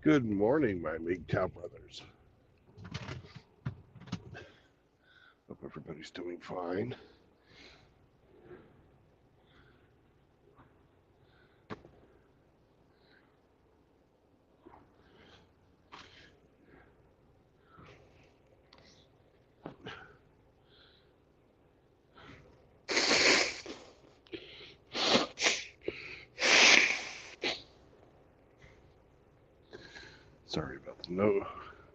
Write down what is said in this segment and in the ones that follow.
Good morning, my MGTOW brothers. Hope everybody's doing fine. Sorry about the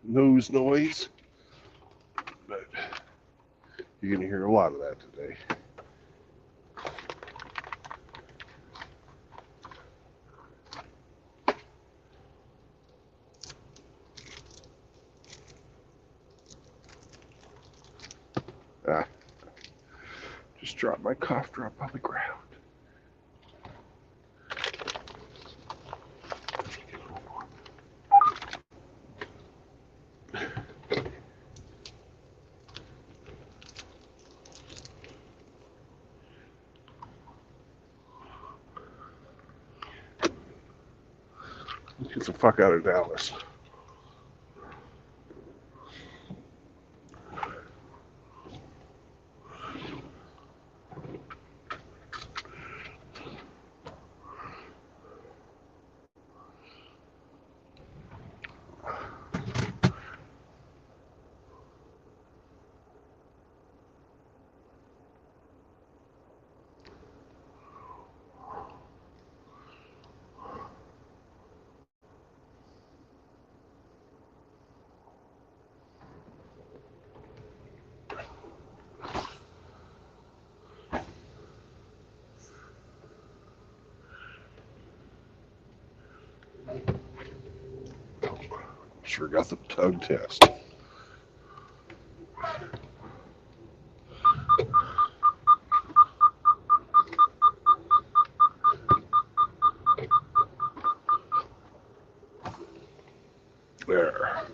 nose noise, but you're going to hear a lot of that today. Ah, just dropped my cough drop on the ground. Get the fuck out of Dallas. Sure got the tug test. There.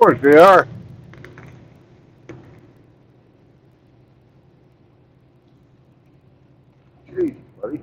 course they are. Jeez, buddy.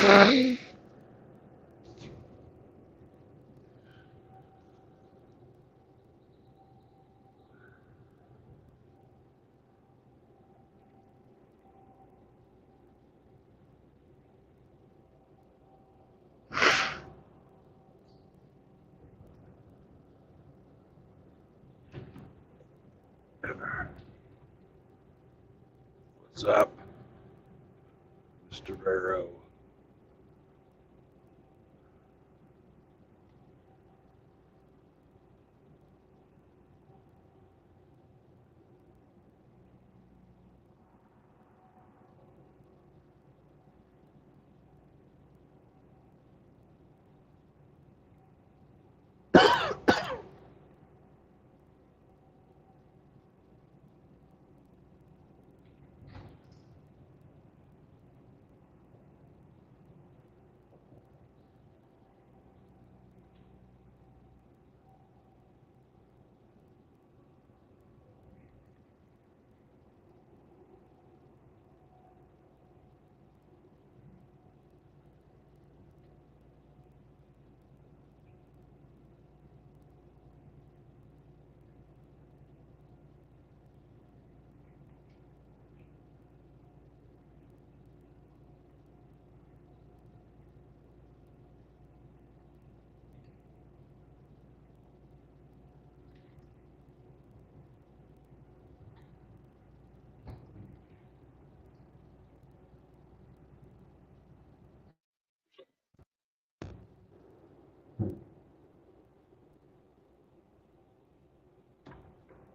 What's up, Mr. Vero?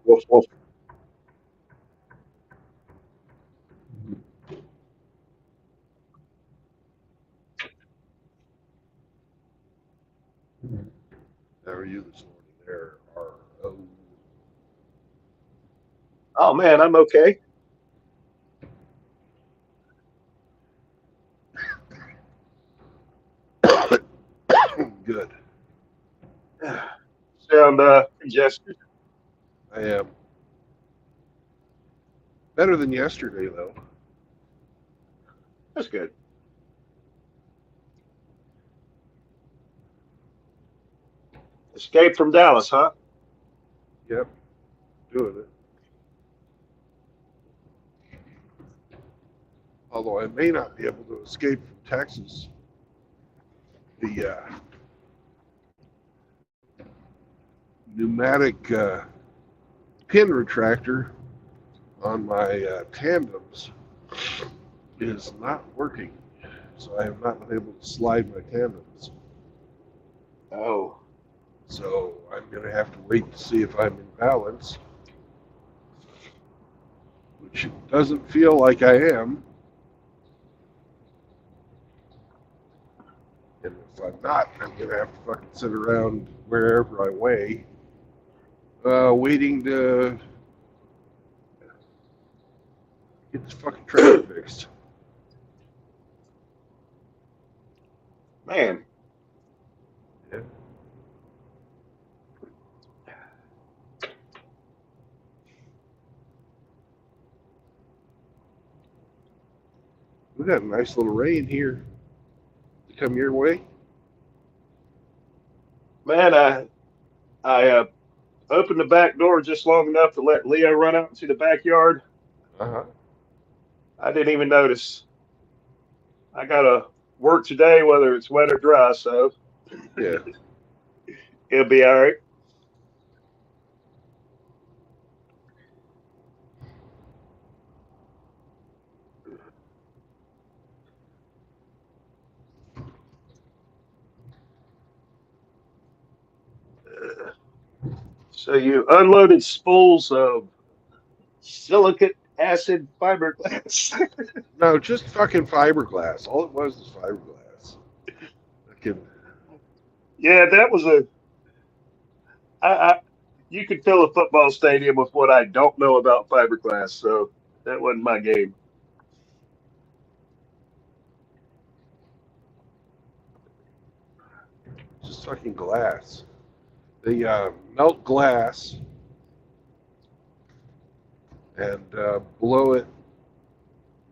Woof, woof. How are you this morning there, R.O.? Oh man, I'm okay. Good. Sound congested. I am. Better than yesterday, though. That's good. Escape from Dallas, huh? Yep, doing it. Although I may not be able to escape from Texas. The pneumatic pin retractor on my tandems is not working. So I have not been able to slide my tandems. Oh, So I'm going to have to wait to see if I'm in balance, which doesn't feel like I am. And if I'm not, I'm going to have to fucking sit around wherever I weigh, waiting to get this fucking trailer fixed. man. Yeah. We got a nice little rain here to come your way. Man, I opened the back door just long enough to let Leo run out into the backyard. Uh-huh. I didn't even notice. I gotta work today, whether it's wet or dry, so Yeah. it'll be all right. So you unloaded spools of silicate acid fiberglass. No, just fucking fiberglass. All it was fiberglass. Fucking, Yeah, that was I you could fill a football stadium with what I don't know about fiberglass, so that wasn't my game. just fucking glass. They melt glass and blow it.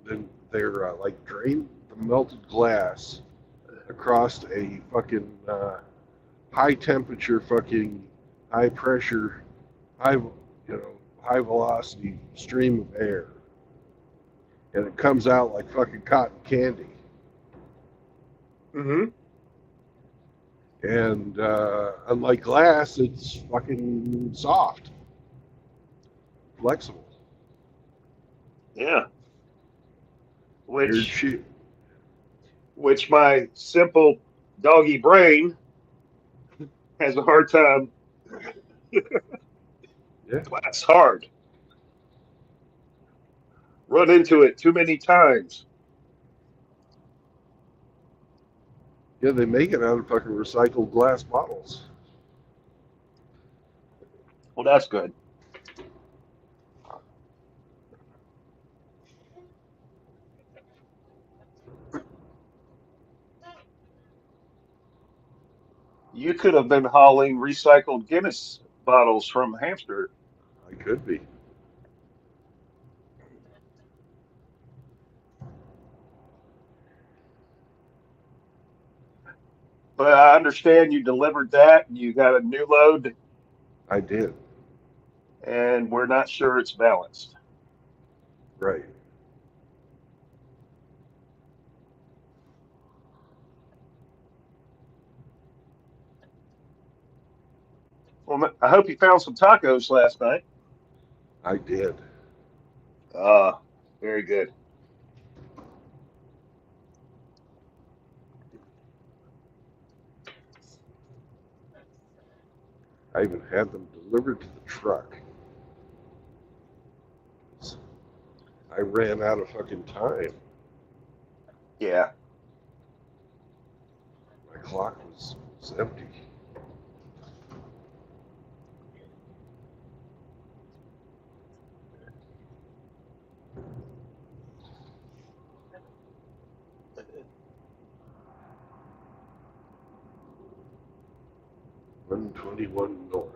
Then they're like drain the melted glass across a fucking high temperature, fucking high pressure, high velocity stream of air, and it comes out like fucking cotton candy. Mm-hmm. And unlike glass, it's fucking soft, flexible. Yeah. Which my simple doggy brain has a hard time. Yeah. Glass hard. Run into it too many times. Yeah, they make it out of fucking recycled glass bottles. Well, that's good. You could have been hauling recycled Guinness bottles from Hamster. I could be. But I understand you delivered that and you got a new load, I did. and we're not sure it's balanced. Right. Well, I hope you found some tacos last night. I did. Very good. I even had them delivered to the truck. I ran out of fucking time. Yeah. My clock was empty. $121 north.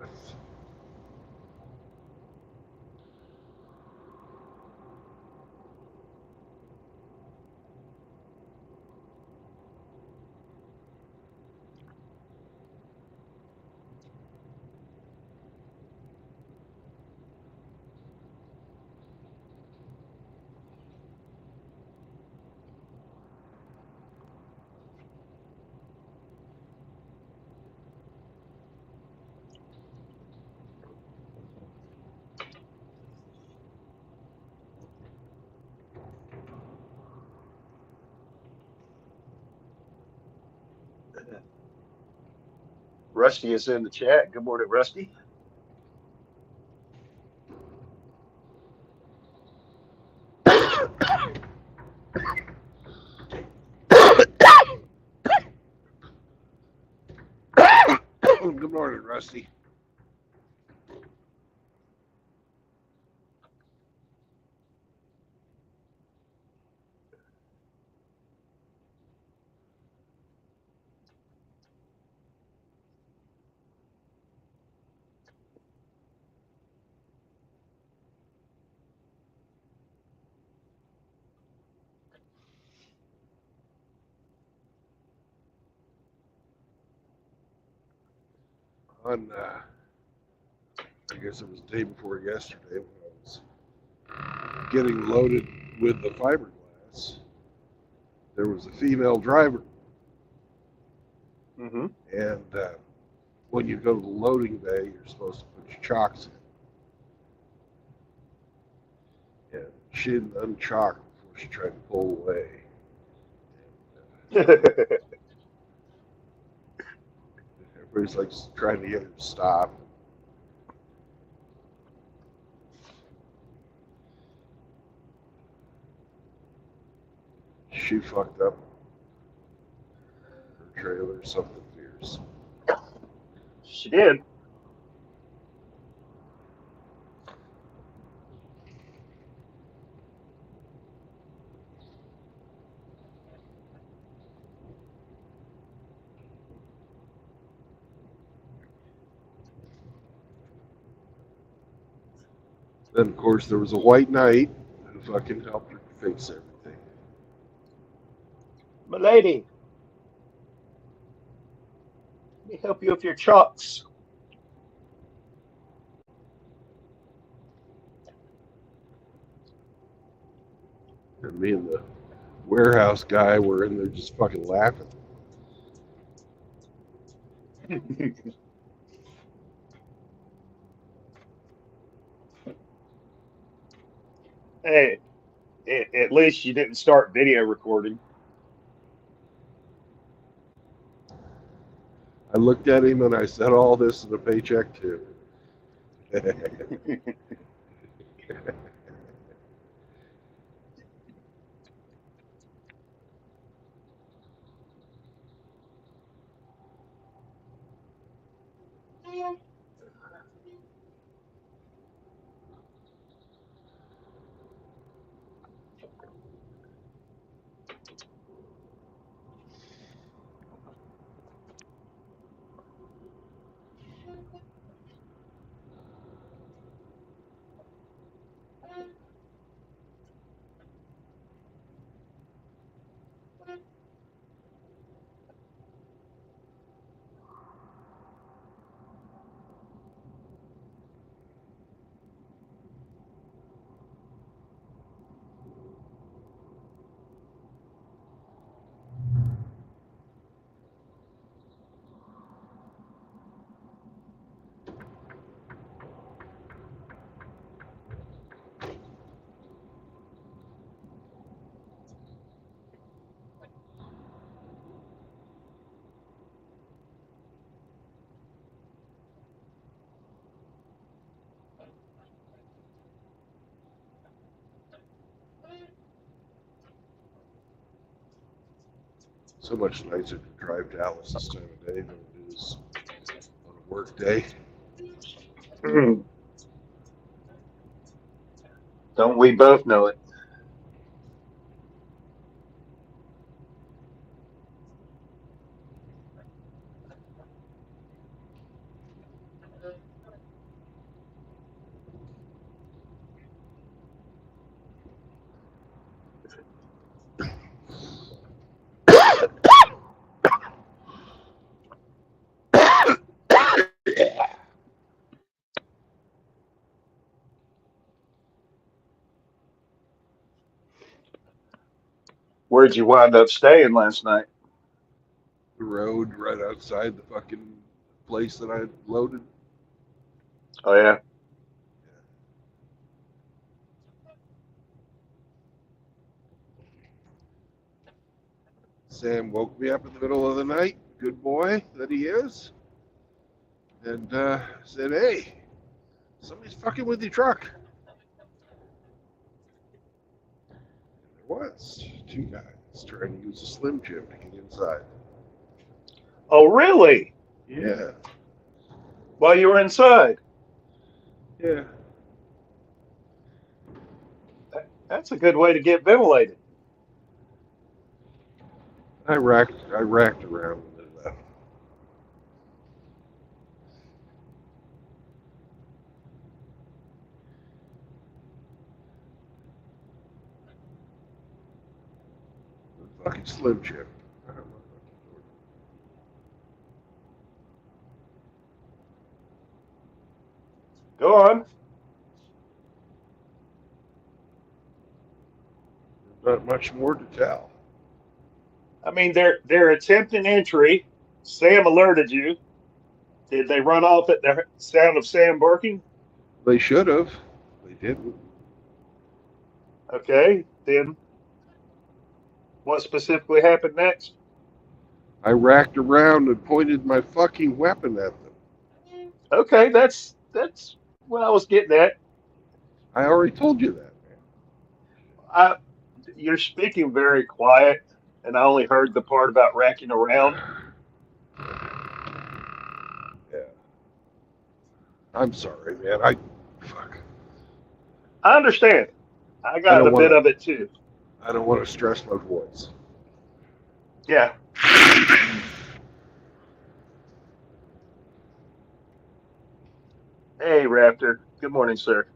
Rusty is in the chat. Good morning, Rusty. Good morning, Rusty. On, I guess it was the day before yesterday when I was getting loaded with the fiberglass, there was a female driver. Mm-hmm. And when you go to the loading bay, you're supposed to put your chocks in. And she didn't unchock before she tried to pull away. Everybody's like trying to get her to stop. She fucked up her trailer, something fierce. She did. Then, of course, there was a white knight who fucking helped her fix everything. My lady. me help you with your chalks. And me and the warehouse guy were in there just fucking laughing. Hey, at least you didn't start video recording. I looked at him and I said, all this in a paycheck too. So much nicer to drive Dallas this time of day than it is on a work day. Don't we both know it? Where'd you wind up staying last night? The road right outside the fucking place that I loaded. Oh yeah. Sam woke me up in the middle of the night, good boy that he is, and said, hey, somebody's fucking with your truck. And there was two guys trying to use a Slim Jim to get inside. Oh really? Yeah, While you were inside? yeah. That's a good way to get ventilated. I racked around when they left. The fucking Slim Jim. I don't know. Go on. There's not much more to tell. I mean, they're attempting entry. Sam alerted you. Did they run off at the sound of Sam barking? They should have. They didn't. Okay, then what specifically happened next? I racked around and pointed my fucking weapon at them. Okay, that's what I was getting at. I already told you that, man. I, you're speaking very quiet, and I only heard the part about racking around. Yeah. I'm sorry, man. I fuck. I understand. I I got a don't want bit of to. it too. I don't want to stress my voice. Yeah. Hey, Raptor. Good morning, sir.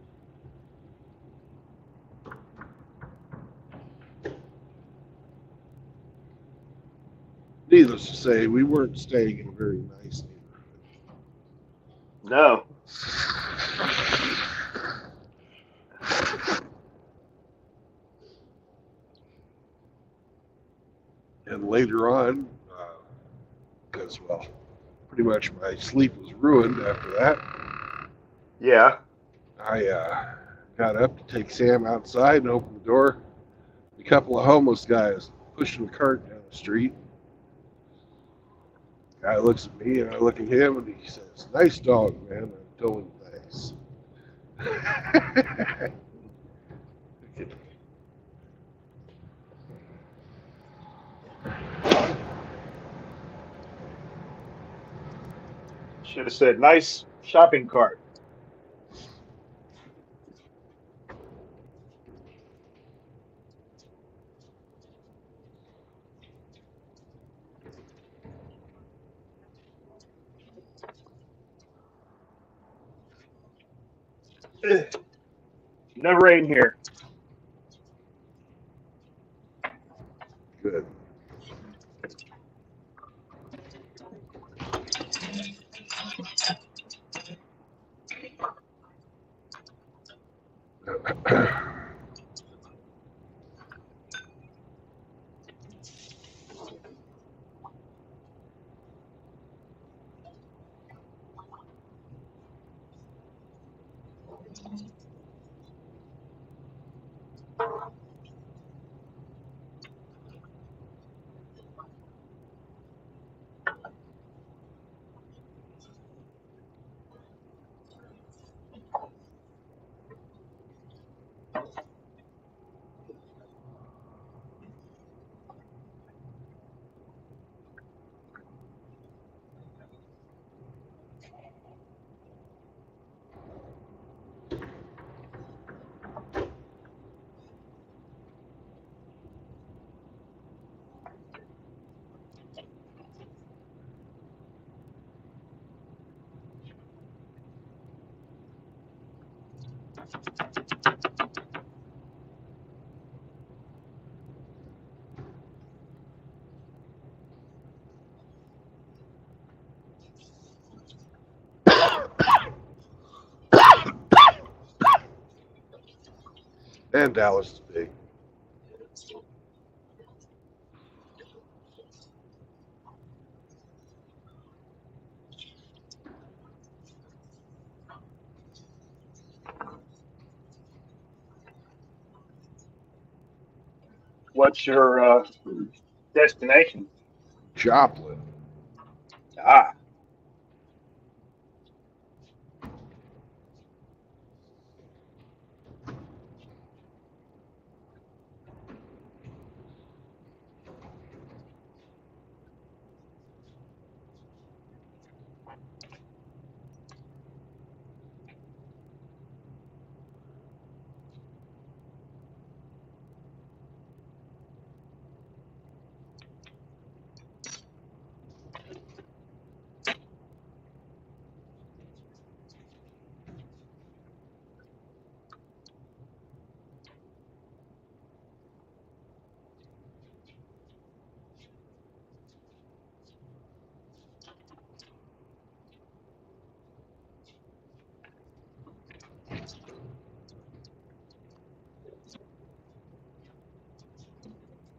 needless to say, we weren't staying in a very nice No. neighborhood. And later on, because, well, pretty much my sleep was ruined after that, Yeah. I got up to take Sam outside and open the door. A couple of homeless guys pushing a cart down the street. Guy looks at me and I look at him and he says, "Nice dog, man." I told him thanks. Should have said nice shopping cart. No rain here. Good. And Dallas is big. What's your destination? Joplin. Ah,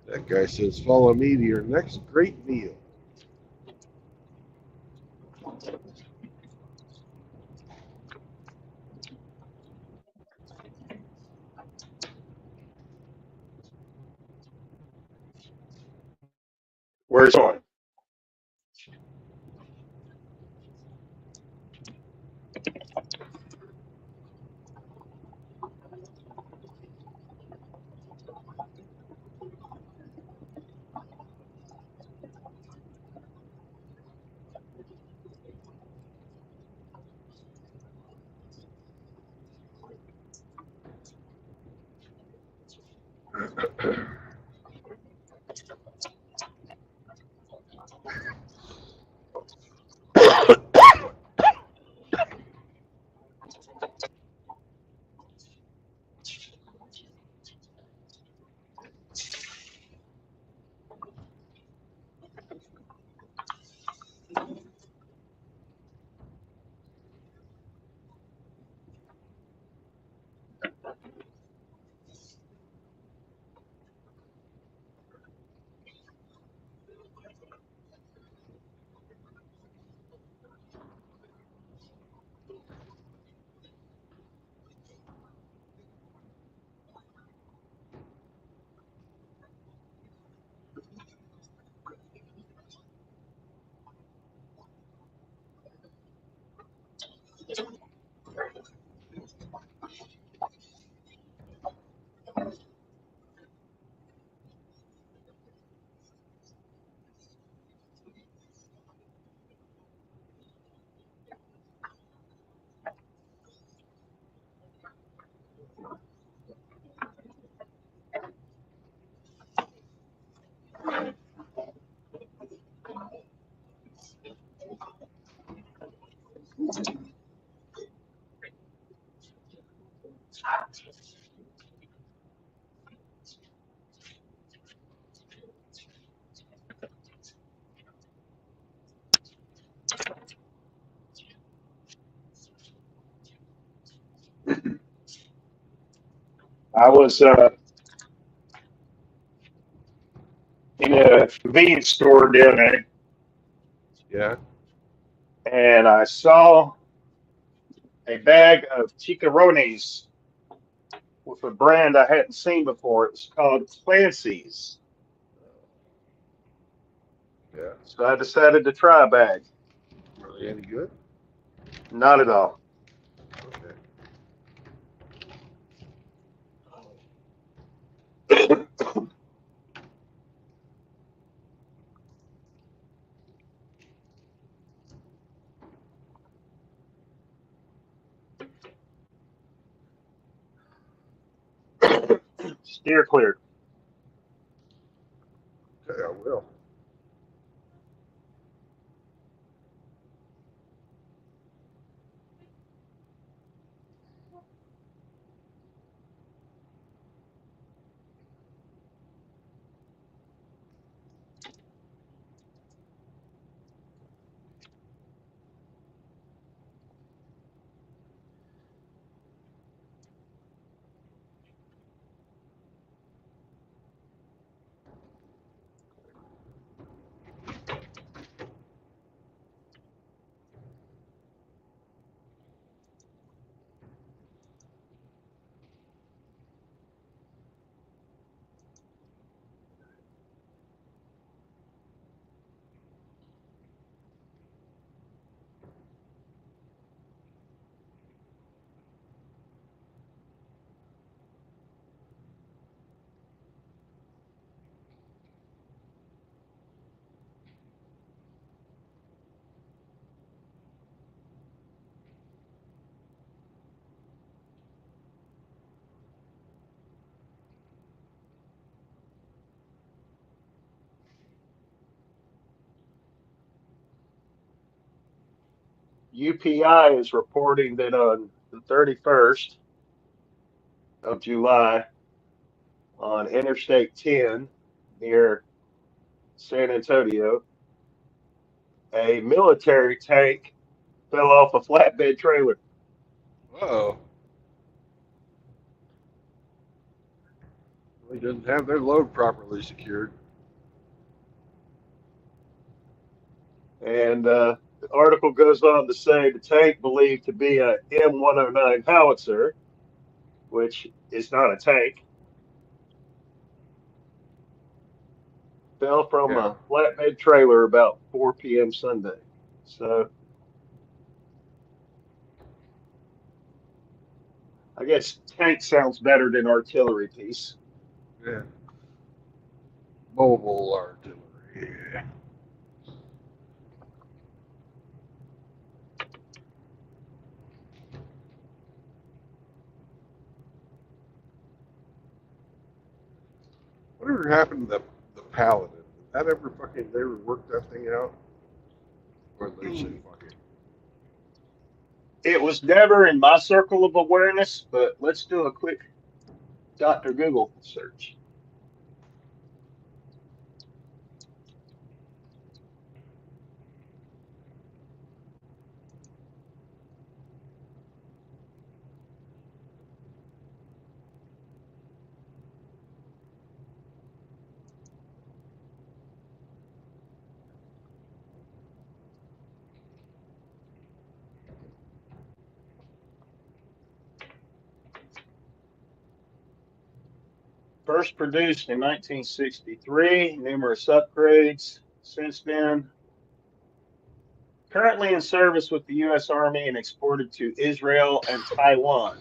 That guy says, "Follow me to your next great meal." where's on? I was in a convenience store down there, Yeah. and I saw a bag of chicharrones with a brand I hadn't seen before. It was called Clancy's. Yeah. So I decided to try a bag. Really any good? Not at all. Okay. Steer clear. Okay, I will. UPI is reporting that on the 31st of July on Interstate 10 near San Antonio, a military tank fell off a flatbed trailer. Uh-oh. They didn't have their load properly secured. And the article goes on to say the tank believed to be a M109 howitzer, which is not a tank, fell from Yeah. a flatbed trailer about 4 p.m. Sunday. So I guess tank sounds better than artillery piece. Yeah. Mobile artillery. Yeah. Whatever happened to the Paladin? Did that ever fucking they ever work that thing out? Or they say fuck it? It was never in my circle of awareness, but let's do a quick Dr. Google search. First produced in 1963, numerous upgrades since then. Currently in service with the U.S. Army and exported to Israel and Taiwan.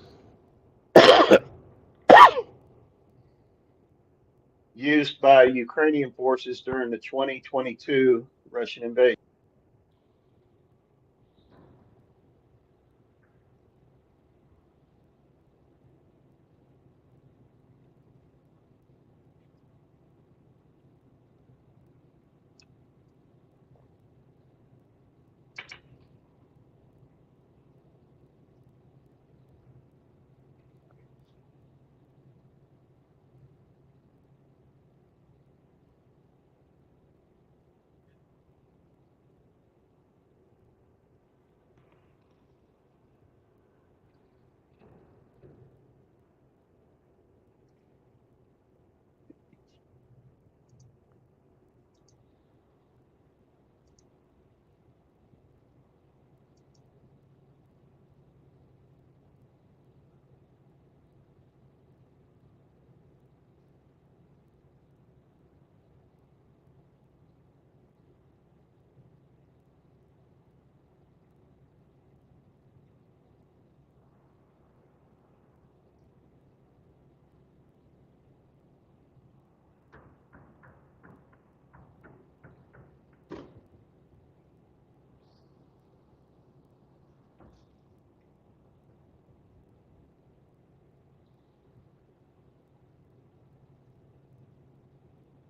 Used by Ukrainian forces during the 2022 Russian invasion.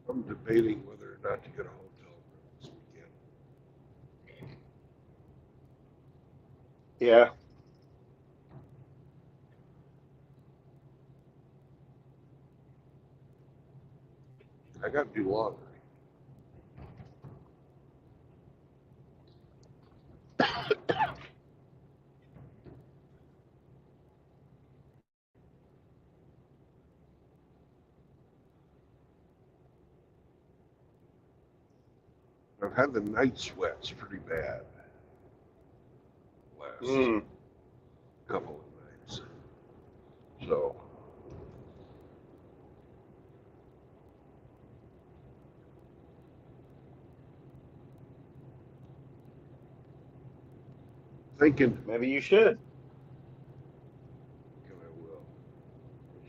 I'm debating whether or not to get a hotel room this weekend. Yeah. I got to do laundry. I've had the night sweats pretty bad last Mm. couple of nights. So thinking Maybe you should. I will,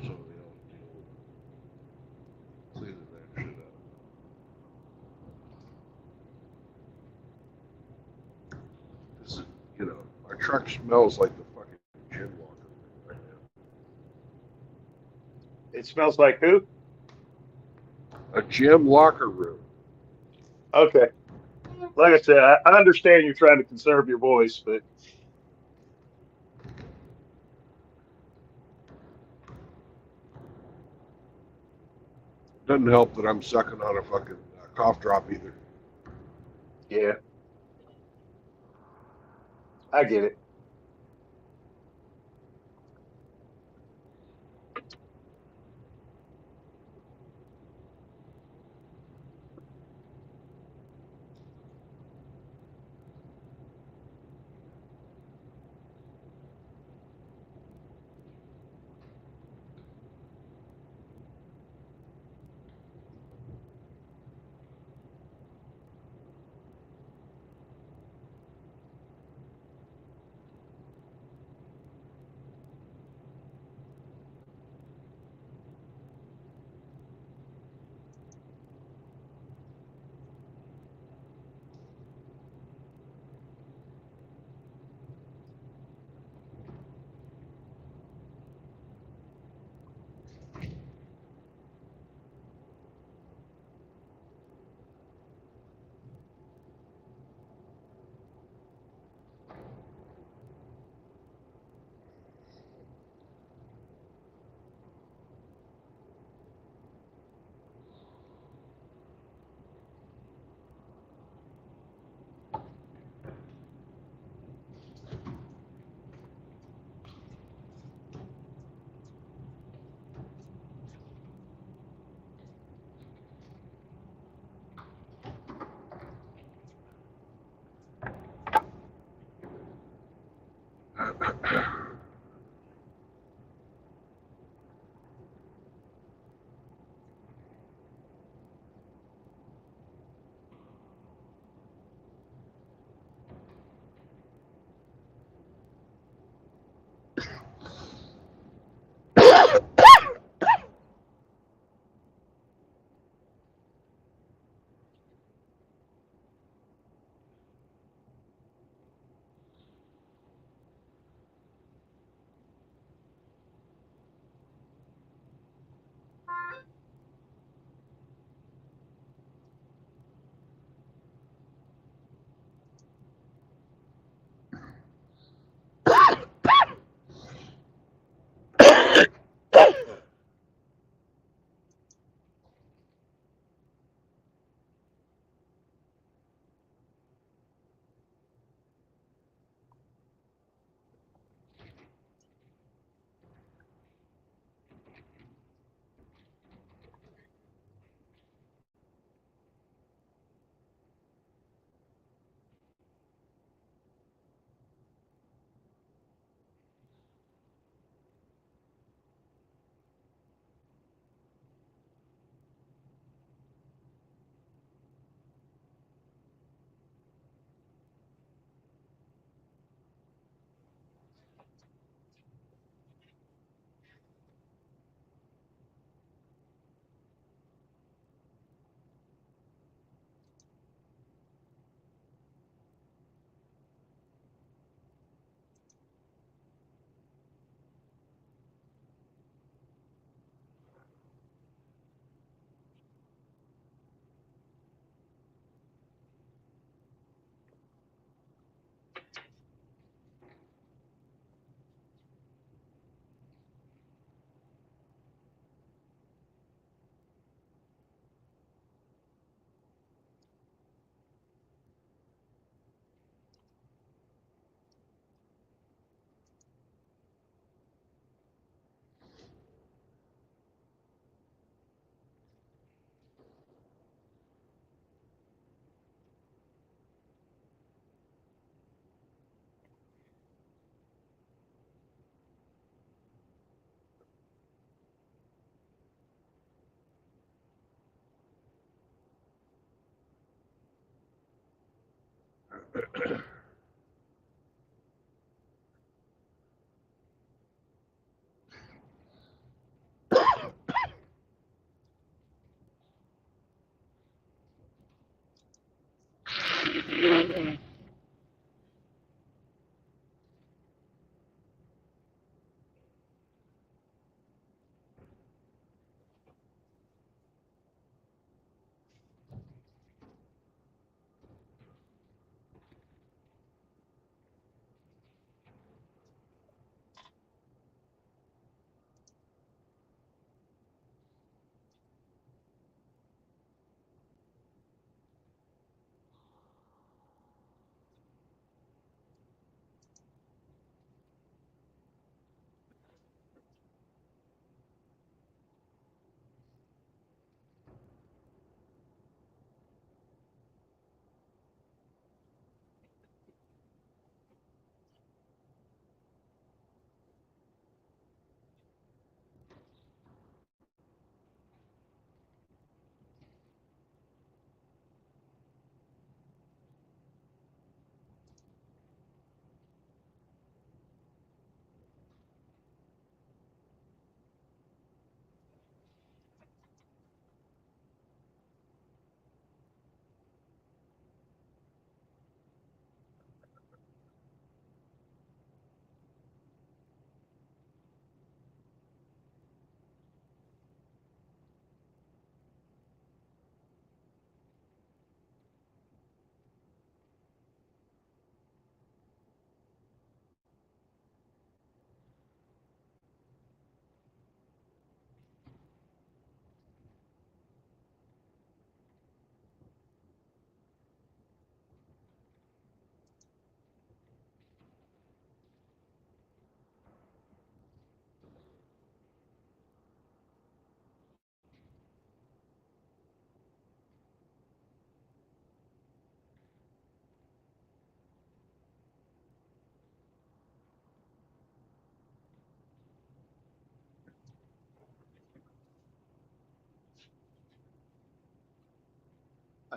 so they don't deal with cleaning that shit up. This, our truck smells like the fucking gym locker room right It smells like who? now. A gym locker room. Okay. Like I said, I understand you're trying to conserve your voice, but Doesn't help that I'm sucking on a fucking cough drop either. yeah, I get it.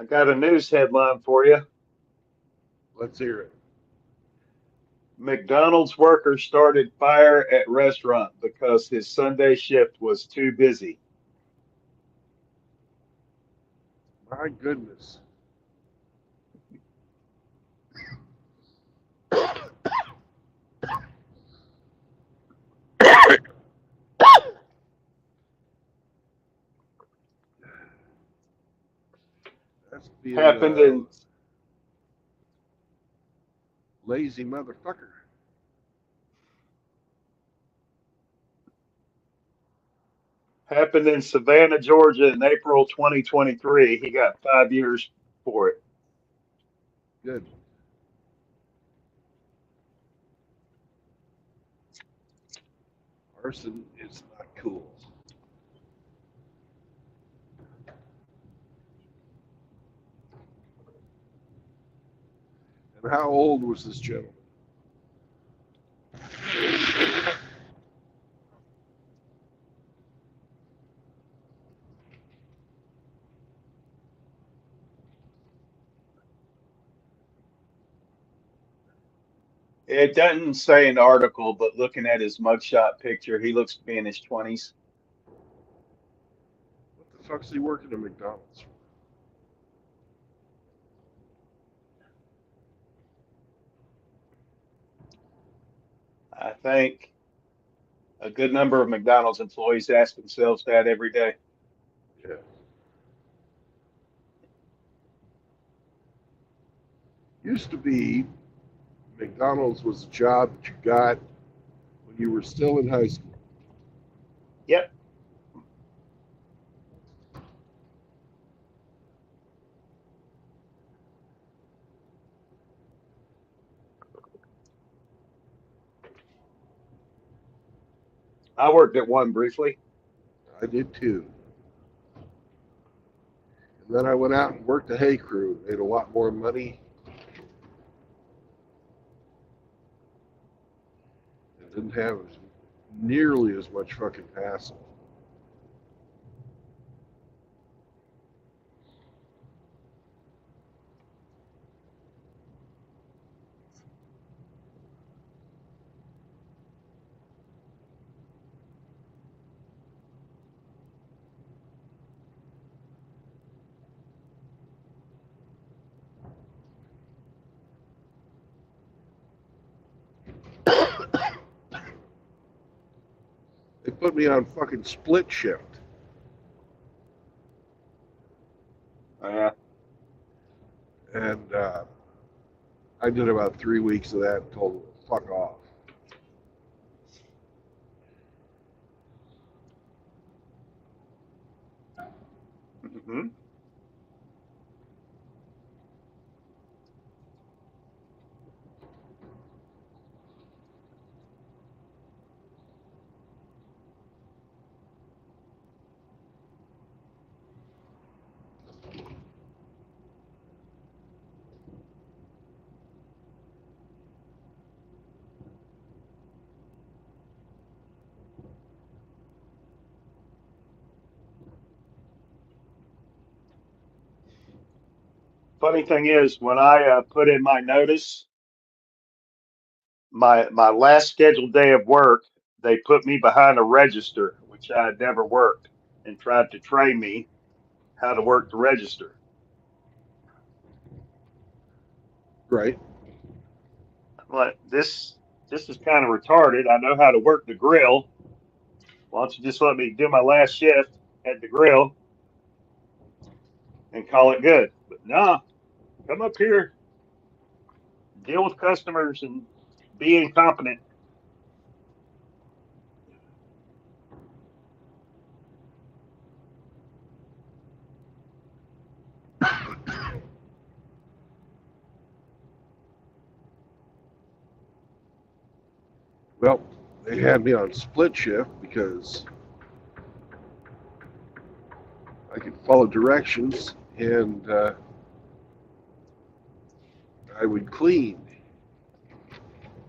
I got a news headline for you. Let's hear it. McDonald's worker started fire at restaurant because his Sunday shift was too busy. My goodness. That's being Happened a in lazy motherfucker. happened in Savannah, Georgia in April 2023. He got 5 years for it. Good. Arson is not cool. And how old was this gentleman? It doesn't say in the article, but looking at his mugshot picture, he looks to be in his 20s. What the fuck's he working at McDonald's for? I think a good number of McDonald's employees ask themselves that every day. Yeah. Used to be McDonald's was a job that you got when you were still in high school. Yep. I worked at one briefly. I did too. And then I went out and worked a hay crew, made a lot more money. It didn't have nearly as much fucking hassle. put me on fucking split shift. Yeah. And I did about 3 weeks of that and told them to fuck off. Mm-hmm. Funny thing is, when I put in my notice, my last scheduled day of work, they put me behind a register, which I had never worked, and tried to train me how to work the register. Right. I'm like, this is kind of retarded. I know how to work the grill. Why don't you just let me do my last shift at the grill and call it good? But nah, come up here, deal with customers, and be incompetent. Well, they had me on split shift because I could follow directions and I would clean.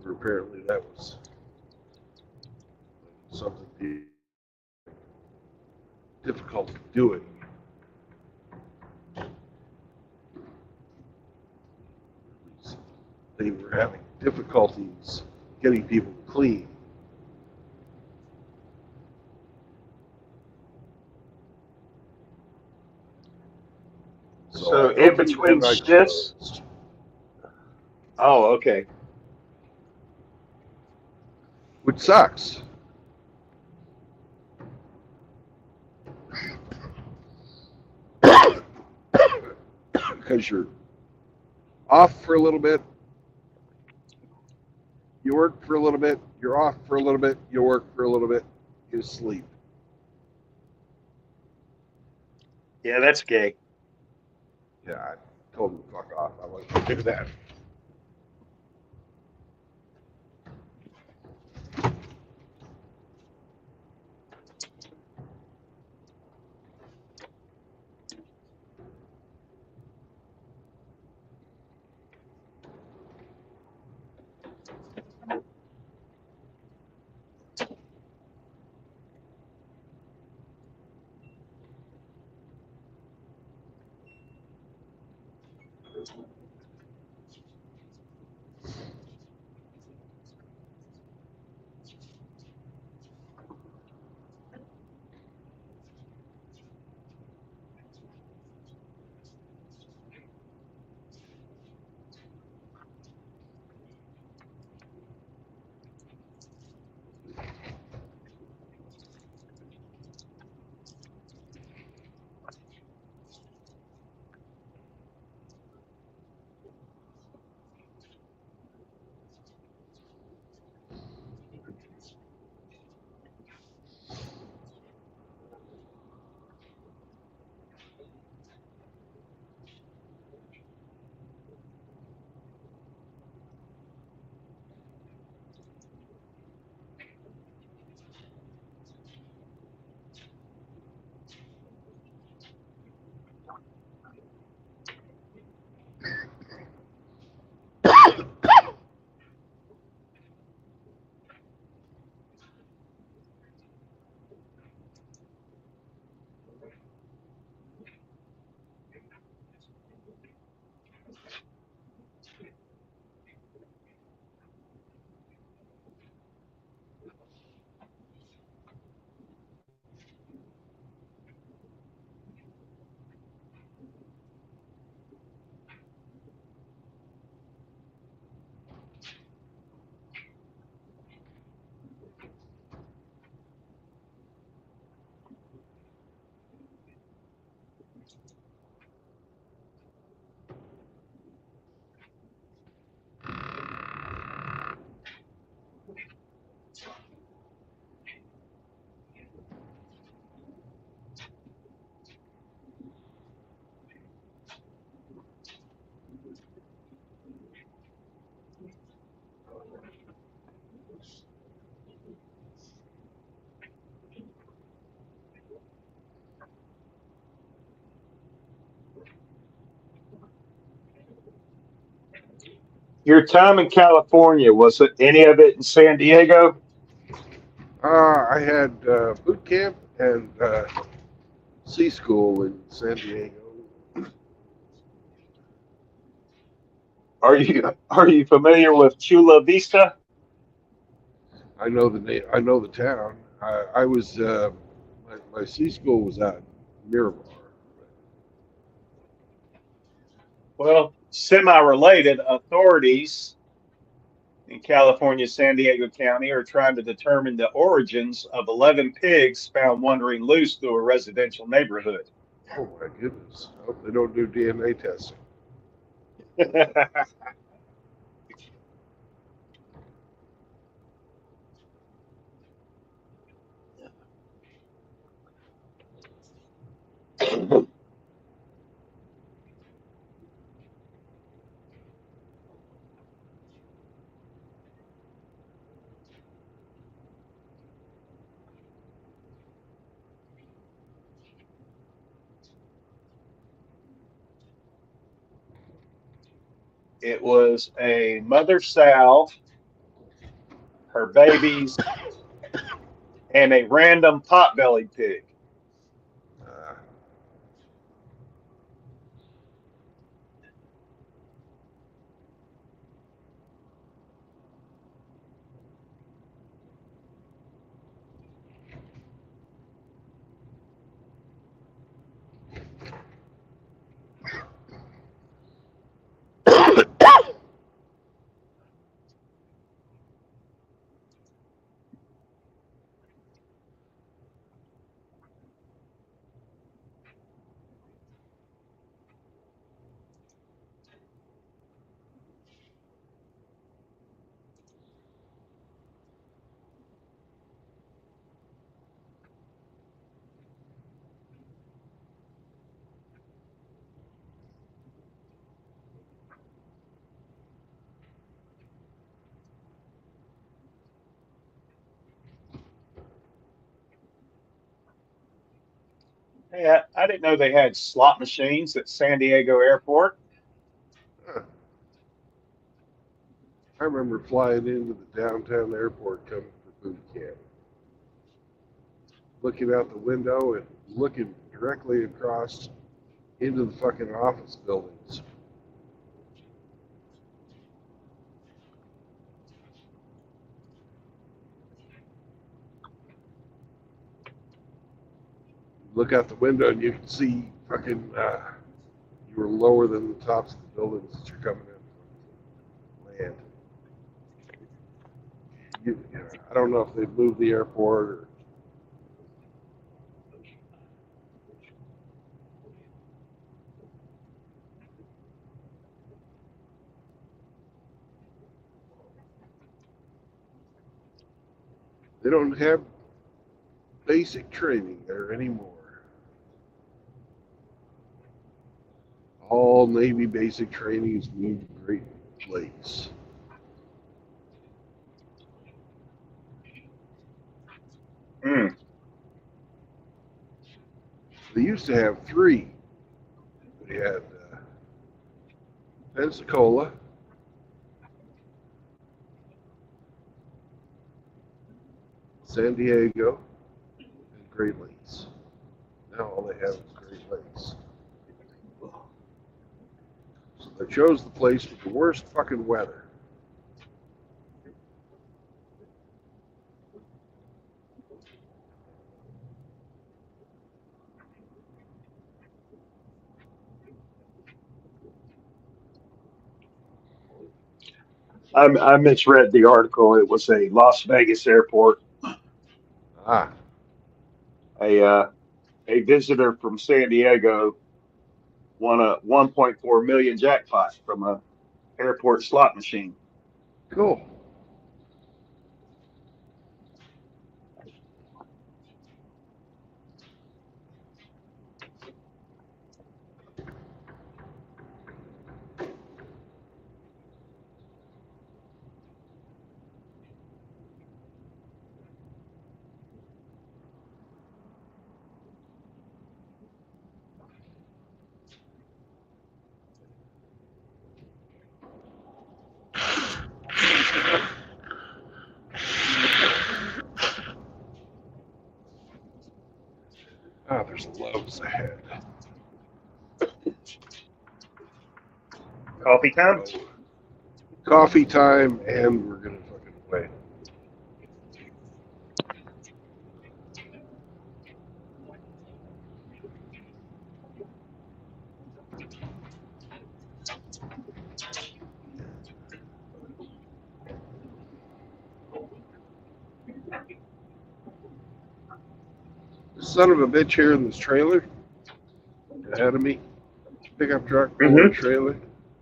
Or apparently that was something difficult doing. They were having difficulties getting people to clean. So I So in opened between and I shifts, closed. oh, okay. Which sucks. Because you're off for a little bit, you work for a little bit, you're off for a little bit, you work for a little bit, you sleep. Yeah, that's gay. Yeah, I told them to fuck off. I wasn't do that. Your time in California, was it any of it in San Diego? I had boot camp and sea school in San Diego. Are you familiar with Chula Vista? I know the name. I know the town. I was my sea school was at Miramar. Well, semi-related authorities in California, San Diego County are trying to determine the origins of 11 pigs found wandering loose through a residential neighborhood. Oh my goodness! I hope they don't do DNA testing. It was a mother sow, her babies, and a random pot-bellied pig. Uh, Hey, I didn't know they had slot machines at San Diego Airport. I remember flying into the downtown airport coming for boot camp, looking out the window and looking directly across into the fucking office buildings. Look out the window and you can see fucking. You were lower than the tops of the buildings that you're coming in from land. I don't know if they've moved the airport or. They don't have basic training there anymore. All Navy basic training is moved to Great Lakes. Hmm. They used to have three. They had Pensacola, San Diego, and Great Lakes. Now all they have is Great Lakes. So they chose the place with the worst fucking weather. I misread the article. It was a Las Vegas airport. Ah, A visitor from San Diego won a 1.4 million jackpot from a airport slot machine. cool. Gloves ahead. Coffee time? Coffee time, and we're gonna fucking play. The son of a bitch here in this trailer ahead of me, pickup truck pulling a trailer.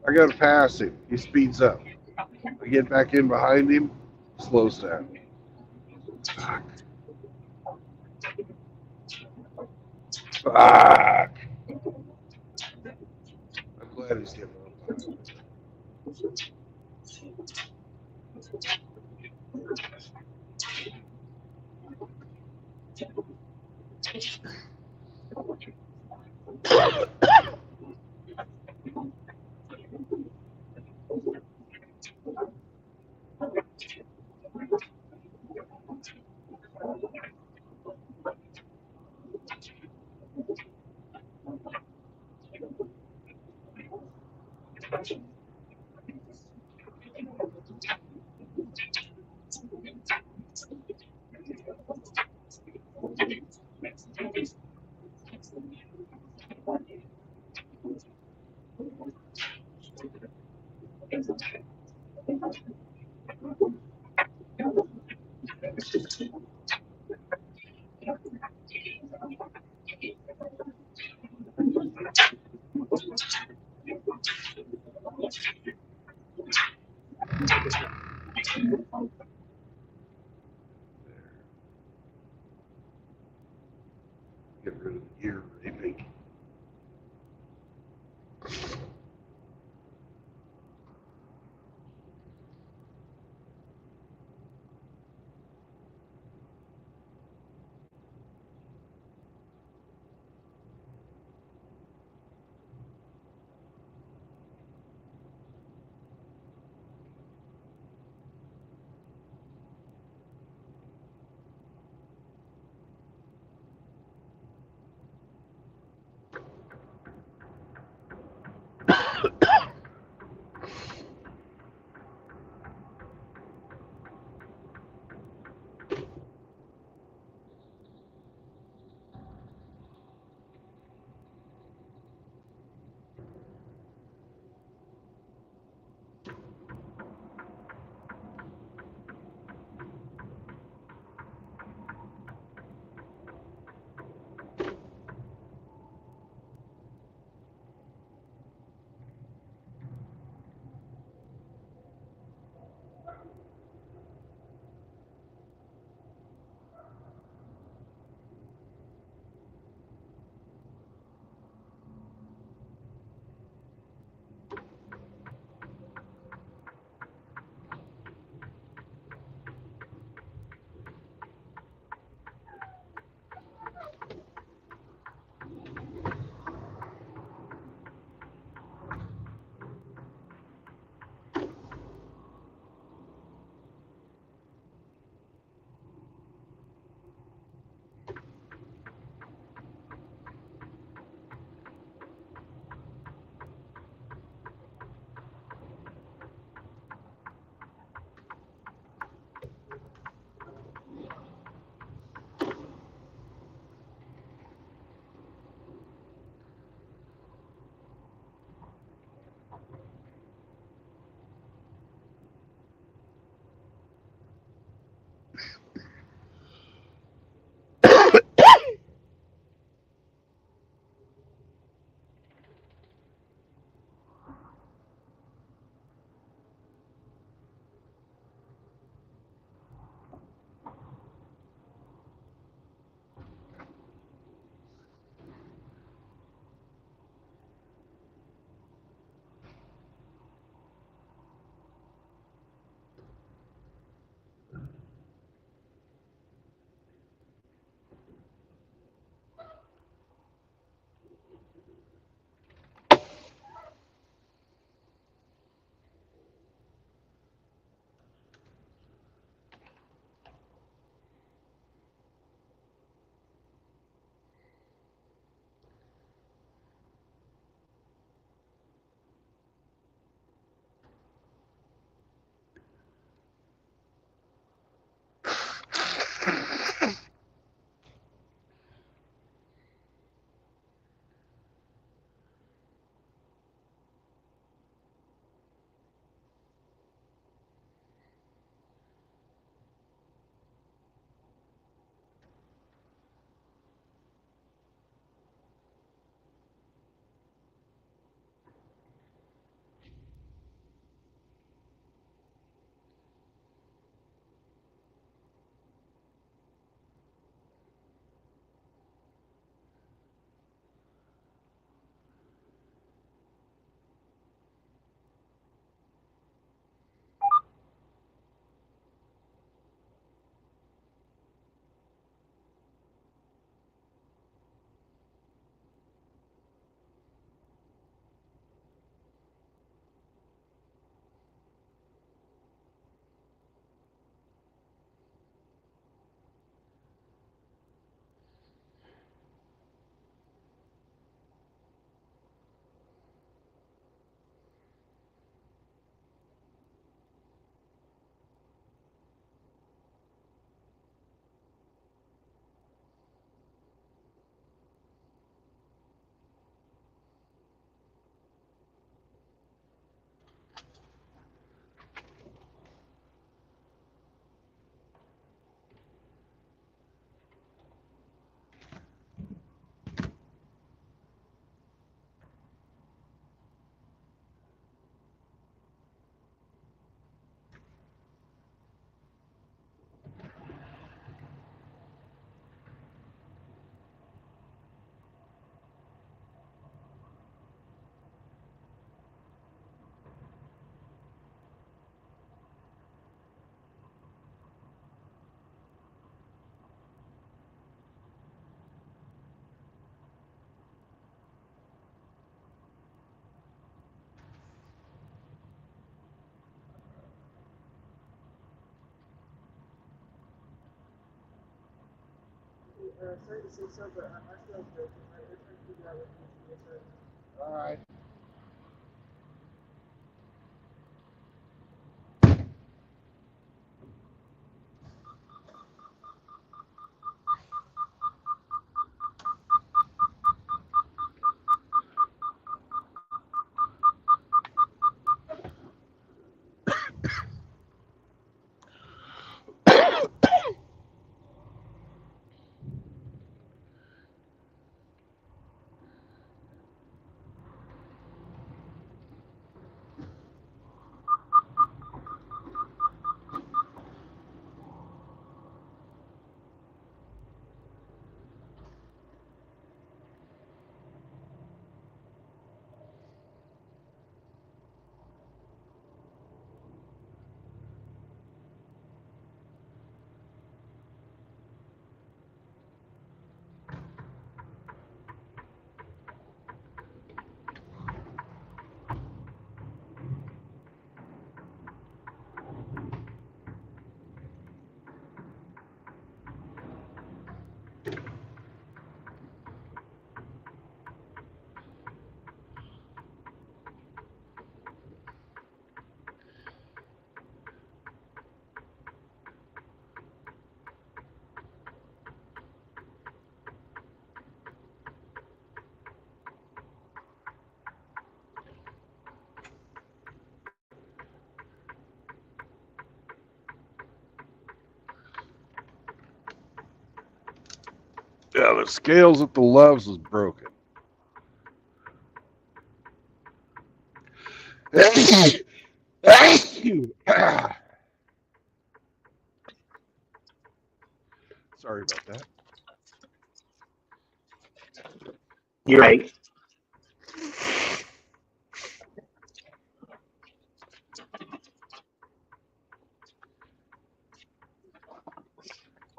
I gotta pass him. He speeds up. I get back in behind him, slows down. Fuck. Fuck. I'm glad he's getting up. Sorry to say so, but my scale's broken. They're trying to figure out what needs to be fixed. All right. Yeah, the scales at the Loves is broken. Sorry about that. You're right.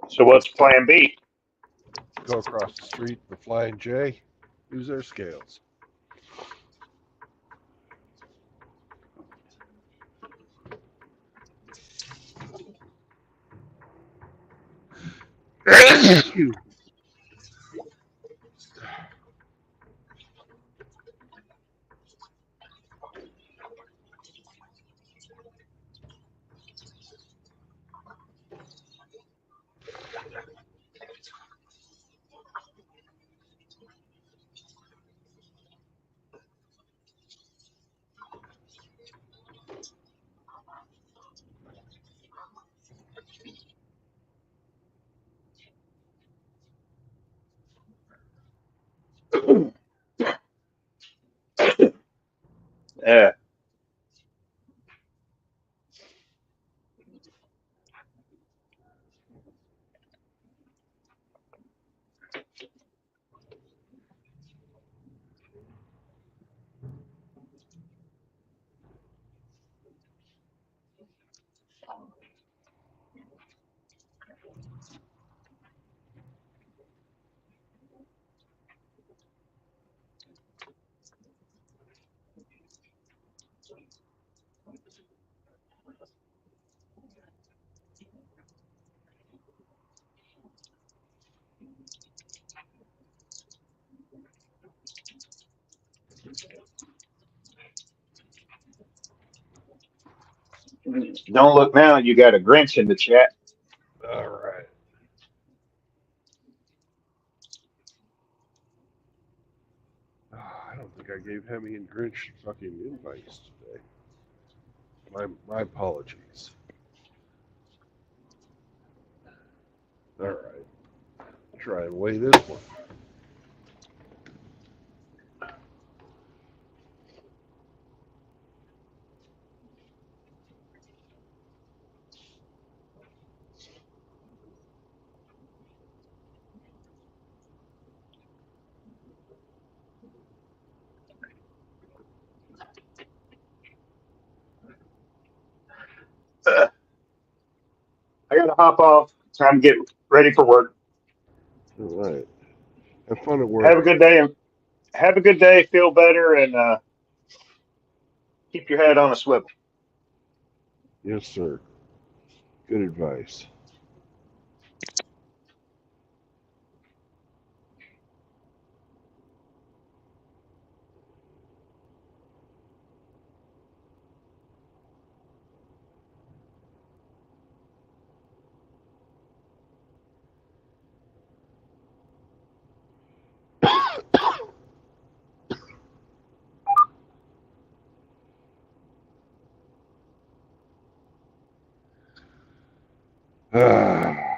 So what's plan B? Go across the street, the Flying J, use their scales. Yeah. Don't look now. You got a Grinch in the chat. All right. I don't think I gave Hemi and Grinch fucking invites today. My apologies. All right. Try and weigh this one. I gotta hop off. Time to get ready for work. All right. Have fun at Have a work. good day. Have a good day. Feel better, and keep your head on a swivel. Yes, sir. Good advice. Ah.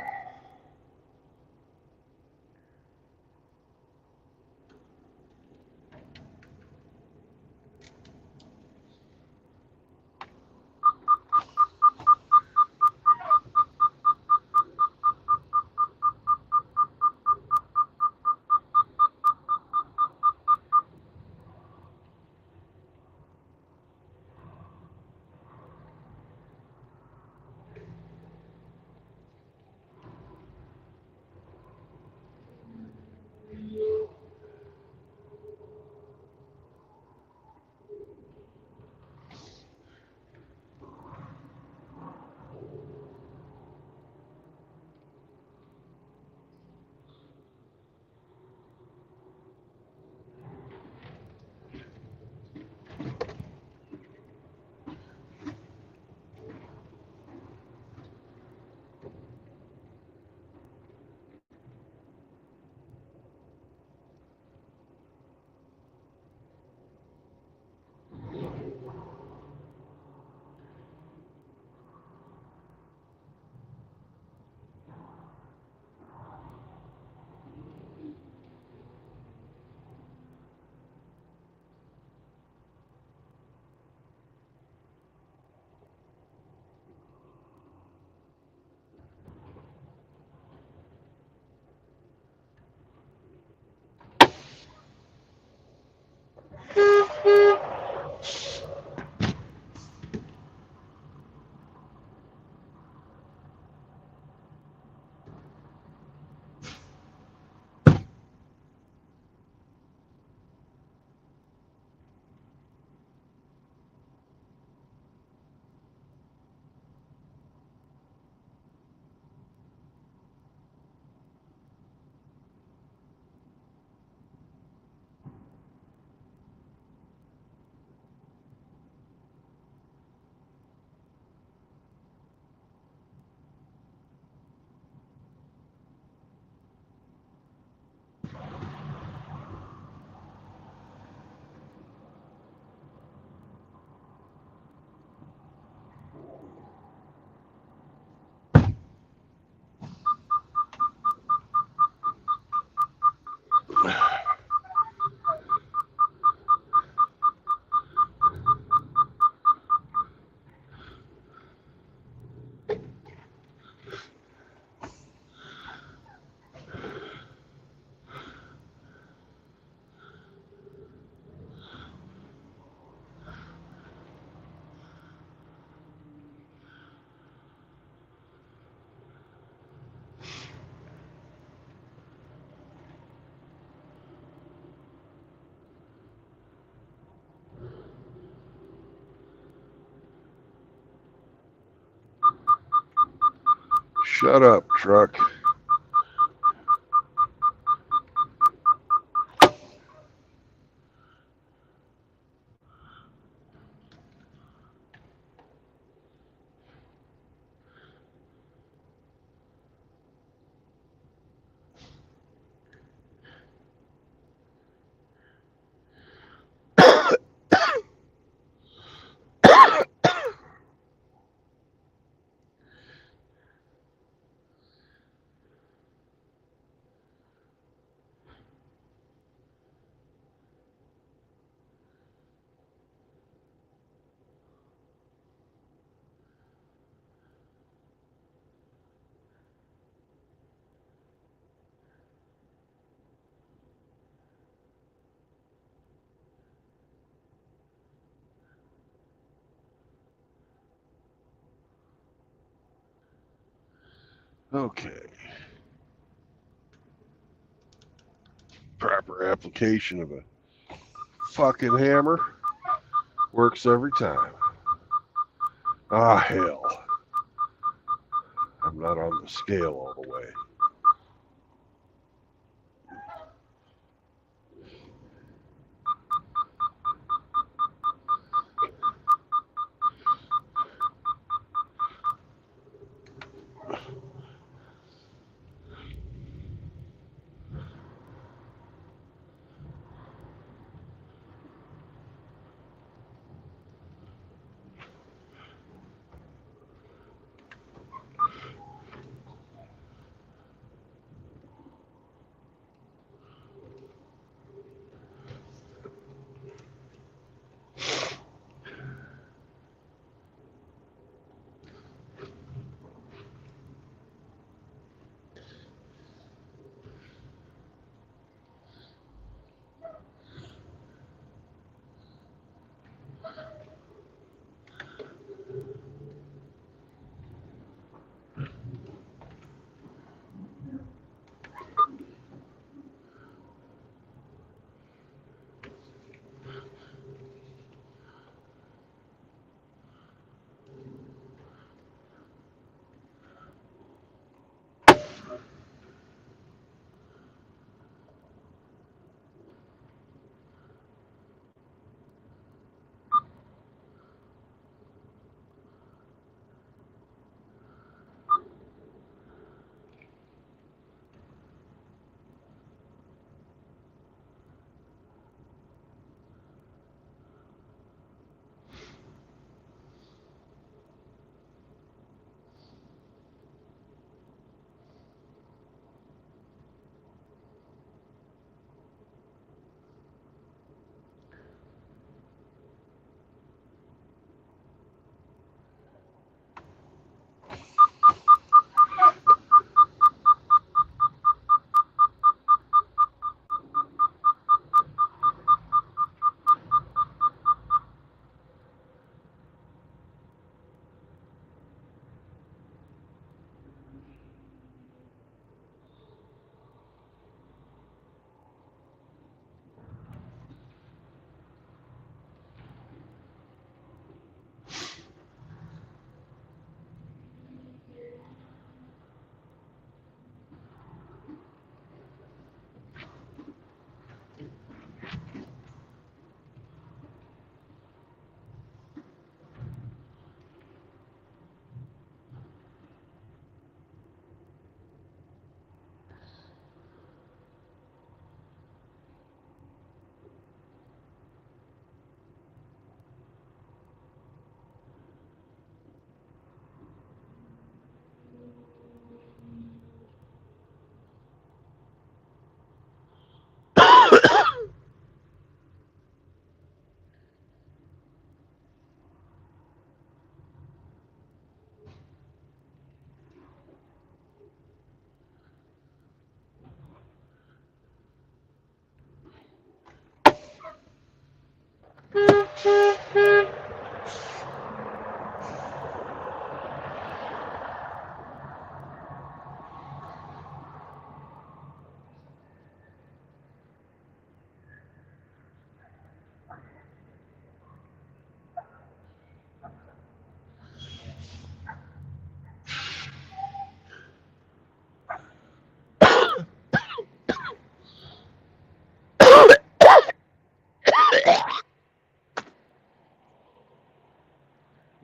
Shut up, truck. Okay. Proper application of a fucking hammer works every time. Ah, hell. I'm not on the scale all the way.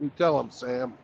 You tell him, Sam.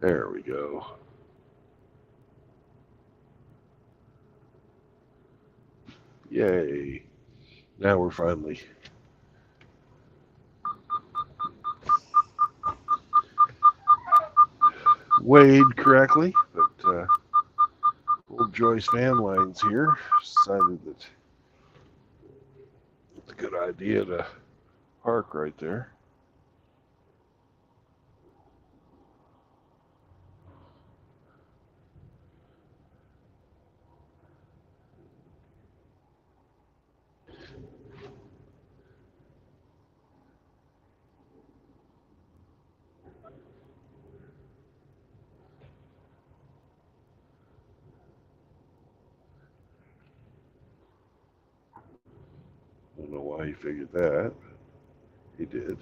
There we go. Yay. Now we're finally weighed correctly, but old Joyce Van Lines here decided that it's a good idea to park right there. Don't know why he figured that. He did.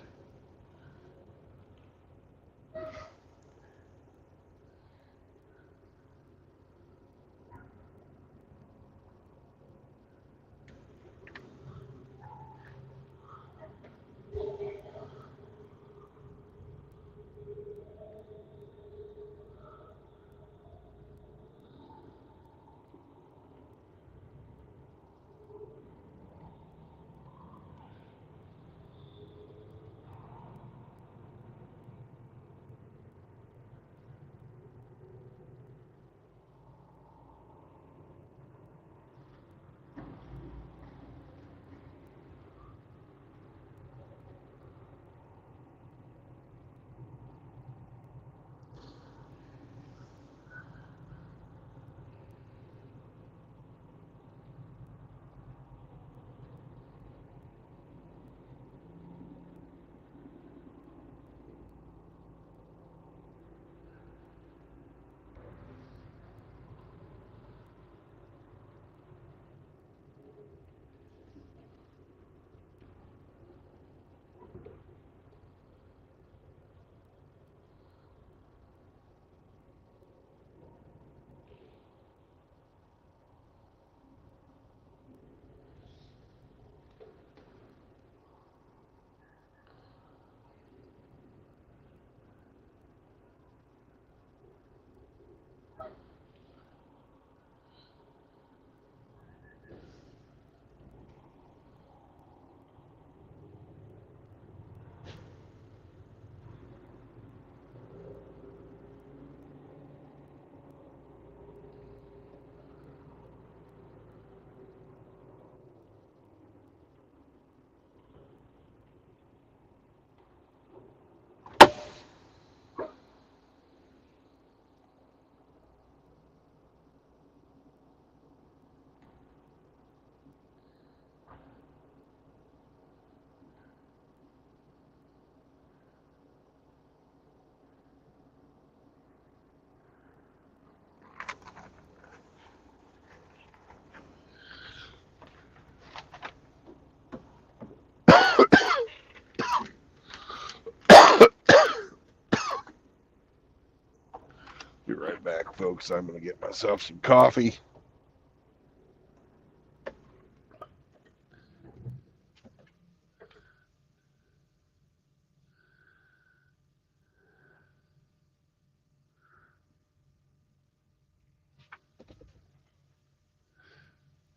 folks. I'm going to get myself some coffee.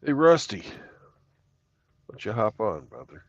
Hey, Rusty, why don't you hop on, brother?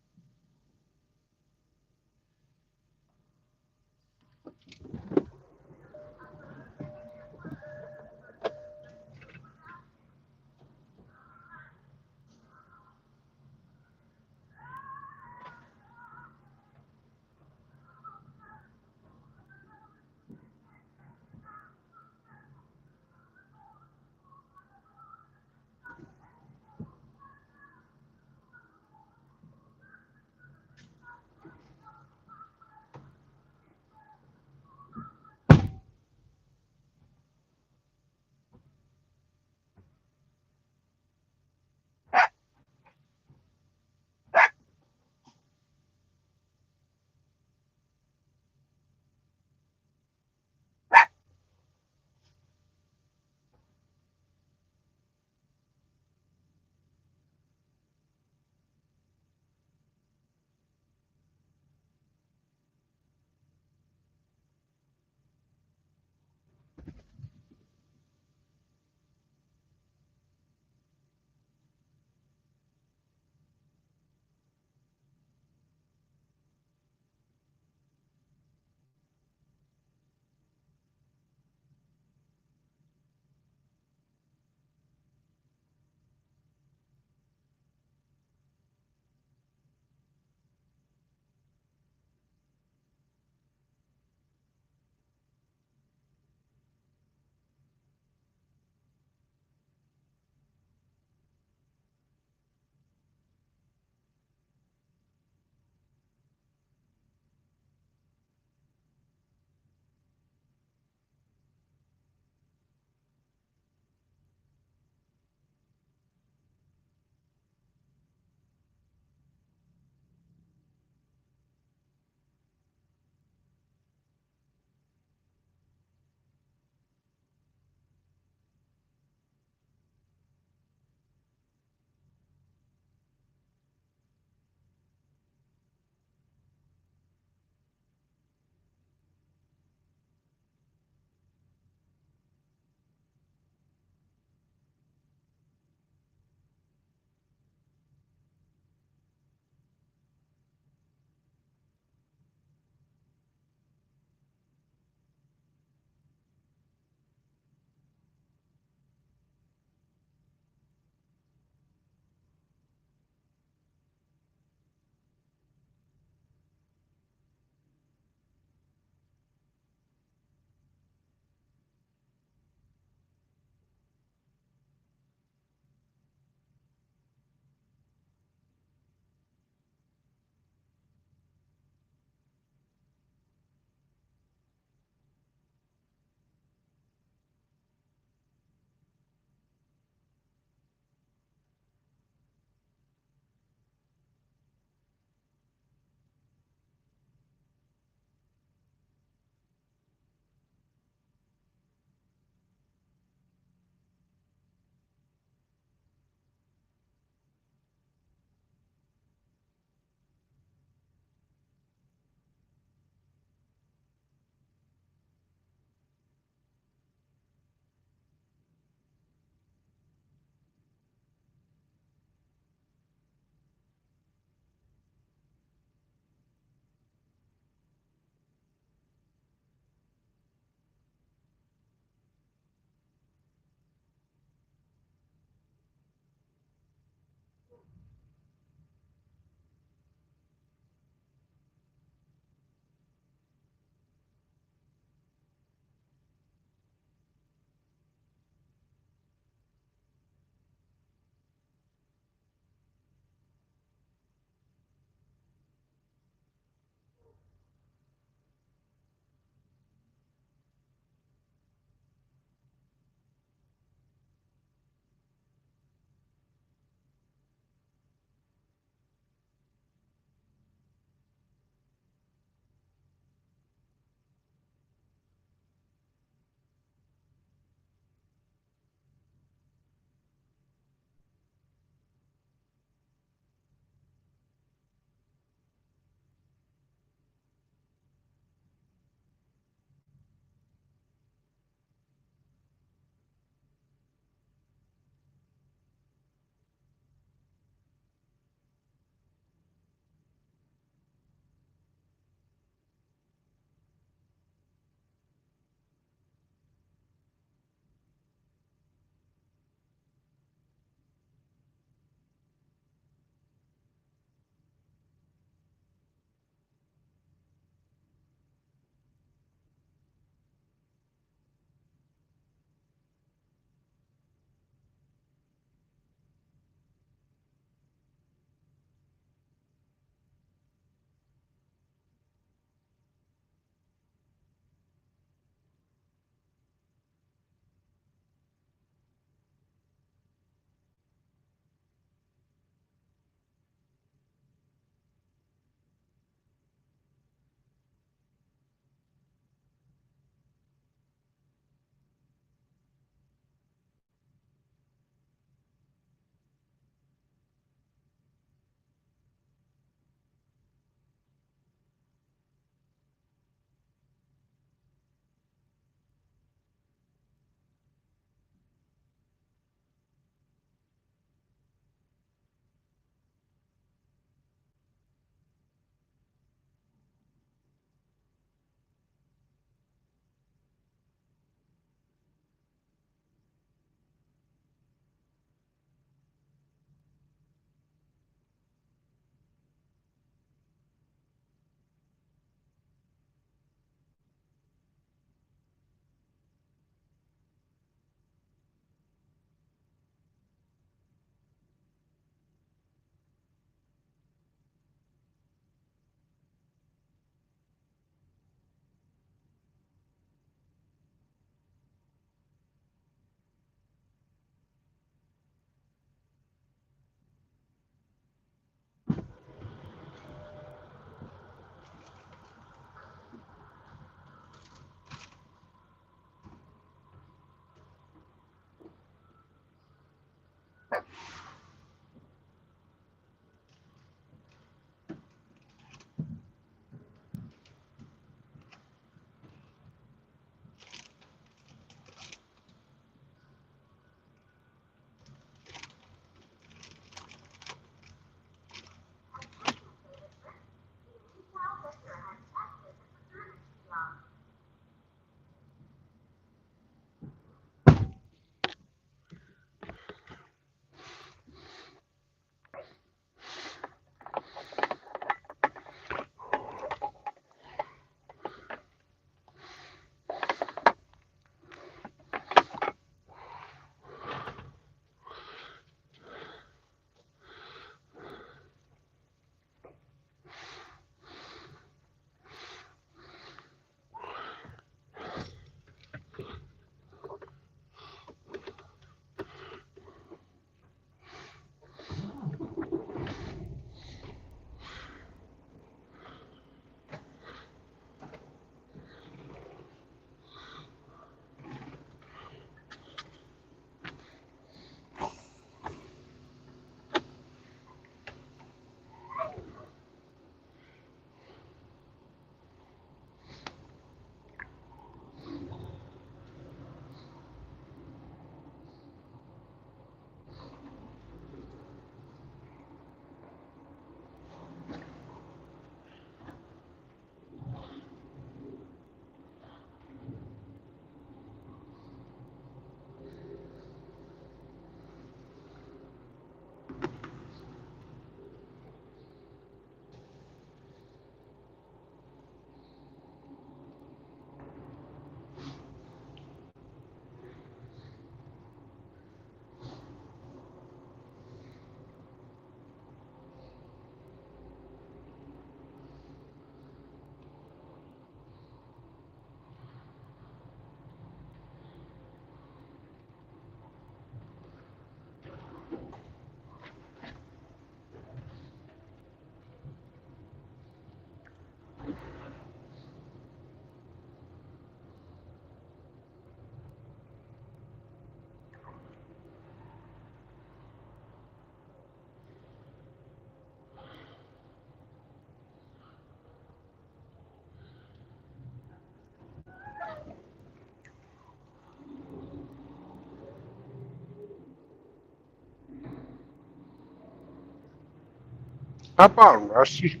Hop on, Rusty.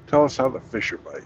Tell us how the fish are biting.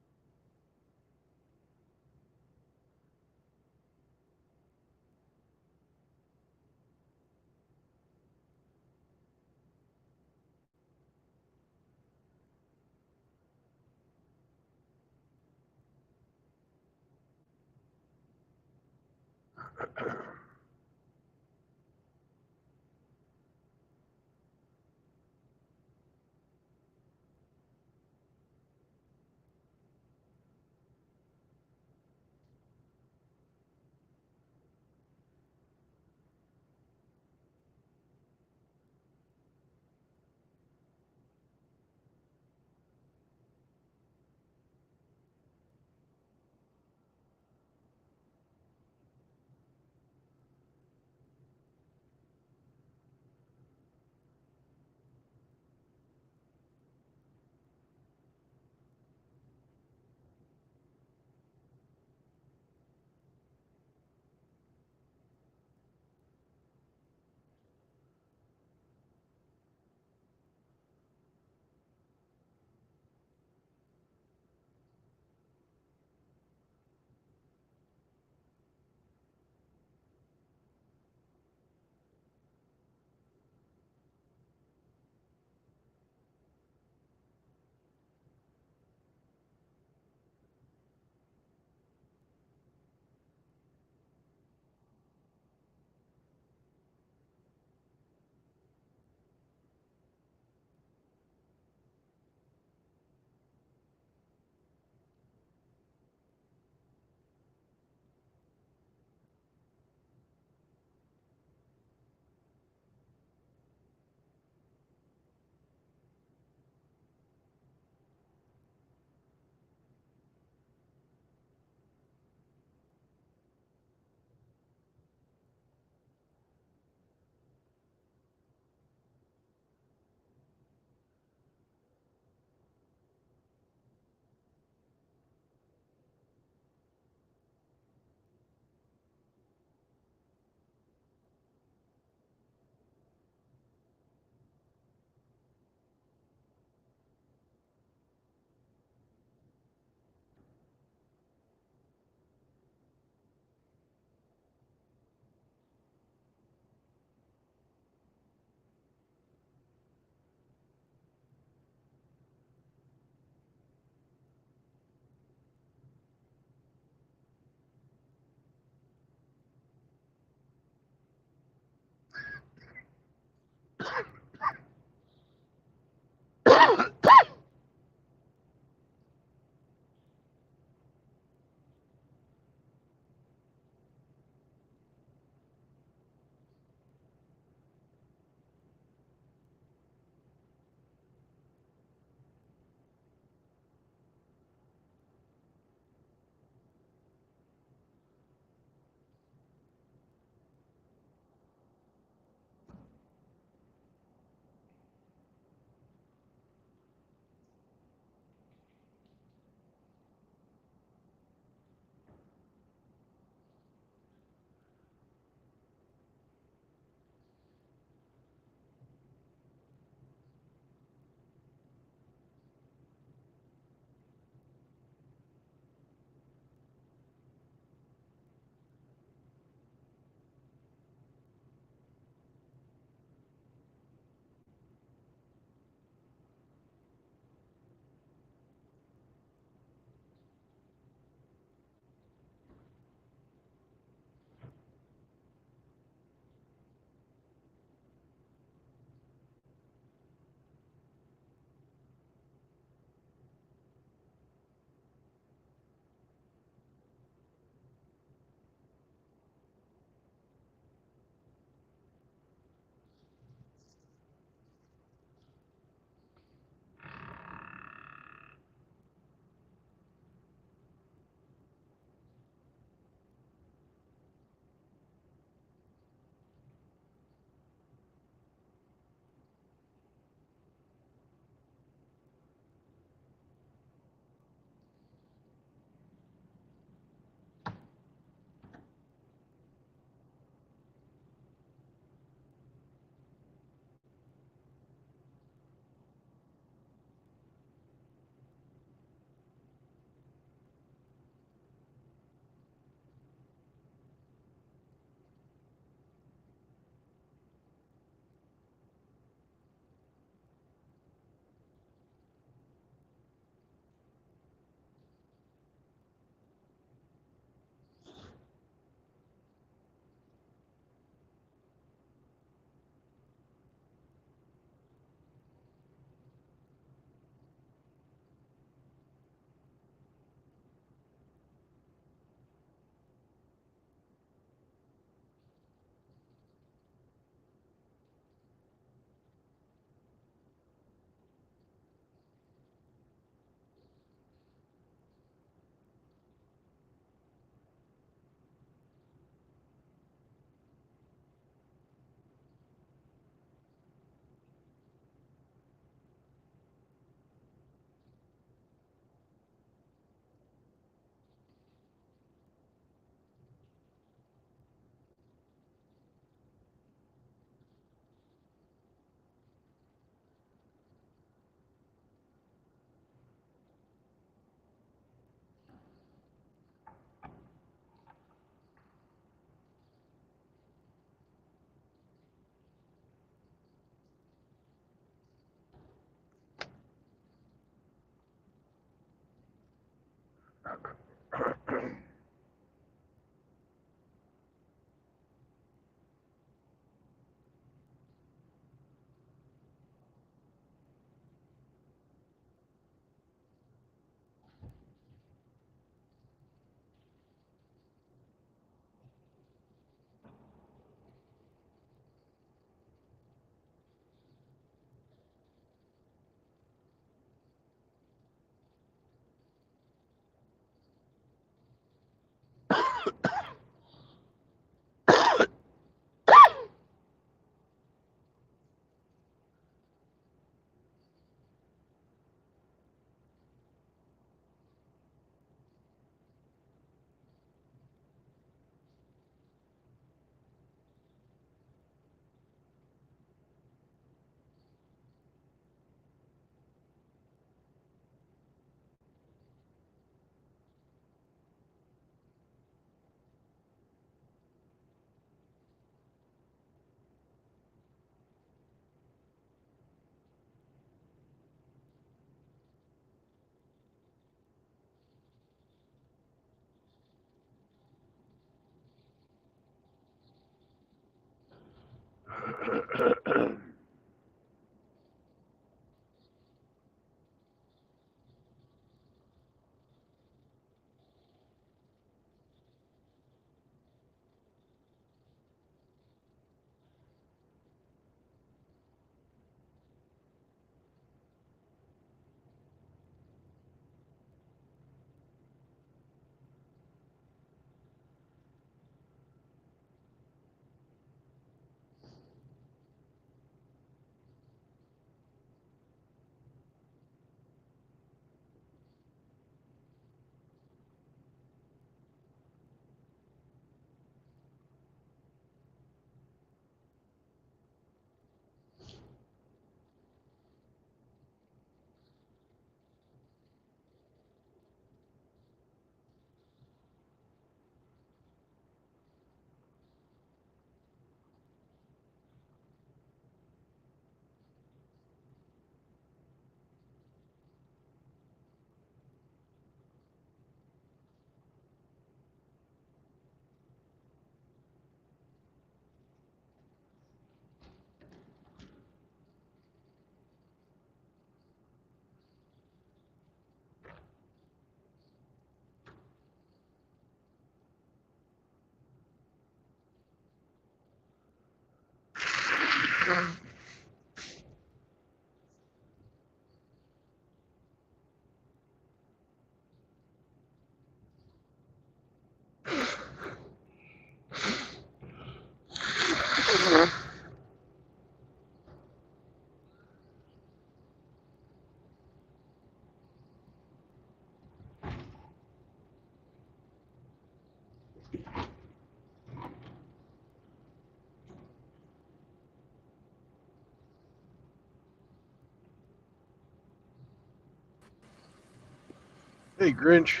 Hey, Grinch.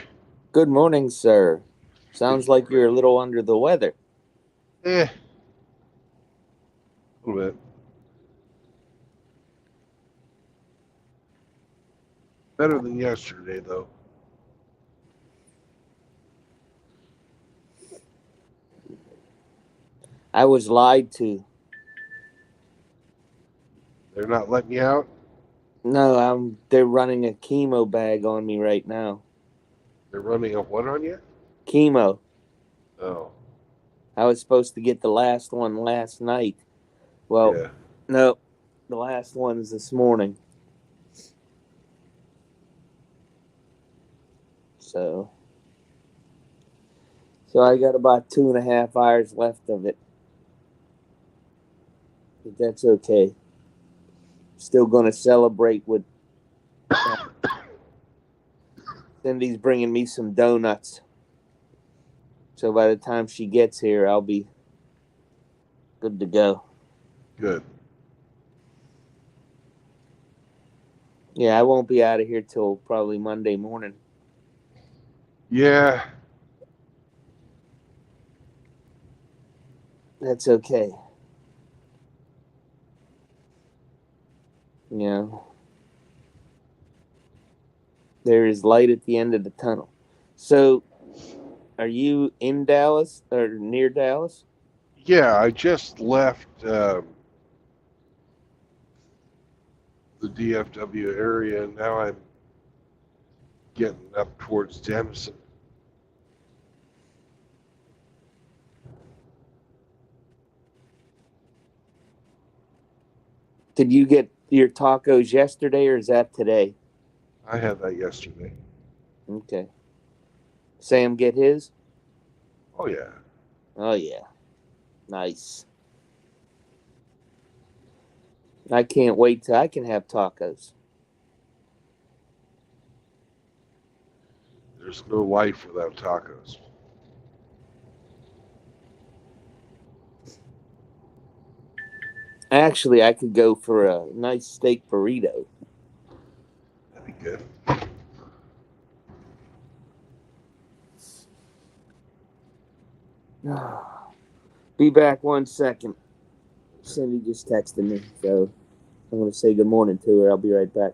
Good morning, sir. Sounds like you're a little under the weather. A little bit. Better than yesterday, though. I was lied to. They're not letting you out? No, they're running a chemo bag on me right now. They're running a what on you? Chemo. Oh, I was supposed to get the last one last night. Well, yeah. no, the last one's this morning. So I got about 2.5 hours left of it. But that's okay. Still going to celebrate with Cindy's bringing me some donuts. So by the time she gets here, I'll be good to go. Good. Yeah, I won't be out of here till probably Monday morning. Yeah. That's okay. You know, there is light at the end of the tunnel. So, are you in Dallas or near Dallas? Yeah, I just left the DFW area, and now I'm getting up towards Denison. Did you get your tacos yesterday or is that today? I had that yesterday. Okay. Sam get his? Oh yeah. Oh yeah, nice. I can't wait till I can have tacos. There's no life without tacos. Actually, I could go for a nice steak burrito. That'd be good. Be back 1 second. Cindy just texted me, so I'm going to say good morning to her. I'll be right back.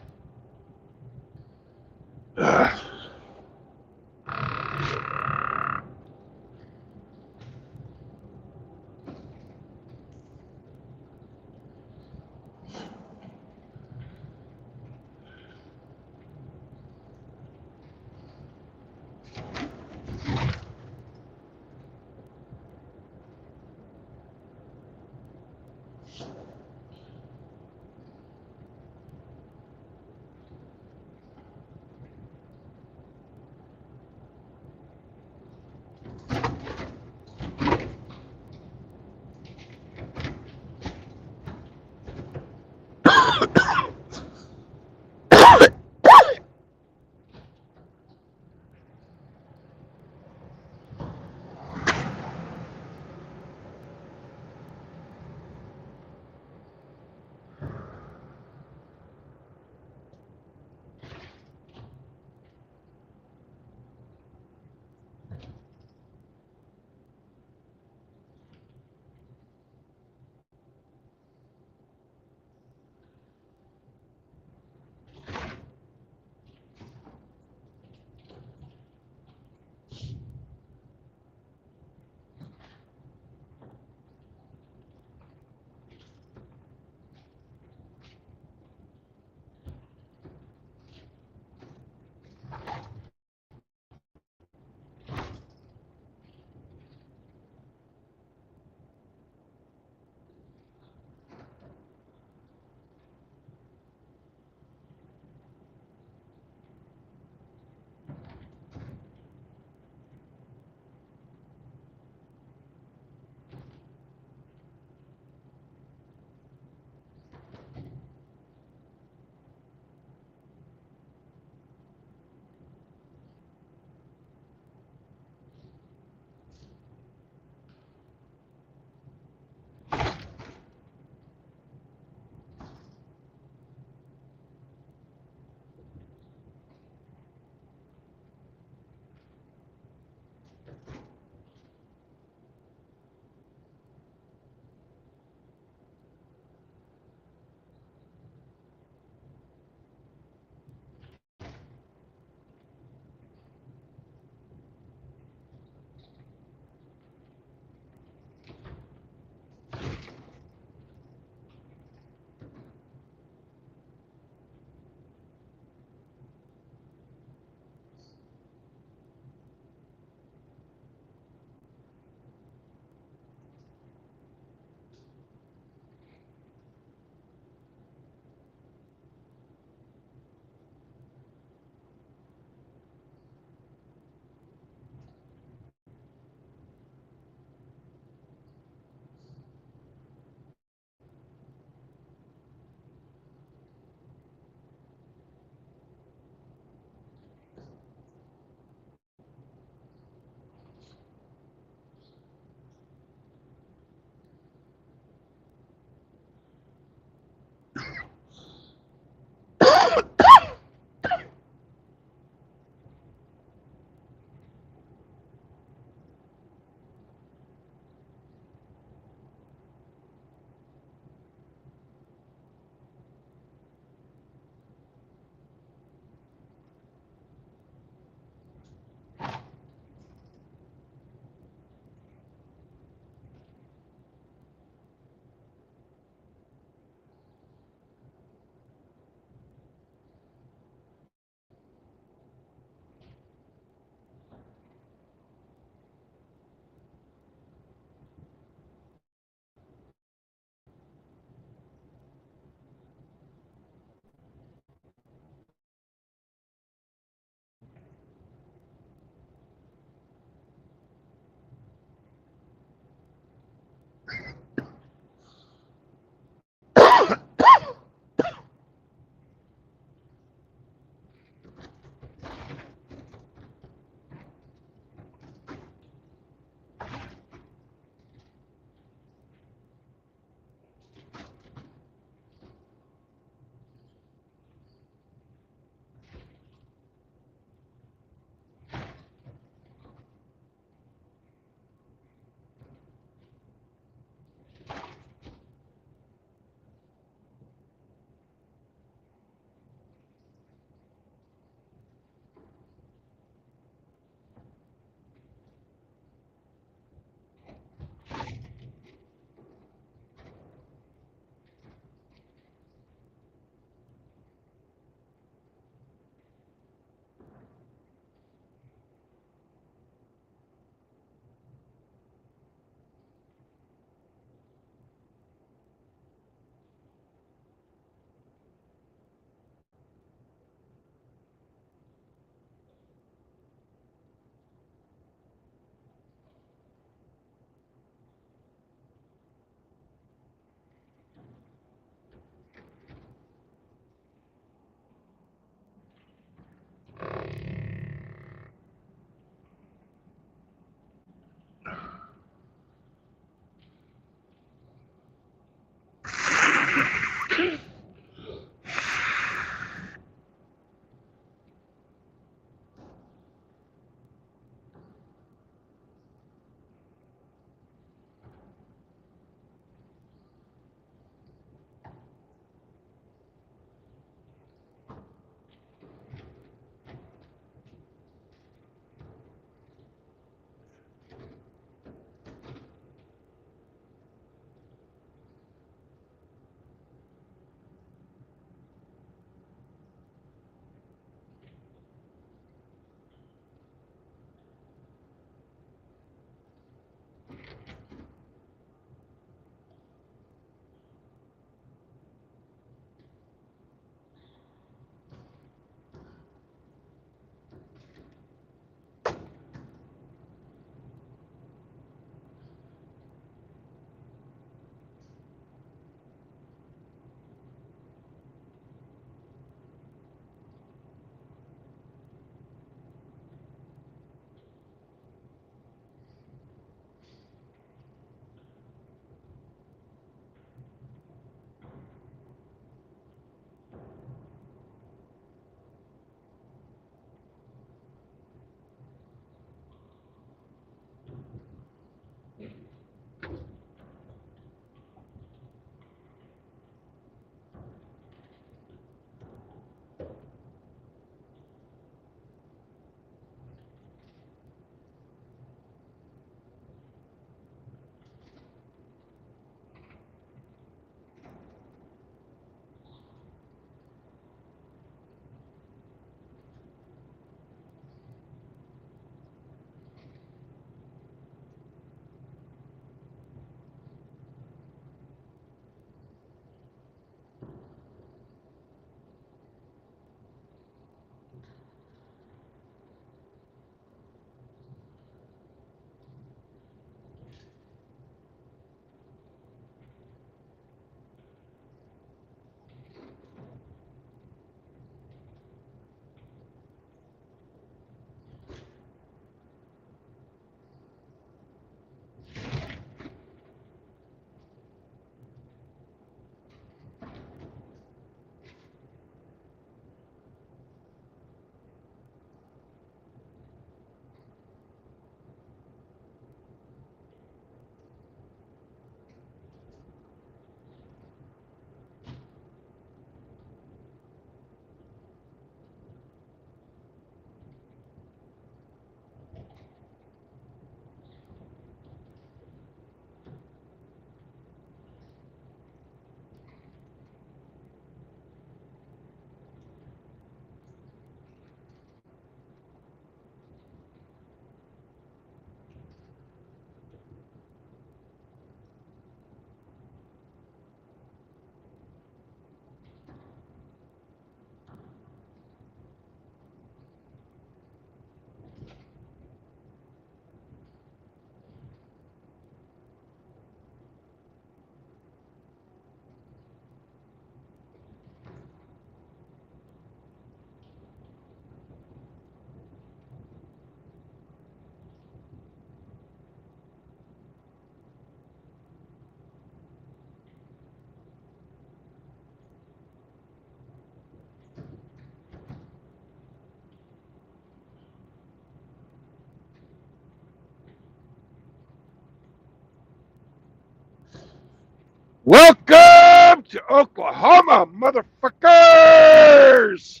Welcome to Oklahoma, motherfuckers!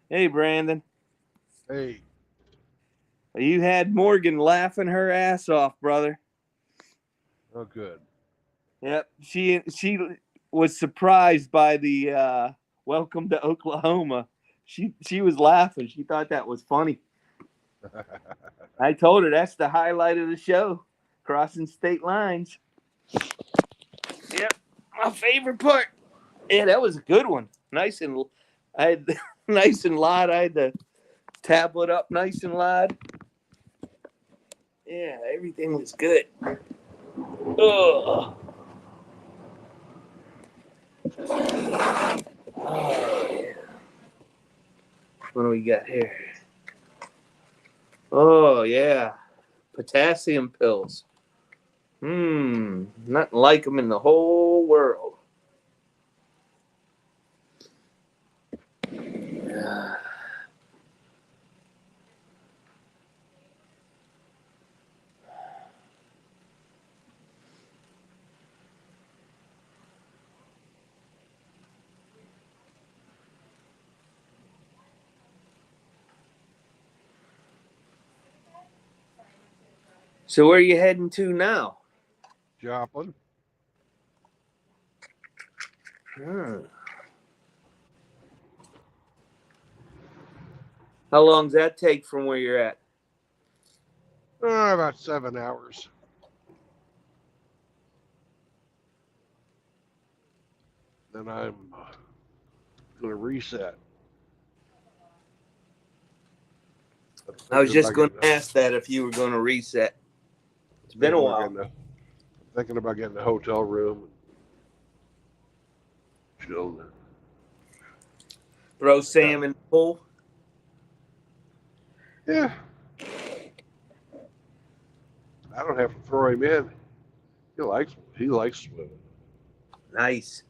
Hey, Brandon. Hey, You had Morgan laughing her ass off, brother. oh good. Yep. She was surprised by the welcome to Oklahoma. She was laughing. She thought that was funny. I told her that's the highlight of the show, crossing state lines. Yep, my favorite part. Yeah, that was a good one. Nice and I had nice and loud. I had the tablet up nice and loud. Yeah, everything was good. Ugh. Oh, yeah. What do we got here? Oh yeah, potassium pills. Nothing like them in the whole world. So where are you heading to now? Joplin. How long does that take from where you're at? About 7 hours. Then I'm going to reset. I was Thinking just about going getting to ask that if you were going to reset. It's been a thinking about while. getting thinking about getting a hotel room and chilling. Throw Sam in the pool. Yeah. I don't have to throw him in. He likes swimming. Nice.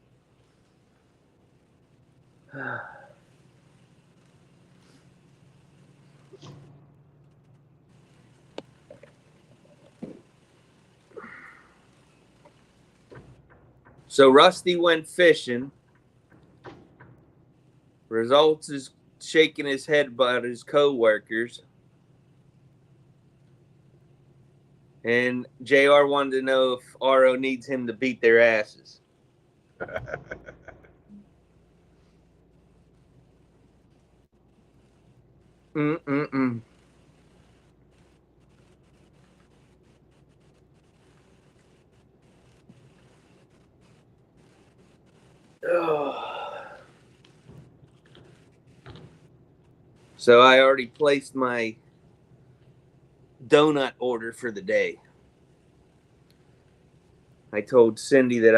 So Rusty went fishing. Results is shaking his head about his co-workers. And JR wanted to know if RO needs him to beat their asses. Mm-mm-mm. So I already placed my donut order for the day. I told Cindy that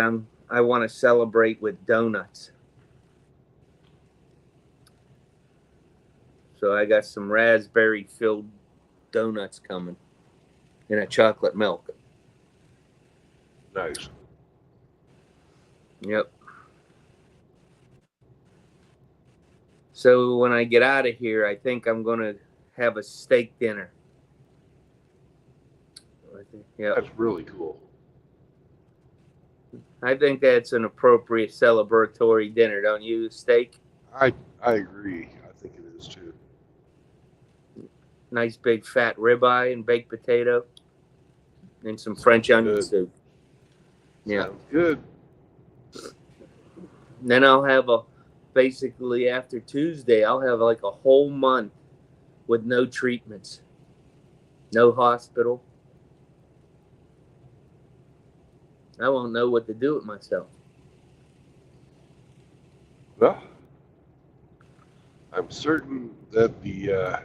I want to celebrate with donuts. So I got some raspberry filled donuts coming in a chocolate milk. Nice. Yep. So when I get out of here, I think I'm going to have a steak dinner. Yep. That's really cool. I think that's an appropriate celebratory dinner, don't you? Steak? I agree. I think it is too. Nice big fat ribeye and baked potato and some French onion Good. soup. Yeah. Sounds good. Then I'll have basically after Tuesday, I'll have like a whole month with no treatments, no hospital. I won't know what to do with myself. Well, I'm certain that the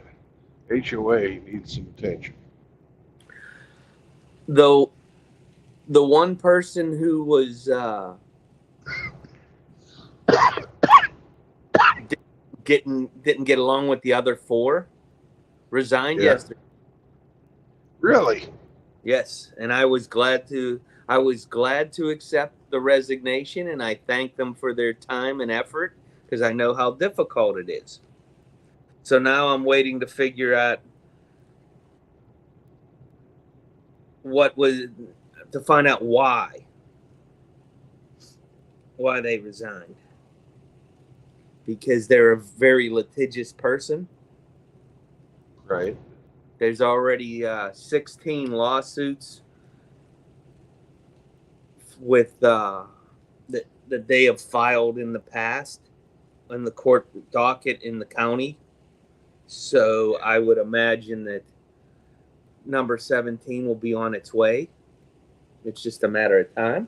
HOA needs some attention. Though the one person who was didn't get along with the other four resigned yesterday. Really? Yes, and I was glad to accept the resignation, and I thank them for their time and effort because I know how difficult it is. So now I'm waiting to figure out to find out why they resigned. Because they're a very litigious person. Right. There's already 16 lawsuits with that they have filed in the past in the court docket in the county. So I would imagine that number 17 will be on its way. It's just a matter of time.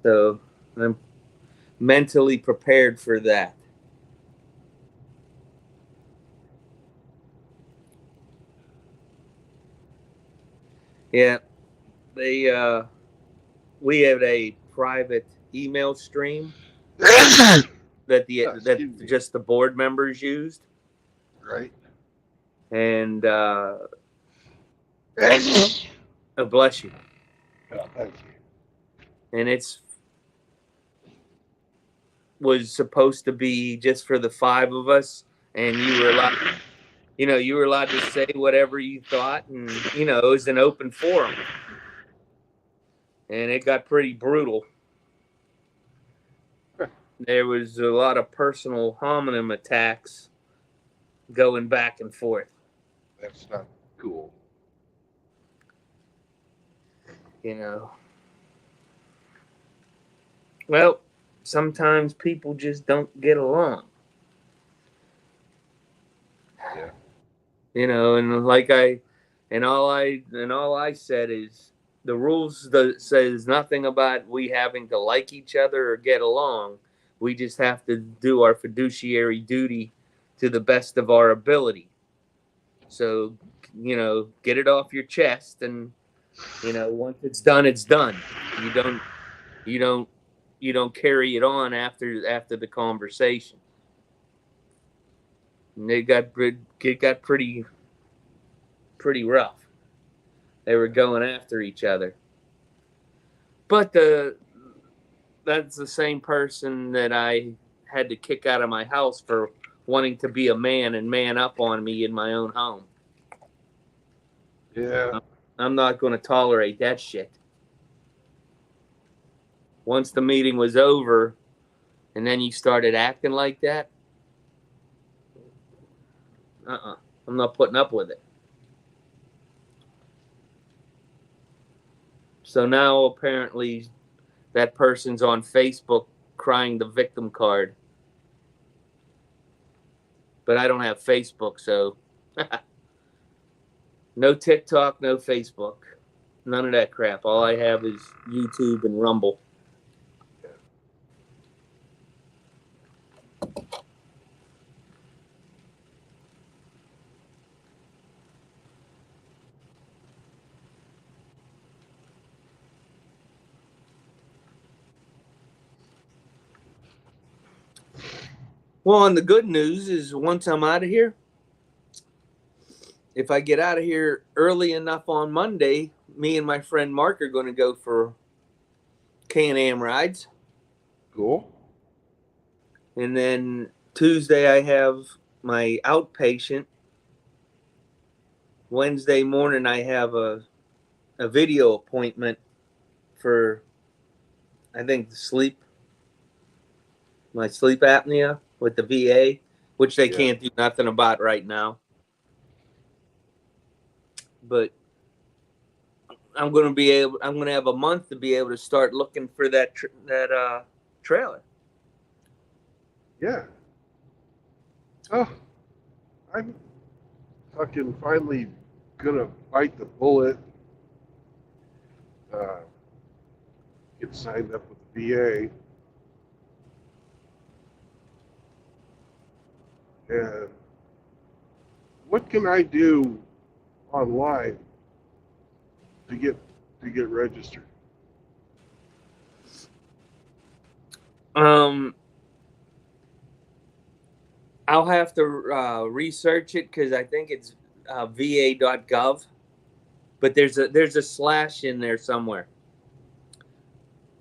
So I'm mentally prepared for that. Yeah, we have a private email stream that just the board members used. Right. And bless you. Oh, thank you. And was supposed to be just for the five of us, and you were allowed to say whatever you thought, and it was an open forum, and it got pretty brutal. There was a lot of personal homonym attacks going back and forth. That's not cool. Well, sometimes people just don't get along. Yeah. And all I said is the rules says nothing about we having to like each other or get along. We just have to do our fiduciary duty to the best of our ability. So, get it off your chest, and once it's done, it's done. You don't you don't you don't carry it on after the conversation. And it got pretty rough. They were going after each other. But that's the same person that I had to kick out of my house for wanting to be a man and man up on me in my own home. Yeah. I'm not going to tolerate that shit. Once the meeting was over and then you started acting like that, I'm not putting up with it. So now apparently that person's on Facebook crying the victim card. But I don't have Facebook, so no TikTok, no Facebook. None of that crap. All I have is YouTube and Rumble. Well, and the good news is once I'm out of here, if I get out of here early enough on Monday, me and my friend Mark are going to go for Can-Am rides. Cool. And then Tuesday I have my outpatient. Wednesday morning I have a video appointment for, I think, my sleep apnea with the VA, which they can't do nothing about right now. But I'm going to have a month to be able to start looking for that trailer. Yeah. Oh, I'm fucking finally gonna bite the bullet. Get signed up with the VA. And what can I do online to get registered? I'll have to research it because I think it's va.gov, but there's a slash in there somewhere.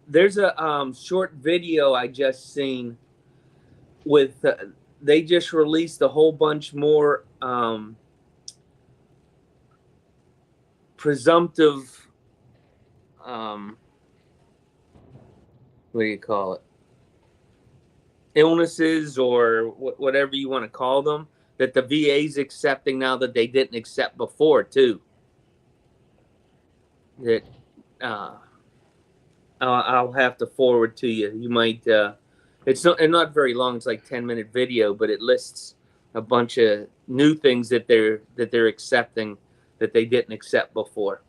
There's a short video I just seen with they just released a whole bunch more presumptive what do you call it, illnesses or whatever you want to call them, that the VA's accepting now that they didn't accept before too. That I'll have to forward to you. You might it's not very long. It's like 10-minute video, but it lists a bunch of new things that they're accepting that they didn't accept before.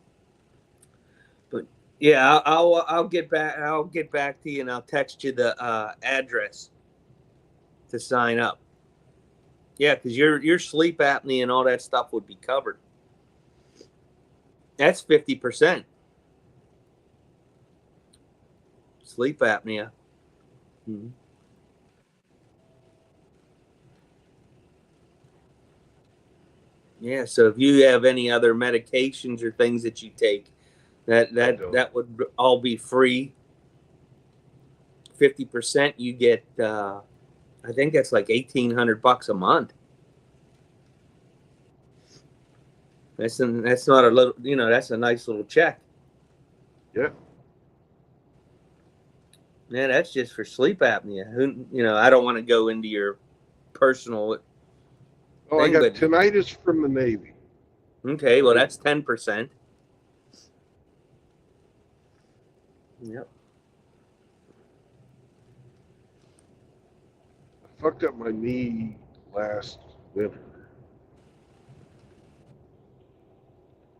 But yeah, I'll get back to you, and I'll text you the address to sign up. Yeah, because your sleep apnea and all that stuff would be covered. That's 50%. Sleep apnea. Mm-hmm. Yeah, so if you have any other medications or things that you take, that would all be free. 50%, you get I think that's like $1,800 a month. That's not a little, that's a nice little check. Yeah. Yeah, that's just for sleep apnea. I don't want to go into your personal. Oh, I got tinnitus from the Navy. Okay, well that's 10%. Yep. I fucked up my knee last winter,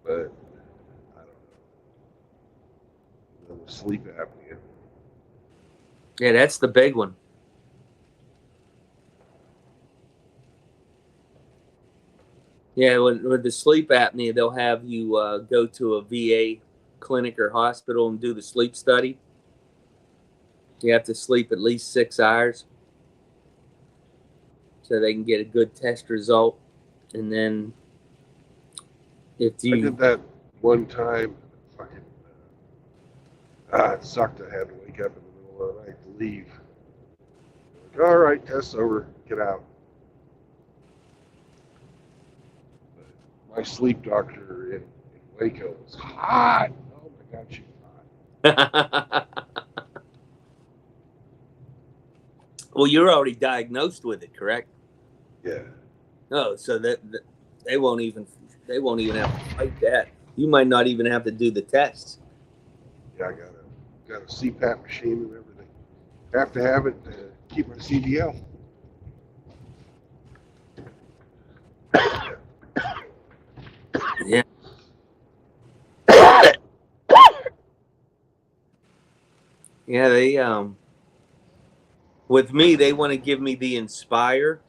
but I don't know. The sleep apnea. Yeah, that's the big one. Yeah, with the sleep apnea, they'll have you go to a VA clinic or hospital and do the sleep study. You have to sleep at least 6 hours so they can get a good test result. And then if I you, did that one time. Fucking, it sucked. I had to wake up in the middle of the night to leave. Like, all right, test's over. Get out. But my sleep doctor in Waco was hot. Oh my God, she was hot. well, you're already diagnosed with it, correct? Yeah. Oh, so that they won't even have to fight that. You might not even have to do the tests. Yeah, I got a CPAP machine and everything. Have to have it to keep my CDL. Yeah. Yeah, they with me they want to give me the Inspire,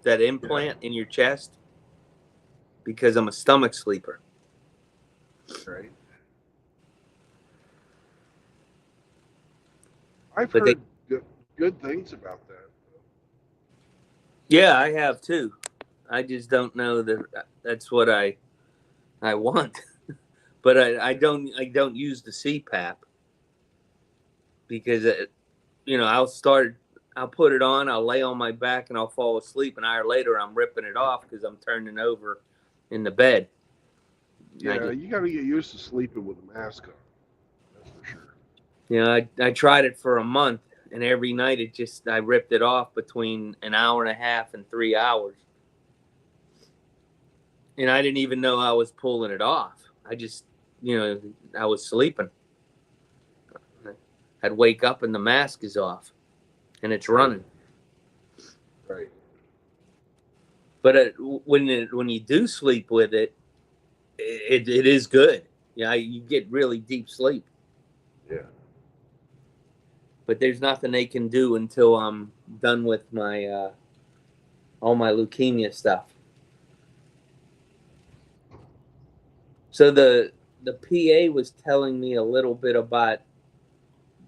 that implant in your chest, because I'm a stomach sleeper. Right. I've But they, heard good things about that. yeah, I have too. I just don't know that that's what I want. But I don't use the CPAP because I'll put it on, I'll lay on my back and I'll fall asleep. An hour later, I'm ripping it off because I'm turning over in the bed. Yeah, you got to get used to sleeping with a mask on. That's for sure. I tried it for a month, and every night I ripped it off between an hour and a half and 3 hours. And I didn't even know I was pulling it off. I was sleeping. I'd wake up and the mask is off and it's running. Right. But when you do sleep with it, it is good. Yeah, you get really deep sleep. Yeah. But there's nothing they can do until I'm done with my all my leukemia stuff. So the PA was telling me a little bit about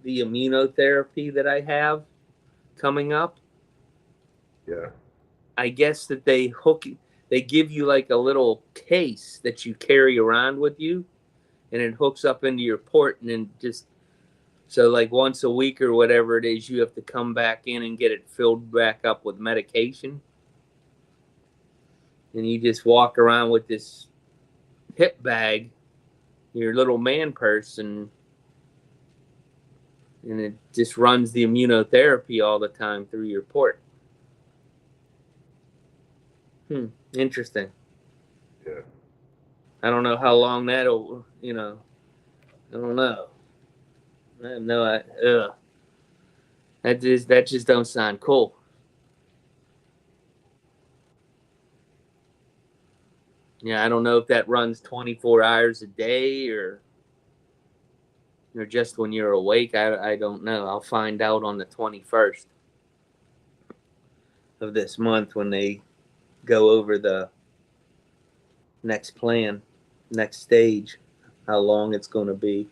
the immunotherapy that I have coming up. Yeah. I guess that they give you like a little case that you carry around with you, and it hooks up into your port, and then just so like once a week or whatever it is, you have to come back in and get it filled back up with medication, and you just walk around with this hip bag, your little man purse, and it just runs the immunotherapy all the time through your port. Interesting. Yeah. I don't know how long that'll, I don't know. I have no idea. That just don't sound cool. Yeah, I don't know if that runs 24 hours a day or just when you're awake. I don't know. I'll find out on the 21st of this month when they go over the next plan, next stage, how long it's going to be.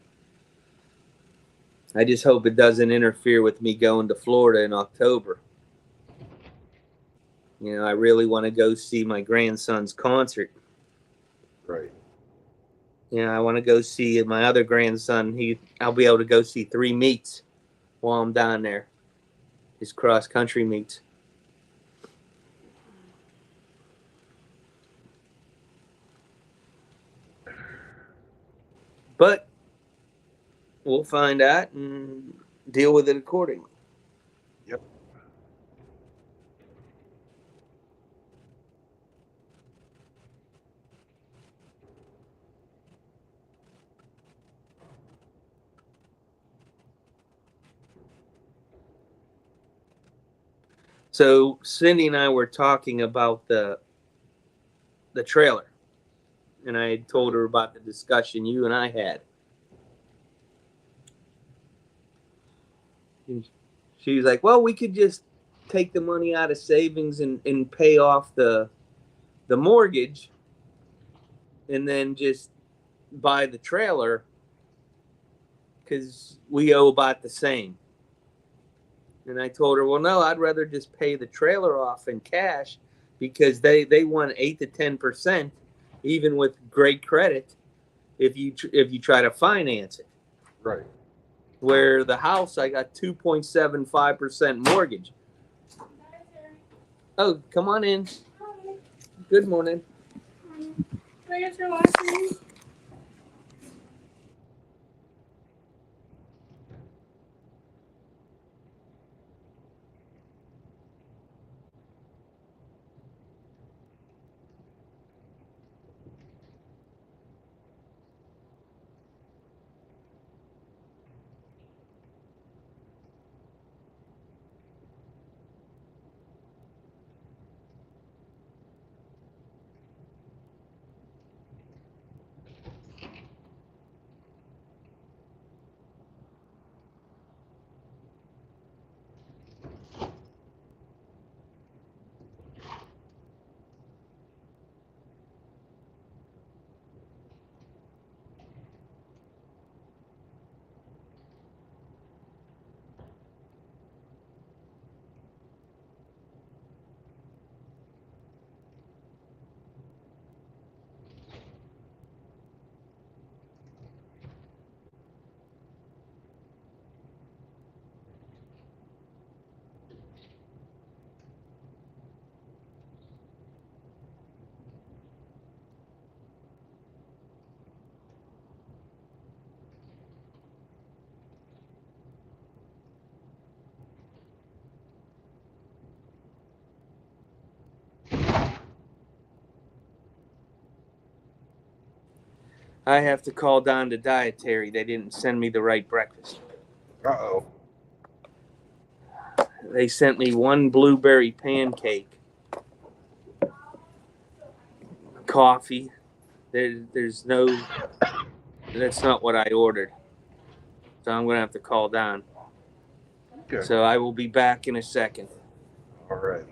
I just hope it doesn't interfere with me going to Florida in October. I really want to go see my grandson's concert. Right. I want to go see my other grandson. I'll be able to go see 3 meets while I'm down there. His cross country meets. But we'll find out and deal with it accordingly. Yep. So Cindy and I were talking about the trailer, and I had told her about the discussion you and I had. And she was like, "Well, we could just take the money out of savings and pay off the the mortgage and then just buy the trailer because we owe about the same. And I told her, well, no, I'd rather just pay the trailer off in cash because they want 8 to 10%, even with great credit, if you try to finance it. Right. Where the house, I got 2.75% mortgage. Oh, come on in. Good morning. Can I get your last name? I have to call down to dietary. They didn't send me the right breakfast. Uh-oh. They sent me one blueberry pancake, coffee. There's no, that's not what I ordered. So I'm going to have to call down. Okay. So I will be back in a second. All right.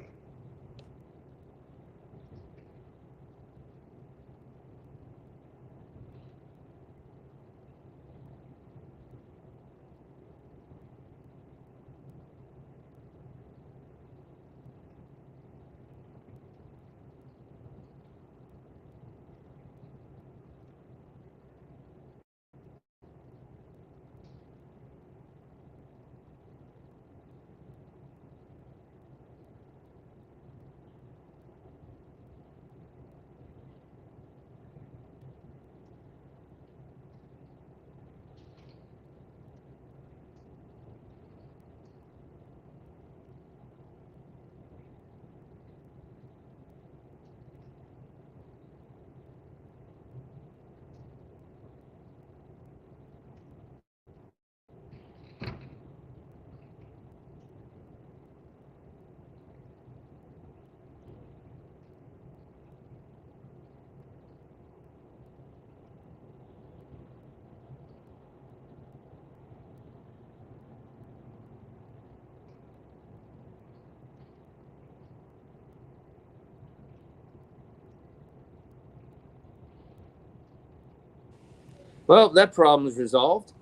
Well, that problem is resolved.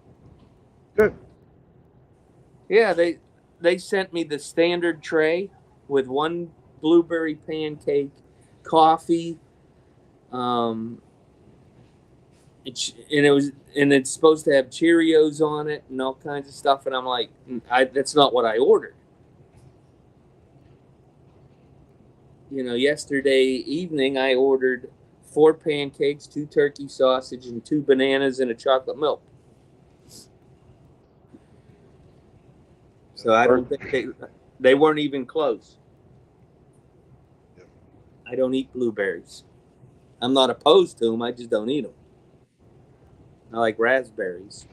Good. Yeah, they sent me the standard tray with one blueberry pancake, coffee, and it's supposed to have Cheerios on it and all kinds of stuff. And I'm like, that's not what I ordered. Yesterday evening I ordered 4 pancakes, 2 turkey sausage, and 2 bananas and a chocolate milk. So I don't think they weren't even close. I don't eat blueberries. I'm not opposed to them. I just don't eat them. I like raspberries.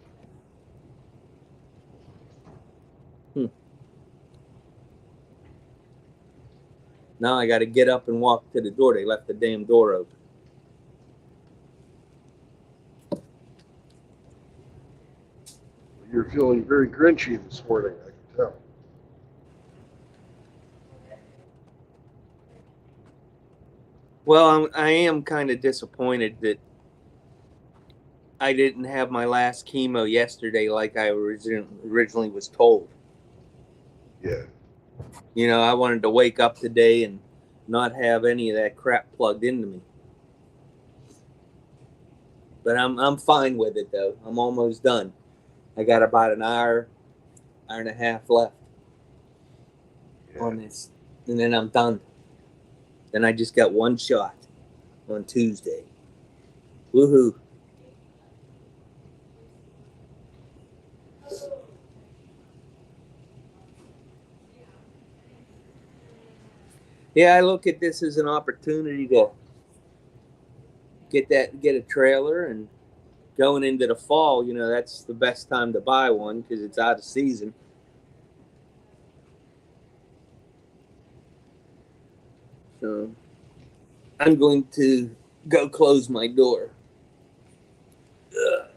Now I got to get up and walk to the door. They left the damn door open. You're feeling very grinchy this morning, I can tell. Well, I am kind of disappointed that I didn't have my last chemo yesterday like I originally was told. Yeah. You know, I wanted to wake up today and not have any of that crap plugged into me. But I'm fine with it though. I'm almost done. I got about an hour and a half left on this, and then I'm done. Then I just got one shot on Tuesday. Woohoo! Yeah, I look at this as an opportunity to get a trailer, and going into the fall, you know, that's the best time to buy one because it's out of season. So I'm going to go close my door. Ugh.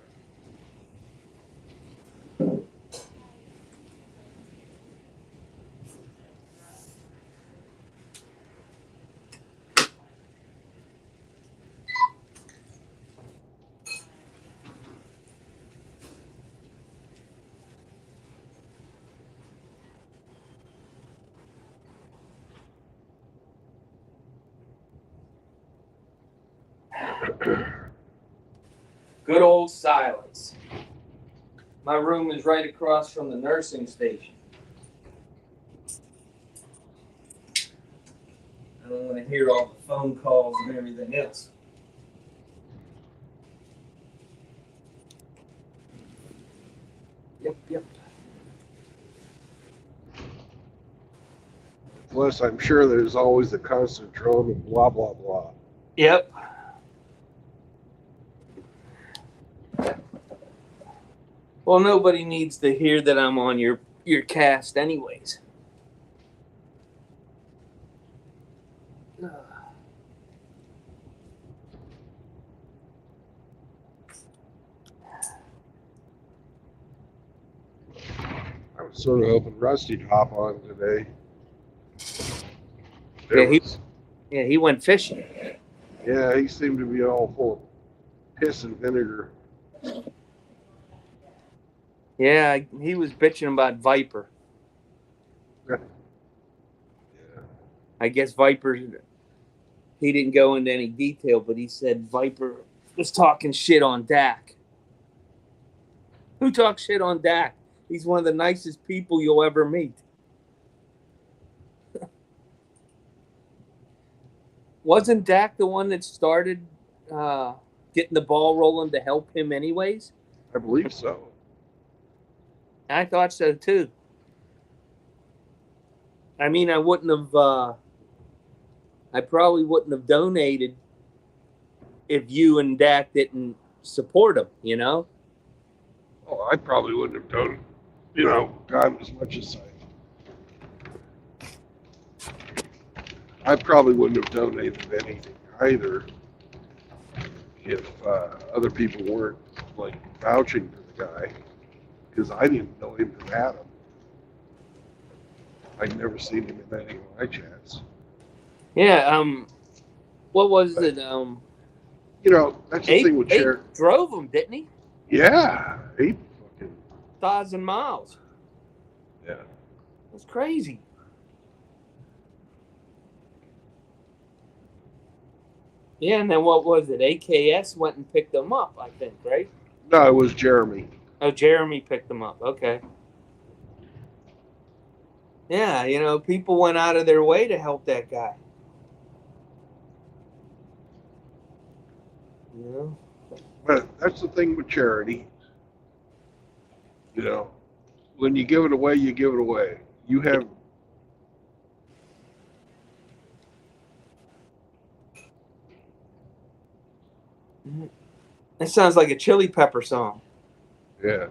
Good old silence. My room is right across from the nursing station. I don't want to hear all the phone calls and everything else. Yep. Plus, I'm sure there's always a constant drone of blah, blah, blah. Yep. Well, nobody needs to hear that I'm on your cast anyways. I was sort of hoping Rusty'd hop on today. He went fishing. Yeah, he seemed to be all full of piss and vinegar. Yeah, he was bitching about Viper. Yeah. I guess Viper, he didn't go into any detail, but he said Viper was talking shit on Dak. Who talks shit on Dak? He's one of the nicest people you'll ever meet. Wasn't Dak the one that started getting the ball rolling to help him anyways? I believe so. I thought so too. I mean, I probably wouldn't have donated if you and Dak didn't support him, you know? Oh, I probably wouldn't have done, gotten as much as I probably wouldn't have donated anything either if other people weren't, like, vouching for the guy. Because I didn't know him from Adam. I'd never seen him in any of my chats. Yeah, what was it? That's the thing with Cherokee. Drove him, didn't he? Yeah, 8 fucking 1,000 miles. Yeah. That's crazy. Yeah, and then what was it? AKS went and picked them up, I think, right? No, it was Jeremy. Oh, Jeremy picked them up. Okay. Yeah, people went out of their way to help that guy. But that's the thing with charity. When you give it away, you give it away. You have. That sounds like a Chili Pepper song. Yeah.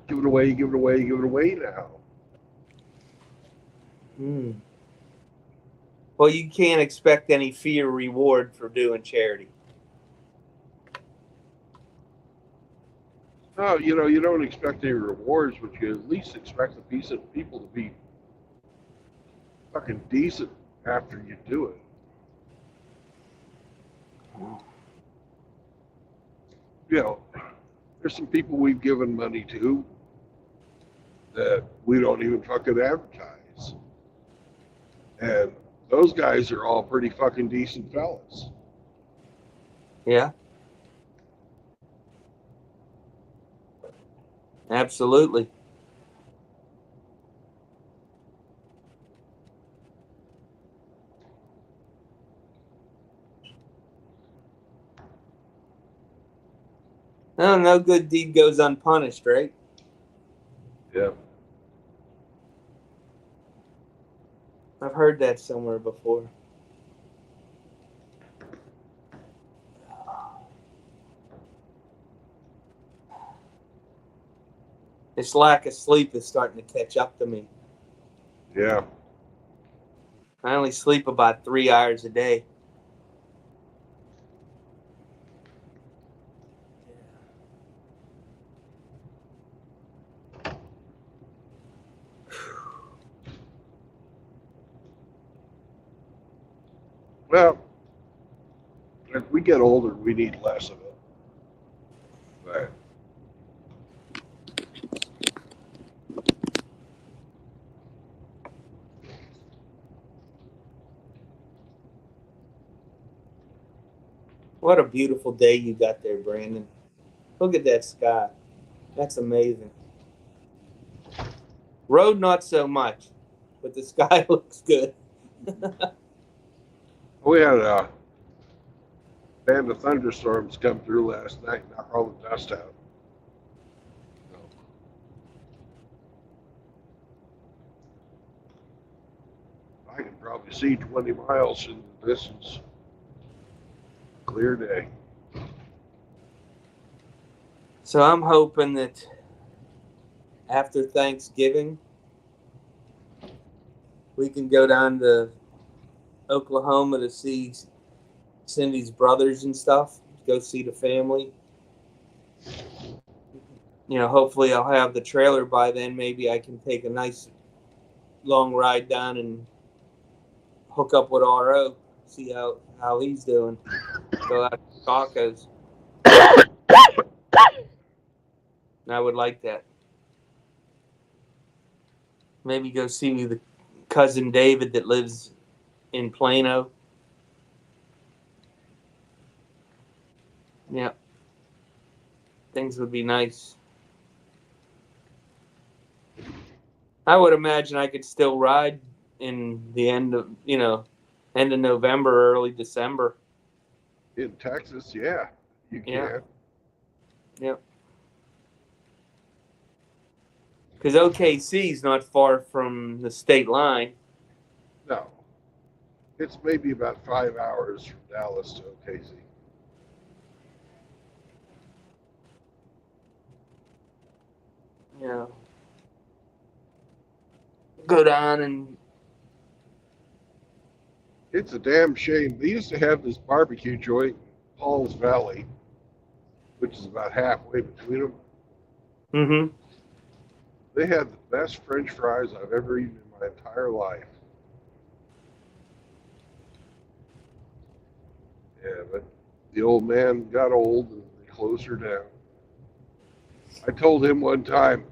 Give it away, you give it away, you give it away now. Well, you can't expect any fee or reward for doing charity. No, you don't expect any rewards, but you at least expect the people to be fucking decent after you do it. You know, there's some people we've given money to that we don't even fucking advertise. And those guys are all pretty fucking decent fellas. Yeah. Absolutely. No good deed goes unpunished, right? Yeah. I've heard that somewhere before. This lack of sleep is starting to catch up to me. Yeah. I only sleep about 3 hours a day. Well, as we get older, we need less of it. But What a beautiful day you got there, Brandon. Look at that sky. That's amazing. Road, not so much, but the sky looks good. we had a band of thunderstorms come through last night and knock all the dust out. I can probably see 20 miles in the distance. Clear day. So I'm hoping that after Thanksgiving, we can go down to Oklahoma to see Cindy's brothers and stuff, go see the family. You know, hopefully I'll have the trailer by then. Maybe I can take a nice long ride down and hook up with RO, see how he's doing. Go out to tacos. I would like that. Maybe go see the cousin David that lives in Plano. Yeah. Things would be nice. I would imagine I could still ride in the end of November, early December. In Texas, yeah, you can. Yeah. Yep. Because OKC is not far from the state line. No. It's maybe about 5 hours from Dallas to OKC. Yeah. Go down and It's a damn shame. They used to have this barbecue joint in Paul's Valley, which is about halfway between them. mm-hmm. They had the best French fries I've ever eaten in my entire life. Yeah, but the old man got old and they closed her down. I told him one time,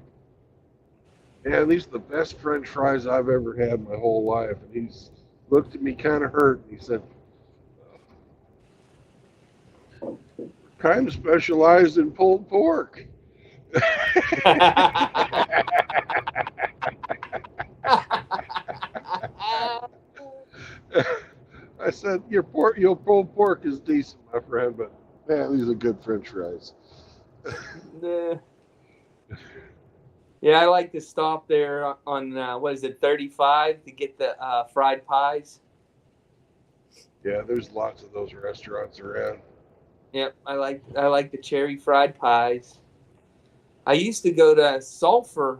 man, these are the best French fries I've ever had in my whole life. And he looked at me kind of hurt and he said, kind of specialized in pulled pork. I said, your pulled pork is decent, my friend, but man, these are good French fries. Yeah, I like to stop there on 35 to get the fried pies. Yeah, there's lots of those restaurants around. Yep, I like the cherry fried pies. I used to go to Sulphur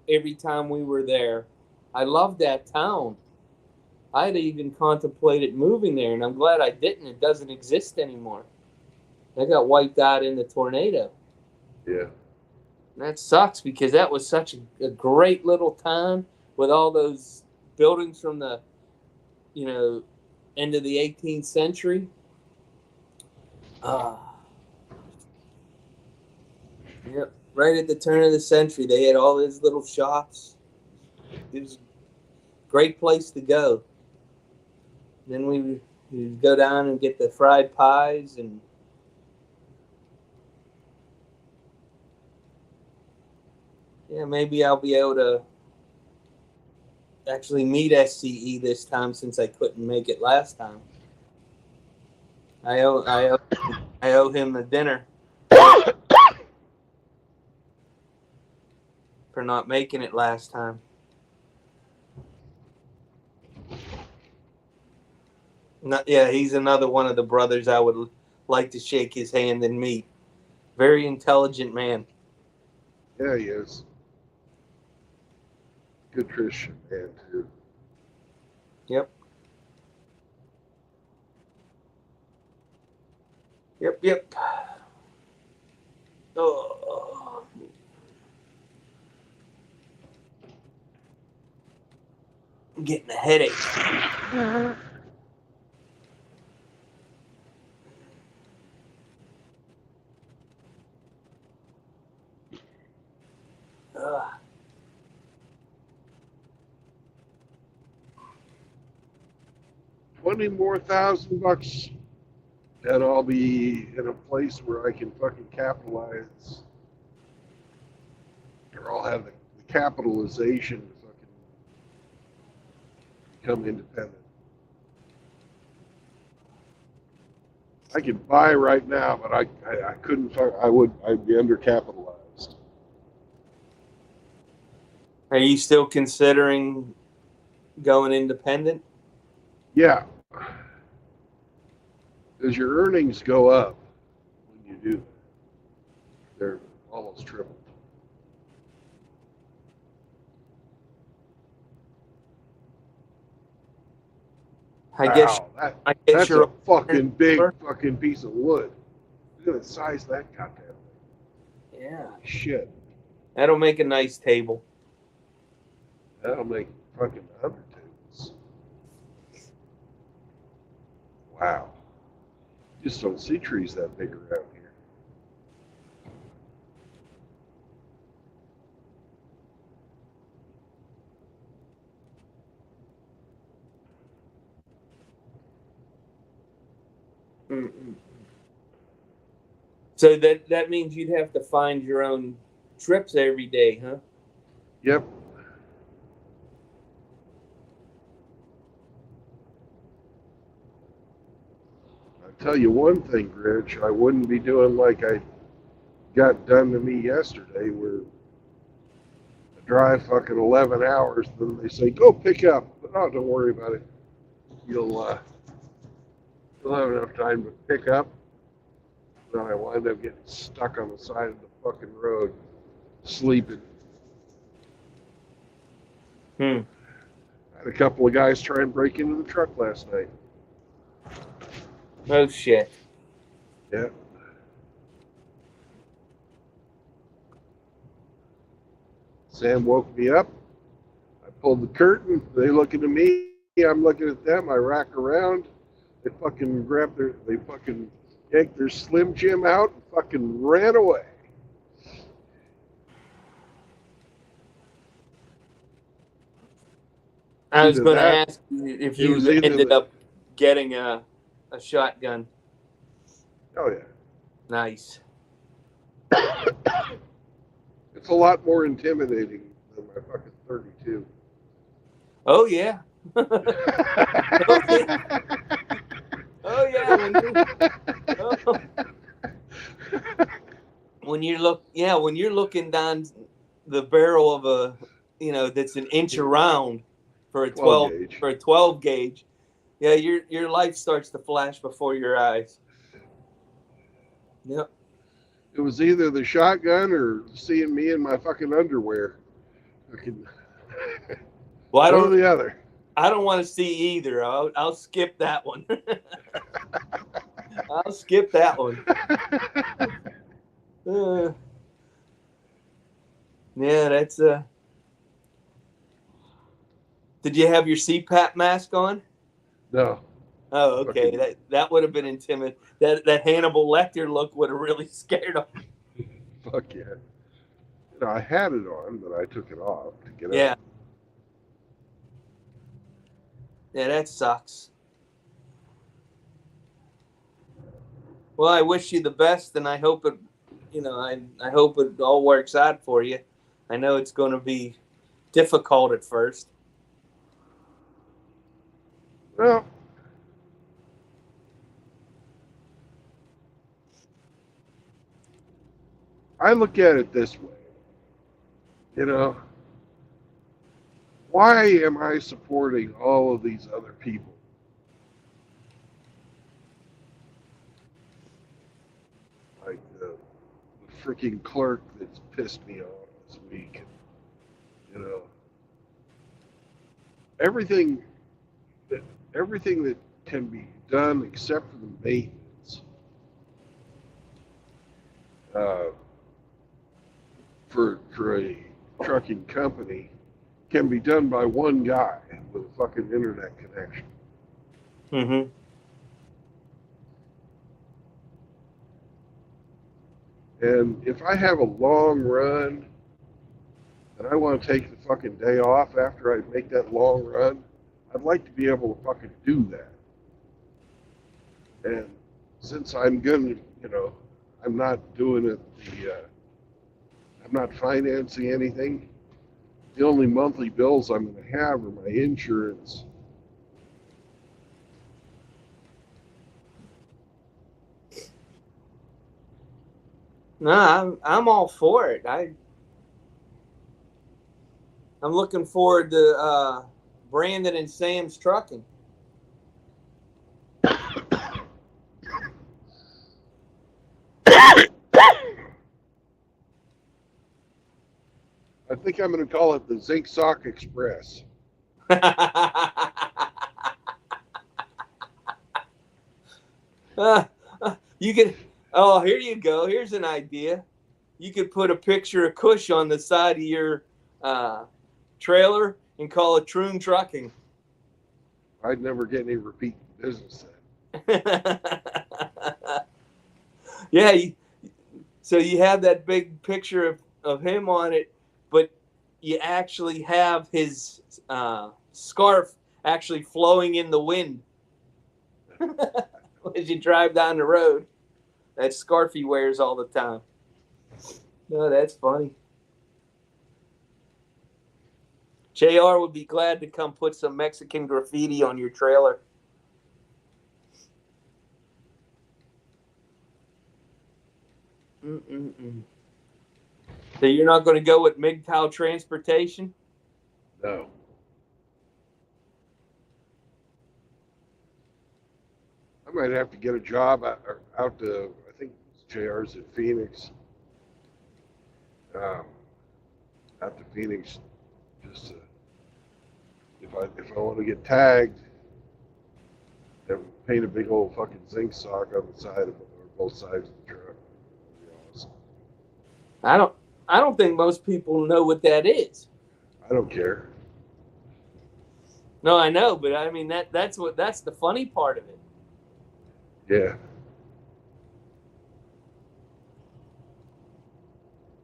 every time we were there. I loved that town. I had even contemplated moving there, and I'm glad I didn't. It doesn't exist anymore. I got wiped out in the tornado. Yeah. And that sucks because that was such a great little town with all those buildings from the, end of the 18th century. Yep. Right at the turn of the century, they had all these little shops. It was a great place to go. Then we'd go down and get the fried pies and yeah, maybe I'll be able to actually meet SCE this time since I couldn't make it last time. I owe him a dinner for not making it last time. Yeah, he's another one of the brothers I would like to shake his hand and meet. Very intelligent man. Yeah, he is. Good Christian man, too. Yep. Yep. Oh. I'm getting a headache. Ugh. $20,000 and I'll be in a place where I can fucking capitalize, or I'll have the capitalization to fucking become independent. I could buy right now, but I couldn't. I'd be undercapitalized. Are you still considering going independent? Yeah, because your earnings go up when you do that. They're almost triple. I guess That's you're a fucking big fucking piece of wood. Look at the size of that goddamn thing. Yeah. Shit. That'll make a nice table. That'll make fucking 100 tables. Wow. Just don't see trees that big around here. Mm-mm. So that means you'd have to find your own trips every day, huh? Yep. I'll tell you one thing, Grinch. I wouldn't be doing like I got done to me yesterday, where I drive fucking 11 hours, then they say, go pick up. But oh, don't worry about it. You'll have enough time to pick up. Then I wind up getting stuck on the side of the fucking road, sleeping. I had a couple of guys try and break into the truck last night. Oh shit. Yeah. Sam woke me up. I pulled the curtain. They looking at me. I'm looking at them. I rack around. They fucking they fucking yanked their Slim Jim out and fucking ran away. I was going to ask you if you ended up getting a shotgun. Oh yeah. Nice. It's a lot more intimidating than my fucking 32. Oh yeah. Oh yeah. When you're looking down the barrel of a, that's an inch around for a 12 gauge. Yeah, your life starts to flash before your eyes. Yep. It was either the shotgun or seeing me in my fucking underwear. Well, one or the other. I don't want to see either. I'll skip that one. I'll skip that one. Yeah, that's Did you have your CPAP mask on? No. Oh, okay. Fucking- That would have been intimidating. That Hannibal Lecter look would have really scared him. Fuck yeah. You know, I had it on, but I took it off to get Yeah. out. Yeah, that sucks. Well, I wish you the best, and I hope it, I hope it all works out for you. I know it's going to be difficult at first. Well, I look at it this way. You know, why am I supporting all of these other people? Like the freaking clerk that's pissed me off this week. You know, everything everything that can be done except for the maintenance uh, for a trucking company can be done by one guy with a fucking internet connection. Mm-hmm. And if I have a long run and I want to take the fucking day off after I make that long run, I'd like to be able to fucking do that. And since I'm gonna, I'm not doing it I'm not financing anything. The only monthly bills I'm going to have are my insurance. No, I'm all for it. I'm looking forward to Brandon and Sam's trucking. I think I'm going to call it the Zinc Sock Express. You could. Oh, here you go. Here's an idea. You could put a picture of Cush on the side of your trailer and call it Troon Trucking. I'd never get any repeat business then. Yeah. So you have that big picture of him on it, but you actually have his scarf actually flowing in the wind as you drive down the road. That scarf he wears all the time. No, that's funny. JR would be glad to come put some Mexican graffiti on your trailer. Mm-mm-mm. So you're not going to go with MGTOW Transportation? No. I might have to get a job out to, I think JR's at Phoenix. Out to Phoenix, just to, if I want to get tagged, then paint a big old fucking zinc sock on the side of it, or both sides of the truck. That'd be awesome. I don't think most people know what that is. I don't care. No, I know, but I mean that's the funny part of it. Yeah.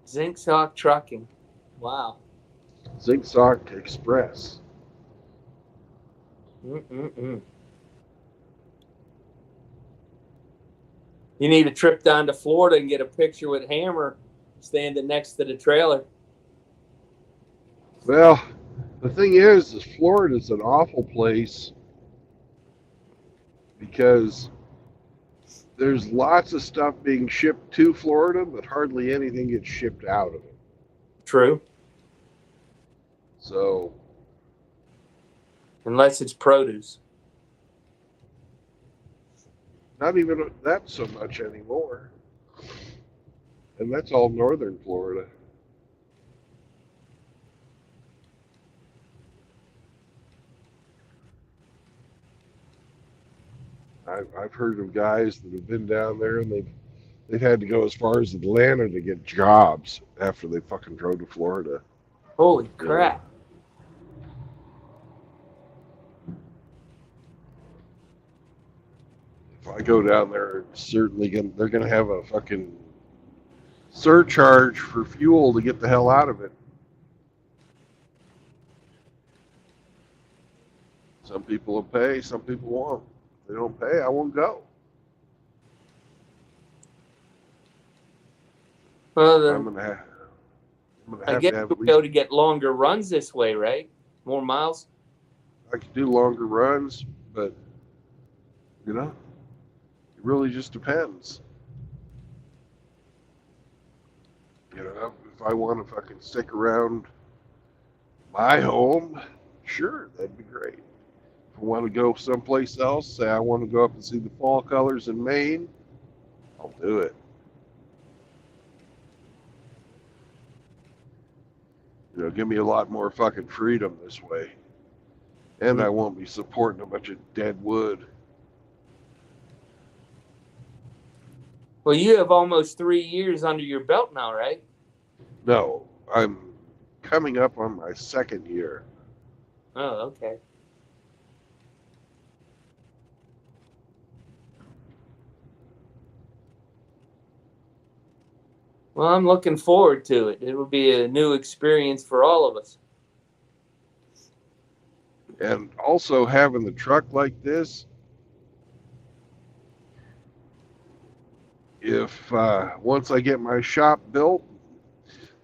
Zinc Sock Trucking. Wow. Zinc Sock Express. Mm-mm-mm. You need a trip down to Florida and get a picture with Hammer standing next to the trailer. Well, the thing is Florida's an awful place because there's lots of stuff being shipped to Florida, but hardly anything gets shipped out of it. True. So, unless it's produce. not even that so much anymore. And that's all northern Florida. I've heard of guys that have been down there and they've had to go as far as Atlanta to get jobs after they fucking drove to Florida. Holy crap. I go down there, they're gonna have a fucking surcharge for fuel to get the hell out of it. Some people will pay, some people won't. If they don't pay, I won't go. Well, I'm gonna have, I have guess to have you'll at be able least. to get longer runs this way, right? More miles. I could do longer runs, but you know, it really just depends. You know, if I want to fucking stick around my home, sure, that'd be great. If I want to go someplace else, say I want to go up and see the fall colors in Maine, I'll do it. You know, give me a lot more fucking freedom this way. And I won't be supporting a bunch of dead wood. Well, you have almost 3 years under your belt now, right? No, I'm coming up on my second year. Oh, okay. Well, I'm looking forward to it. It will be a new experience for all of us. And also having the truck like this, if once I get my shop built,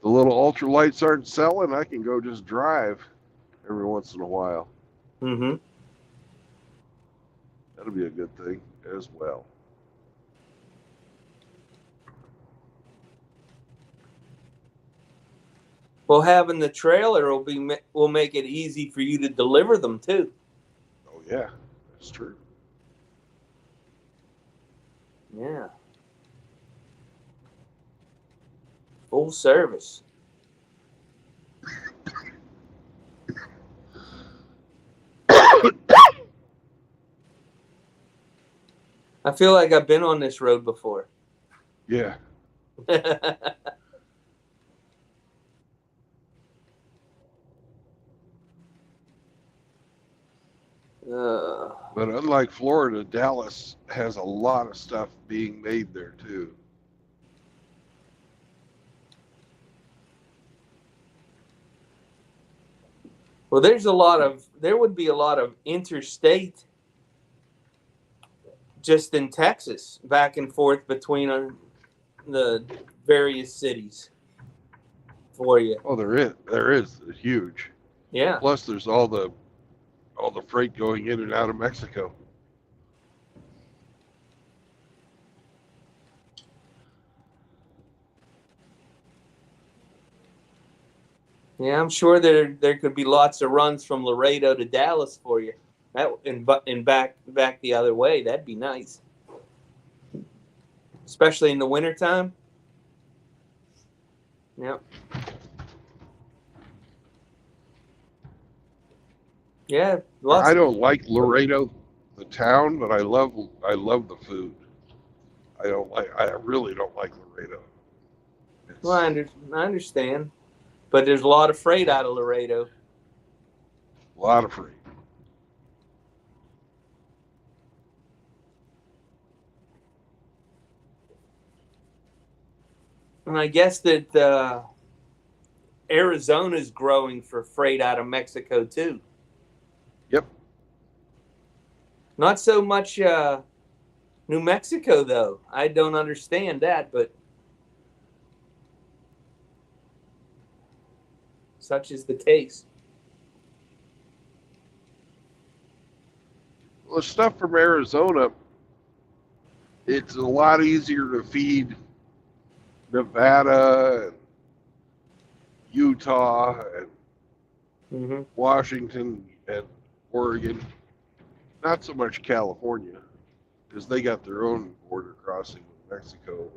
the little ultralights aren't selling, I can go just drive every once in a while. Mm-hmm. That'll be a good thing as well. Well, having the trailer will make it easy for you to deliver them too. Oh yeah, that's true. Yeah. Full service. I feel like I've been on this road before. Yeah. But unlike Florida, Dallas has a lot of stuff being made there too. Well, there would be a lot of interstate just in Texas, back and forth between the various cities for you. Oh, there is huge. Yeah. Plus, there's all the freight going in and out of Mexico. Yeah, I'm sure there could be lots of runs from Laredo to Dallas for you. That and back the other way. That'd be nice, especially in the wintertime. Yep. Yeah, I don't like Laredo, the town, but I love the food. I really don't like Laredo. Well, I understand, but there's a lot of freight out of Laredo. A lot of freight. And I guess that Arizona's growing for freight out of Mexico too. Yep. Not so much New Mexico though. I don't understand that, but such is the case. Well, the stuff from Arizona, it's a lot easier to feed Nevada and Utah and Washington and Oregon. Not so much California, because they got their own border crossing with Mexico.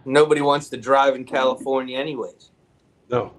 Nobody wants to drive in California anyways. No.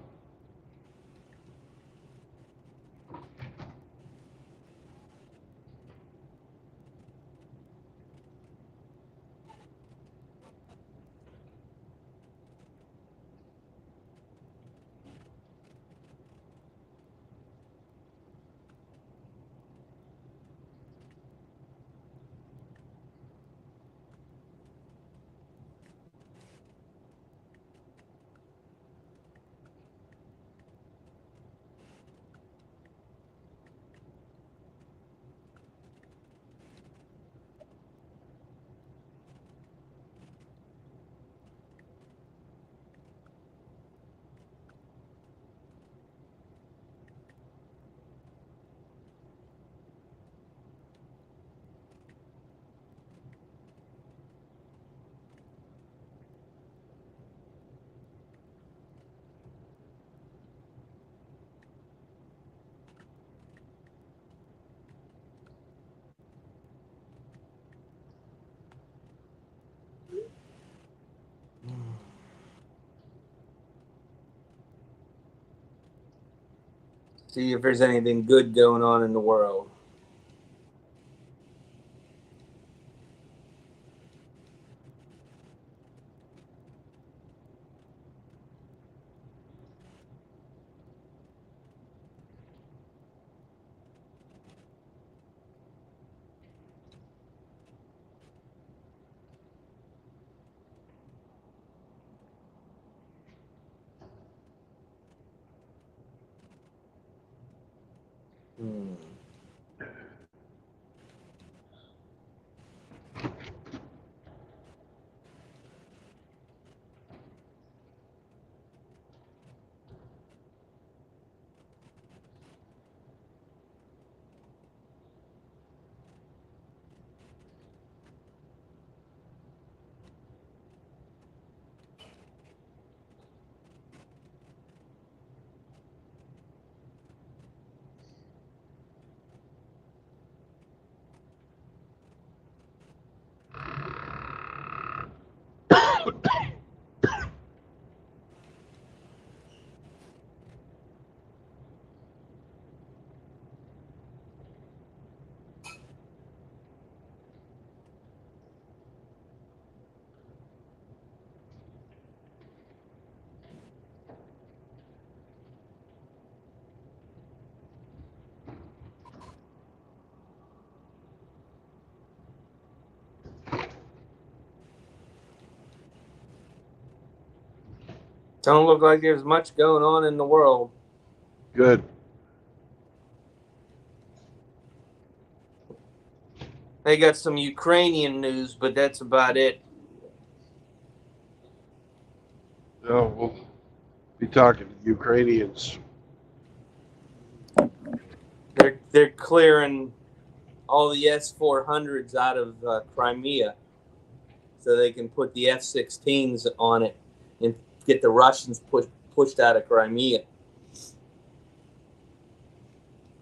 See if there's anything good going on in the world. Hmm. Don't look like there's much going on in the world. Good. They got some Ukrainian news, but that's about it. No, we'll be talking to Ukrainians. They're clearing all the S-400s out of Crimea so they can put the F-16s on it and get the Russians pushed out of Crimea.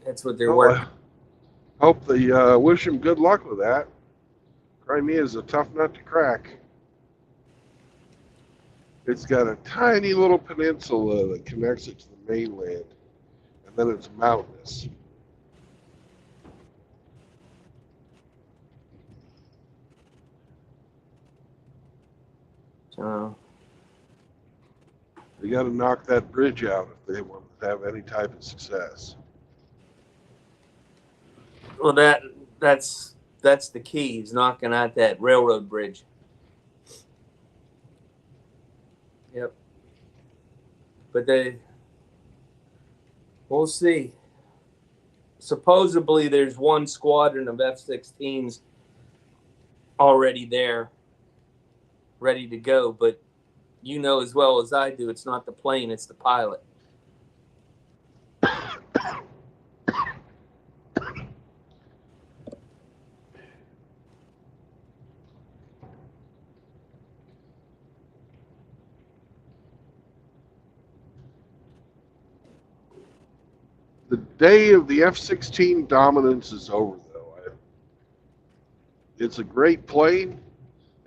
That's what they're Well, working. I hope they wish them good luck with that. Crimea is a tough nut to crack. It's got a tiny little peninsula that connects it to the mainland, and then it's mountainous. So, They got to knock that bridge out if they want to have any type of success. well, that's the key. Is knocking out that railroad bridge. Yep. But we'll see. Supposedly, there's one squadron of F-16s already there, ready to go. But you know as well as I do, it's not the plane; it's the pilot. The day of the F-16 dominance is over, though. It's a great plane.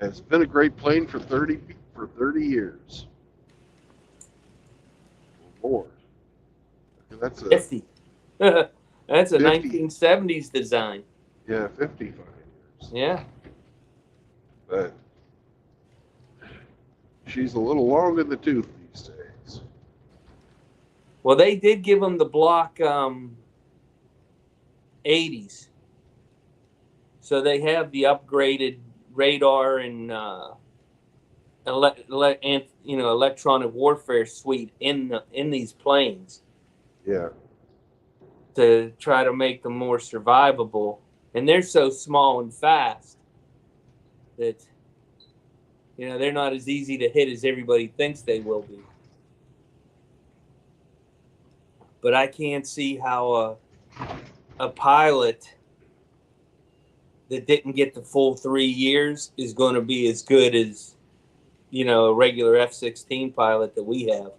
And it's been a great plane for 30 years. Or more. That's a 50. That's a 50. 1970s design. 55 years. Yeah. But she's a little long in the tooth these days. Well, they did give them the Block 80s. So they have the upgraded radar and electronic warfare suite in these planes Yeah. to try to make them more survivable. And they're so small and fast that they're not as easy to hit as everybody thinks they will be. But I can't see how a pilot that didn't get the full 3 years is going to be as good as, a regular F-16 pilot that we have.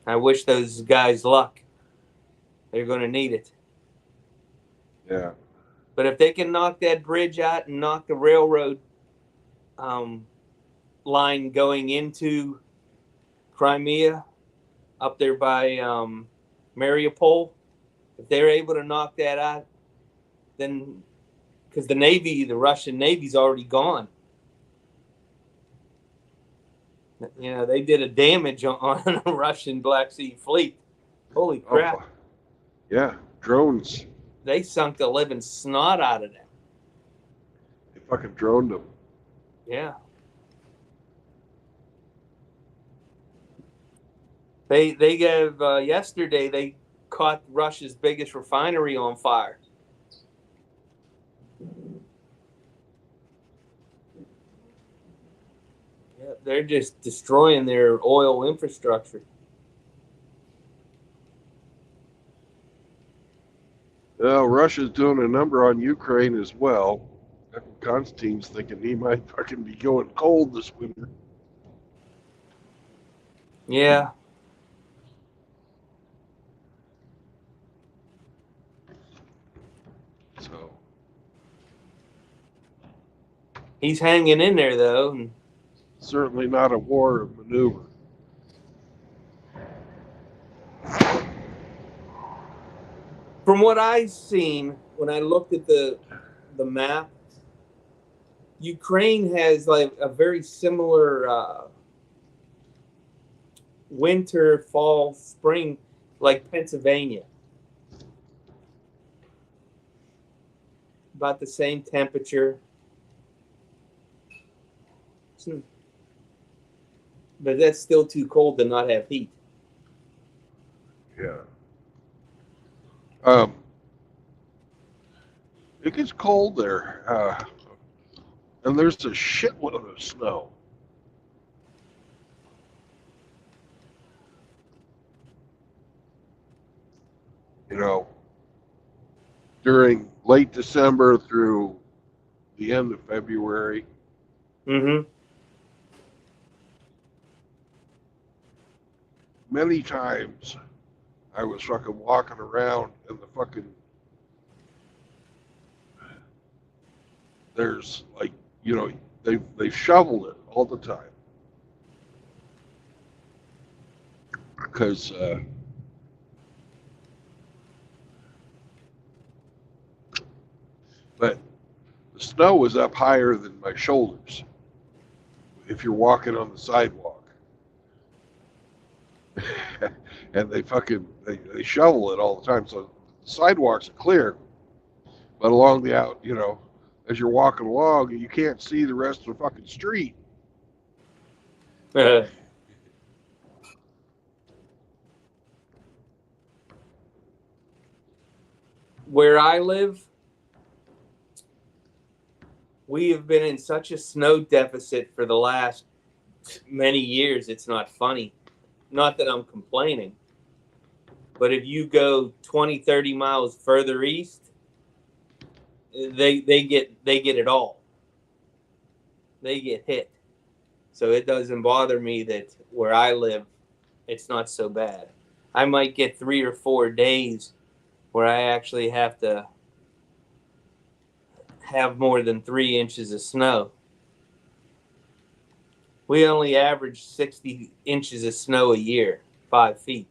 I wish those guys luck. They're going to need it. Yeah. But if they can knock that bridge out and knock the railroad line going into Crimea, up there by Mariupol. If they're able to knock that out, then because the Russian Navy's already gone. You know, they did a damage on a Russian Black Sea fleet. Holy crap. Oh, yeah, drones. They sunk the living snot out of them. They fucking droned them. Yeah. They gave yesterday they caught Russia's biggest refinery on fire. Yeah, they're just destroying their oil infrastructure. Well, Russia's doing a number on Ukraine as well. Constantine's thinking he might fucking be going cold this winter. Yeah. So He's hanging in there though. And certainly not a war of maneuver. from what I've seen, when I looked at the map, Ukraine has like a very similar winter, fall, spring, like Pennsylvania. About the same temperature. But that's still too cold to not have heat. Yeah. It gets cold there, and there's a shitload of snow. You know, during late December through the end of February. Mm-hmm. Many times I was fucking walking around and the fucking there's like, you know, they've shoveled it all the time. Because but the snow was up higher than my shoulders if you're walking on the sidewalk. And they shovel it all the time, so the sidewalks are clear, but along the out, you know, as you're walking along, you can't see the rest of the fucking street. Where I live, we have been in such a snow deficit for the last many years. It's not funny. Not that I'm complaining, but if you go 20, 30 miles further east, they get it all. They get hit. So it doesn't bother me that where I live, it's not so bad. I might get 3 or 4 days where I actually have to have more than 3 inches of snow. We only average 60 inches of snow a year, 5 feet.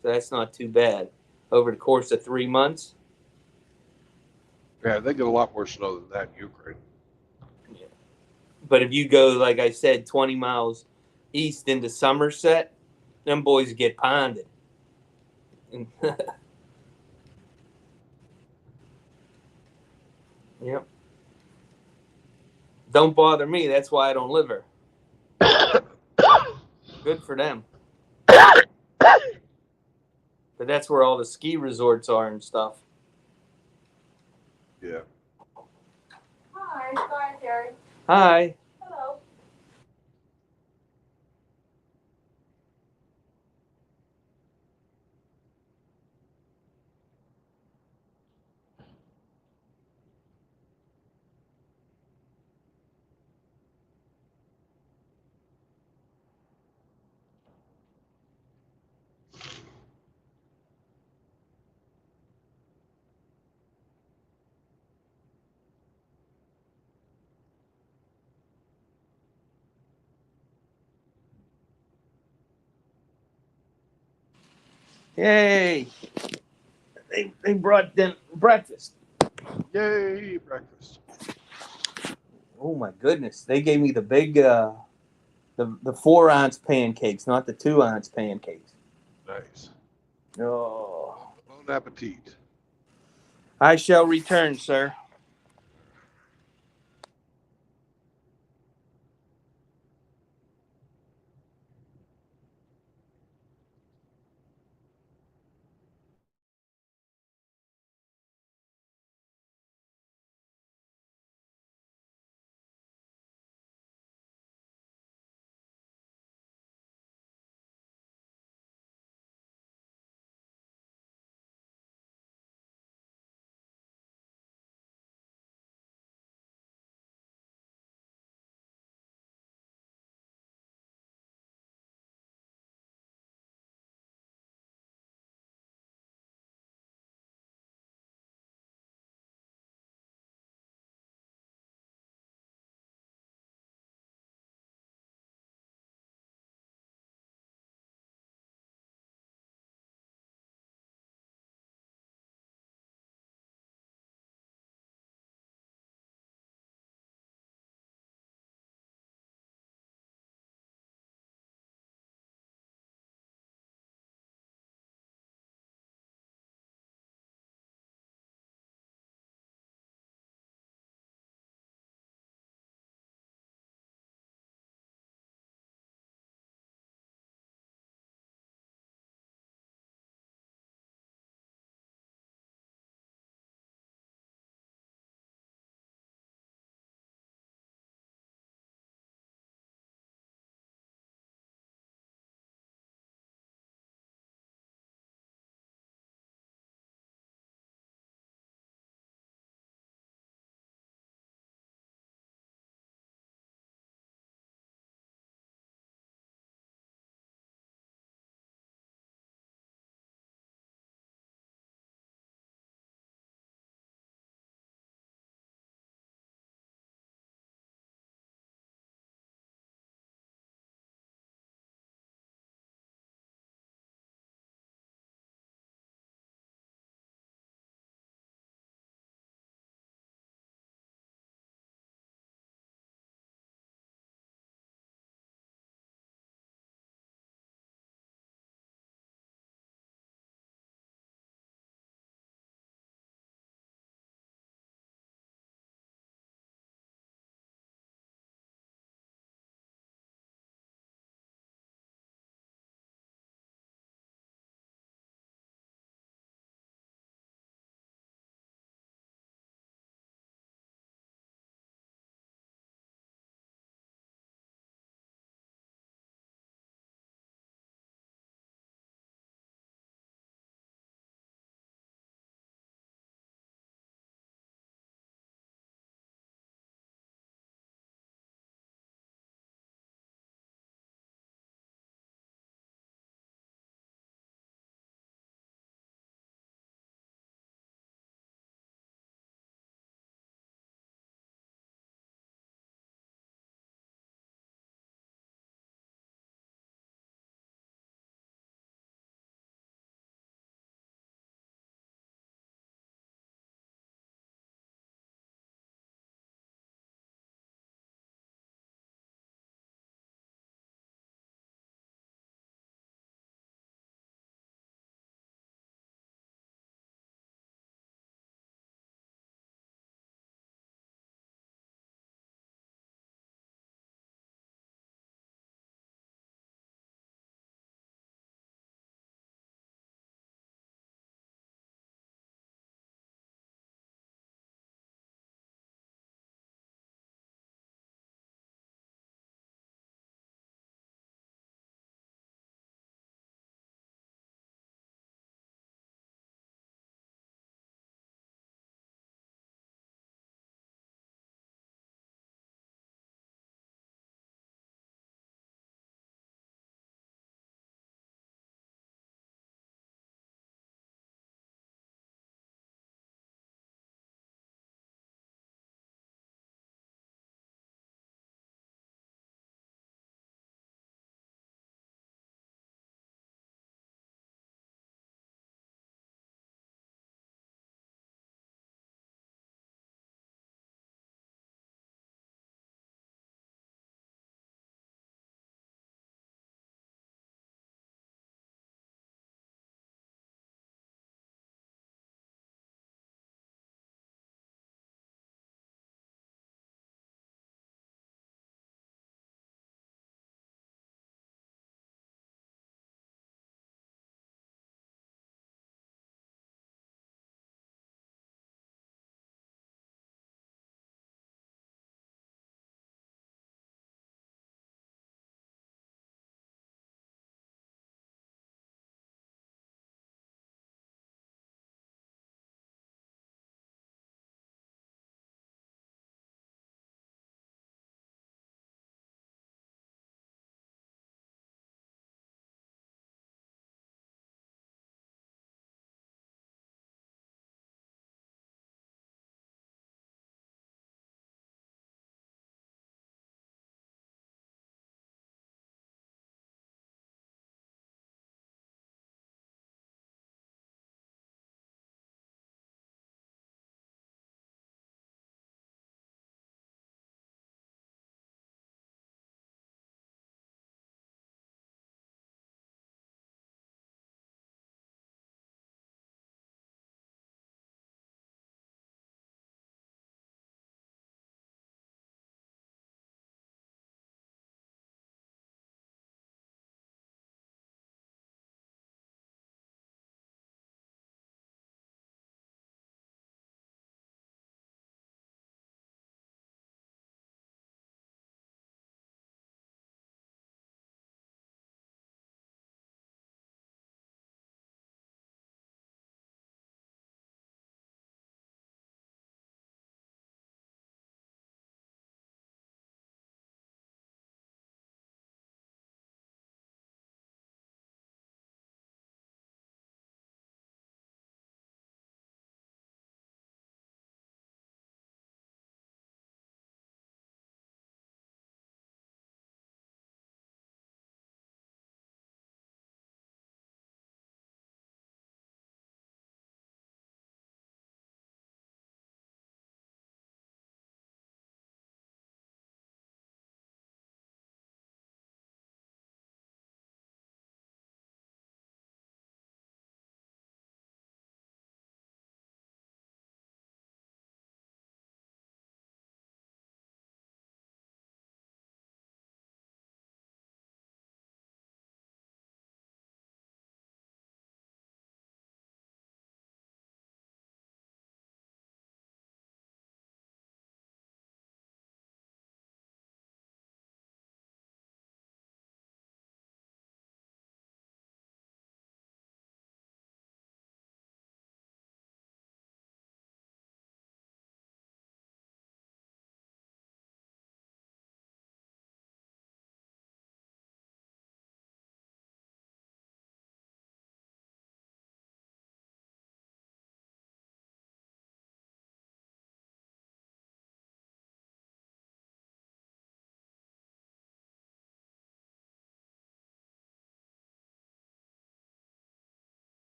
So that's not too bad. Over the course of 3 months. Yeah, they get a lot more snow than that in Ukraine. Yeah. But if you go, like I said, 20 miles east into Somerset, them boys get ponded. Yep. Don't bother me. That's why I don't live here. Good for them. But that's where all the ski resorts are and stuff. Yeah. Hi, sorry, Terry. Hi. Hello. Yay! They brought them breakfast. Yay, breakfast. Oh my goodness! They gave me the big the 4-ounce pancakes, not the 2-ounce pancakes. Nice. Oh, Bon appetit. I shall return, sir.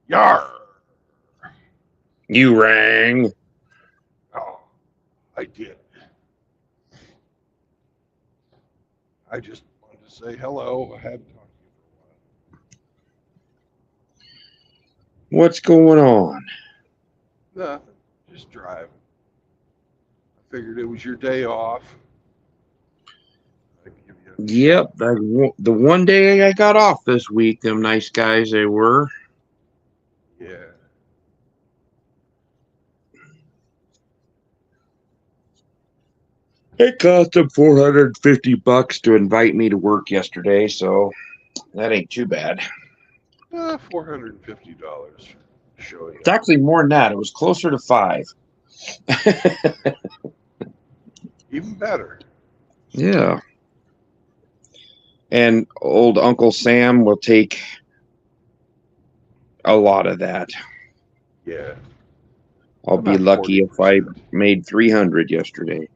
Yar! You rang. Oh, I did. I just wanted to say hello. I hadn't talked to you for a What's going on? while. Nothing. Just driving. I figured it was your day off. I'd give you Yep, the one day I got off this week, them nice guys they were. yeah. It cost them $450 to invite me to work yesterday, so that ain't too bad. $450 showing It's up. actually more than that. It was closer to $5. Even better. Yeah. And old Uncle Sam will take a lot of that. Yeah. I'll be About lucky if I 40%. made 300 yesterday.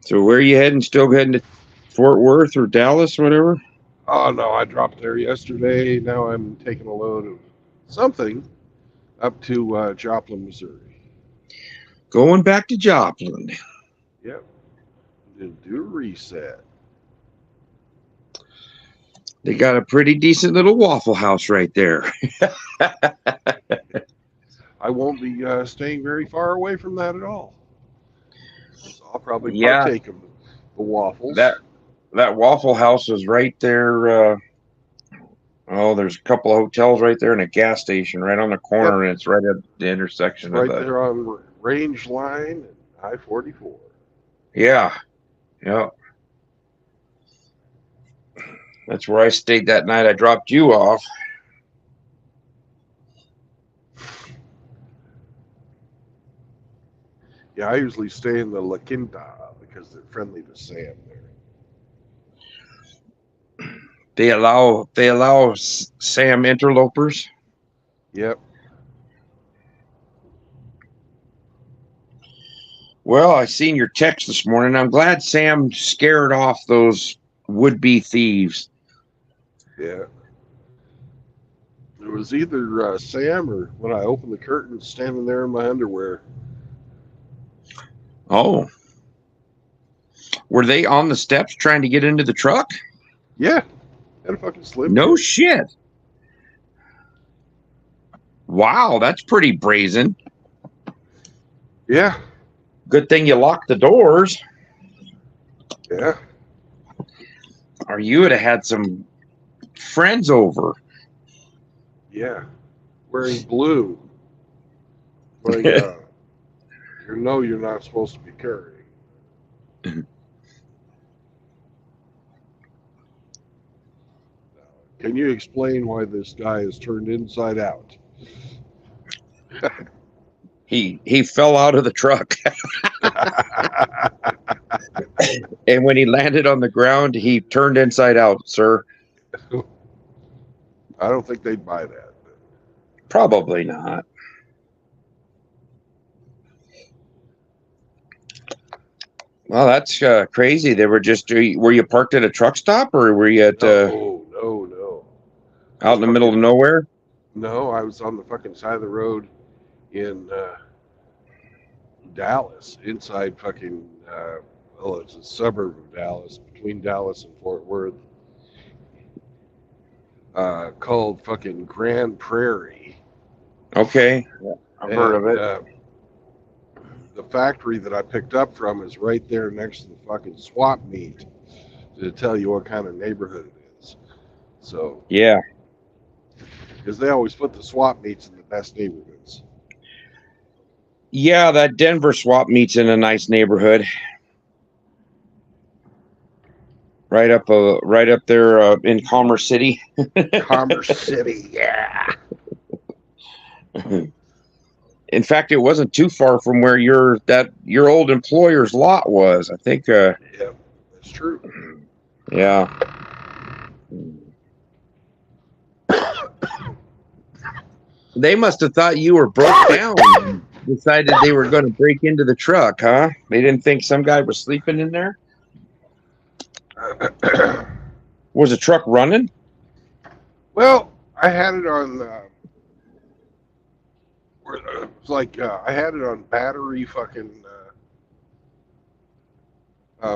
So where are you heading? Still heading to Fort Worth or Dallas, whatever? Oh no, I dropped there yesterday. Now I'm taking a load of something up to Joplin, Missouri. Going back to Joplin. Yep. Then do a reset. They got a pretty decent little Waffle House right there. I won't be staying very far away from that at all. So I'll probably Yeah. partake of the waffles. That Waffle House is right there. There's a couple of hotels right there and a gas station right on the corner, and it's right at the intersection right of the. there on Range Line and I-44. Yeah. That's where I stayed that night I dropped you off. Yeah, I usually stay in the La Quinta because they're friendly to Sam there. They allow Sam interlopers. Yep. Well, I seen your text this morning. I'm glad Sam scared off those would-be thieves. Yeah. It was either Sam or when I opened the curtain, standing there in my underwear. Oh. Were they on the steps trying to get into the truck? Yeah. Had a fucking slim. No fit. shit. Wow, that's pretty brazen. Yeah. Good thing you locked the doors, Yeah. or you would have had some friends over. Yeah. Wearing blue. Wearing you know you're not supposed to be carrying. Can you explain why this guy is turned inside out? He fell out of the truck, and when he landed on the ground, he turned inside out, sir. I don't think they'd buy that. Probably not. Well, that's crazy. They were just. Were you parked at a truck stop, or were you at No. out in the middle of nowhere? No, I was on the fucking side of the road in Dallas, inside fucking, it's a suburb of Dallas, between Dallas and Fort Worth, called fucking Grand Prairie. Okay, I've heard of it. The factory that I picked up from is right there next to the fucking swap meet to tell you what kind of neighborhood it is. So, Yeah. because they always put the swap meets in the best neighborhoods. Yeah, that Denver swap meets in a nice neighborhood. Right up there in Commerce City. Commerce City, yeah. In fact, it wasn't too far from where your old employer's lot was. I think. Yeah, that's true. Yeah. They must have thought you were broke down and decided they were going to break into the truck, huh? They didn't think some guy was sleeping in there? Was the truck running? Well, I had it on. It was like I had it on battery fucking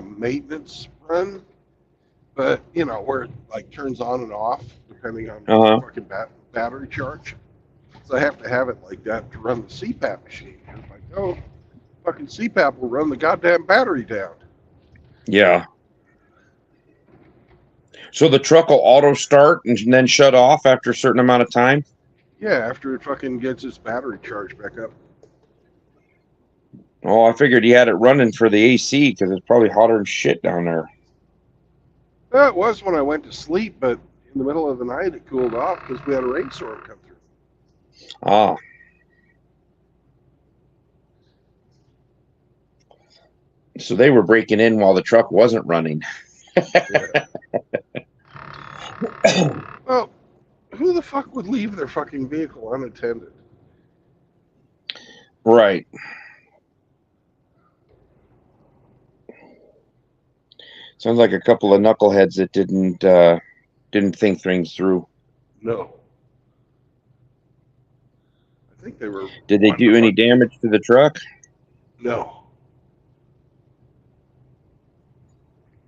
maintenance run, but you know where it like turns on and off depending on Uh-huh. fucking battery charge. So I have to have it like that to run the CPAP machine. And I'm like, oh, fucking CPAP will run the goddamn battery down. Yeah. So the truck will auto start and then shut off after a certain amount of time? Yeah, after it fucking gets its battery charged back up. Oh, I figured he had it running for the AC because it's probably hotter than shit down there. It was when I went to sleep, but in the middle of the night it cooled off because we had a rainstorm come through. Ah. So they were breaking in while the truck wasn't running. Yeah. Well, who the fuck would leave their fucking vehicle unattended? Right. Sounds like a couple of knuckleheads that didn't think things through. No. I think they were. Did they do any damage to the truck? No.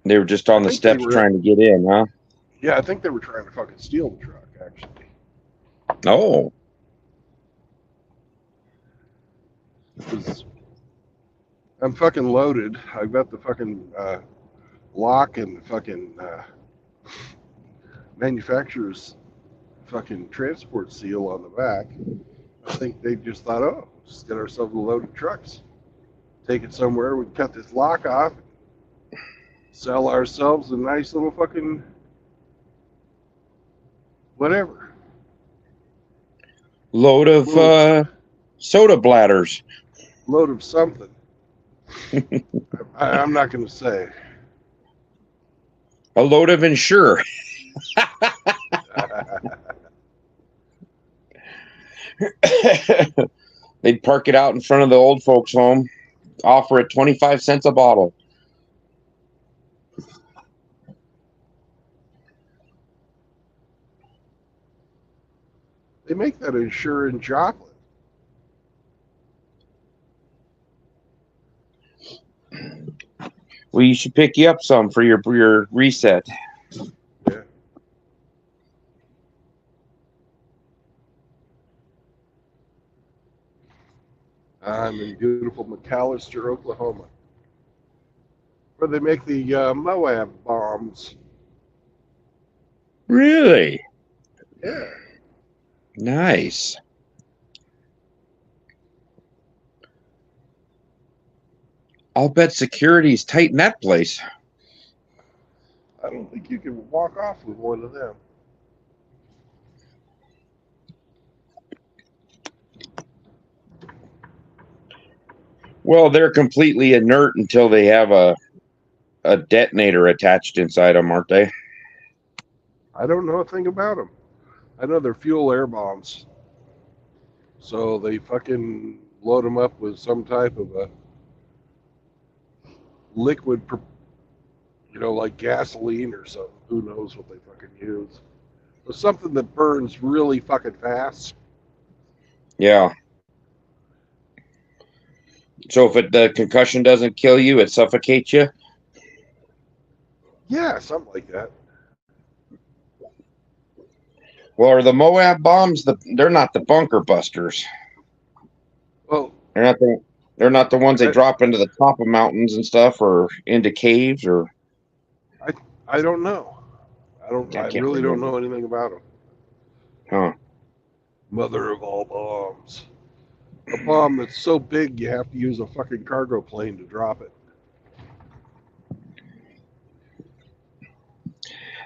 They were just on the steps trying to get in, huh? Yeah, I think they were trying to fucking steal the truck, actually. Oh. 'Cause I'm fucking loaded. I've got the fucking lock and the fucking manufacturer's fucking transport seal on the back. I think they just thought, oh, just get ourselves a load of trucks. Take it somewhere, we can cut this lock off, sell ourselves a nice little fucking whatever. Load of soda bladders. Load of something. I'm not going to say. A load of Ensure. They'd park it out in front of the old folks' home, offer it 25 cents a bottle. They make that Ensure in chocolate. Well, you should pick you up some for your reset. Yeah. I'm in beautiful McAllister, Oklahoma, where they make the Moab bombs. Really? Yeah. Nice. I'll bet security's tight in that place. I don't think you can walk off with one of them. Well, they're completely inert until they have a detonator attached inside them, aren't they? I don't know a thing about them. I know they're fuel air bombs. So they fucking load them up with some type of a liquid, like gasoline or something. Who knows what they fucking use. But something that burns really fucking fast. Yeah. So if the concussion doesn't kill you, it suffocates you? Yeah, something like that. Well, are the Moab bombs they're not the bunker busters. Well, they're not the ones they drop into the top of mountains and stuff or into caves or I don't know. I really don't know anything about them. Huh. Mother of all bombs. A bomb that's so big you have to use a fucking cargo plane to drop it.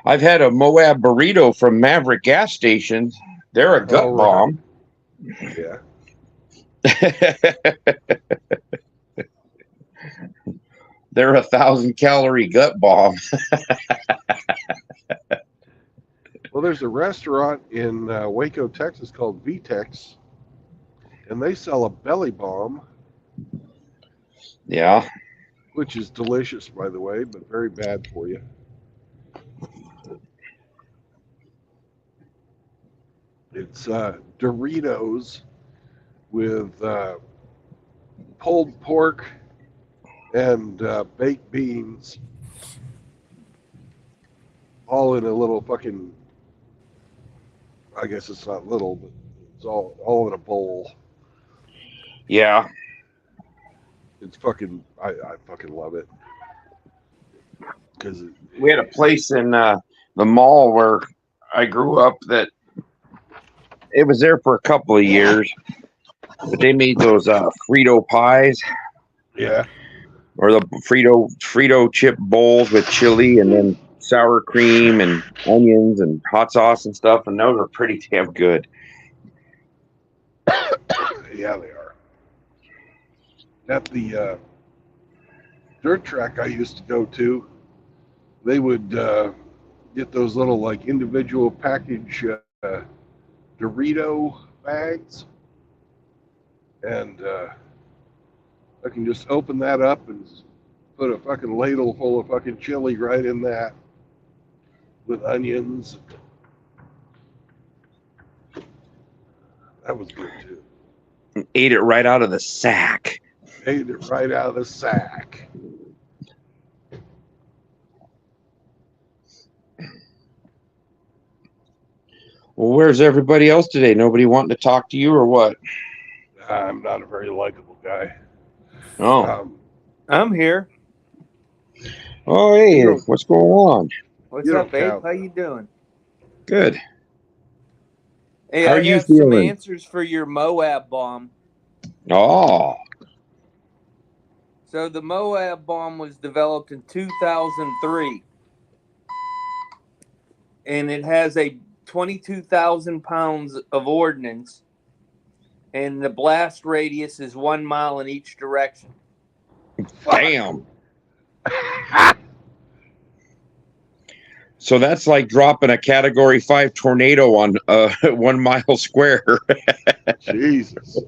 I've had a Moab burrito from Maverick gas station. They're a gut bomb. Yeah. They're 1,000-calorie gut bomb. Well, there's a restaurant in Waco, Texas called VTEX, and they sell a belly bomb. Yeah. Which is delicious, by the way, but very bad for you. It's Doritos with pulled pork and baked beans, all in a little fucking. I guess it's not little, but it's all in a bowl. Yeah. It's fucking. I fucking love it because We had a place in the mall where I grew up that it was there for a couple of years, but they made those Frito pies Yeah. or the Frito chip bowls with chili and then sour cream and onions and hot sauce and stuff, and those are pretty damn good. Yeah, they are. At the dirt track I used to go to, they would get those little like individual package Dorito bags, and I can just open that up and put a fucking ladle full of fucking chili right in that with onions. That was good too. Ate it right out of the sack. Ate it right out of the sack. Well, where's everybody else today? Nobody wanting to talk to you or what? I'm not a very likable guy. Oh, I'm here. oh, hey, what's going on? What's You up, don't Abe? count. How you doing? Good. Hey, How I are you have some feeling? answers for your Moab bomb. Oh, So the Moab bomb was developed in 2003, and it has a 22,000 pounds of ordnance, and the blast radius is 1 mile in each direction. damn. So that's like dropping a Category 5 tornado on 1 mile square. Jesus.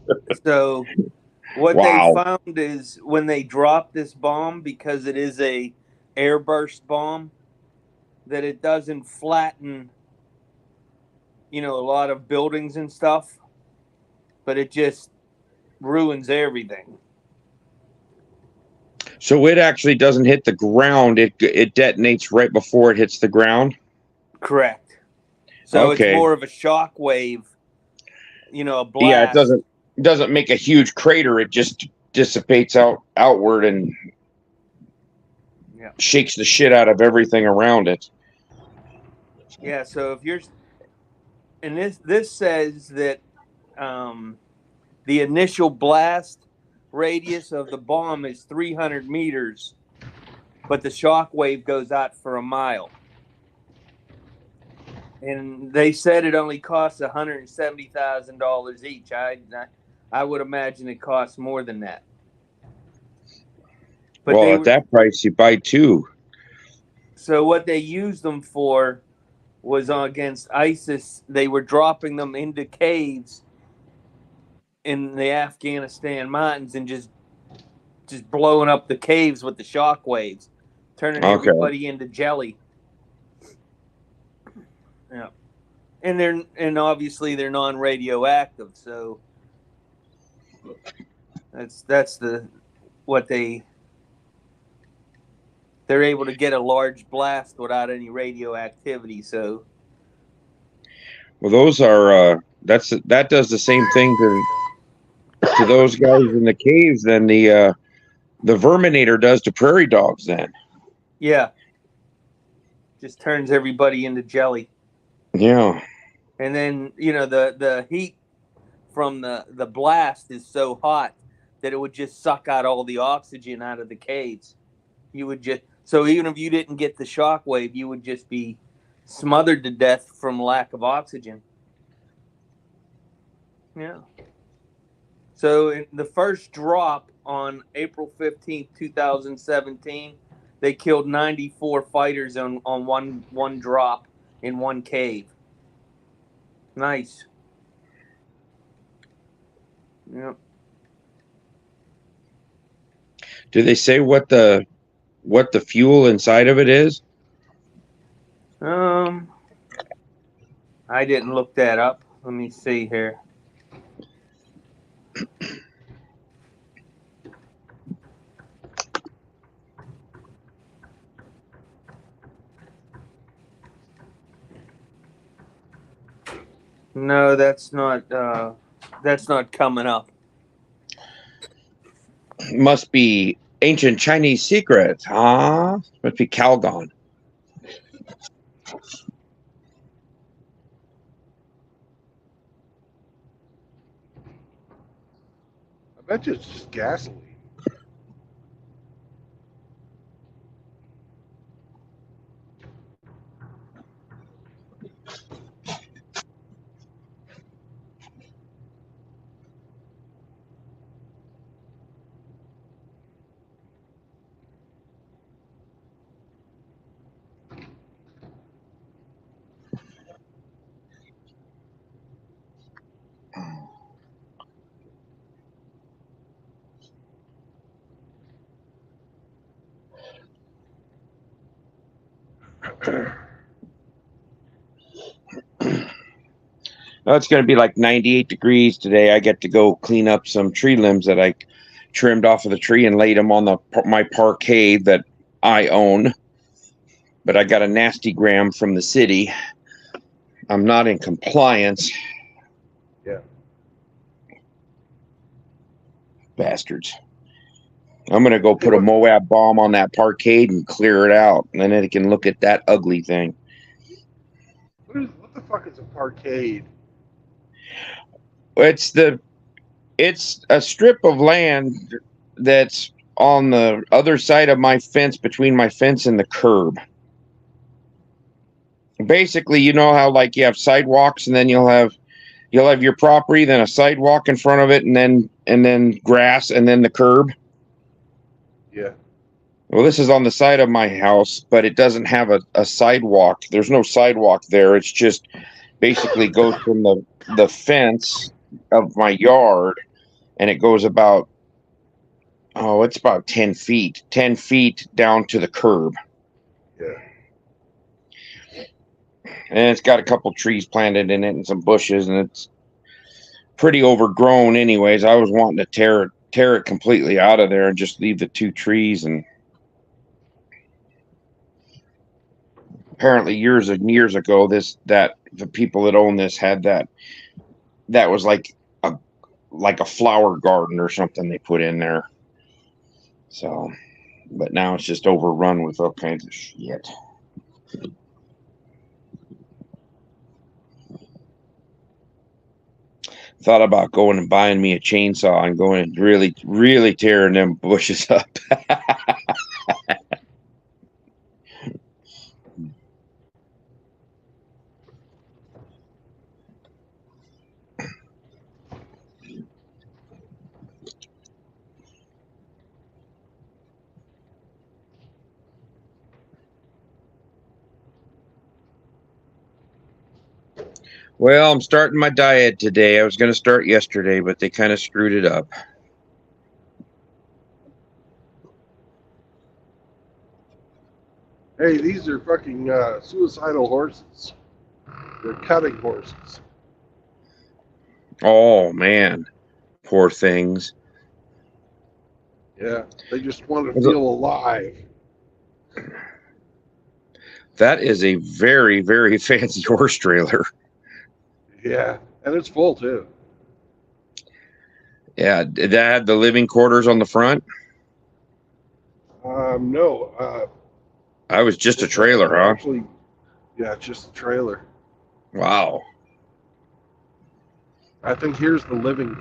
So what Wow. they found is when they dropped this bomb, because it is a airburst bomb, that it doesn't flatten, a lot of buildings and stuff, but it just ruins everything. So it actually doesn't hit the ground. It detonates right before it hits the ground. Correct. So Okay. it's more of a shock wave, a blast. Yeah, it doesn't make a huge crater. It just dissipates outward and shakes the shit out of everything around it. Yeah, so if you're, and this says that the initial blast radius of the bomb is 300 meters, but the shock wave goes out for a mile. And they said it only costs $170,000 each. I would imagine it costs more than that. But Well, at that price, you buy two. So what they used them for was against ISIS. They were dropping them into caves in the Afghanistan mountains and just blowing up the caves with the shock waves, turning everybody into jelly. Yeah, and obviously they're non-radioactive, so that's they're able to get a large blast without any radioactivity. So, well, those are that does the same thing to those guys in the caves than the Verminator does to prairie dogs. Then, yeah, just turns everybody into jelly. Yeah, and then the heat from the blast is so hot that it would just suck out all the oxygen out of the caves. So even if you didn't get the shock wave, you would just be smothered to death from lack of oxygen. Yeah. So in the first drop on April 15th, 2017, they killed 94 fighters on one drop in one cave. Nice. Yep. Do they say what the fuel inside of it is? I didn't look that up. Let me see here. No, that's not coming up. Must be ancient Chinese secret, huh? Must be Calgon. I bet you it's just gasoline. No, it's going to be like 98 degrees today. I get to go clean up some tree limbs that I trimmed off of the tree and laid them on my parquet that I own. But I got a nasty gram from the city. I'm not in compliance. Yeah. Bastards. I'm going to go put a Moab bomb on that parquet and clear it out. And then it can look at that ugly thing. What the fuck is a parkade? It's a strip of land that's on the other side of my fence, between my fence and the curb. Basically, you know how like you have sidewalks and then you'll have your property, then a sidewalk in front of it, and then grass, and then the curb. Yeah. Well, this is on the side of my house, but it doesn't have a sidewalk. There's no sidewalk there. It's just basically goes from the fence of my yard, and it goes about, it's about 10 feet down to the curb. Yeah. And it's got a couple trees planted in it and some bushes, and it's pretty overgrown anyways. I was wanting to tear it completely out of there and just leave the 2 trees. And apparently years and years ago, the people that own this had that was like a flower garden or something they put in there. So, but now it's just overrun with all kinds of shit. Thought about going and buying me a chainsaw and going and really, really tearing them bushes up. Well, I'm starting my diet today. I was going to start yesterday, but they kind of screwed it up. Hey, these are fucking suicidal horses. They're cutting horses. Oh, man. Poor things. Yeah, they just want to feel alive. That is a very, very fancy horse trailer. Yeah, and it's full too. Yeah, did that have the living quarters on the front? No. I was just a trailer, huh? Actually, yeah, it's just a trailer. Wow. I think here's the living.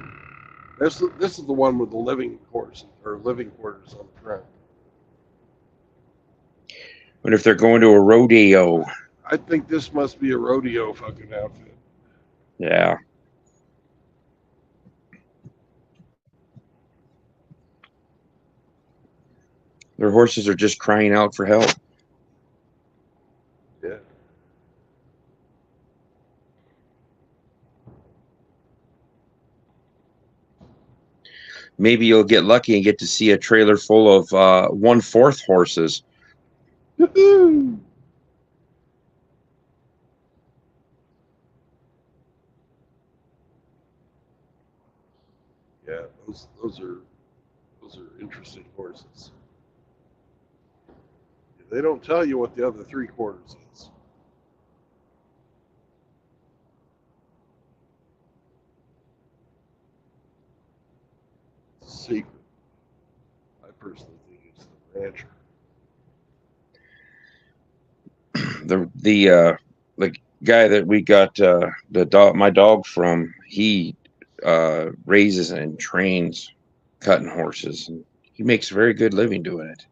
This is the one with the living quarters on the front. Wonder if they're going to a rodeo. I think this must be a rodeo fucking outfit. Yeah. Their horses are just crying out for help. Yeah. Maybe you'll get lucky and get to see a trailer full of 1/4 horses. Yeah, those are interesting horses. They don't tell you what the other 3/4 is. It's a secret. I personally think it's the rancher. The guy that we got my dog from, he raises and trains cutting horses, and he makes a very good living doing it.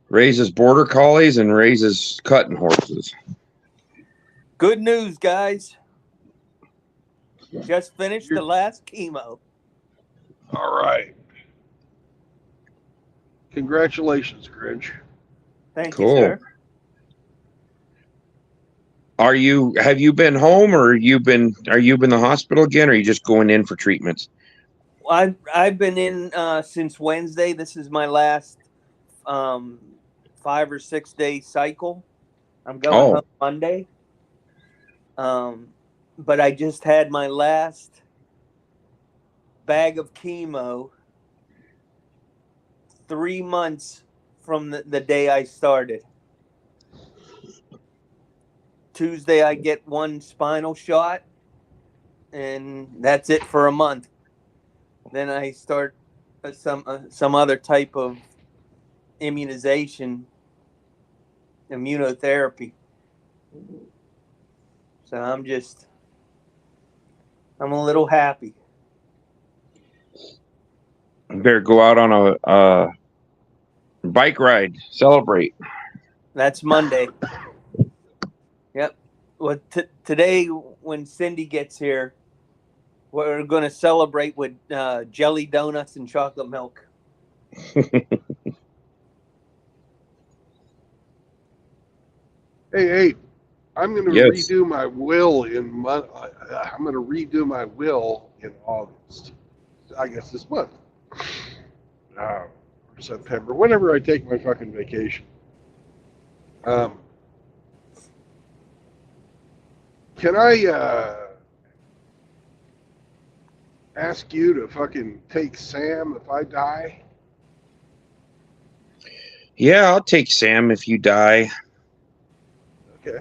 Raises border collies and raises cutting horses. Good news, guys. Just finished the last chemo. All right. Congratulations, Grinch. Thank Cool. you, sir. Have you been home, or are you in the hospital again, or are you just going in for treatments? I've been in since Wednesday. This is my last 5 or 6 day cycle. I'm going home Monday. But I just had my last bag of chemo 3 months from the day I started. Tuesday, I get one spinal shot, and that's it for a month. Then I start some other type of immunotherapy. So I'm a little happy. You better go out on a bike ride, celebrate. That's Monday. Yep. Well, today when Cindy gets here, we're going to celebrate with jelly donuts and chocolate milk. Hey, I'm going to Yes. redo my will I'm going to redo my will in August. I guess this month. Or September, whenever I take my fucking vacation. Can I ask you to fucking take Sam if I die? Yeah, I'll take Sam if you die. Okay.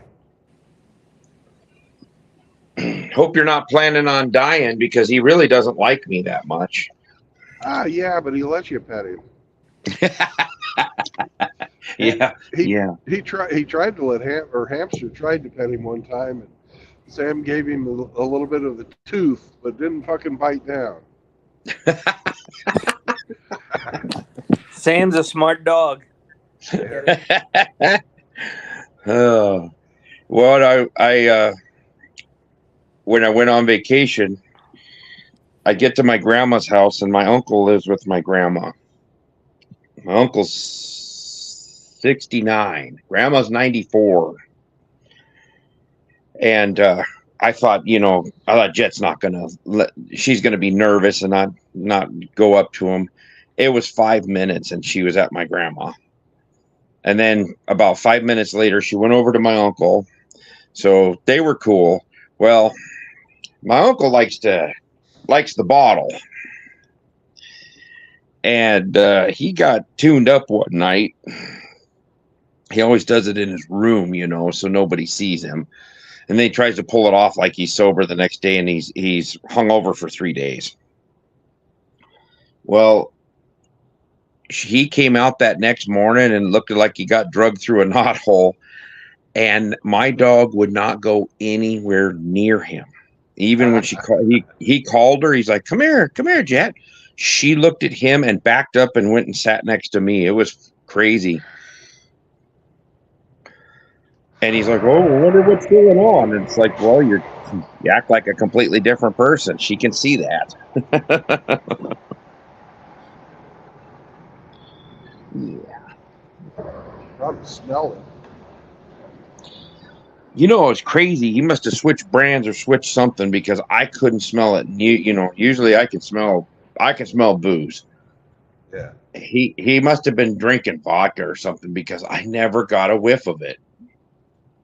Hope you're not planning on dying, because he really doesn't like me that much. Yeah, but he lets you pet him. Yeah. He tried to let Hamster tried to pet him one time, and Sam gave him a little bit of the tooth, but didn't fucking bite down. Sam's a smart dog. Oh, well, I when I went on vacation, I get to my grandma's house, and my uncle lives with my grandma. My uncle's 69, grandma's 94, and I thought Jet's not gonna she's gonna be nervous and not go up to him. It was 5 minutes, and she was at my grandma. And then about 5 minutes later, she went over to my uncle. So they were cool. Well, my uncle likes the bottle. And he got tuned up one night. He always does it in his room, so nobody sees him. And then he tries to pull it off like he's sober the next day, and he's hung over for 3 days. Well, he came out that next morning and looked like he got drugged through a knothole, and my dog would not go anywhere near him. Even when he called her, he's like, come here, Jet. She looked at him and backed up and went and sat next to me. It was crazy. And he's like, oh, I wonder what's going on. And it's like, well, you act like a completely different person. She can see that. Yeah. Probably smell it. It's crazy. He must have switched brands or switched something, because I couldn't smell it. Usually I can smell booze. Yeah. He must have been drinking vodka or something, because I never got a whiff of it.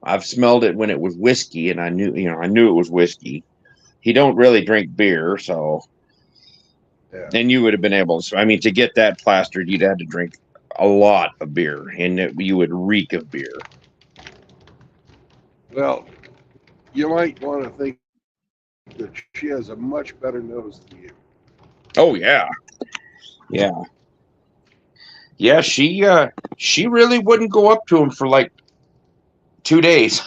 I've smelled it when it was whiskey, and I knew it was whiskey. He don't really drink beer, so Yeah. and you would have been able to. I mean, to get that plastered, you'd had to drink a lot of beer, and you would reek of beer. Well, you might want to think that she has a much better nose than you. Oh yeah, yeah, yeah. She really wouldn't go up to him for like 2 days.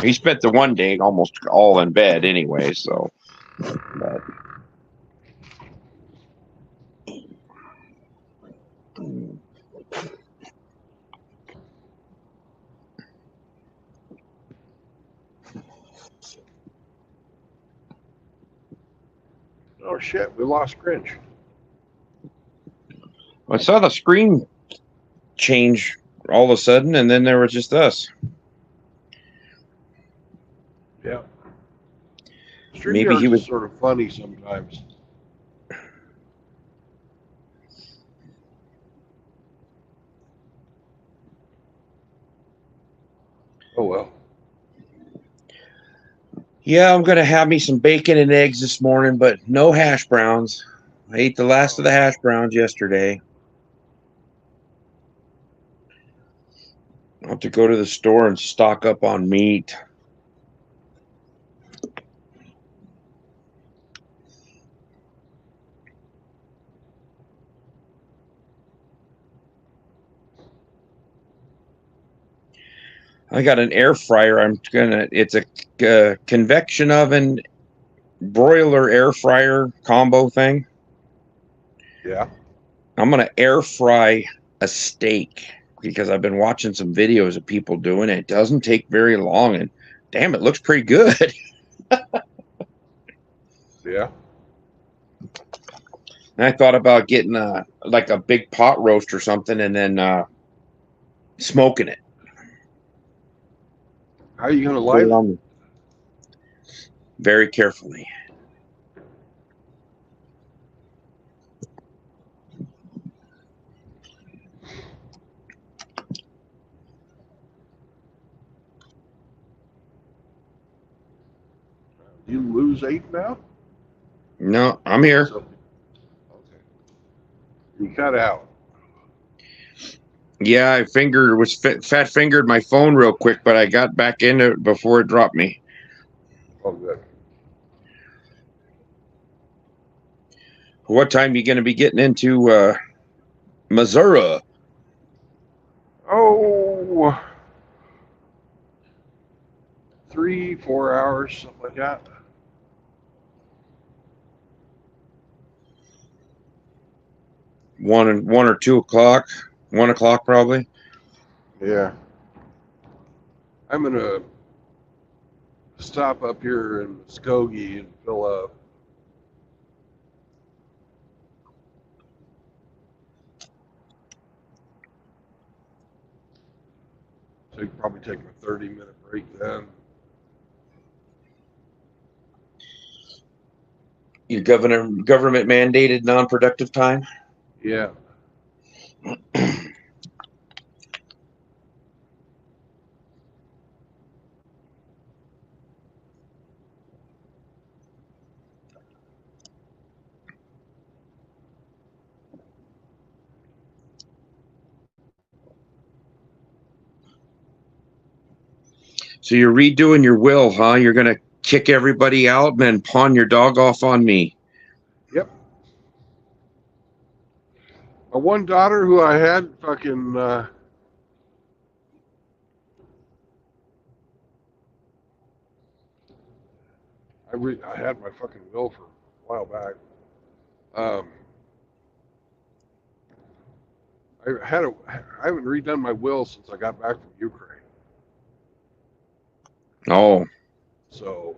He spent the one day almost all in bed anyway, so. But, Oh shit, we lost Grinch. I saw the screen change all of a sudden, and then there was just us. Yeah. Maybe he StreamYard's was. sort of funny sometimes. Oh well. Yeah, I'm gonna have me some bacon and eggs this morning, but no hash browns. I ate the last of the hash browns yesterday. I'll have to go to the store and stock up on meat. I got an air fryer. It's a convection oven broiler air fryer combo thing. Yeah. I'm gonna air fry a steak because I've been watching some videos of people doing it. It doesn't take very long, and damn, it looks pretty good. Yeah. And I thought about getting like a big pot roast or something, and then smoking it. How are you gonna Put light it it? on very carefully. You lose 8 now? No, I'm here. So, okay. You cut out. Yeah, I fat fingered my phone real quick, but I got back into it before it dropped me. Oh good. What time are you going to be getting into Missouri? Oh, 3, 4 hours, something like that. One or 2 o'clock. 1 o'clock probably. Yeah. I'm gonna stop up here in Muskogee and fill up. So you can probably take a 30-minute break then. Your government mandated non-productive time. Yeah. So you're redoing your will, huh? You're going to kick everybody out and then pawn your dog off on me. Yep. A one daughter who I had fucking I had my fucking will for a while back. I haven't redone my will since I got back from Ukraine. Oh, So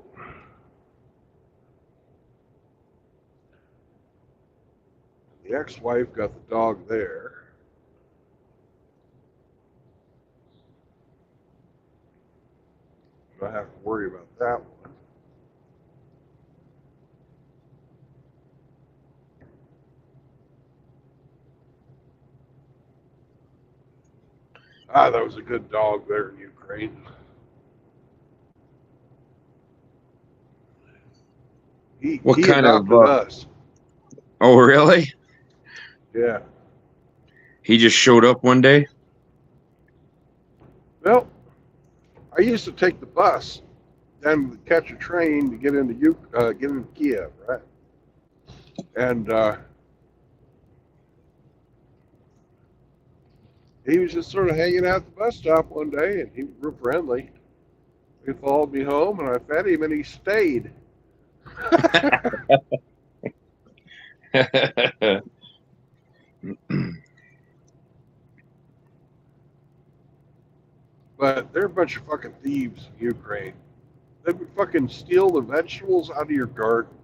the ex-wife got the dog there. I don't have to worry about that one. Ah, that was a good dog there in Ukraine. What He kind of? adopted us. Oh, really? Yeah. He just showed up one day. Well, I used to take the bus, then catch a train to get into Kiev, right? And he was just sort of hanging out at the bus stop one day, and he was real friendly. He followed me home, and I fed him, and he stayed. But they're a bunch of fucking thieves in Ukraine. They would fucking steal the vegetables out of your garden.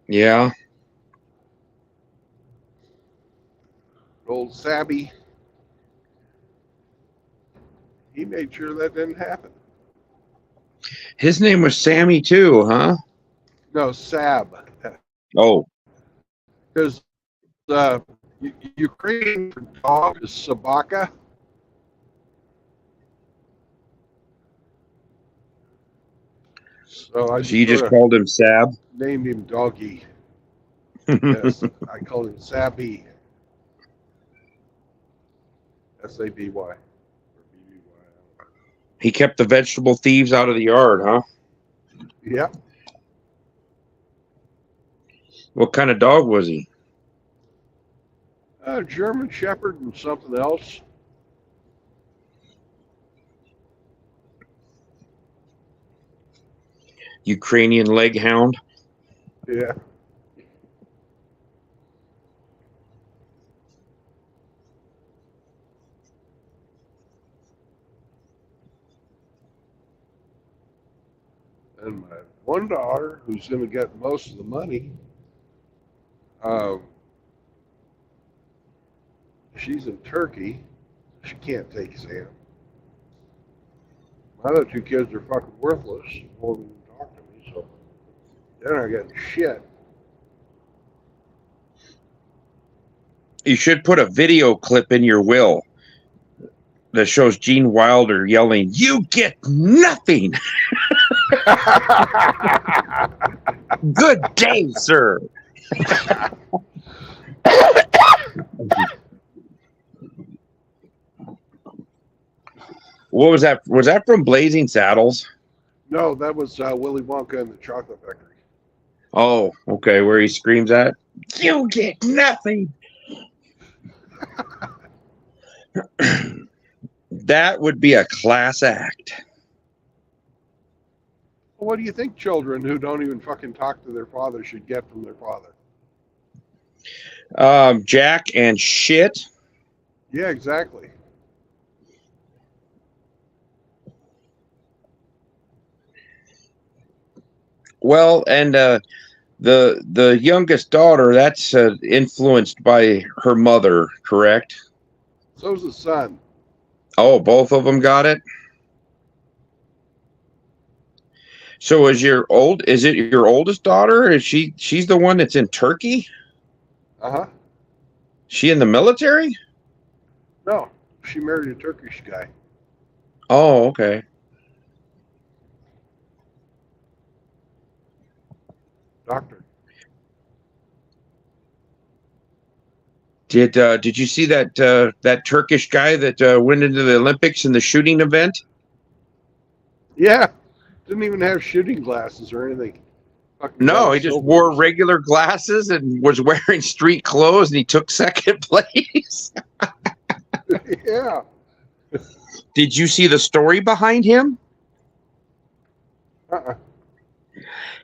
Yeah. Old Sabby, he made sure that didn't happen. His name was Sammy too, huh? No, Sab. Oh. Because Ukrainian for dog is Sabaka. So I So you just sorta called him Sab? named him Doggy. Yes, I call him Sabby. S-A-B-Y. He kept the vegetable thieves out of the yard, huh? Yep. What kind of dog was he? German Shepherd and something else. Ukrainian leg hound? Yeah. And my one daughter, who's going to get most of the money, she's in Turkey. She can't take Sam. My other two kids are fucking worthless. Won't even talk to me, so they're not getting shit. You should put a video clip in your will that shows Gene Wilder yelling, "You get nothing." Good day, sir. What was that? Was that from Blazing Saddles? No, that was Willy Wonka and the Chocolate Factory. Oh, okay. Where he screams at, "You get nothing." That would be a class act. What do you think children who don't even fucking talk to their father should get from their father? Jack and shit. Yeah, exactly. Well, and the youngest daughter, that's influenced by her mother, correct? So's the son. Oh, both of them got it. So is it your oldest daughter? Is she's the one that's in Turkey? Uh-huh. She in the military? No, she married a Turkish guy. Oh, okay. Doctor. Did you see that Turkish guy that went into the Olympics in the shooting event? Yeah. Didn't even have shooting glasses or anything. Fucking No, got he just silver. wore regular glasses and was wearing street clothes, and he took second place. Yeah. Did you see the story behind him? Uh-uh.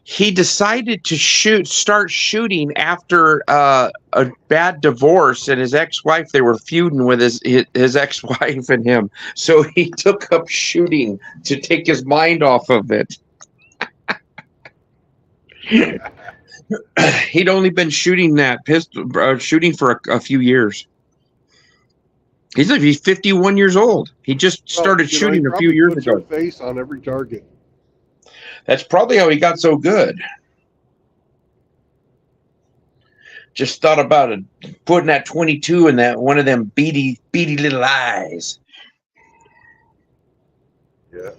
He decided to start shooting after a bad divorce, and his ex-wife, they were feuding with his ex-wife and him. So he took up shooting to take his mind off of it. He'd only been shooting shooting for a few years. He's 51 years old. He just started shooting a few years ago. Face on every target. That's probably how he got so good. Just thought about it, putting that 22 in that one of them beady little eyes. Yeah.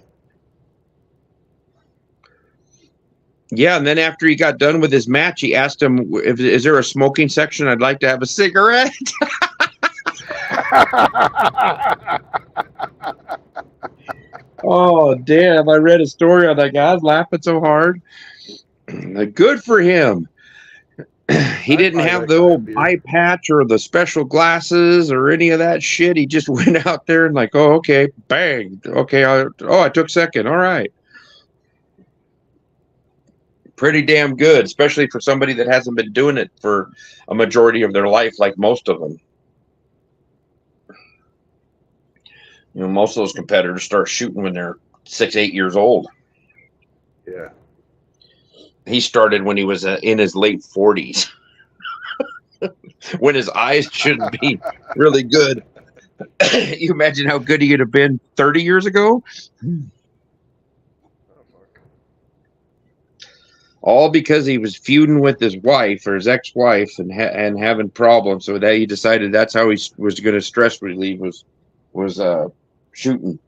Yeah, and then after he got done with his match, he asked him, "Is there a smoking section? I'd like to have a cigarette." Oh, damn. I read a story on that guy. I was laughing so hard. Good for him. He didn't have the old eye patch or the special glasses or any of that shit. He just went out there and like, oh, okay, bang. Okay, I took second. All right. Pretty damn good, especially for somebody that hasn't been doing it for a majority of their life like most of them. You know, most of those competitors start shooting when they're 6, 8 years old. Yeah. He started when he was in his late 40s, when his eyes shouldn't be really good. You imagine how good he would have been 30 years ago? All because he was feuding with his wife or his ex-wife and having problems. So that he decided that's how he was going to stress relieve was shooting.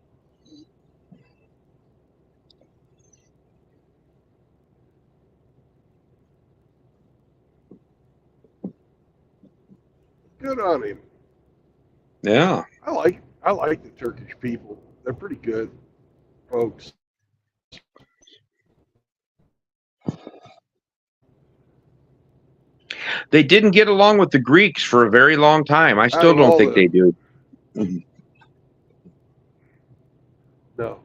Good on him. Yeah. I like the Turkish people. They're pretty good folks. They didn't get along with the Greeks for a very long time. I still don't think they do. No.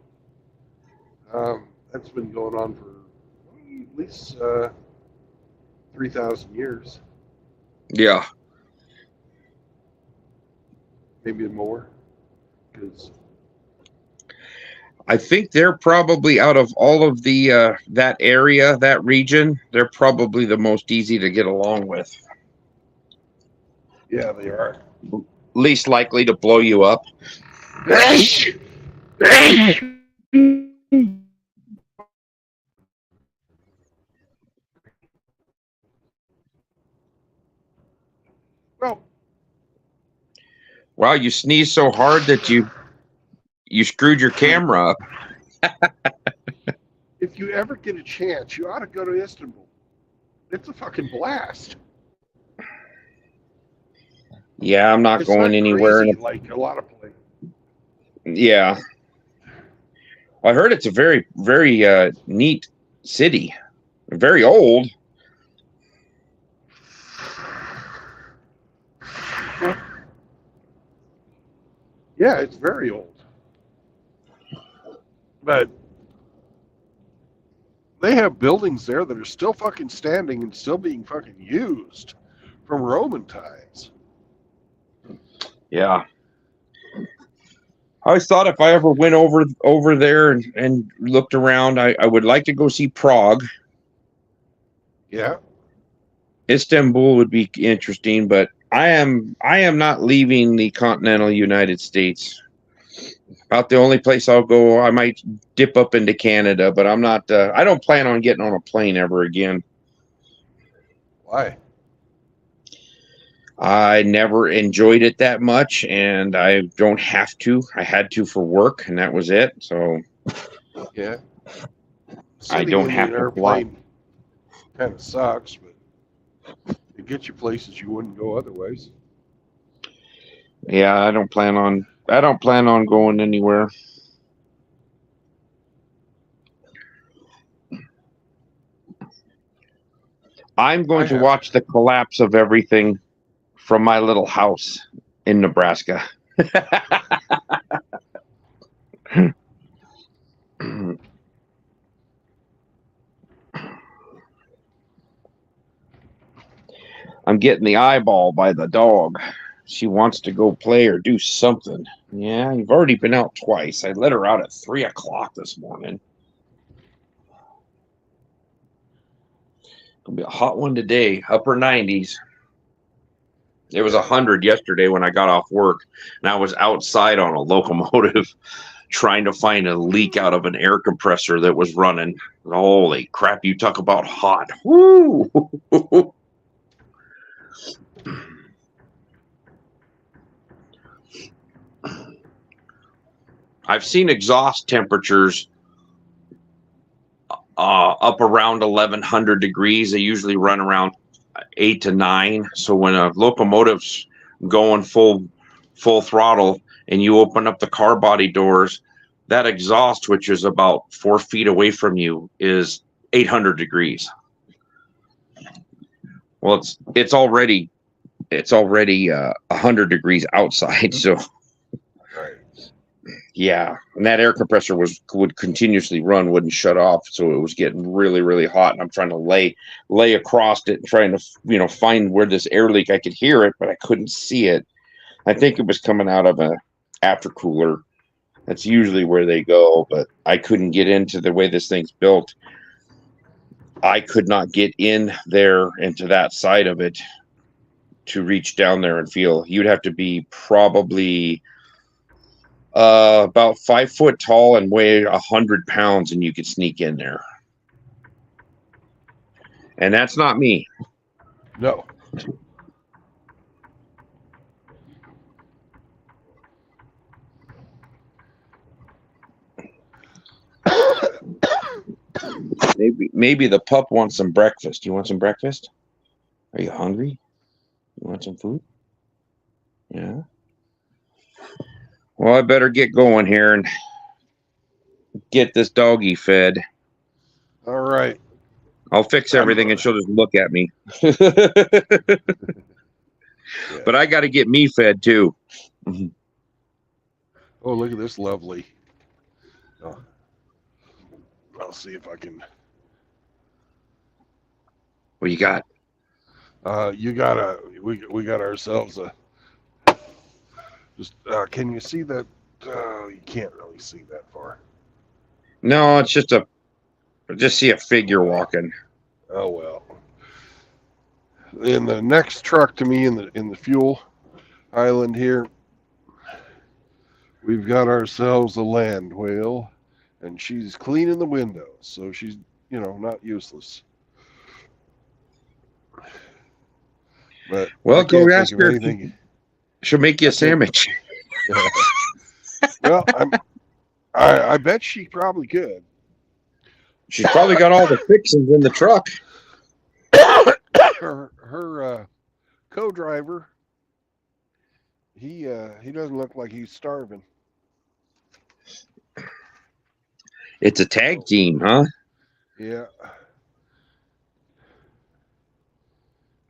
That's been going on for at least 3,000 years. Yeah. Maybe more. Because I think they're probably, out of all of the that area, that region, they're probably the most easy to get along with. Yeah, they are. Least likely to blow you up. Well, wow, you sneezed so hard that you screwed your camera up. if you ever get a chance, you ought to go to Istanbul. It's a fucking blast. Yeah, I'm not going anywhere. Crazy, like a lot of places. Yeah. I heard it's a very, very neat city. Very old. Yeah, it's very old. But they have buildings there that are still fucking standing and still being fucking used from Roman times. Yeah. I always thought if I ever went over there and looked around, I would like to go see Prague. Yeah. Istanbul would be interesting, but I am not leaving the continental United States. About the only place I'll go, I might dip up into Canada, but I'm not. I don't plan on getting on a plane ever again. Why? I never enjoyed it that much, and I don't have to. I had to for work, and that was it. So, yeah, I don't have to fly. Kind of sucks, but it gets you places you wouldn't go otherwise. Yeah, I don't plan on going anywhere. I'm going to watch the collapse of everything from my little house in Nebraska. I'm getting the eyeball by the dog. She wants to go play or do something. Yeah, you've already been out twice. I let her out at 3 o'clock this morning. It'll be a hot one today, upper 90s. It was 100 yesterday when I got off work, and I was outside on a locomotive trying to find a leak out of an air compressor that was running. Holy crap, you talk about hot. Woo! I've seen exhaust temperatures up around 1100 degrees. They usually run around 8 to 9. So when a locomotive's going full throttle and you open up the car body doors, that exhaust, which is about 4 feet away from you, is 800 degrees. Well, it's already 100 degrees outside. So Right. yeah, and that air compressor would continuously run, wouldn't shut off, so it was getting really, really hot. And I'm trying to lay across it, and trying to find where this air leak. I could hear it, but I couldn't see it. I think it was coming out of a aftercooler. That's usually where they go, but I couldn't get into the way this thing's built. I could not get in there into that side of it to reach down there and feel. You'd have to be probably about 5 foot tall and weigh 100 pounds, and you could sneak in there. And that's not me. No. Maybe the pup wants some breakfast. You want some breakfast? Are you hungry? You want some food? Yeah. Well, I better get going here and get this doggy fed. All right. I'll fix everything and she'll just look at me. But I got to get me fed too. Oh, look at this lovely. Oh. I'll see if I can. What you got? We got ourselves a. Just can you see that? You can't really see that far. No, it's just I just see a figure walking. Oh well. In the next truck to me in the fuel island here, we've got ourselves a land whale, and she's cleaning the windows, so she's not useless. But well, go ask her. She'll make you a sandwich. Yeah. Well, I bet she probably could. She's probably got all the fixings in the truck. Her co-driver, he doesn't look like he's starving. It's a tag team, huh? Yeah.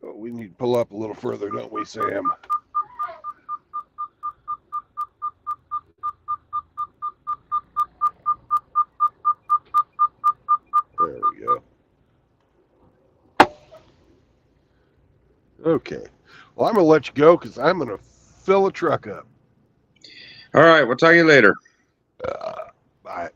Oh, we need to pull up a little further, don't we, Sam? There we go. Okay. Well, I'm going to let you go because I'm going to fill the truck up. All right. We'll talk to you later. Bye.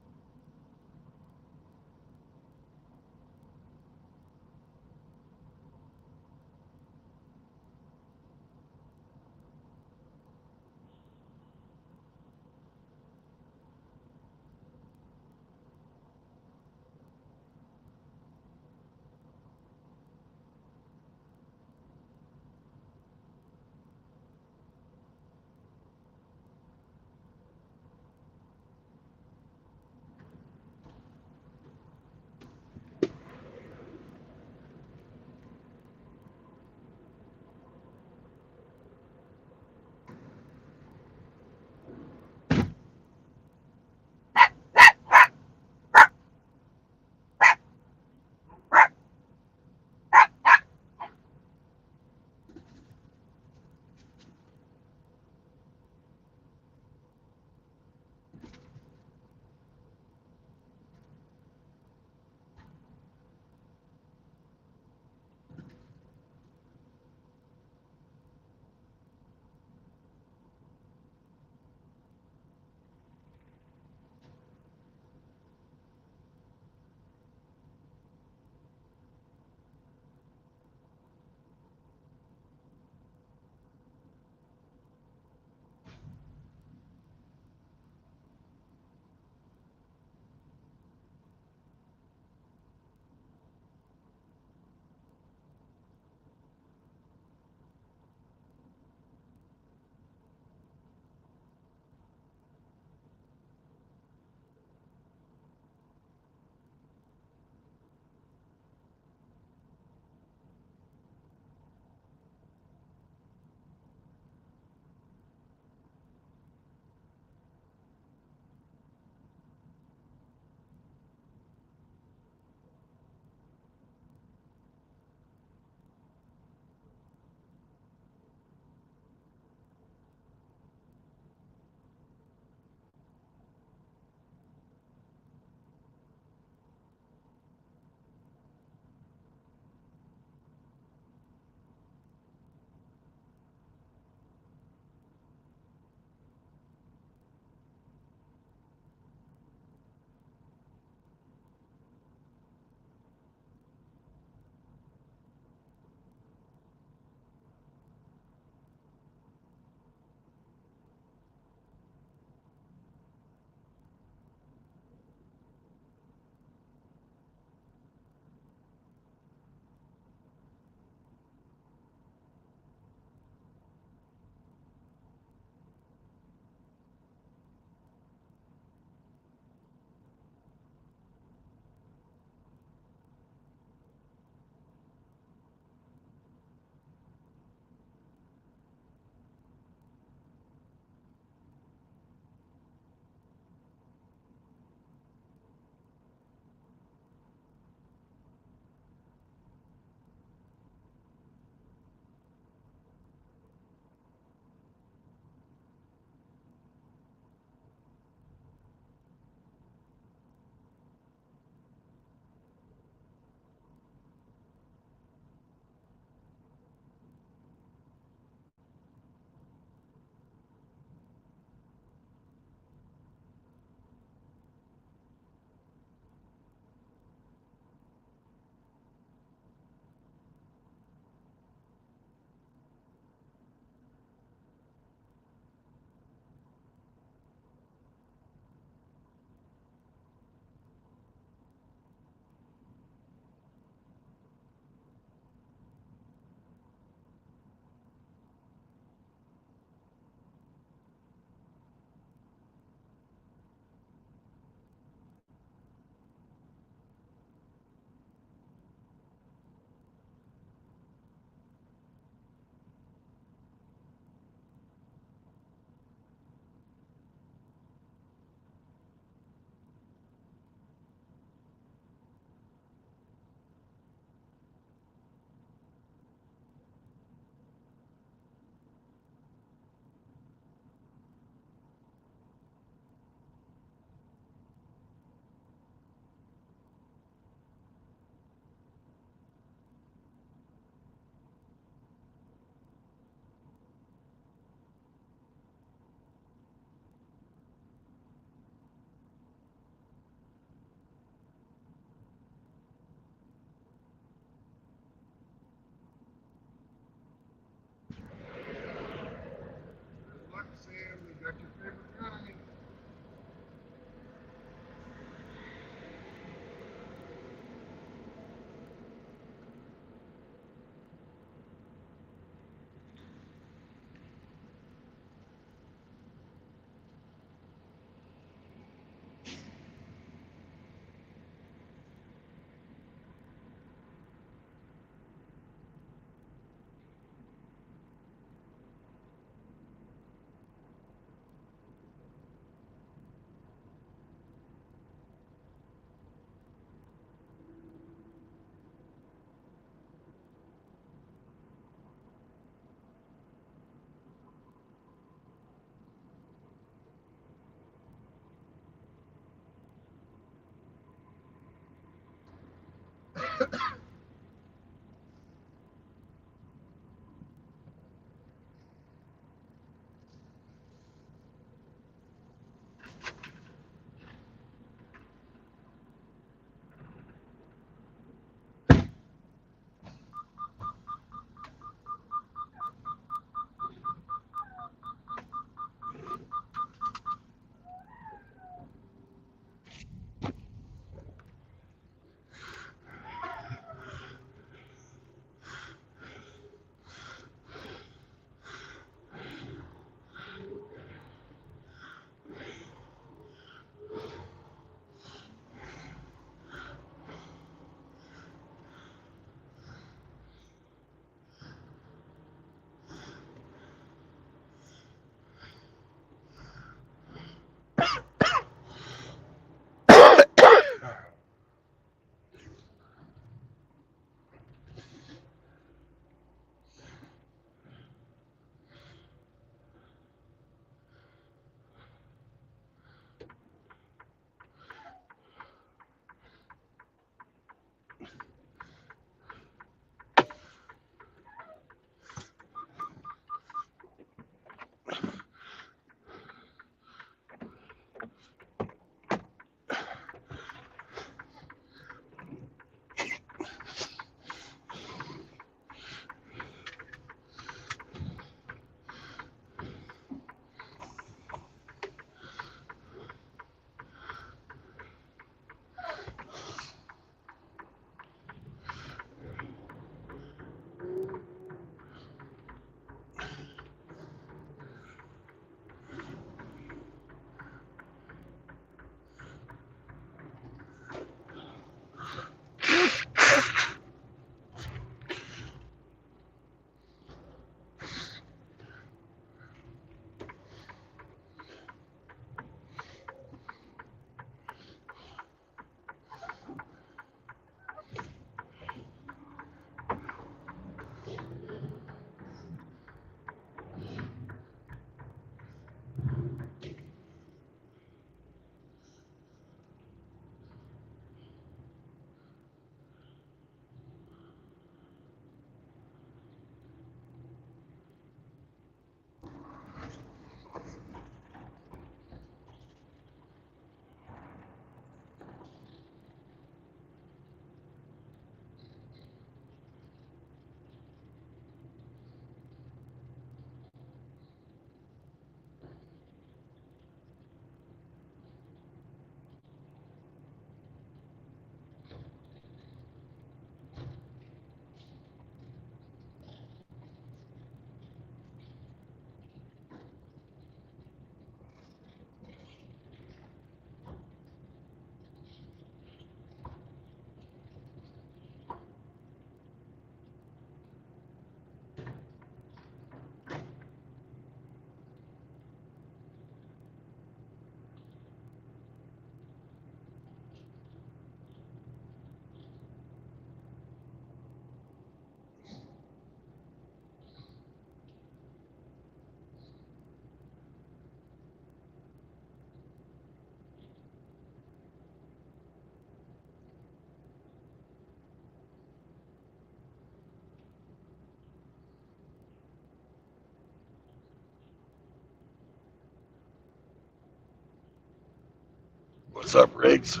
What's up, Riggs?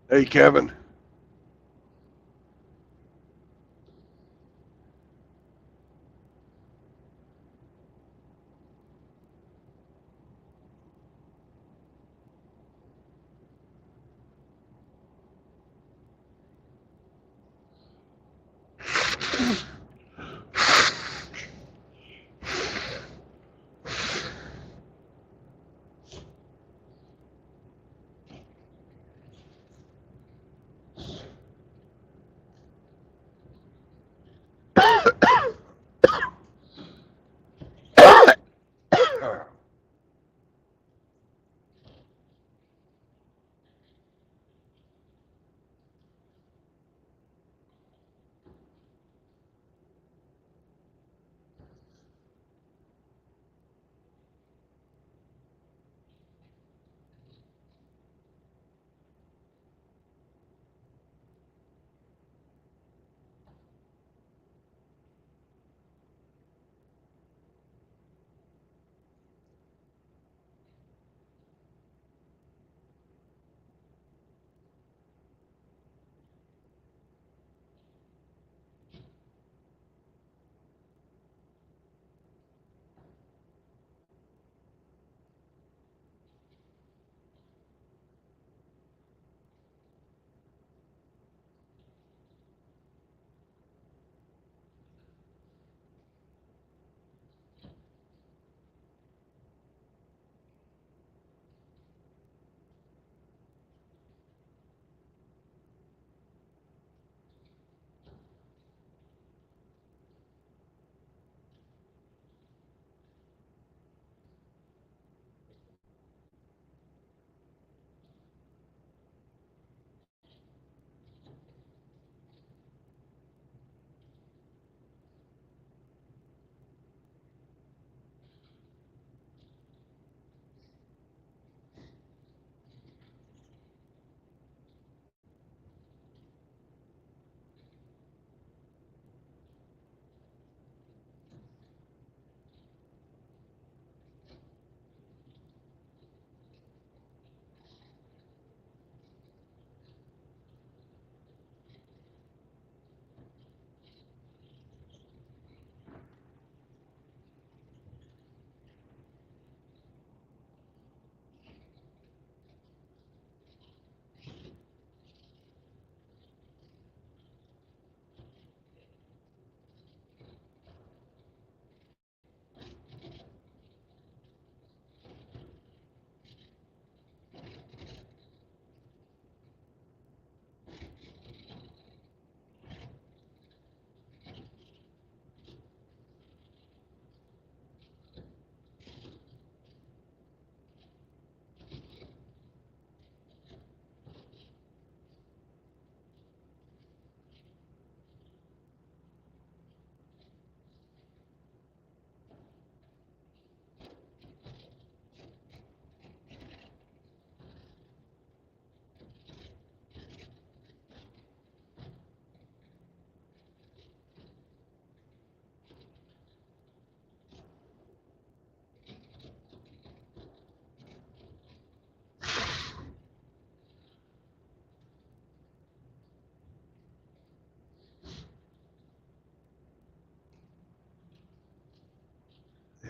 Hey, Kevin.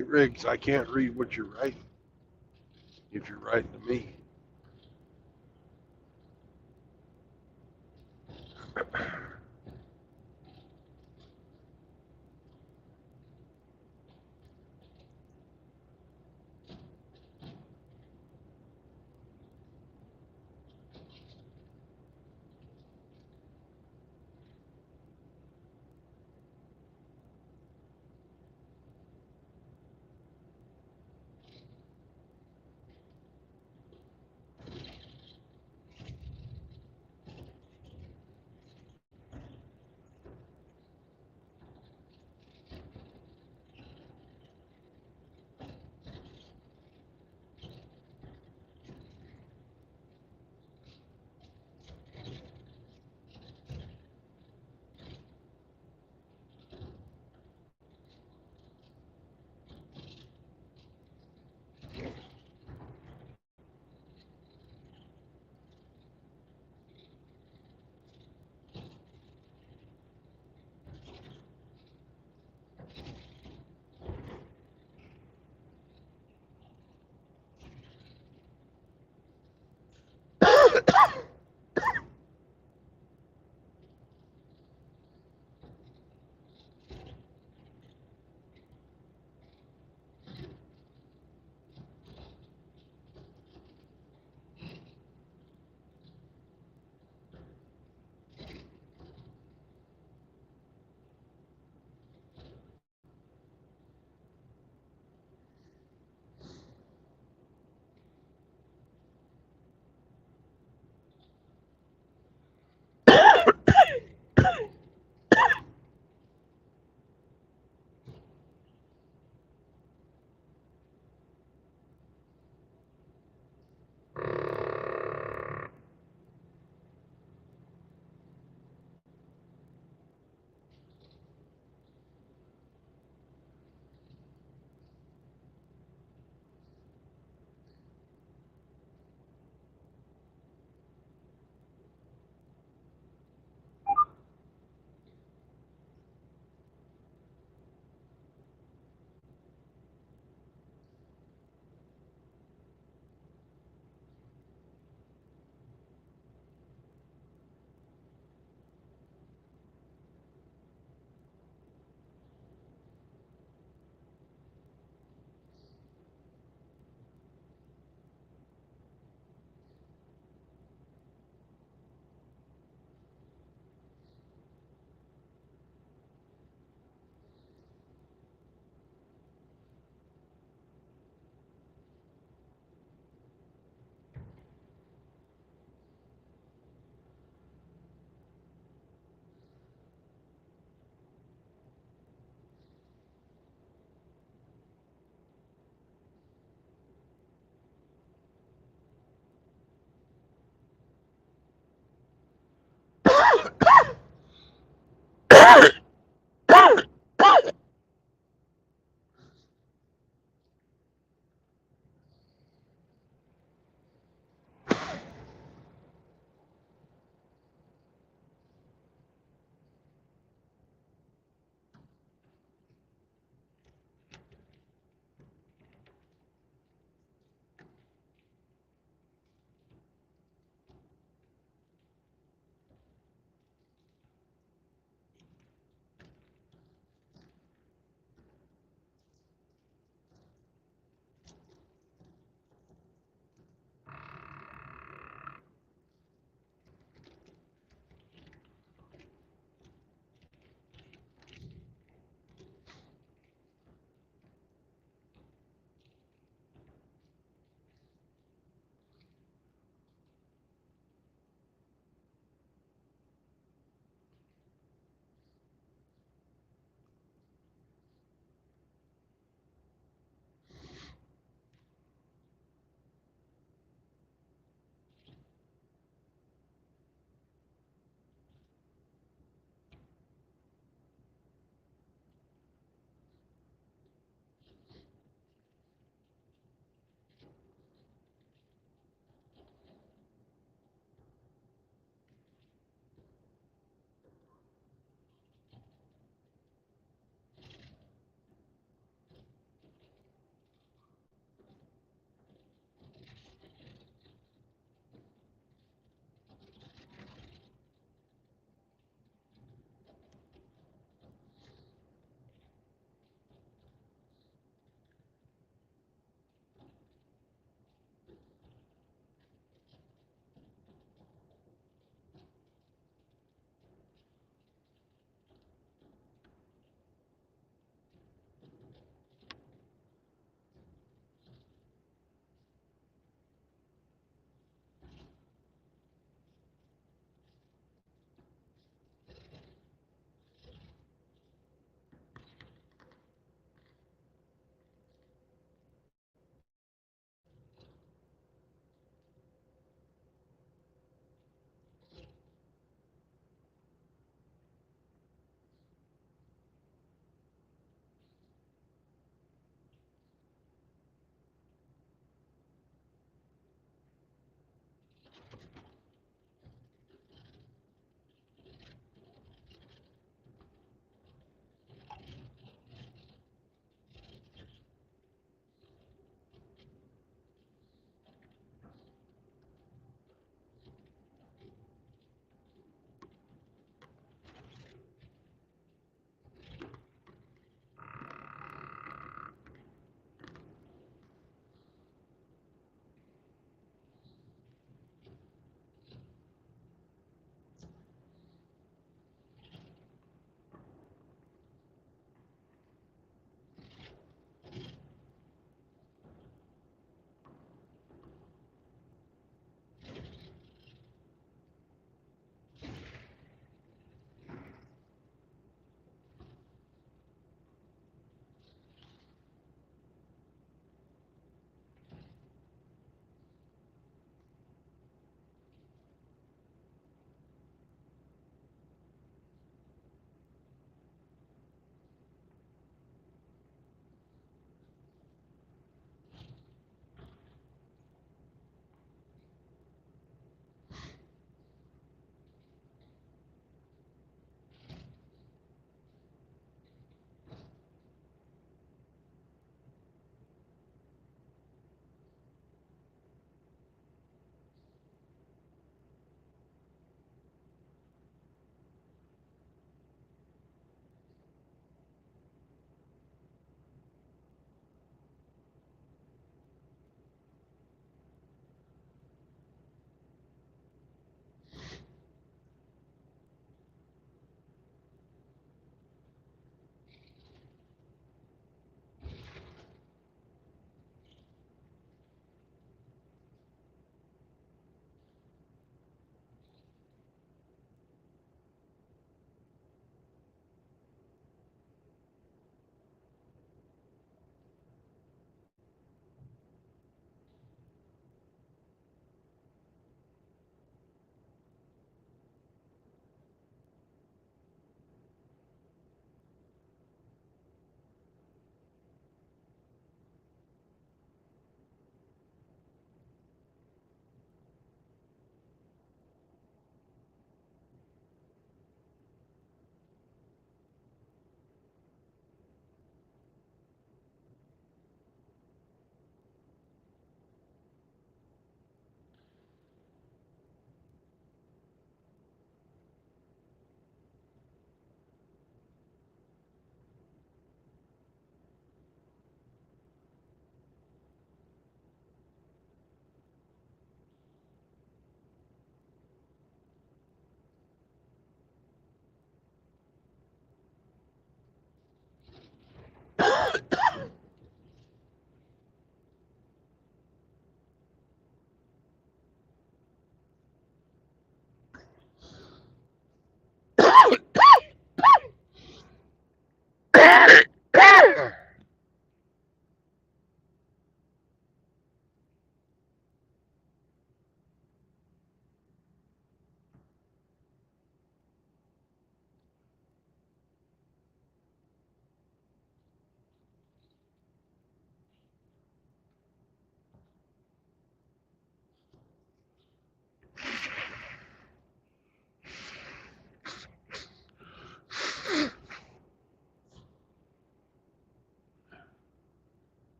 Hey, Riggs, I can't read what you're writing. If you're writing to me.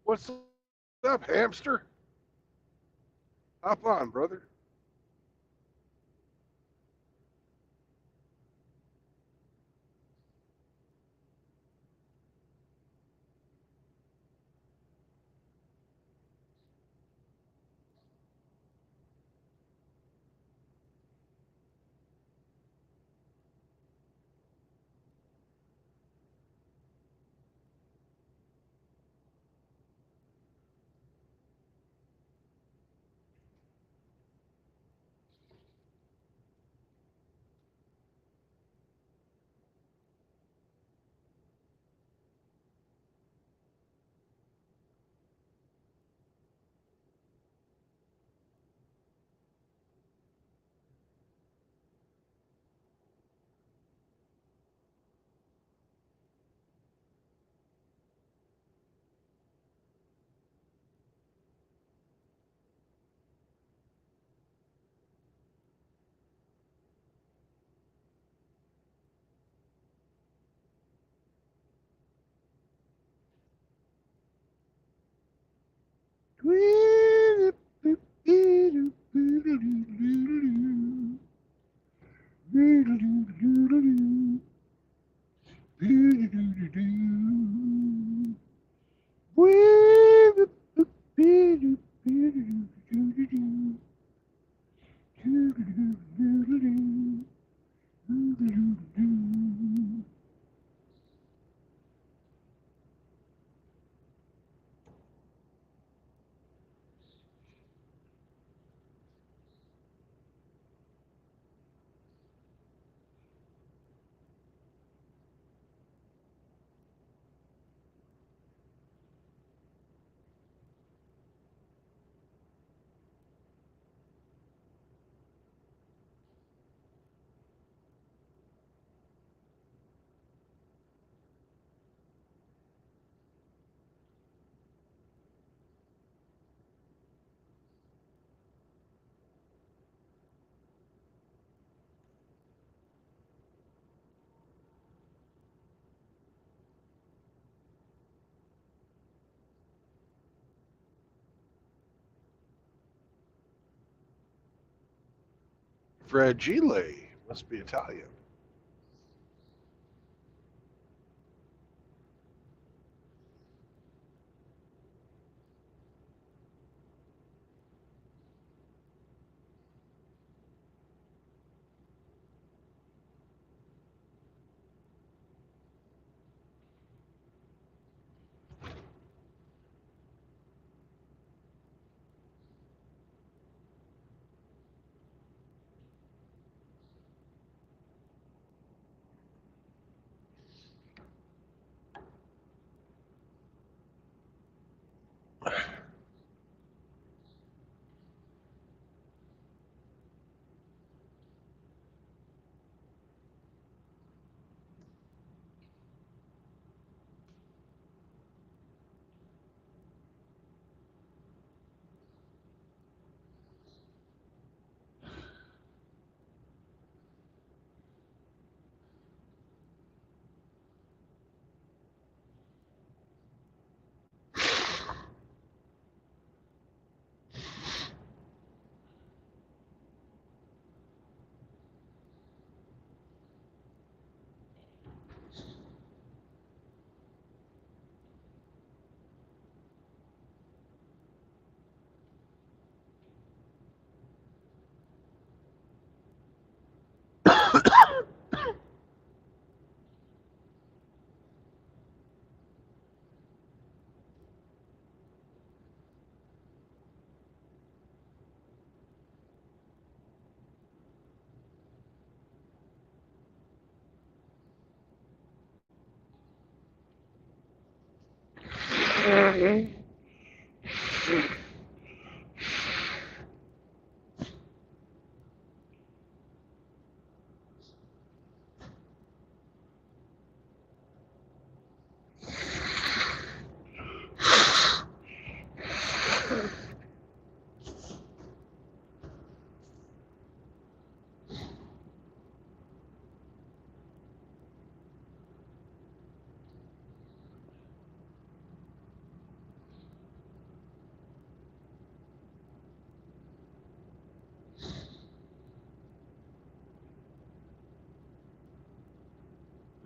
What's up, hamster? Hop on, brother. Fragile must be Italian.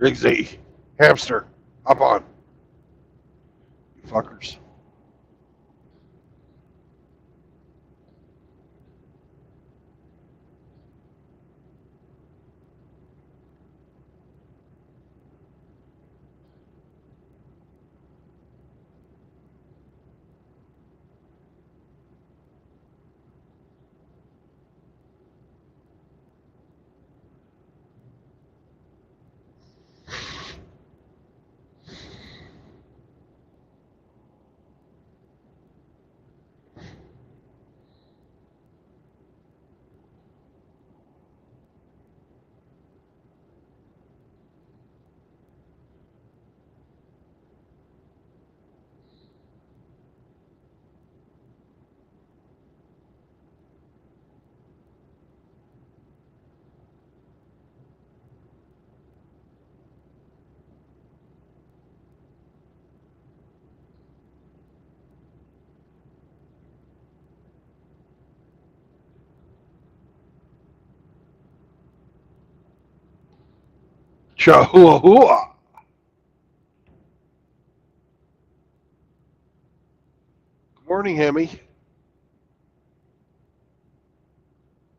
Rigsy, hamster, hop on, you fuckers. Chahuahua. Good morning, Hemi.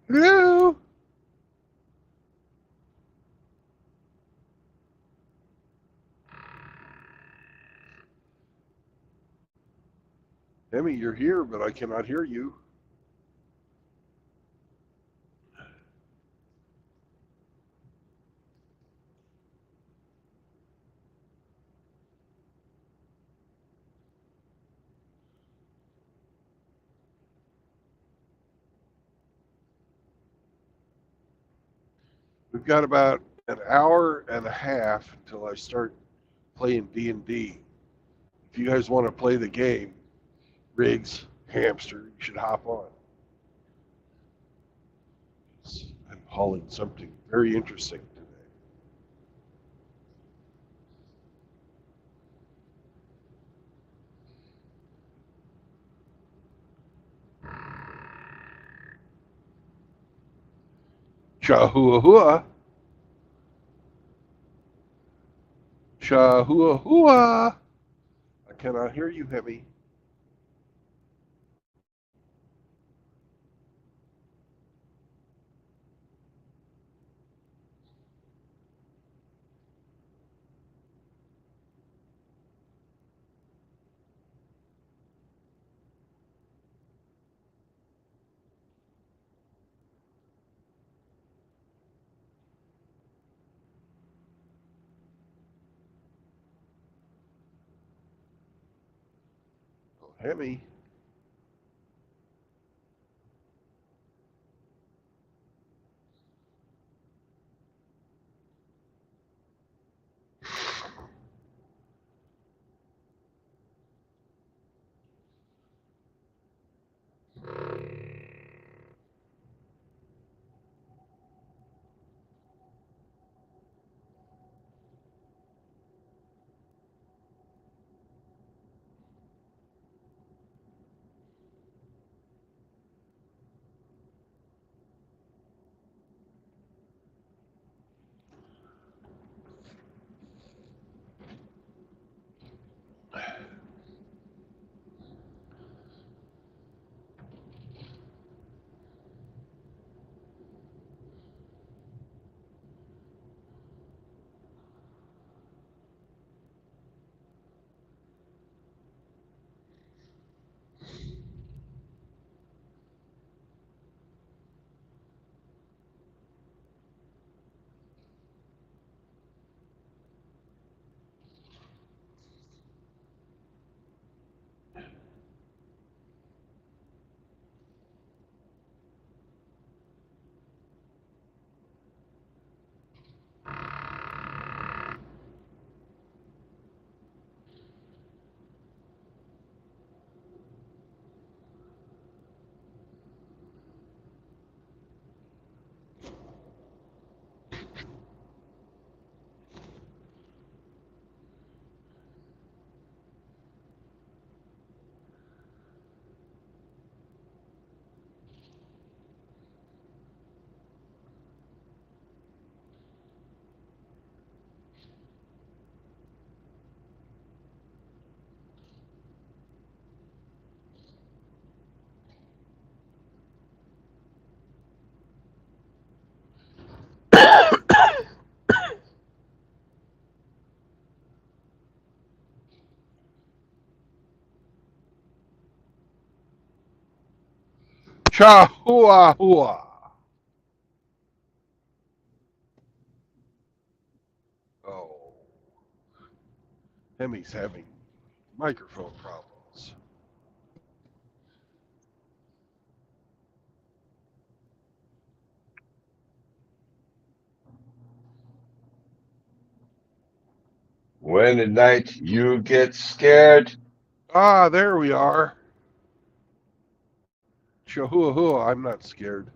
Hello. Hemi, you're here, but I cannot hear you. We've got about an hour and a half until I start playing D&D. If you guys want to play the game, Riggs, hamster, you should hop on. I'm hauling something very interesting today. Chahuahua. Chahuahua. I cannot hear you, Hemi. Oh, Hemi. Chihuahua. Oh, Hemi's having microphone problems. When at night you get scared. Ah, there we are. Chihuahua, I'm not scared.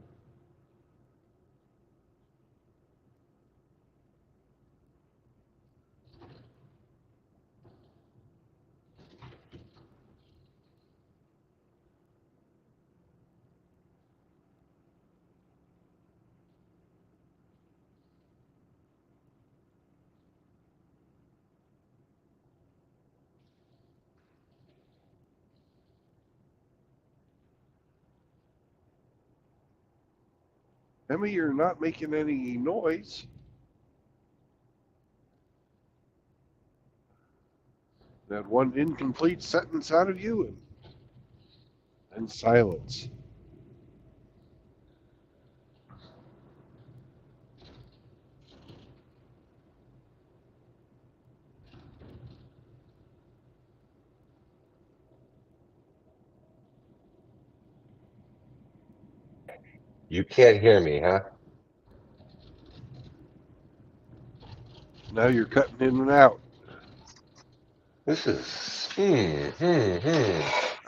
Hemi, you're not making any noise. That one incomplete sentence out of you and silence. You can't hear me, huh? Now you're cutting in and out. This is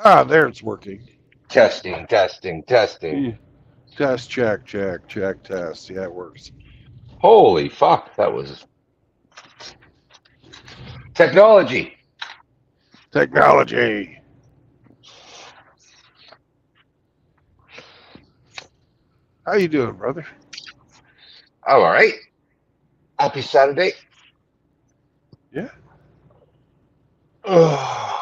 Ah, there it's working. testing, testing, testing. Yeah. Test, check, test. Yeah, it works. Holy fuck, that was technology. Technology. How you doing, brother? All right. Happy Saturday. Yeah. Ugh.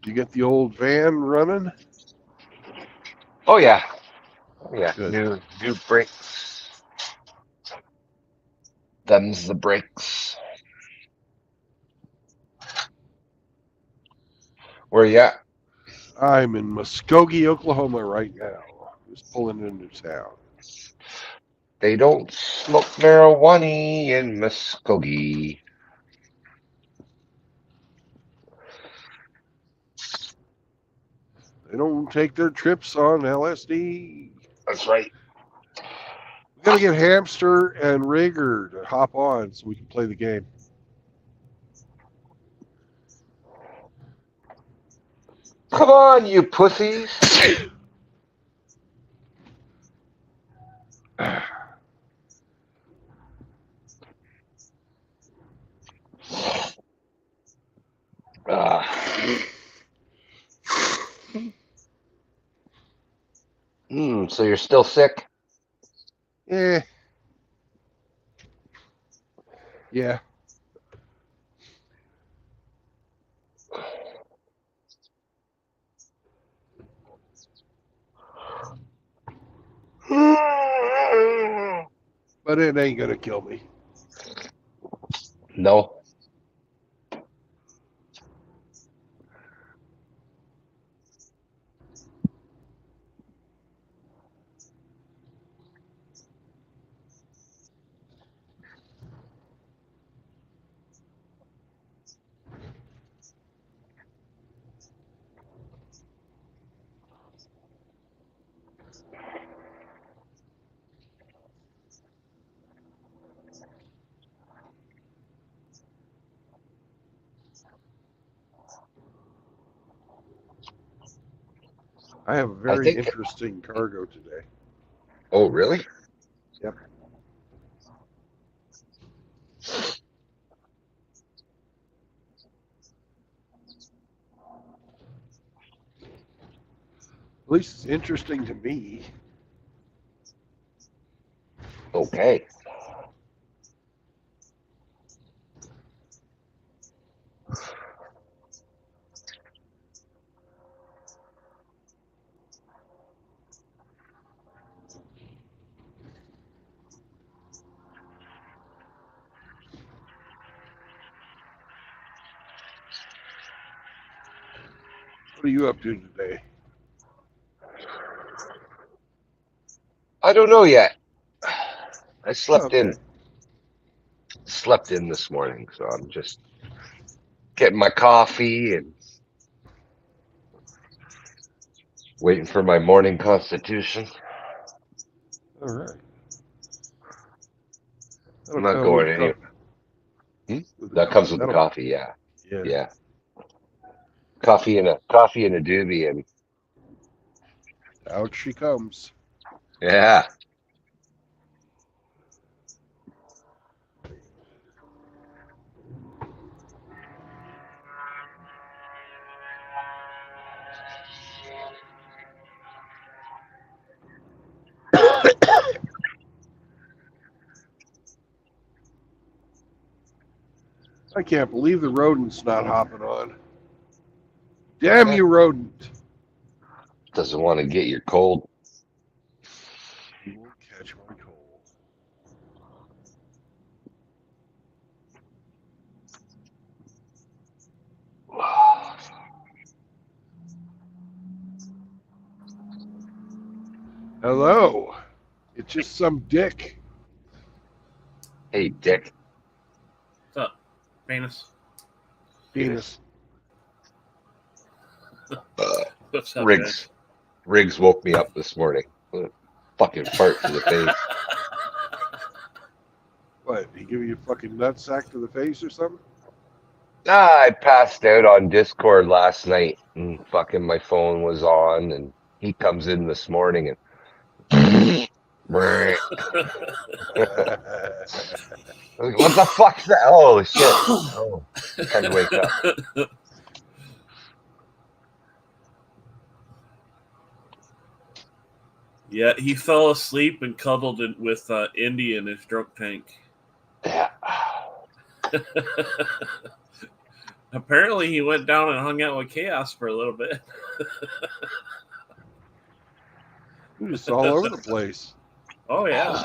You get the old van running? Oh yeah. Oh yeah. Good. New brakes. Them's the brakes. Where you at? I'm in Muskogee, Oklahoma right now. Just pulling into town. They don't smoke marijuana in Muskogee. They don't take their trips on LSD. That's right. We gotta get Hamster and Rigger to hop on so we can play the game. Come on, you pussies. So you're still sick? Eh. Yeah. But it ain't gonna kill me. No. I have a I very think. interesting cargo today. Oh, really? Yep. At least it's interesting to me. Okay. What are you up to today? I don't know yet. I slept Okay. in this morning, so I'm just getting my coffee and waiting for my morning constitution. All right. I'm That'll not come going with any. with That comes with the that'll- coffee, yeah. Yeah. Yeah. Coffee and a doobie, and Out she comes. yeah. I can't believe the rodent's not hopping on. Damn Yeah. you, rodent! Doesn't want to get your cold. You won't catch my cold. Hello. It's just some dick. Hey, Dick. What's up, penis? Penis. What's up, Riggs woke me up this morning. With a fucking fart to the face. What? He give you a fucking nutsack to the face or something? I passed out on Discord last night, and fucking my phone was on, and he comes in this morning and I was like, what the fuck's that? Oh shit! Oh, time to wake up. Yeah, he fell asleep and cuddled it with Indy in his drunk tank. Yeah. Apparently, he went down and hung out with Chaos for a little bit. You're just all over the place. Oh yeah.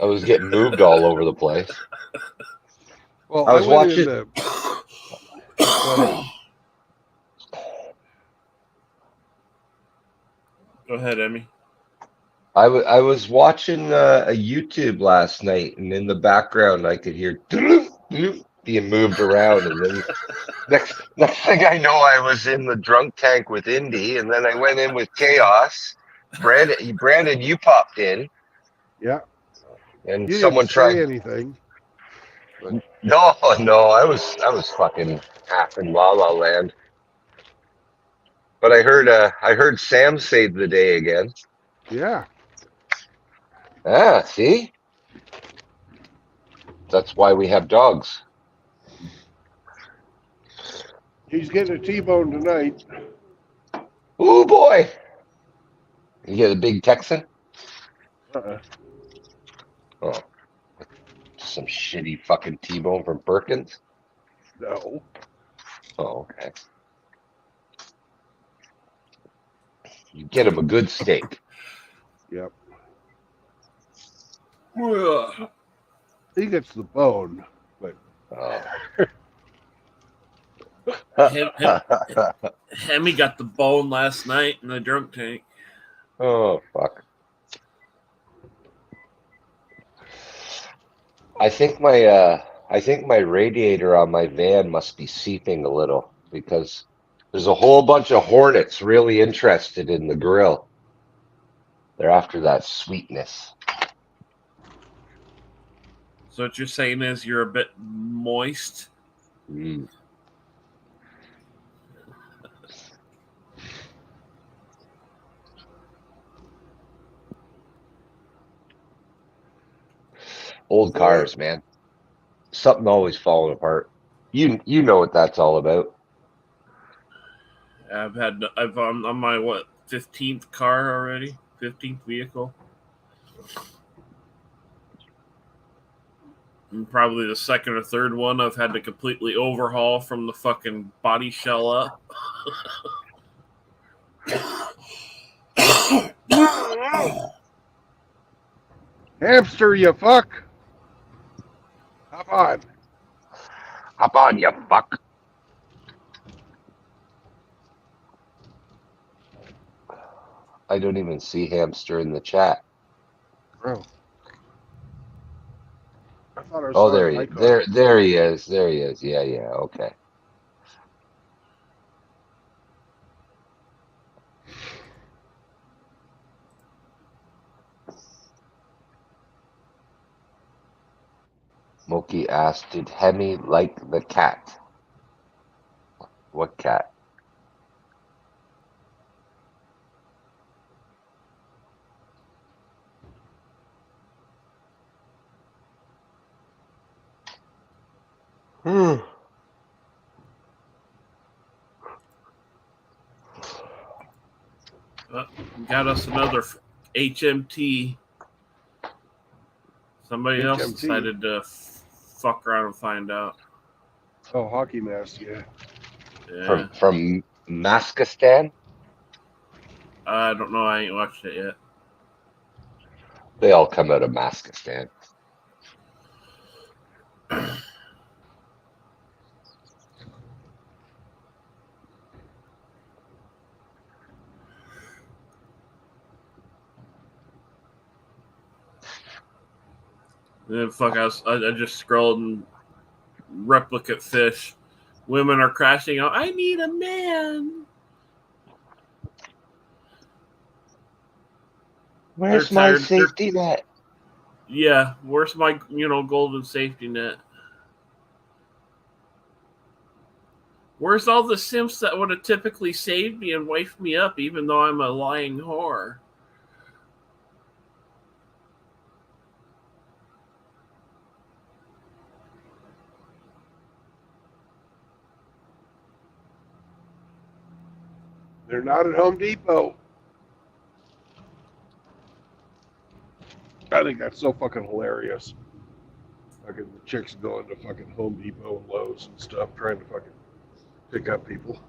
I was getting moved all over the place. Well, I was went watching- into- Go ahead, Emmy. I was watching a YouTube last night, and in the background I could hear being moved around, and then next thing I know, I was in the drunk tank with Indy, and then I went in with Chaos. Brandon, you popped in, Yeah. and You someone didn't tried. say anything. No, I was fucking half in La La Land. But I heard Sam saved the day again. Yeah. Ah, see? That's why we have dogs. He's getting a T-bone tonight. Ooh boy. You get a big Texan? Uh-uh. Oh. Some shitty fucking T-bone from Perkins? No. Oh, okay. You get him a good steak. Yep. Ugh. He gets the bone. Oh. Emmy got the bone last night in the drunk tank. Oh, fuck. I think my radiator on my van must be seeping a little because there's a whole bunch of hornets really interested in the grill. They're after that sweetness. So what you're saying is you're a bit moist. Mm. Old cars, man. Something always falling apart. You know what that's all about. I've on my 15th car already, 15th vehicle, and probably the second or third one I've had to completely overhaul from the fucking body shell up. Hamster, you fuck. Hop on. Hop on, you fuck. I don't even see Hamster in the chat. Oh. I thought I Oh, saw there an he icon. there he is. There he is. Yeah, yeah. Okay. Moki asked, "Did Hemi like the cat? What cat?" Got us another HMT. Somebody else HMT. decided to fuck around and find out. Oh, hockey mask, yeah. Yeah. From Maskistan? I don't know. I ain't watched it yet. They all come out of Maskistan. And then fuck, I just scrolled and replicate fish. Women are crashing out. I need a man. Where's They're my tired. safety net? Yeah, where's my golden safety net? Where's all the simps that would have typically saved me and wifed me up, even though I'm a lying whore? They're not at Home Depot. I think that's so fucking hilarious. Fucking the chicks going to fucking Home Depot and Lowe's and stuff, trying to fucking pick up people.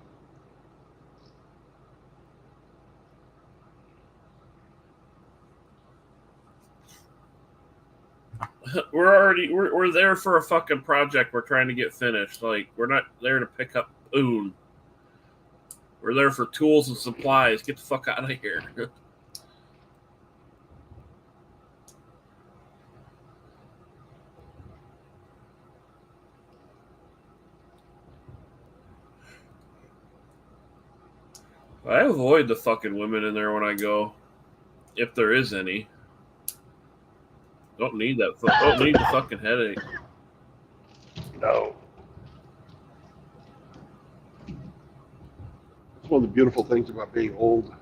We're there for a fucking project we're trying to get finished. Like, we're not there to pick up poon. We're there for tools and supplies. Get the fuck out of here. I avoid the fucking women in there when I go, if there is any. Don't need that. Don't need the fucking headache. No. It's one of the beautiful things about being old.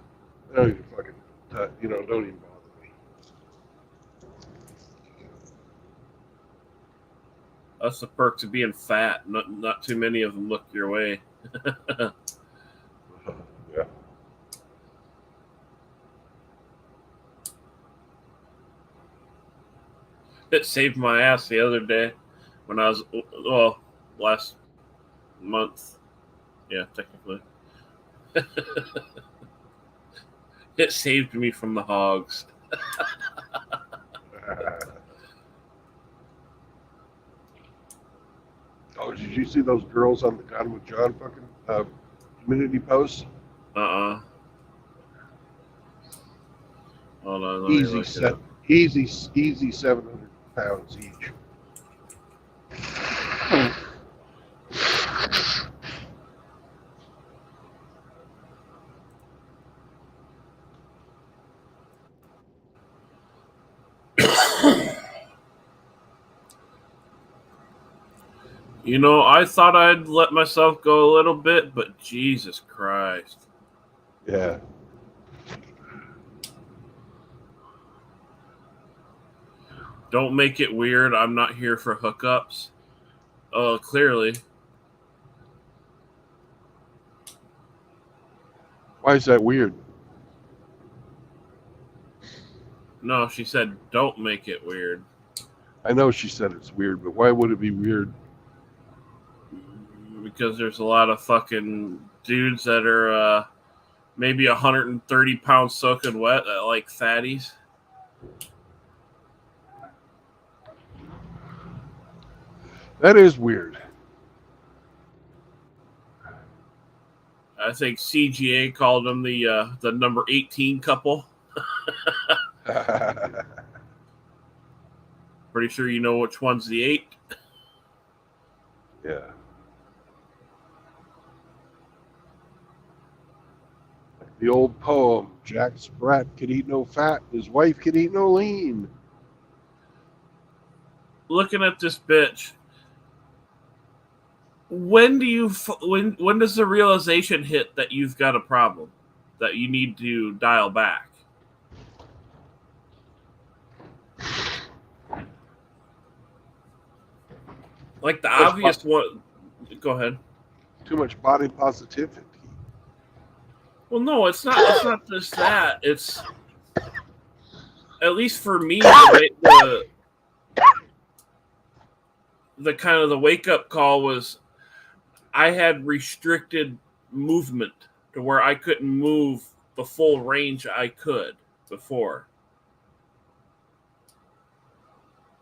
I don't even fucking, don't even bother me. That's the perks of being fat. Not too many of them look your way. Yeah. It saved my ass the other day when I was, last month. Yeah, technically. It saved me from the hogs. Oh, did you see those girls on the Gone with John fucking community posts? Hold on, let me look it up. Easy 700 pounds each. I thought I'd let myself go a little bit, but Jesus Christ. Yeah. Don't make it weird. I'm not here for hookups. Oh, clearly. Why is that weird? No, she said don't make it weird. I know she said it's weird, but why would it be weird? Because there's a lot of fucking dudes that are maybe 130 pounds soaking wet that like fatties. That is weird. I think CGA called them the number 18 couple. Pretty sure you know which one's the 8. Yeah. The old poem, Jack Sprat could eat no fat, his wife could eat no lean. Looking at this bitch, when does the realization hit that you've got a problem, that you need to dial back? Like the obvious one. Go ahead. Too much body positivity. Well, no, it's not. It's not just that. It's, at least for me, the kind of the wake up call was, I had restricted movement to where I couldn't move the full range I could before.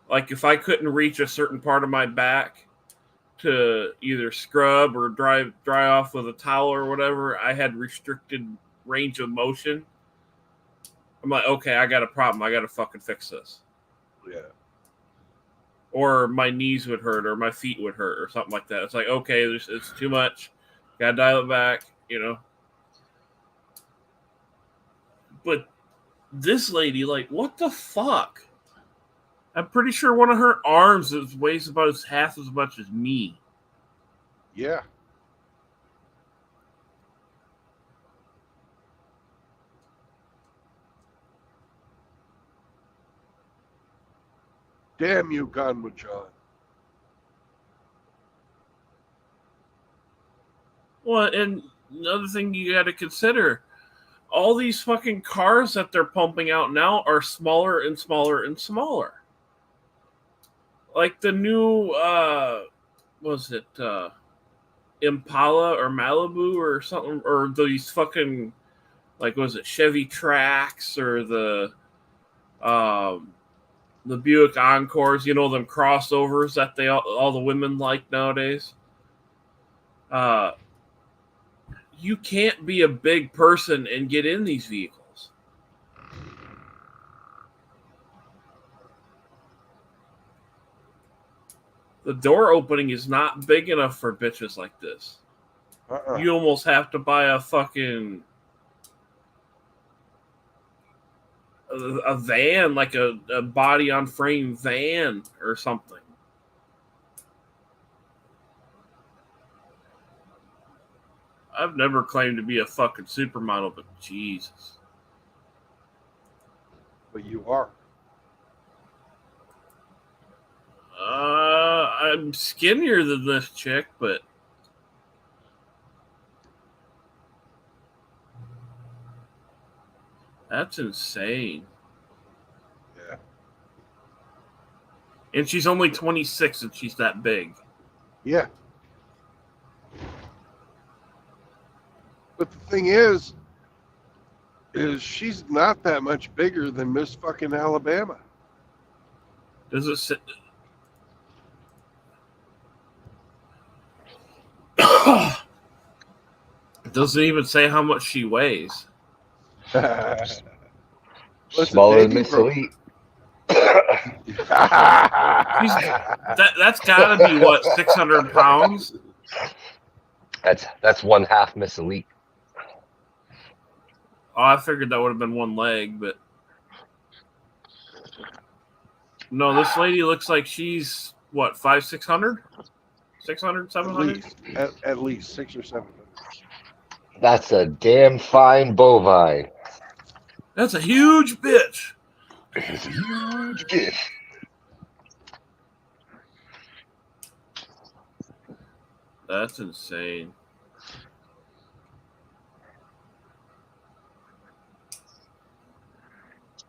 Like if I couldn't reach a certain part of my back to either scrub or dry off with a towel or whatever, I had restricted range of motion. I'm like, okay, I got a problem. I got to fucking fix this. Yeah. Or my knees would hurt or my feet would hurt or something like that. It's like, okay, it's too much. Got to dial it back, you know. But this lady, like, what the fuck? I'm pretty sure one of her arms weighs about half as much as me. Yeah. Damn you, Gunwood John. Well, and another thing you got to consider, all these fucking cars that they're pumping out now are smaller and smaller and smaller. Like the new, was it Impala or Malibu or something, or these fucking, like, was it Chevy Trax or the Buick Encores? You know, them crossovers that all the women like nowadays. You can't be a big person and get in these vehicles. The door opening is not big enough for bitches like this. You almost have to buy a fucking a van, like a body on frame van or something. I've never claimed to be a fucking supermodel, but Jesus. But you are. I'm skinnier than this chick, but that's insane. Yeah. And she's only 26 and she's that big. Yeah. But the thing is she's not that much bigger than Miss fucking Alabama. Does it say... Doesn't even say how much she weighs. Smaller than Miss Elite. That's got to be what, 600 pounds? That's one half Miss Elite. Oh, I figured that would have been one leg, but no, this lady looks like she's what, 500-600? 600, 700? At least 600 or 700. That's a damn fine bovine. That's a huge bitch. It's a huge bitch. That's insane.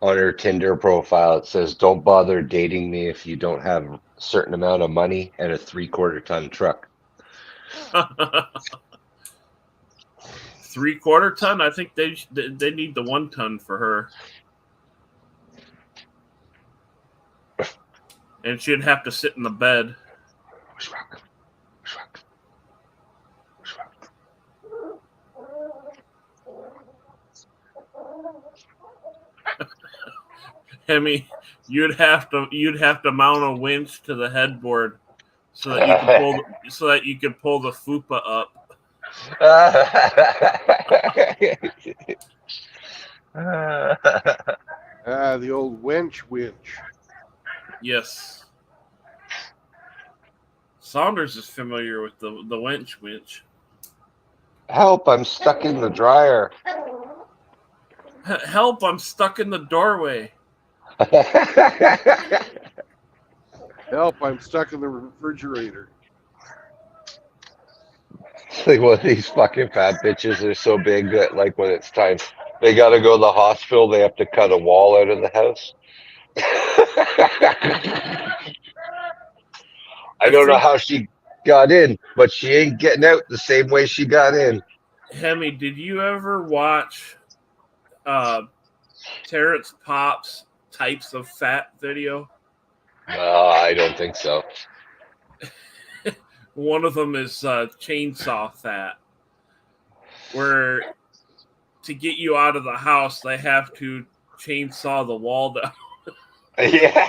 On her Tinder profile, it says, "Don't bother dating me if you don't have a certain amount of money and a 3/4 ton truck." 3/4 ton? I think they need the 1 ton for her. And she'd have to sit in the bed. Hemi, you'd have to mount a winch to the headboard so that you can pull the fupa up. The old winch. Yes. Saunders is familiar with the winch. Help, I'm stuck in the dryer. Help, I'm stuck in the doorway. Help, I'm stuck in the refrigerator. Like one of these fucking fat bitches are so big that like when it's time they gotta go to the hospital, they have to cut a wall out of the house. I don't know how she got in, but she ain't getting out the same way she got in. Hemi, did you ever watch Terrence Pop's types of fat video? I don't think so. One of them is chainsaw fat, where to get you out of the house, they have to chainsaw the wall down. Yeah.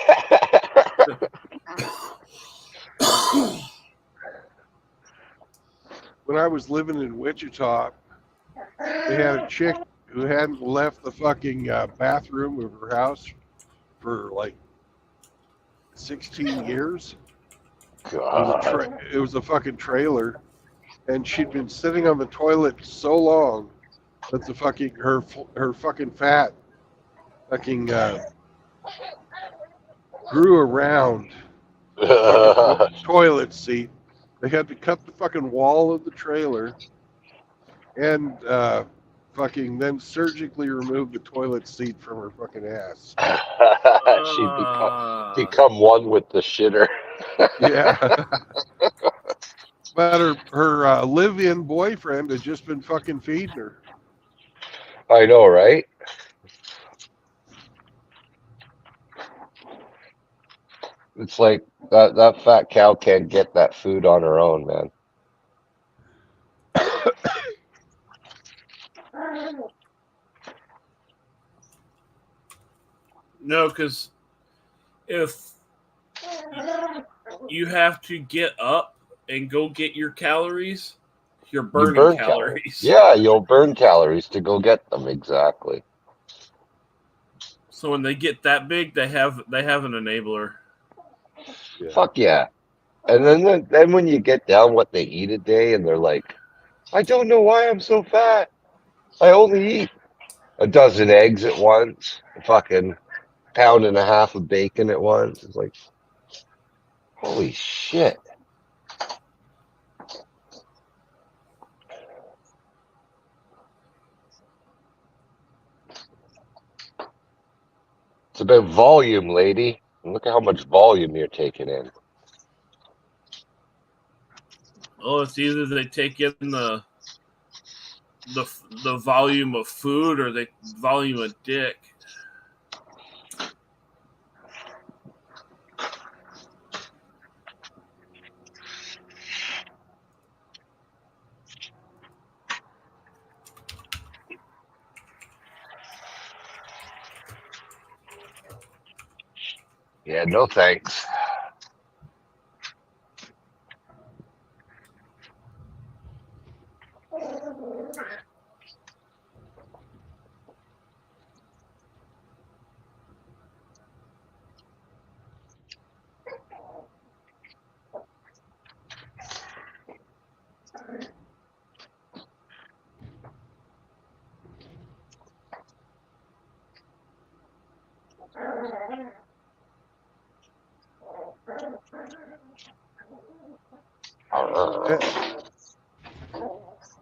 When I was living in Wichita, they had a chick who hadn't left the fucking bathroom of her house for like 16 years. God. It was a fucking trailer, and she'd been sitting on the toilet so long that the fucking her fucking fat fucking grew around the toilet seat. They had to cut the fucking wall of the trailer and fucking then surgically remove the toilet seat from her fucking ass. She'd become one with the shitter. Yeah. But her live-in boyfriend had just been fucking feeding her. I know, right? It's like that fat cow can't get that food on her own, man. No, because if you have to get up and go get your calories, you're burning burn calories. Yeah, you'll burn calories to go get them, exactly. So when they get that big, they have an enabler. Yeah. Fuck yeah. And then when you get down what they eat a day and they're like, I don't know why I'm so fat. I only eat a dozen eggs at once, a fucking pound and a half of bacon at once. It's like, holy shit. It's about volume, lady. And look at how much volume you're taking in. Oh, it's either they take in the volume of food or the volume of dick. Yeah, no thanks.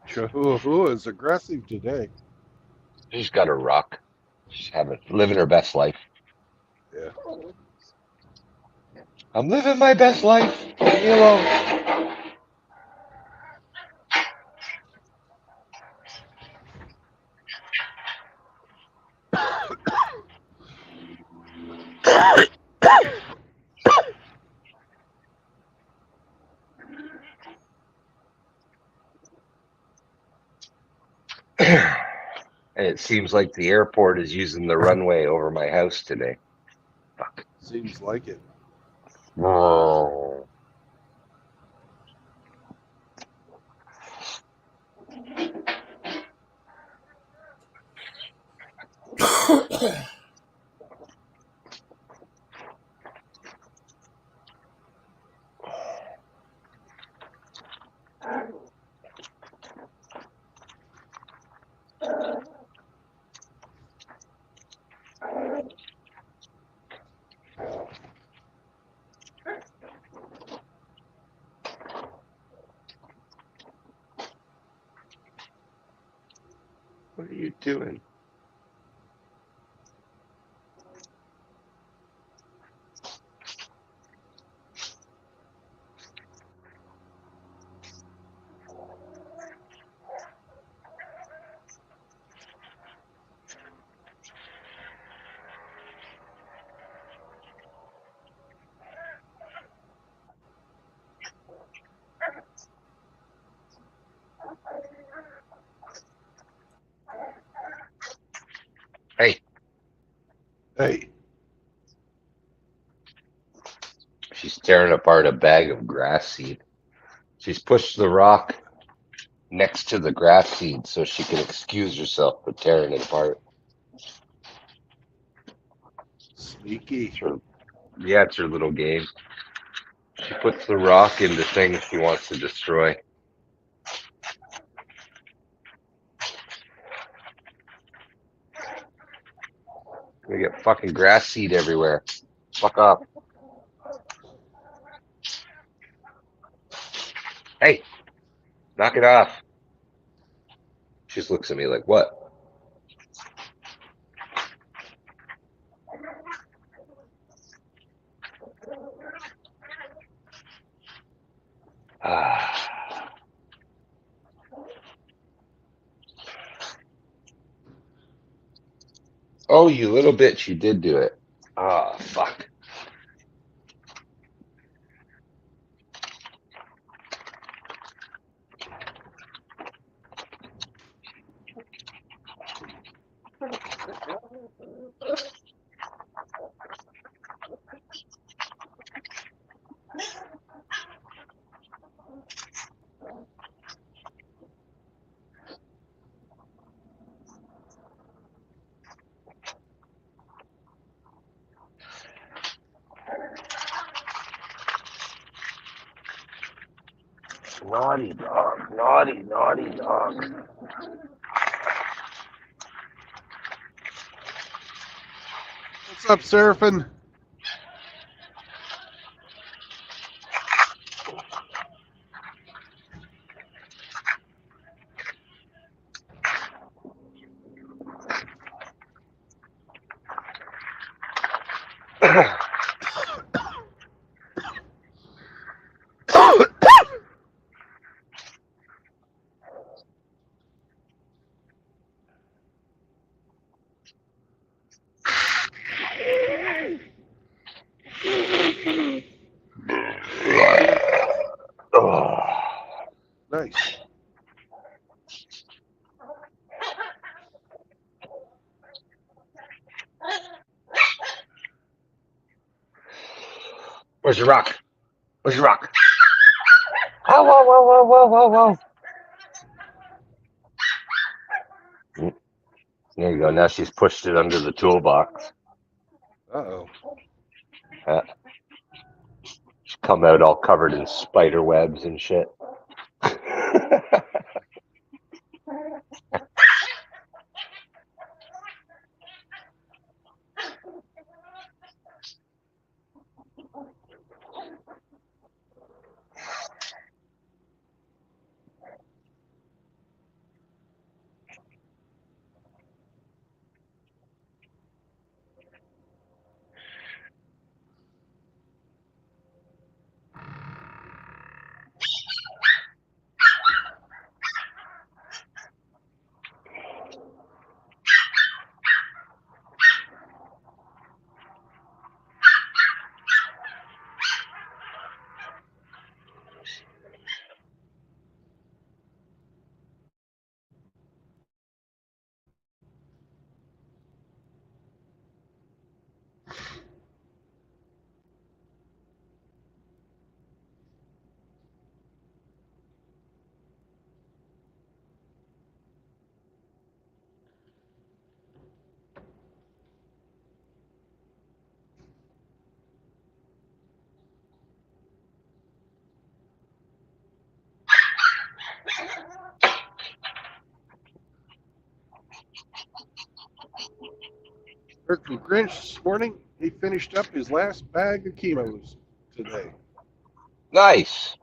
Chihuahua is aggressive today. She's got a rock. She's living her best life. Yeah. I'm living my best life. Leave me alone. And it seems like the airport is using the runway over my house today. Seems like it. Whoa. What are you doing? Hey, Hey, she's tearing apart a bag of grass seed. She's pushed the rock next to the grass seed so she can excuse herself for tearing it apart. sneaky. It's her, yeah, it's her little game. She puts the rock into things she wants to destroy. We get fucking grass seed everywhere. Fuck off. Hey, knock it off. She just looks at me like, what? Ah. Oh, you little bitch, you did do it. Ah, fuck. Naughty dog, naughty, naughty dog. What's up, Seraphim? Oh. Nice. Where's your rock? Where's your rock? Whoa, whoa, whoa, whoa, whoa, whoa, whoa. There you go. Now she's pushed it under the toolbox. Uh-oh. She's come out all covered in spider webs and shit. Eric the Grinch this morning, he finished up his last bag of chemos today. Nice.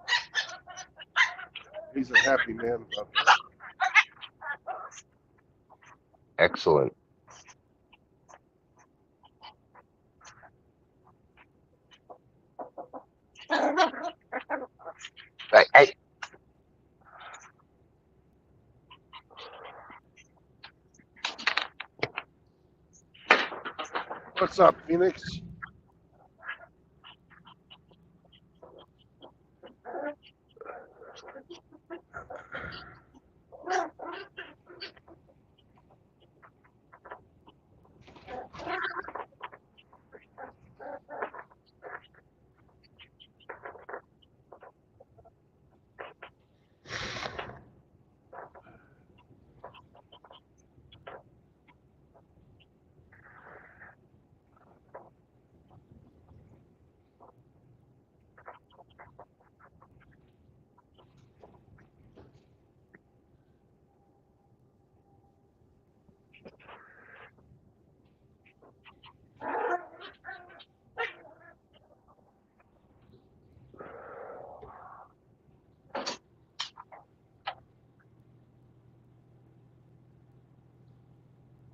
He's a happy man about that. Excellent. Hey, What's up, Phoenix?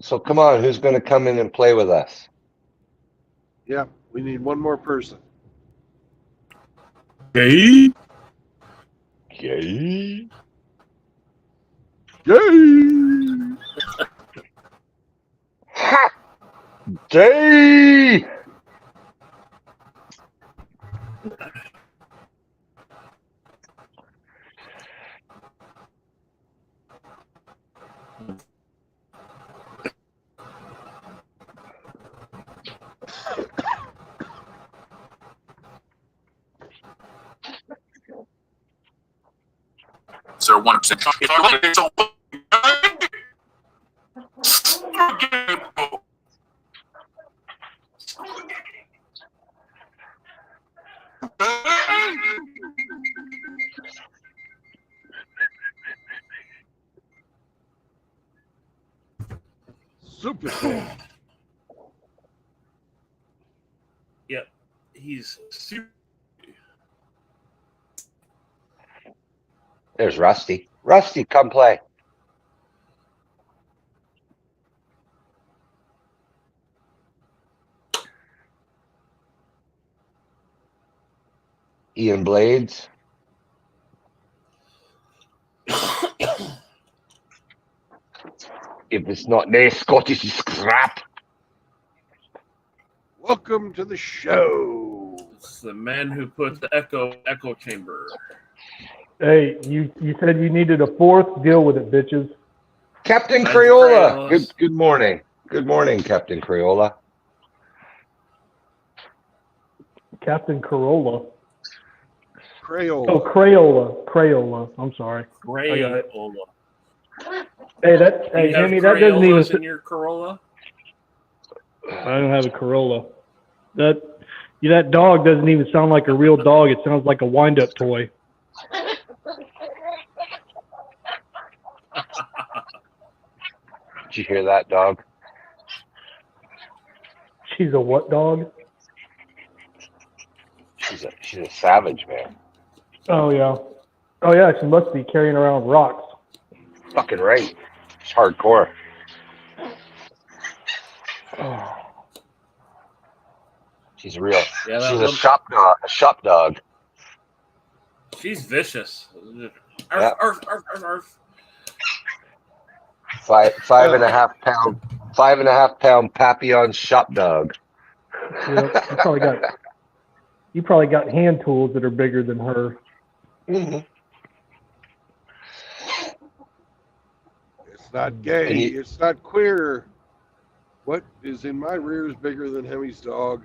so come on, who's going to come in and play with us? Yeah, we need one more person. Hey. Yay. Yay! Ha! Day! Sir, 1%. If I like it so Super cool. Yep. He's super. There's Rusty. Rusty, come play. Ian Blades. If it's not nice, Scottish is crap. Welcome to the show. It's the man who put the echo chamber. Hey, you said you needed a fourth. Deal with it, bitches. Captain Thanks, Crayola. Crayolas. Good morning. Good morning, Captain Crayola. Captain Corolla. Crayola. Oh, Crayola. I'm sorry. Gray I got it. Corolla. Hey, hey, You have Henny, that doesn't Crayolas even. in your Corolla? I don't have a Corolla. That dog doesn't even sound like a real dog. It sounds like a wind-up toy. Did you hear that, dog? She's a what dog? She's a savage, man. Oh yeah. She must be carrying around rocks. Fucking right. It's hardcore. Oh. She's real. Yeah, She's a shop dog. She's vicious. Yeah. Arf, arf, arf, arf. 5.5 pound Papillon shop dog. Yeah, you probably got hand tools that are bigger than her. Mm-hmm. It's not gay. It's not queer. What is in my rear is bigger than Hemi's dog.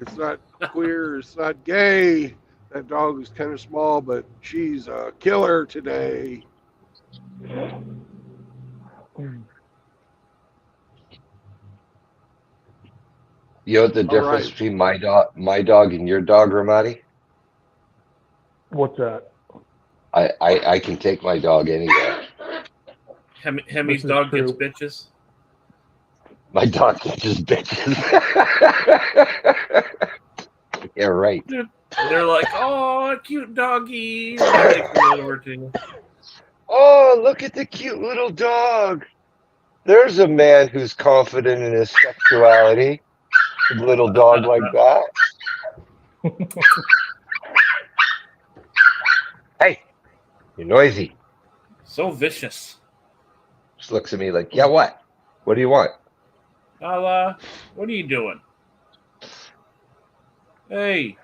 It's not queer. It's not gay. That dog is kind of small, but she's a killer today. You know what the difference between my dog and your dog, Ramadi? What's that? I can take my dog anywhere. Hemi's This is dog true. gets bitches. My dog catches bitches. Yeah, right. They're like, oh, a cute doggy. And they take it over to you. Oh, look at the cute little dog. There's a man who's confident in his sexuality. A little dog like that. Hey, you're noisy. So vicious. Just looks at me like, yeah, what? What do you want? Lala, what are you doing? Hey,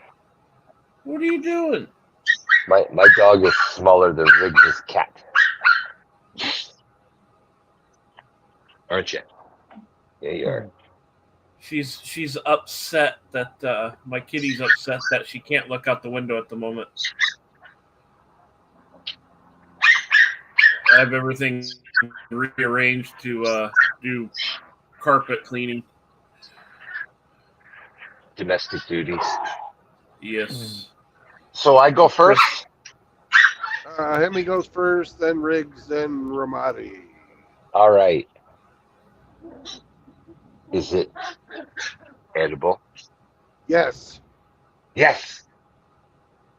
what are you doing? My dog is smaller than Riggs' cat. Aren't you? Yeah, you are. She's upset that my kitty's upset that she can't look out the window at the moment. I have everything rearranged to do carpet cleaning. Domestic duties. Yes. So I go first? Hemi goes first, then Riggs, then Ramadi. All right. Is it edible? Yes. Yes.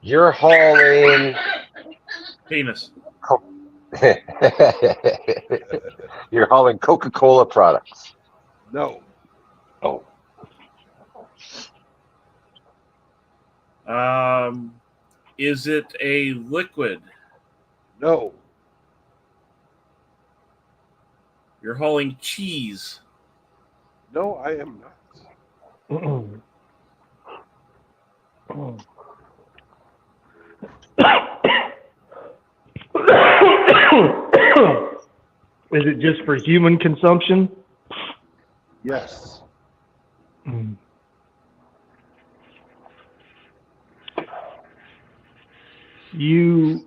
You're hauling. Penis. You're hauling Coca-Cola products. No. Oh. Is it a liquid? No. You're hauling cheese. No, I am not. Is it just for human consumption? Yes. You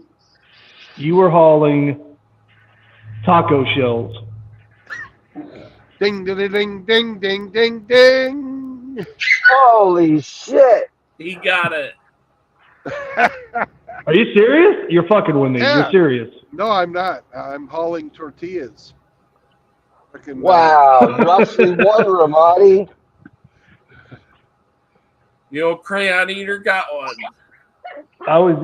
were hauling taco shells. Ding, ding, ding, ding, ding, ding, ding. Holy shit. He got it. Are you serious? You're fucking with me. Yeah. You're serious. No, I'm not. I'm hauling tortillas. Fucking, Wow, you actually won, Ramadi. The old crayon eater got one. I was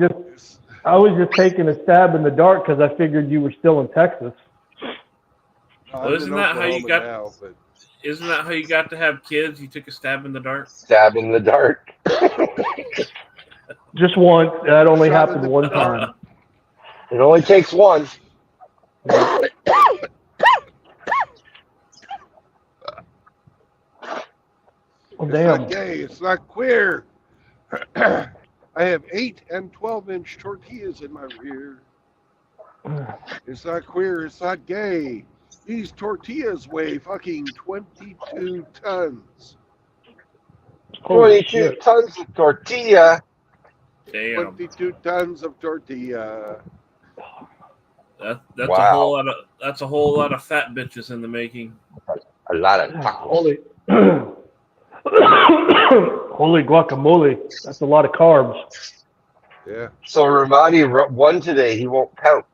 just taking a stab in the dark because I figured you were still in Texas. Well, isn't that how you got? Isn't that how you got to have kids? You took a stab in the dark. Stab in the dark. Just once. That only happened one time. It only takes one. Oh, It's damn. not gay. It's not queer. I have 8 and 12-inch tortillas in my rear. It's not queer. It's not gay. These tortillas weigh fucking 22 tons. 22 tons of tortilla. Damn. 22 tons of tortilla. That's Wow. a whole lot of fat bitches in the making. A lot of tacos. Holy, holy guacamole. That's a lot of carbs. Yeah. So Ramadi won today. He won't count.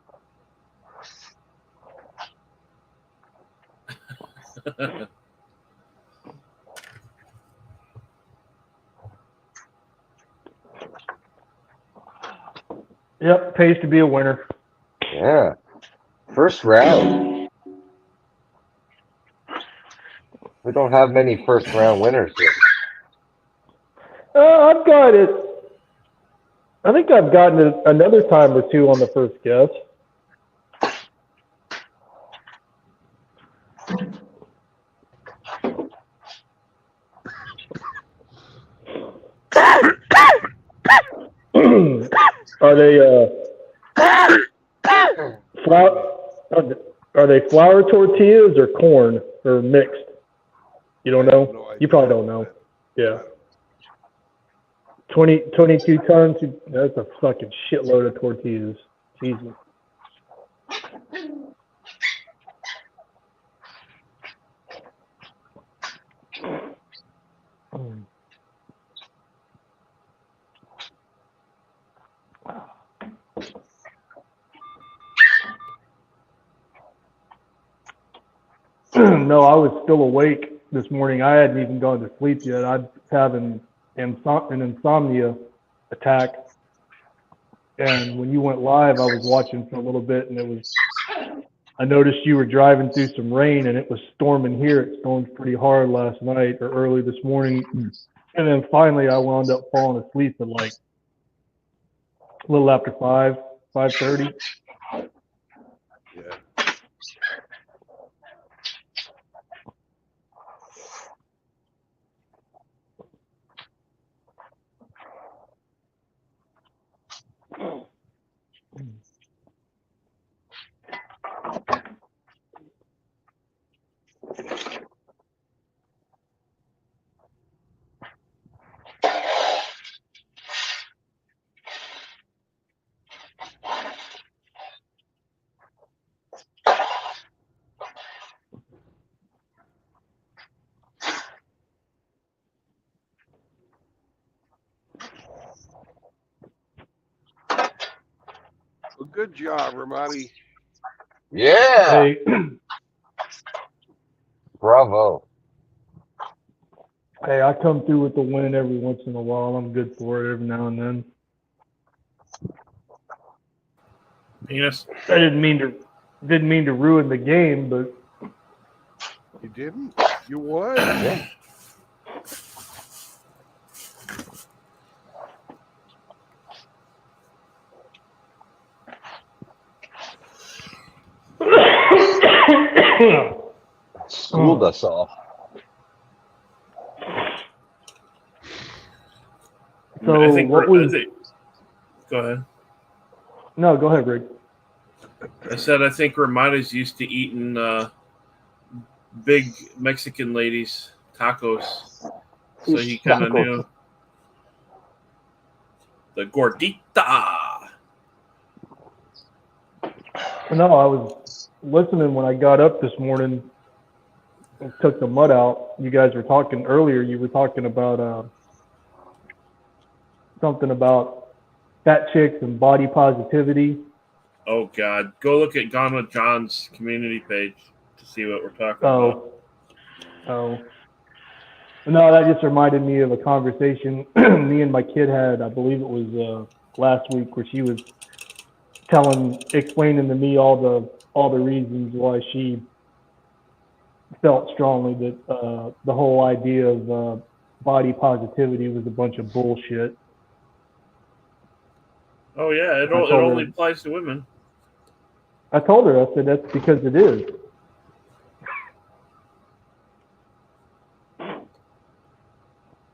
Yep, pays to be a winner. Yeah. First round. We don't have many first round winners here. I've got it. I think I've gotten it another time or two on the first guess. Are they are they flour tortillas or corn or mixed? You don't know? No idea. You probably don't know. Yeah. 22 tons. That's a fucking shitload of tortillas. Jesus. No, I was still awake. this morning. I hadn't even gone to sleep yet. I was having an insomnia attack. And when you went live, I was watching for a little bit, and I noticed you were driving through some rain, and it was storming here. It stormed pretty hard last night or early this morning. And then finally, I wound up falling asleep at like a little after 5:30. Yeah. Well, good job, Ramadi. Yeah. Hey, Bravo. hey, I come through with the win every once in a while. I'm good for it every now and then. Penis. I didn't mean to ruin the game, but You didn't? You won. Yeah. Schooled us all. So I think what was? Go ahead. No, go ahead, Rick. I said I think Ramada's used to eating big Mexican ladies tacos, so he kind of Tacos. knew the gordita. No, I was listening when I got up this morning and took the mud out. You guys were talking earlier. You were talking about something about fat chicks and body positivity. Oh God, go look at Gone with John's community page to see what we're talking about. Oh. No, that just reminded me of a conversation me and my kid had. I believe it was last week, where she was explaining to me all the reasons why she felt strongly that the whole idea of body positivity was a bunch of bullshit. Oh yeah, it I told only her- applies to women. I told her, I said, that's because it is.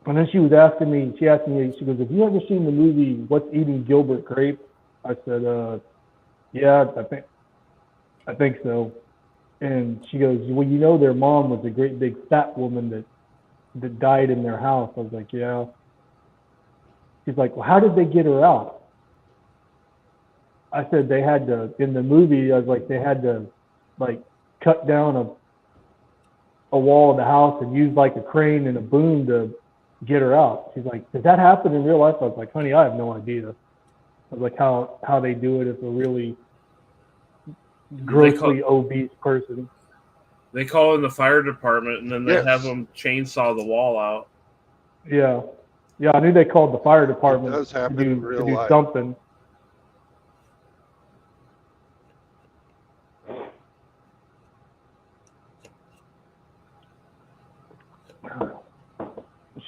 And then she asked me, she goes, have you ever seen the movie What's Eating Gilbert Grape? I said, yeah, I think so. And she goes, well, you know, their mom was a great big fat woman that died in their house. I was like, yeah. She's like, well, how did they get her out? I said they had to, in the movie, I was like, they had to like cut down a wall of the house and use like a crane and a boom to get her out. She's like, does that happen in real life? I was like, honey, I have no idea. I was like, how they do it if a really grossly obese person. They call in the fire department, and then they Yes. have them chainsaw the wall out. Yeah. Yeah, I knew they called the fire department does happen to in do, real to do life. something.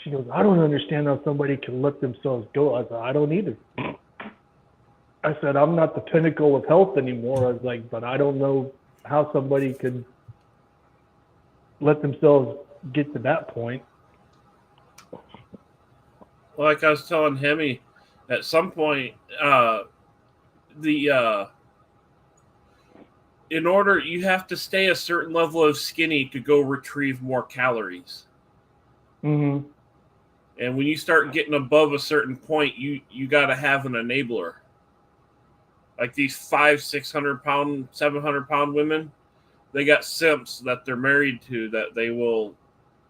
She goes, I don't understand how somebody can let themselves go. I said, I don't either. I said, I'm not the pinnacle of health anymore. I was like, but I don't know how somebody could let themselves get to that point. Like I was telling Hemi, at some point, in order, you have to stay a certain level of skinny to go retrieve more calories. Mm-hmm. And when you start getting above a certain point, you got to have an enabler. Like these 500, 600 pound, 700 pound women, they got simps that they're married to that they will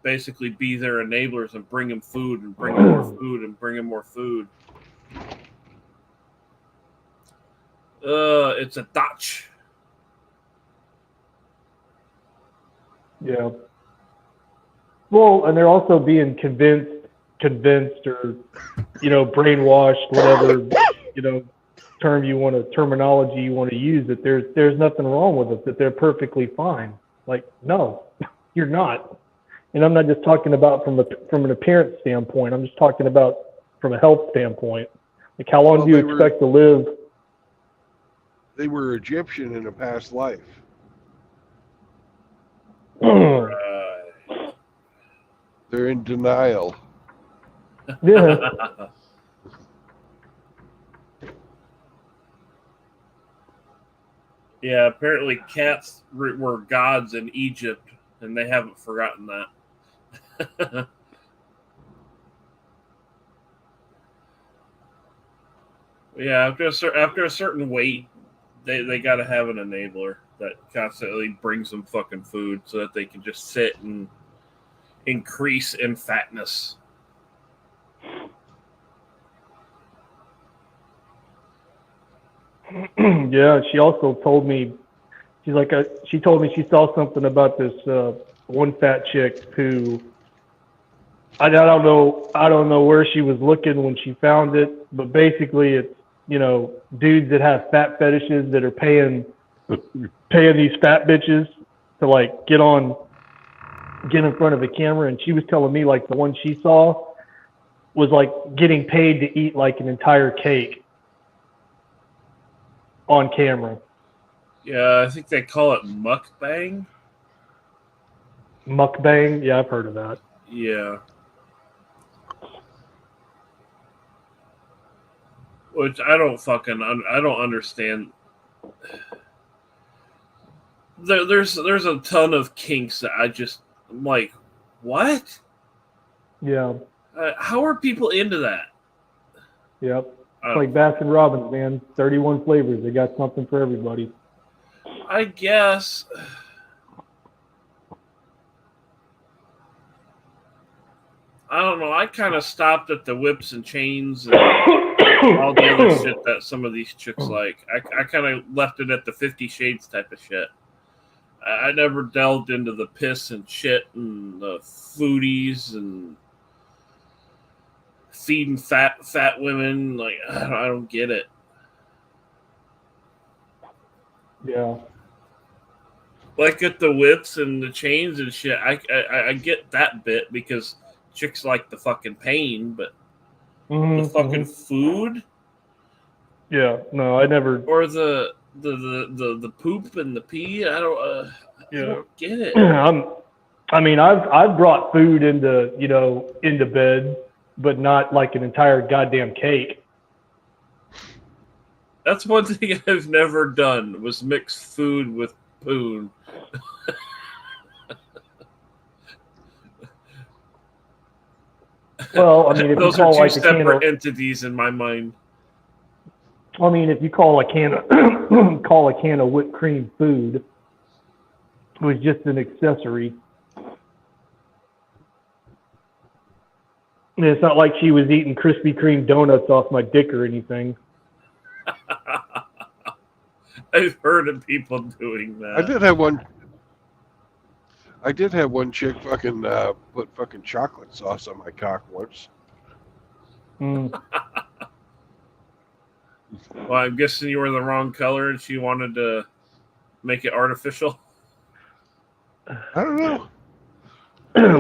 basically be their enablers and bring them food and bring them more food and bring them more food. It's a Dutch. Yeah. Well, and they're also being convinced, or brainwashed, whatever terminology you want to use. That there's nothing wrong with it. That they're perfectly fine. Like, no, you're not. And I'm not just talking about from an appearance standpoint. I'm just talking about from a health standpoint. Like, how long do you expect to live? They were Egyptian in a past life. They're in denial. Yeah. Yeah, apparently cats were gods in Egypt, and they haven't forgotten that. Yeah, after a certain weight, they got to have an enabler that constantly brings them fucking food so that they can just sit and increase in fatness. Yeah, she also told me, she told me she saw something about this one fat chick who, I don't know where she was looking when she found it, but basically it's, dudes that have fat fetishes that are paying these fat bitches to like get in front of a camera. And she was telling me like the one she saw was like getting paid to eat like an entire cake on camera. Yeah, I think they call it mukbang. Mukbang? Yeah, I've heard of that. Yeah. Which I don't understand. There's a ton of kinks that I'm like, what? Yeah. How are people into that? Yep. It's like Baskin Robbins, man. 31 flavors. They got something for everybody. I guess. I don't know. I kind of stopped at the whips and chains and all the other shit that some of these chicks like. I kind of left it at the 50 Shades type of shit. I never delved into the piss and shit and the foodies and feeding fat women. Like, I don't get it. Yeah. Like at the whips and the chains and shit, I get that bit because chicks like the fucking pain, but the fucking food. Yeah, no, I never. Or the poop and the pee. I don't get it. I've brought food into bed, but not like an entire goddamn cake. That's one thing I've never done was mix food with poon. Well, I mean, if those you call are two like a can separate of, entities in my mind. I mean, if you call a can of whipped cream food, it was just an accessory. And it's not like she was eating Krispy Kreme donuts off my dick or anything. I've heard of people doing that. I did have one chick fucking put fucking chocolate sauce on my cock once. Mm. Well, I'm guessing you were the wrong color and she wanted to make it artificial. I don't know.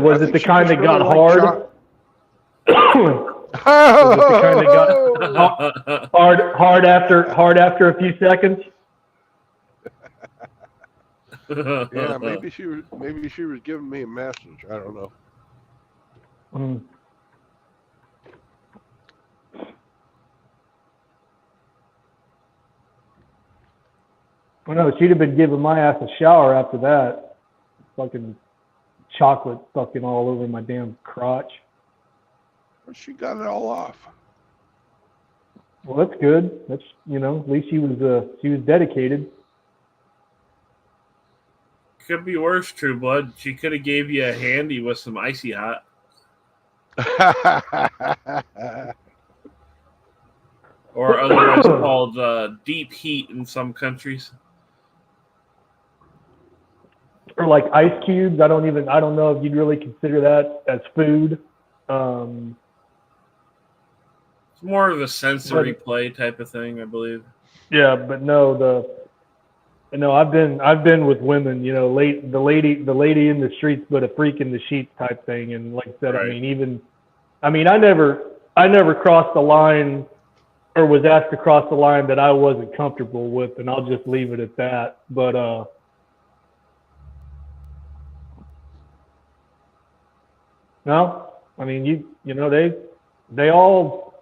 Was it the kind that got hard? Was it the kind that got hard after a few seconds? Yeah, maybe she was giving me a message. I don't know. Mm. Well, no, she'd have been giving my ass a shower after that. Fucking chocolate fucking all over my damn crotch. Well, she got it all off. Well, that's good. That's at least she was dedicated. Could be worse, True Blood. She could have gave you a handy with some icy hot. Or otherwise called deep heat in some countries. or like ice cubes. I don't know if you'd really consider that as food. It's more of a sensory play type of thing, I believe. Yeah, but no, I've been with women, you know, the lady in the streets, but a freak in the sheets type thing. And like I said, Right. I never crossed the line or was asked to cross the line that I wasn't comfortable with, and I'll just leave it at that. But no, I mean, you know, they all,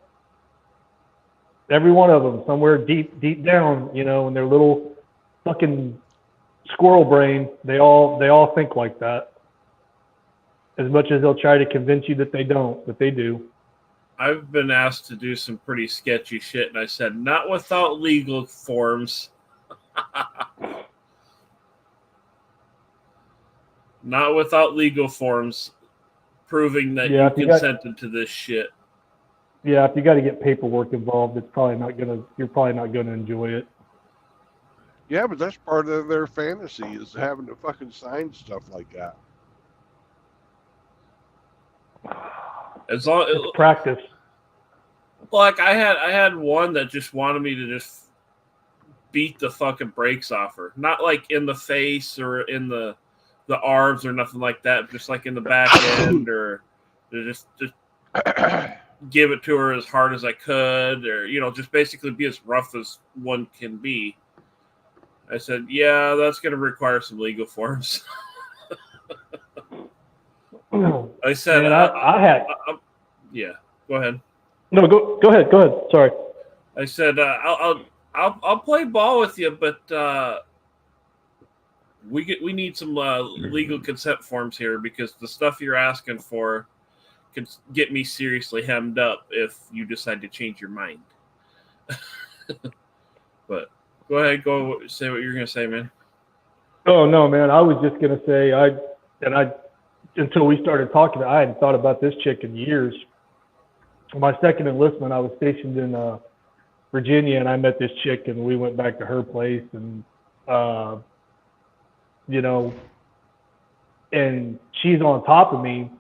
every one of them, somewhere deep down, you know, in their little fucking squirrel brain, they all think like that. As much as they'll try to convince you that they don't, but they do. I've been asked to do some pretty sketchy shit, and I said, not without legal forms. Not without legal forms proving that Yeah, you consented to this shit. Yeah, if you got to get paperwork involved, you're probably not gonna enjoy it. Yeah, but that's part of their fantasy is having to fucking sign stuff like that. As long It's practice. like I had one that just wanted me to just beat the fucking brakes off her. Not like in the face or in the arms or nothing like that, just like in the back end, or to just give it to her as hard as I could, or, you know, just basically be as rough as one can be. I said, yeah, that's going to require some legal forms. I said, Man, I had. Yeah, go ahead. No, go ahead. Sorry. I said, I'll play ball with you, but we need some legal consent forms here, because the stuff you're asking for could get me seriously hemmed up if you decide to change your mind. But go ahead, say what you're gonna say, man. Oh no, man. I was just gonna say until we started talking, I hadn't thought about this chick in years. My second enlistment, I was stationed in Virginia, and I met this chick, and we went back to her place, and you know, and she's on top of me,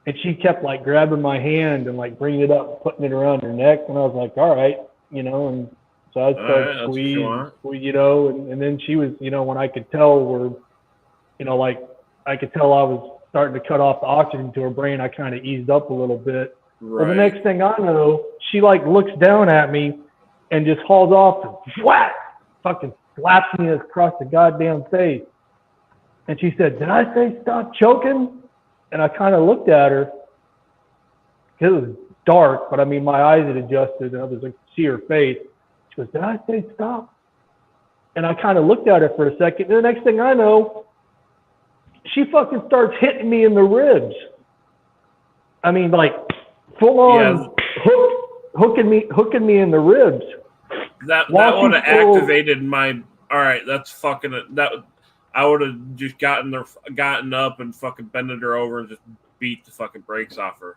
and she kept like grabbing my hand and like bringing it up, putting it around her neck, and I was like, all right, you know, and so I started squeeze, you know, and then she was, you know, when I could tell you know, like I could tell I was starting to cut off the oxygen to her brain, I kind of eased up a little bit. Right. Well, the next thing I know, she like looks down at me and just hauls off and whack, fucking slaps me across the goddamn face. And she said, did I say stop choking? And I kind of looked at her. It was dark, but I mean, my eyes had adjusted and I was like, see her face. She goes, did I say stop? And I kind of looked at her for a second. And the next thing I know, she fucking starts hitting me in the ribs. I mean, like full on hooking me in the ribs. That would have activated my. All right, that's fucking that. I would have just gotten up and fucking bended her over and just beat the fucking brakes off her.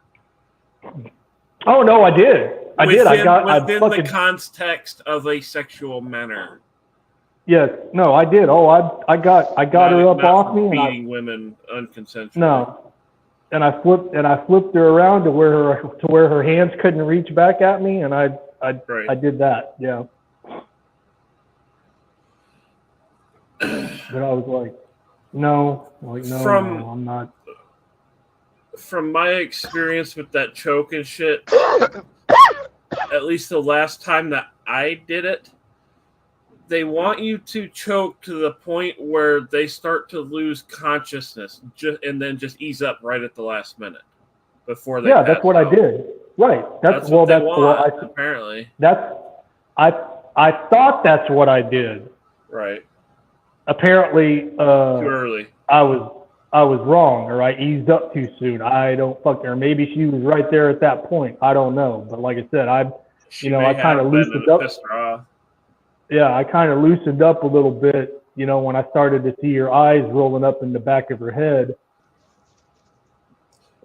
Oh no, I did. Within the context of a sexual manner. Yes, no, I did. Oh, I got her up off me, beating women unconsensually. No, and I flipped her around to where her hands couldn't reach back at me, and I did that. Yeah. But I was like, no, I'm not. From my experience with that choke and shit, at least the last time that I did it, they want you to choke to the point where they start to lose consciousness, and then just ease up right at the last minute before they. Yeah, that's what I did. Right. That's what apparently. I thought that's what I did. Right. Apparently, too early. I was wrong, or I eased up too soon. I don't fucking, or maybe she was right there at that point. I don't know. But like I said, I kind of loosened up. Yeah, I kind of loosened up a little bit, you know, when I started to see her eyes rolling up in the back of her head.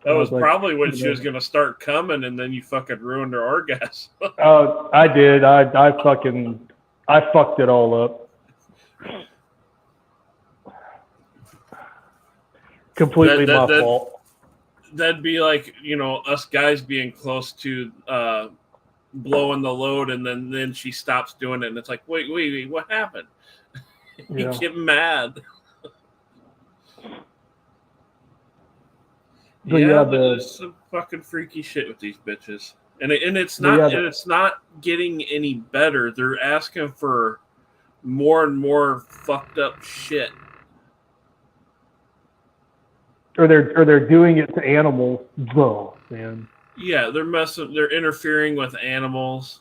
That was probably when she was going to start coming, and then you fucking ruined her orgasm. Oh, I did. I fucked it all up. completely my that- fault. That'd be like, us guys being close to blowing the load, and then she stops doing it, and it's like, wait, what happened? You Yeah. get mad. But yeah, yeah, but the- there's some fucking freaky shit with these bitches, and it's But not yeah, it's not getting any better. They're asking for more and more fucked up shit. Or they're doing it to animals. Oh, man. Yeah, they're interfering with animals.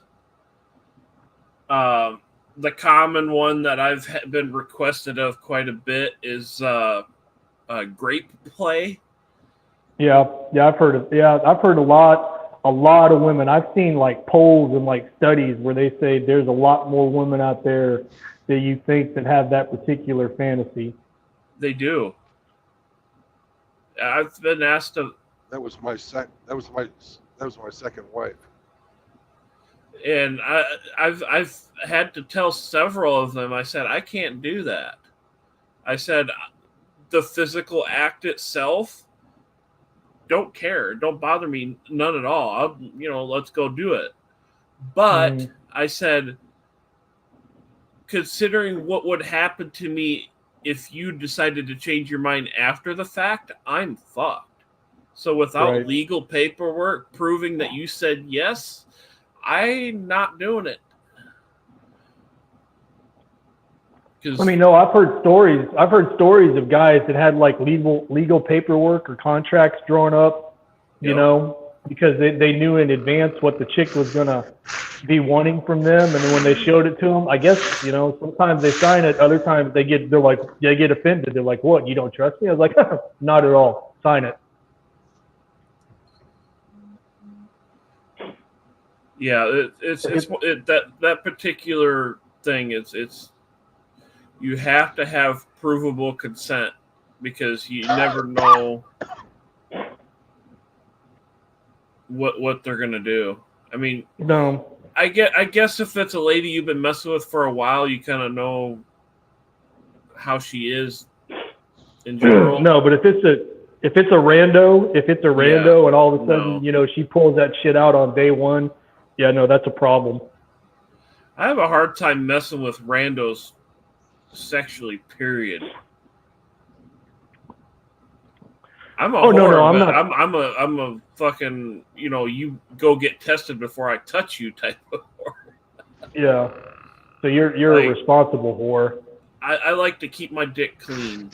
The common one that I've been requested of quite a bit is grape play. Yeah, I've heard a lot of women. I've seen like polls and like studies where they say there's a lot more women out there that you think that have that particular fantasy. They do. I've been asked to, That was my second wife. and I've had to tell several of them. I said, I can't do that. I said, the physical act itself, don't care, don't bother me none at all. Let's go do it. But I said, considering what would happen to me if you decided to change your mind after the fact, I'm fucked. So without Right. legal paperwork proving that you said yes, I'm not doing it. I mean, no, I've heard stories of guys that had like legal paperwork or contracts drawn up, you know, because they knew in advance what the chick was gonna be wanting from them, and then when they showed it to them, I guess, sometimes they sign it, other times they get offended. They're like, "What? You don't trust me?" I was like, "Not at all. Sign it." Yeah, that particular thing. It's you have to have provable consent, because you never know what they're gonna do. I mean, No. I guess if it's a lady you've been messing with for a while, you kind of know how she is in general. No, but if it's a rando, and all of a sudden, she pulls that shit out on day one, yeah, no, that's a problem. I have a hard time messing with randos sexually, period. I'm a Oh, no, whore, I'm but not. I'm a fucking, you go get tested before I touch you type of whore. Yeah. So you're a responsible whore. I like to keep my dick clean.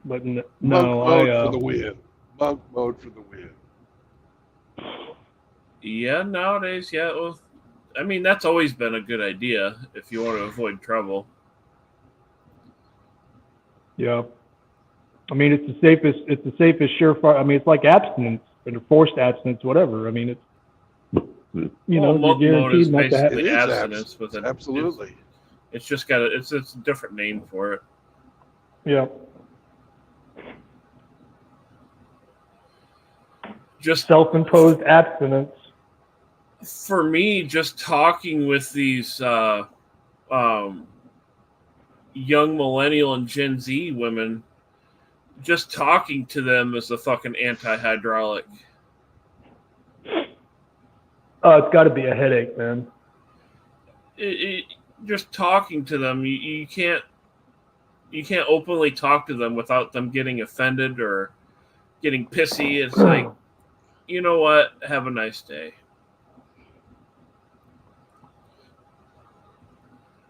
But Monk no, mode for the win. Monk mode for the win. Yeah, nowadays, yeah. Well, I mean, that's always been a good idea if you want to avoid trouble. yeah. I mean, it's the safest surefire. I mean, it's like abstinence or forced abstinence, whatever. I mean, it's Monk mode guaranteed is not to have. basically It is abstinence with it. Absolutely. It's just got it's a different name for it. Yeah. Just Self-imposed abstinence. for me, just talking with these young millennial and Gen Z women, just talking to them is a fucking anti-hydraulic. Oh, it's got to be a headache, man. Just talking to them, you can't openly talk to them without them getting offended or getting pissy. It's like, you know what? Have a nice day.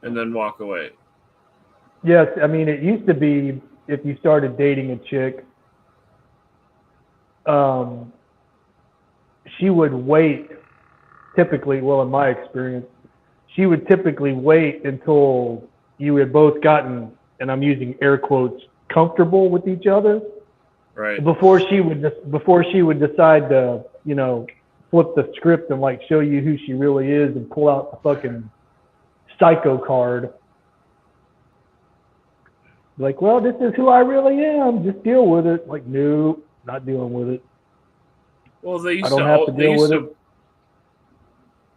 And then walk away. Yes, I mean, it used to be if you started dating a chick, she would wait, typically, well, in my experience, she would typically wait until you had both gotten, and I'm using air quotes, comfortable with each other, Right. before she would decide to, flip the script and like show you who she really is and pull out the fucking psycho card. Like, well, this is who I really am. Just deal with it. Like, no, not dealing with it. Well, they I used don't to. have to They deal used with to. it.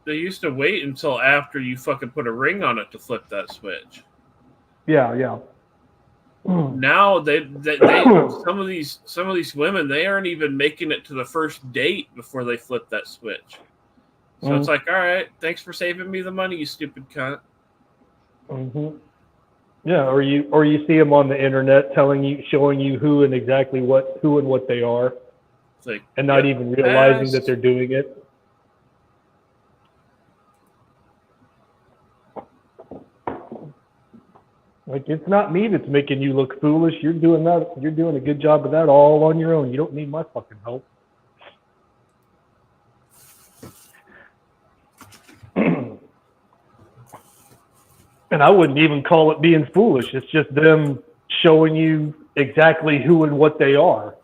wait until after you fucking put a ring on it to flip that switch. Yeah. Now they some of these women, they aren't even making it to the first date before they flip that switch. So it's like, all right, thanks for saving me the money, you stupid cunt. Mm-hmm. Yeah, or you see them on the internet showing you who and what they are, Like, and not even realizing that they're doing it. Like, it's not me that's making you look foolish. You're doing that. You're doing a good job of that all on your own. You don't need my fucking help. And I wouldn't even call it being foolish. It's just them showing you exactly who and what they are.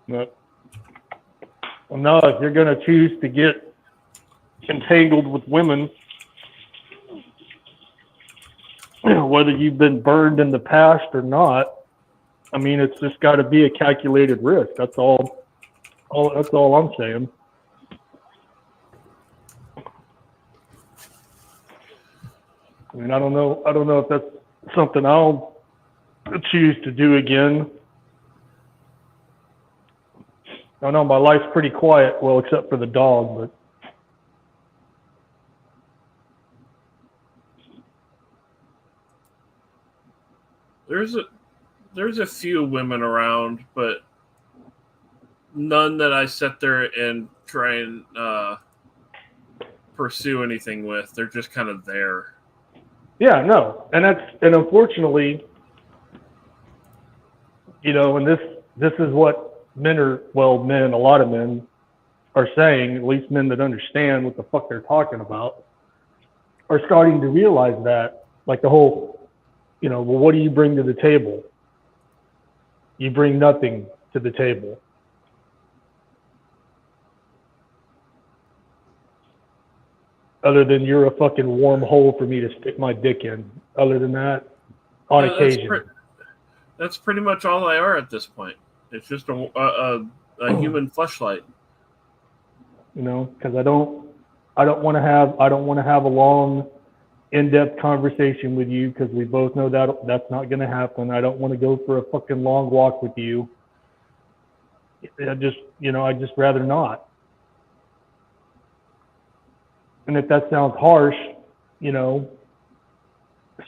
But, well, no, if you're going to choose to get entangled with women, whether you've been burned in the past or not, I mean, it's just got to be a calculated risk. That's all. That's all I'm saying. I mean, I don't know if that's something I'll choose to do again. I know my life's pretty quiet, well, except for the dog, but. There's a few women around, but none that I sit there and try and pursue anything with. They're just kind of there. Yeah, no, and unfortunately, and this is what a lot of men are saying, at least men that understand what the fuck they're talking about, are starting to realize that, like the whole, well, what do you bring to the table? You bring nothing to the table. Other than you're a fucking warm hole for me to stick my dick in. Other than that, on occasion. That's pretty much all they are at this point. It's just a human fleshlight. Because I don't want to have a long, in-depth conversation with you, because we both know that that's not going to happen. I don't want to go for a fucking long walk with you. I just rather not. And if that sounds harsh,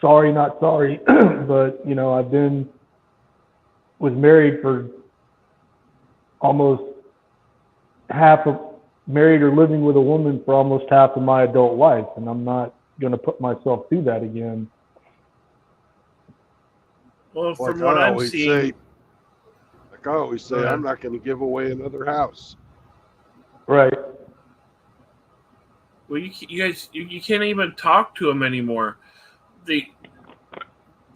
sorry, not sorry, but was married for almost married or living with a woman for almost half of my adult life, and I'm not going to put myself through that again. Well, from what I'm seeing, I always say, I'm not going to give away another house. Right. Well, you guys, you can't even talk to them anymore.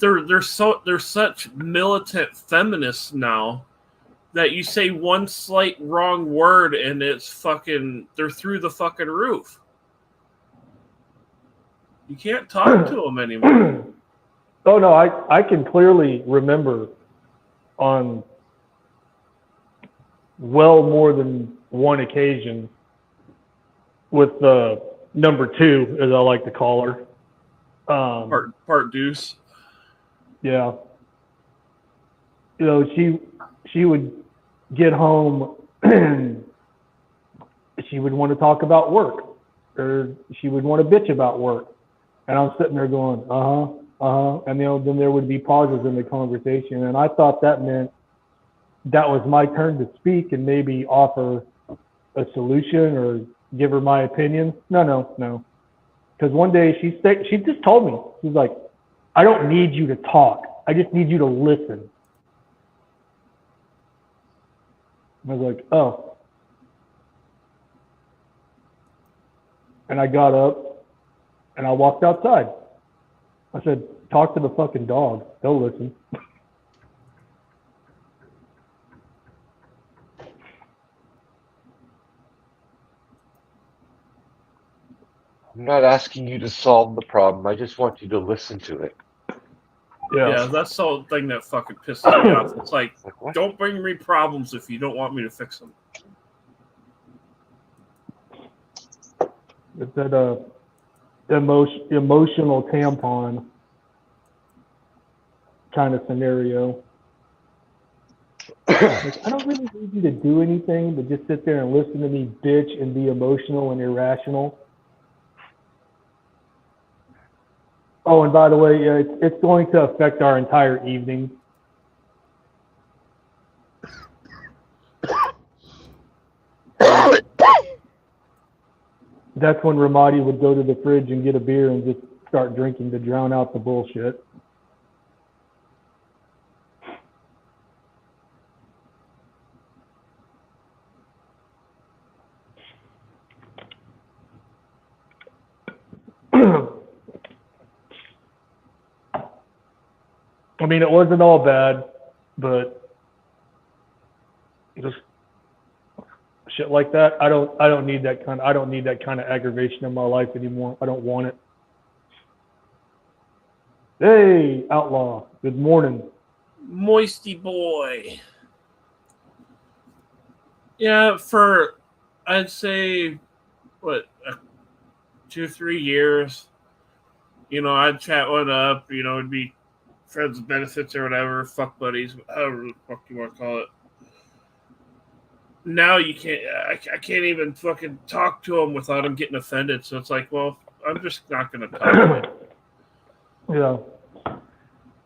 They're such militant feminists now that you say one slight wrong word and it's fucking, they're through the fucking roof. You can't talk to them anymore. Oh no, I can clearly remember on well more than one occasion with number two, as I like to call her. Part deuce. Yeah. She would get home and she would want to talk about work, or she would want to bitch about work. And I'm sitting there going, and then there would be pauses in the conversation. And I thought that meant that was my turn to speak and maybe offer a solution or give her my opinion. No. Because one day she just told me, she's like, I don't need you to talk. I just need you to listen. I was like, oh. And I got up and I walked outside. I said, talk to the fucking dog. They'll listen. I'm not asking you to solve the problem. I just want you to listen to it. Yeah, that's the whole thing that fucking pisses me off. It's like, what? don't bring me problems if you don't want me to fix them. It's that emotional tampon kind of scenario. Like, I don't really need you to do anything, but just sit there and listen to me bitch and be emotional and irrational. Oh, and by the way, it's going to affect our entire evening. That's when Ramadi would go to the fridge and get a beer and just start drinking to drown out the bullshit. I mean, it wasn't all bad, but just shit like that. I don't need that kind of aggravation in my life anymore. I don't want it. Hey, Outlaw. Good morning. Moisty boy. Yeah, for I'd say 2-3 years. I'd chat one up. It'd be friends with benefits or whatever, fuck buddies, however the fuck you want to call it. Now you can't. I can't even fucking talk to them without them getting offended. So it's like, well, I'm just not gonna talk to them. Yeah.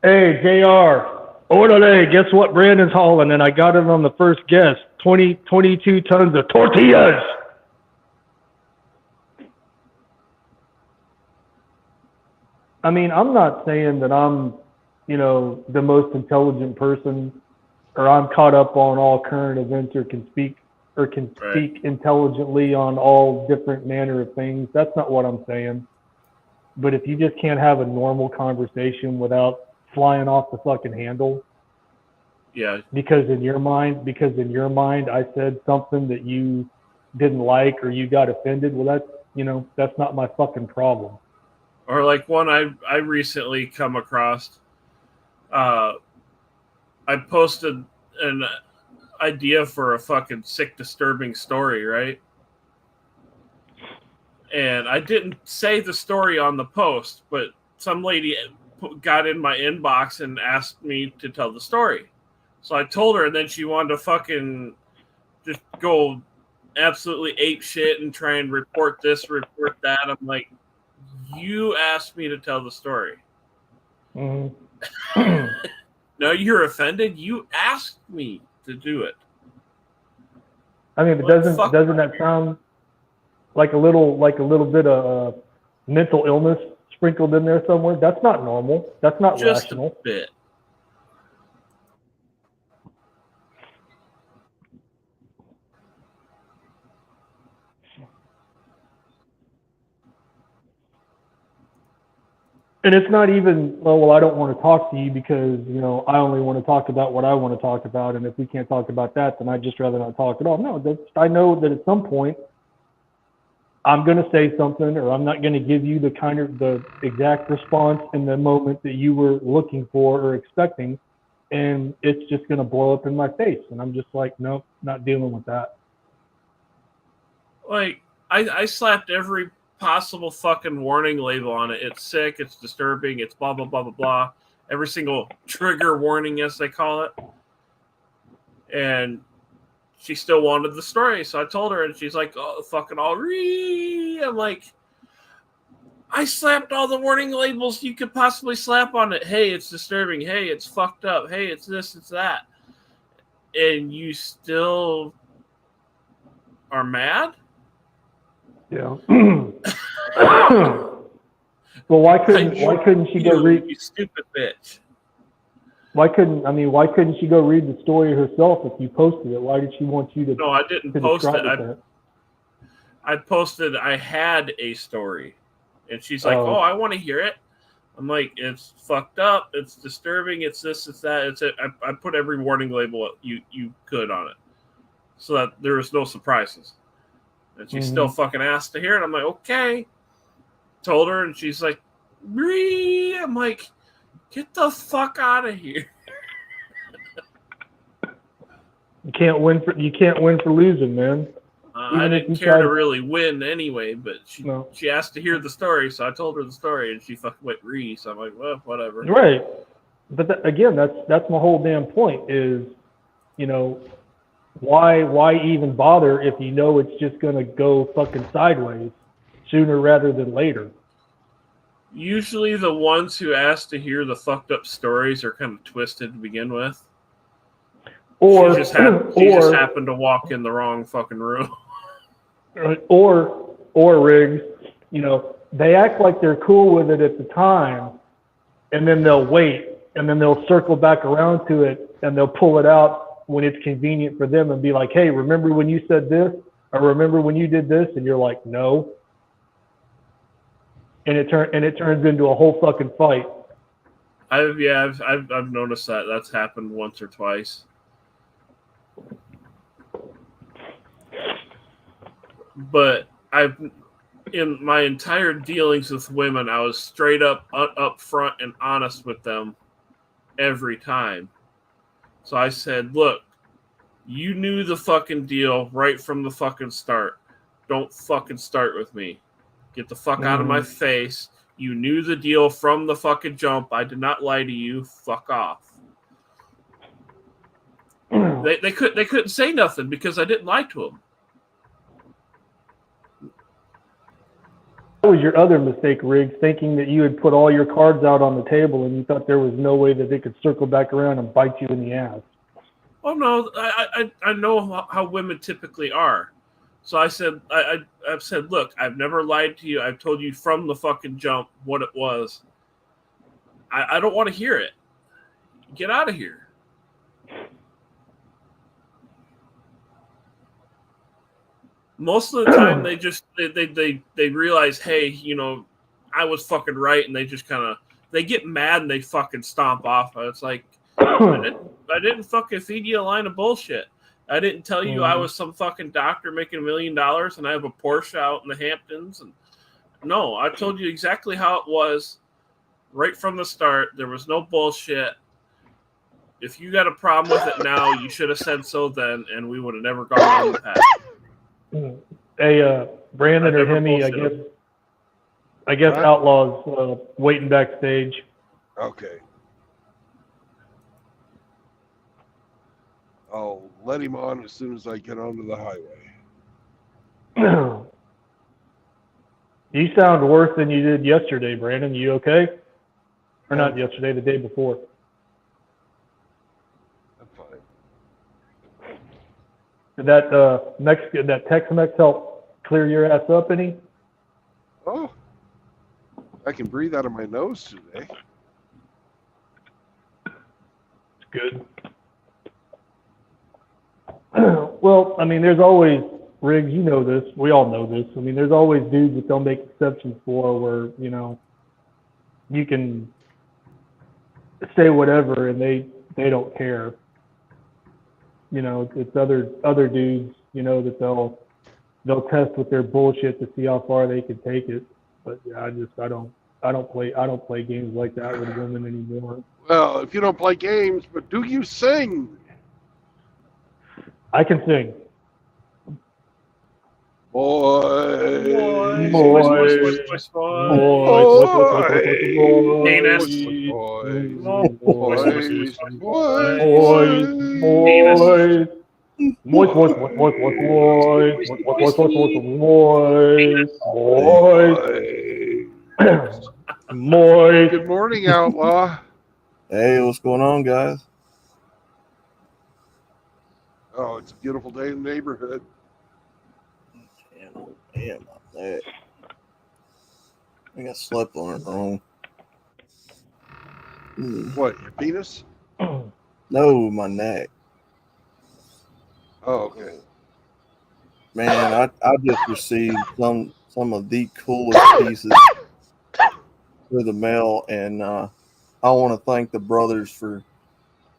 Hey, JR. Orderly, guess what Brandon's hauling? And I got it on the first guess. 22 tons of tortillas. I mean, I'm not saying that I'm, the most intelligent person, or I'm caught up on all current events, or can speak intelligently on all different manner of things. That's not what I'm saying. But if you just can't have a normal conversation without flying off the fucking handle, yeah, because in your mind I said something that you didn't like or you got offended, well, that's not my fucking problem. Or like one I recently come across. I posted an idea for a fucking sick, disturbing story, right? And I didn't say the story on the post, but some lady got in my inbox and asked me to tell the story. So I told her, and then she wanted to fucking just go absolutely ape shit and try and report this, report that. I'm like, you asked me to tell the story. Mm-hmm. No, you're offended. You asked me to do it. I mean, but doesn't that sound like a little bit of mental illness sprinkled in there somewhere? That's not normal. That's not just rational. A bit. And it's not even, well, I don't want to talk to you because, I only want to talk about what I want to talk about. And if we can't talk about that, then I'd just rather not talk at all. No, I know that at some point I'm going to say something, or I'm not going to give you the exact response in the moment that you were looking for or expecting. And it's just going to blow up in my face. And I'm just like, nope, not dealing with that. Like, I slapped every possible fucking warning label on it. It's sick, it's disturbing, it's blah, blah, blah, blah, blah. Every single trigger warning, as they call it. And she still wanted the story. So I told her, and she's like, oh, fucking all re. I'm like, I slapped all the warning labels you could possibly slap on it. Hey, it's disturbing. Hey, it's fucked up. Hey, it's this, it's that. And you still are mad? Yeah. Well, why couldn't she go read? You stupid bitch. Why couldn't she go read the story herself if you posted it? Why did she want you to? No, I didn't post it. I posted I had a story, and she's like, "Oh, I want to hear it." I'm like, "It's fucked up. It's disturbing. It's this. It's that. It's it." I put every warning label you could on it, so that there was no surprises. And she still fucking asked to hear it. I'm like, okay. told her, and she's like, Bree. I'm like, get the fuck out of here. You can't win for losing, man. I didn't care to really win anyway, but she asked to hear the story, so I told her the story, and she fucking went Bree. So I'm like, well, whatever. Right. But again, that's my whole damn point is, you know, why even bother if you know it's just going to go fucking sideways sooner rather than later? Usually the ones who ask to hear the fucked up stories are kind of twisted to begin with. Or she just happened to walk in the wrong fucking room. Or Riggs, you know, they act like they're cool with it at the time, and then they'll wait, and then they'll circle back around to it, and they'll pull it out when it's convenient for them and be like, hey, remember when you said this? Or remember when you did this? And you're like, no. And it turns into a whole fucking fight. I've noticed that. That's happened once or twice. But in my entire dealings with women, I was straight up front and honest with them every time. So I said, look, you knew the fucking deal right from the fucking start. Don't fucking start with me. Get the fuck out of my face. You knew the deal from the fucking jump. I did not lie to you. Fuck off. They couldn't say nothing because I didn't lie to them. That was your other mistake, Riggs, thinking that you had put all your cards out on the table and you thought there was no way that they could circle back around and bite you in the ass. Oh no, I know how women typically are. So I said, I've said, look, I've never lied to you. I've told you from the fucking jump what it was. I don't want to hear it. Get out of here. Most of the time, they realize, hey, you know, I was fucking right, and they just kind of they get mad and they fucking stomp off. It's like I didn't fucking feed you a line of bullshit. I didn't tell you I was some fucking doctor making $1 million and I have a Porsche out in the Hamptons. And no, I told you exactly how it was right from the start. There was no bullshit. If you got a problem with it now, you should have said so then, and we would have never gone down the path. Hey, Brandon or Hemi, I guess Outlaw's waiting backstage. Okay. I'll let him on as soon as I get onto the highway. You sound worse than you did yesterday, Brandon. You okay? Or not yesterday, the day before. I'm fine. Did that Tex-Mex help clear your ass up any? Oh, I can breathe out of my nose today. It's good. Well, I mean, there's always, Riggs, you know this, we all know this. I mean, there's always dudes that they'll make exceptions for where, you know, you can say whatever and they don't care. You know, it's other dudes, you know, that they'll test with their bullshit to see how far they can take it. But yeah, I don't play games like that with women anymore. Well, if you don't play games, but do you sing? I can sing. Boys. Good morning, Outlaw. Hey, what's going on, guys? Oh, it's a beautiful day in the neighborhood. Damn, I think I slept on it wrong. What, your penis? No, my neck. Oh, okay. Man, I just received some of the coolest pieces through the mail, and I want to thank the brothers for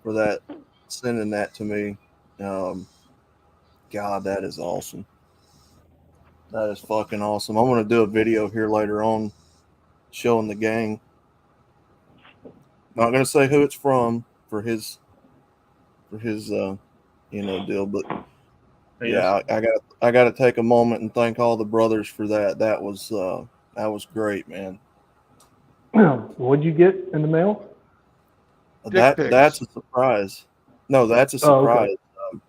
that, sending that to me. God, that is awesome. That is fucking awesome. I'm going to do a video here later on showing the gang. Not gonna say who it's from for his deal, but yeah, I got to take a moment and thank all the brothers for that. That was great, man. What'd you get in the mail? Dick pics. That's a surprise. No, that's a Oh, surprise. okay.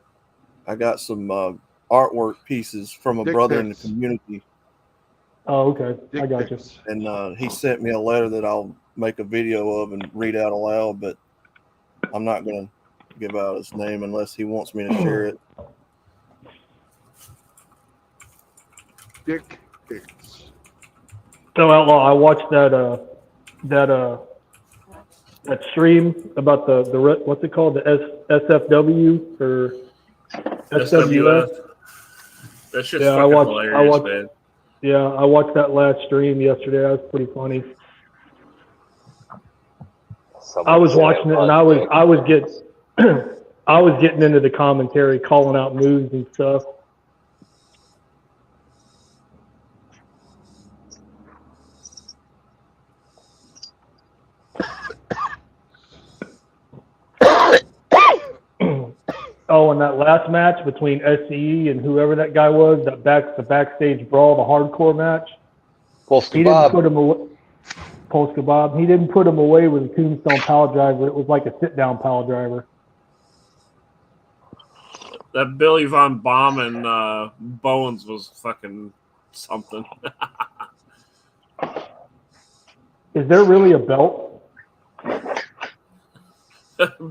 I got some artwork pieces from a Dick brother in the pics. community, Oh, okay. Dick I got you. pics. and he sent me a letter that I'll make a video of and read out aloud. But I'm not gonna give out his name unless he wants me to share it. Dick pics. So Outlaw, I watched that stream about the what's it called, the SFW or SWF. That shit's Yeah, fucking hilarious, man. Yeah, I watched that last stream yesterday. That was pretty funny. I was watching it and I was getting into the commentary, calling out moves and stuff. Oh, and that last match between SCE and whoever that guy was, the backstage brawl, the hardcore match. Polska He didn't Bob. put him away. Polska Bob. He didn't put him away with a tombstone pile driver. It was like a sit-down pile driver. That Billy Von Bauman Bowens was fucking something. Is there really a belt?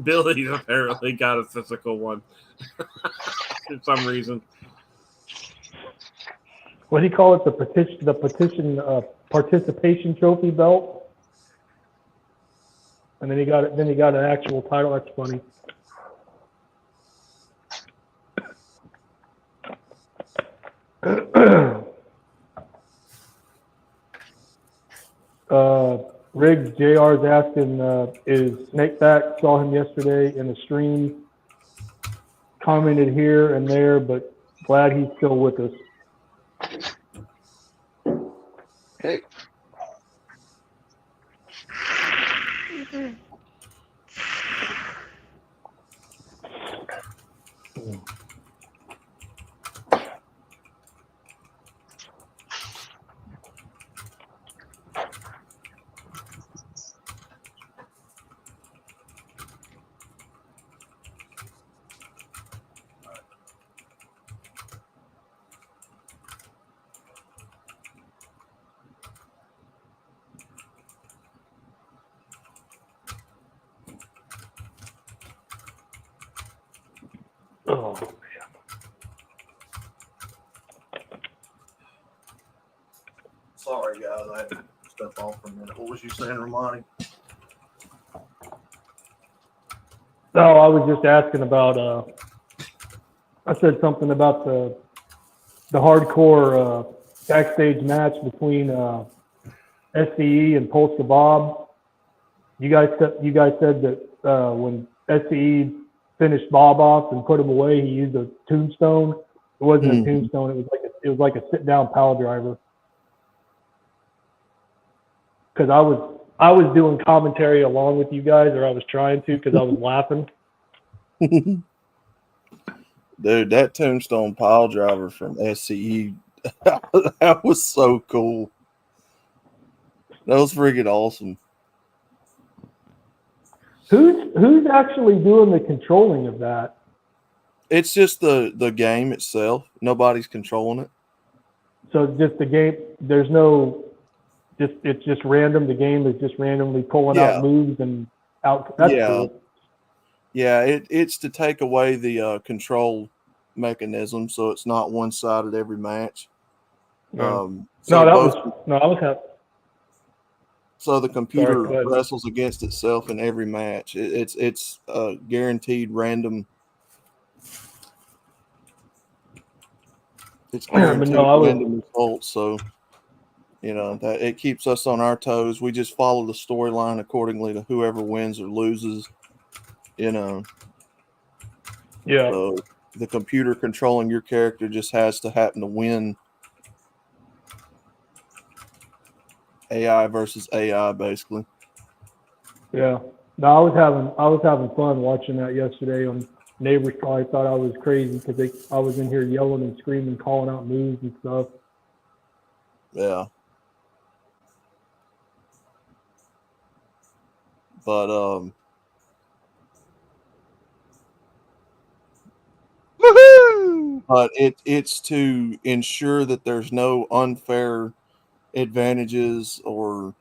Billy apparently got a physical one for some reason. What do you call it? The participation trophy belt. And then he got it. Then he got an actual title. That's funny. Riggs JR's asking, is Snake back? Saw him yesterday in the stream. Commented here and there, but glad he's still with us. Hey. Oh, Sorry, guys, I had to step off for a minute. What was you saying, Ramani? no, I was just asking about. I said something about the hardcore backstage match between SCE and Polska Bob. You guys said that when SCE finished Bob off and put him away, he used a tombstone. It wasn't a tombstone. It was like a sit down pile driver. Because I was doing commentary along with you guys, or I was trying to, because I was laughing. Dude, that tombstone pile driver from SCE, that was so cool. That was freaking awesome. Who's actually doing the controlling of that? It's just the game itself. Nobody's controlling it. So just the game. There's no. It's just random. The game is just randomly pulling out moves and out. That's cool. Yeah, it's to take away the control mechanism, so it's not one-sided every match. Yeah. I was happy. So the computer wrestles against itself in every match. It's a guaranteed random. It's guaranteed random results. So that it keeps us on our toes. We just follow the storyline accordingly to whoever wins or loses. Yeah. So the computer controlling your character just has to happen to win. AI versus AI, basically. Yeah. No, I was having fun watching that yesterday. Neighbors probably thought I was crazy because I was in here yelling and screaming, calling out moves and stuff. Yeah. But Woohoo! but it's to ensure that there's no unfair advantages or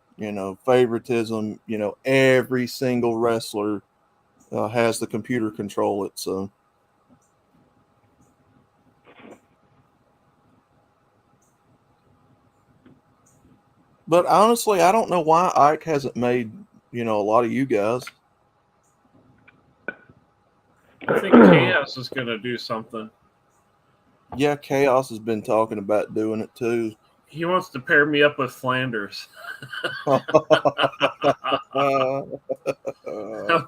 favoritism. Every single wrestler has the computer control it. So, but honestly, I don't know why Ike hasn't made a lot of you guys. I think Chaos is going to do something. Yeah, Chaos has been talking about doing it too. He wants to pair me up with Flanders. I'm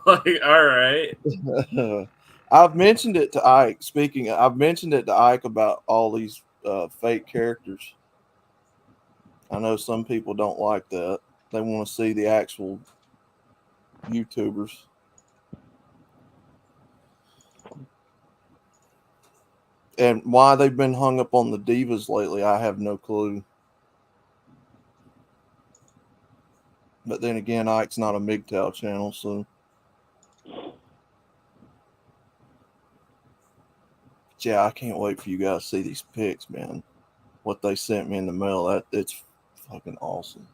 like, all right. I've mentioned it to Ike. I've mentioned it to Ike about all these fake characters. I know some people don't like that. They want to see the actual YouTubers. And why they've been hung up on the divas lately, I have no clue. But then again, Ike's not a MGTOW channel, so. Yeah, I can't wait for you guys to see these pics, man. What they sent me in the mail, it's fucking awesome.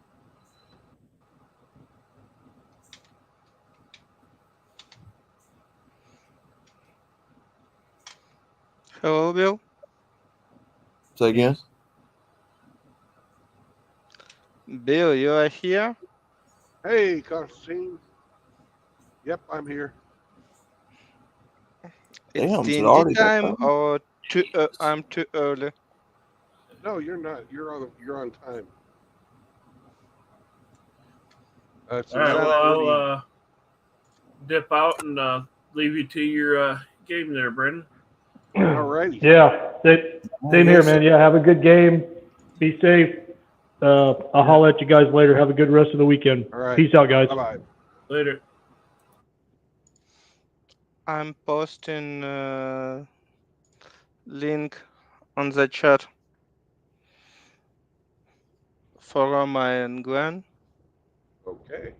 Hello, Bill. Say again? Bill, you are here? Hey, Constantine. Yep, I'm here. It's Damn, is it D&D already that time, time? or I'm too early? No, you're not. You're on time. It's All right, well, 11:30. I'll dip out and leave you to your game there, Brendan. Alrighty. Yeah. Same here, man. Yeah. Have a good game. Be safe. I'll holler at you guys later. Have a good rest of the weekend. All right. Peace out, guys. Bye-bye. Later. I'm posting link on the chat for Roma and Glenn. Okay.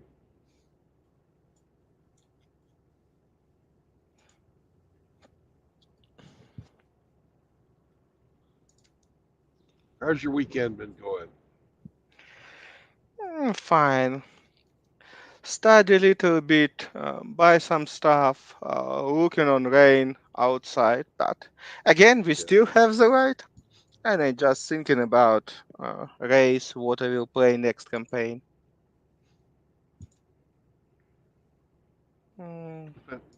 How's your weekend been going? Fine. Study a little bit, buy some stuff, looking on rain outside. But again, we still have the light. And I'm just thinking about race, what I will play next campaign.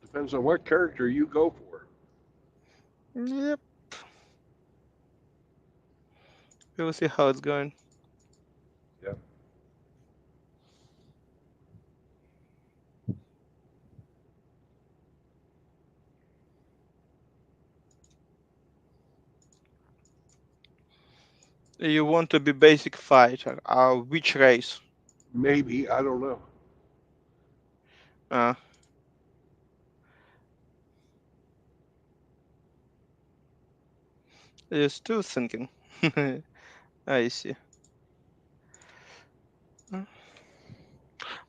Depends on what character you go for. Yep. We'll see how it's going. Yep. You want to be basic fighter? Which race? Maybe. I don't know. You're still thinking. I see.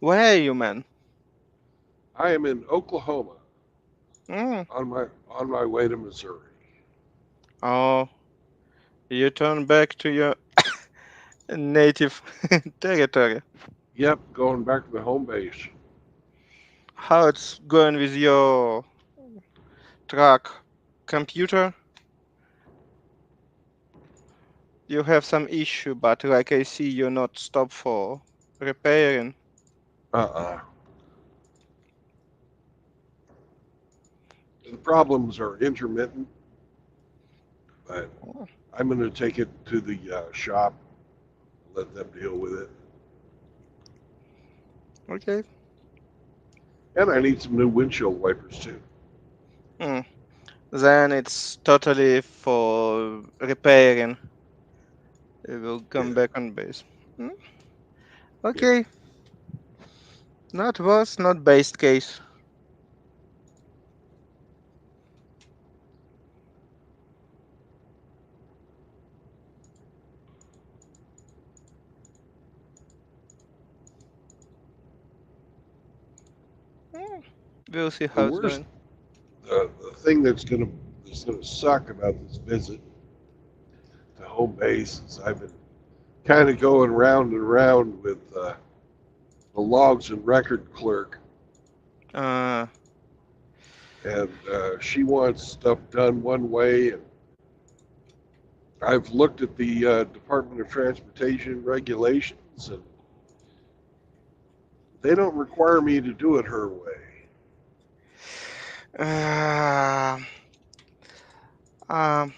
Where are you, man? I am in Oklahoma. Mm. On my way to Missouri. Oh, you turn back to your native territory. Yep, going back to the home base. How it's going with your truck computer? You have some issue, but like I see, you're not stopped for repairing. The problems are intermittent, but I'm going to take it to the shop, let them deal with it. Okay. And I need some new windshield wipers too. Then it's totally for repairing. It will come back on base. Okay. Not worst, not best case. Hmm, We'll see The how it's worst, going. the thing that's gonna suck about this visit to home base is I've been kind of going round and round with the logs and record clerk, Uh, and she wants stuff done one way, and I've looked at the Department of Transportation regulations, and they don't require me to do it her way. uh, how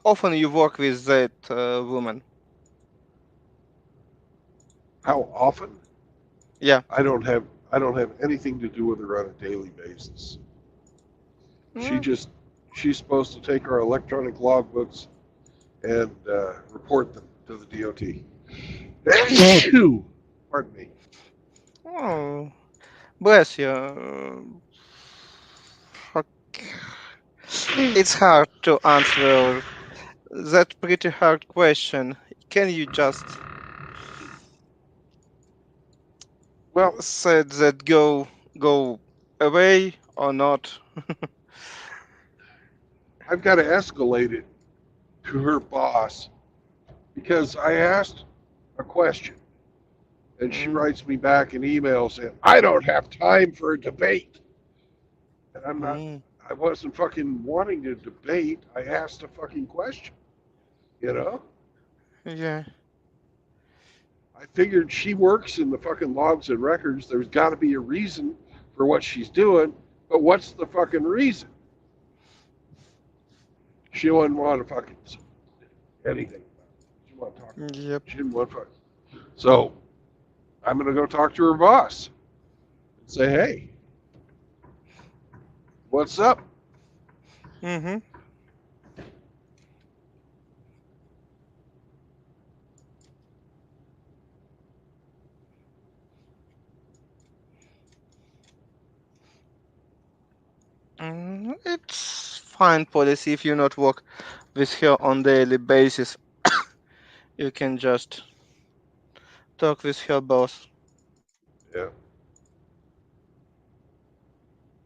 often you work with that woman? How often? Yeah. I don't have anything to do with her on a daily basis. Mm, She's supposed to take our electronic logbooks and report them to the DOT. Pardon me. Oh, bless you. Okay. It's hard to answer that pretty hard question. Can you just Well, said that go away or not? I've got to escalate it to her boss because I asked a question and she Mm, writes me back an email saying, I don't have time for a debate. And mm, I wasn't fucking wanting to debate. I asked a fucking question, you know? yeah. I figured she works in the fucking logs and records. There's got to be a reason for what she's doing, but what's the fucking reason? She wouldn't want to fucking anything. She didn't want to talk. Yep. She didn't want to fuck. So I'm going to go talk to her boss and say, hey, what's up? Mm-hmm. It's fine policy if you not work with her on daily basis. You can just talk with her boss. Yeah.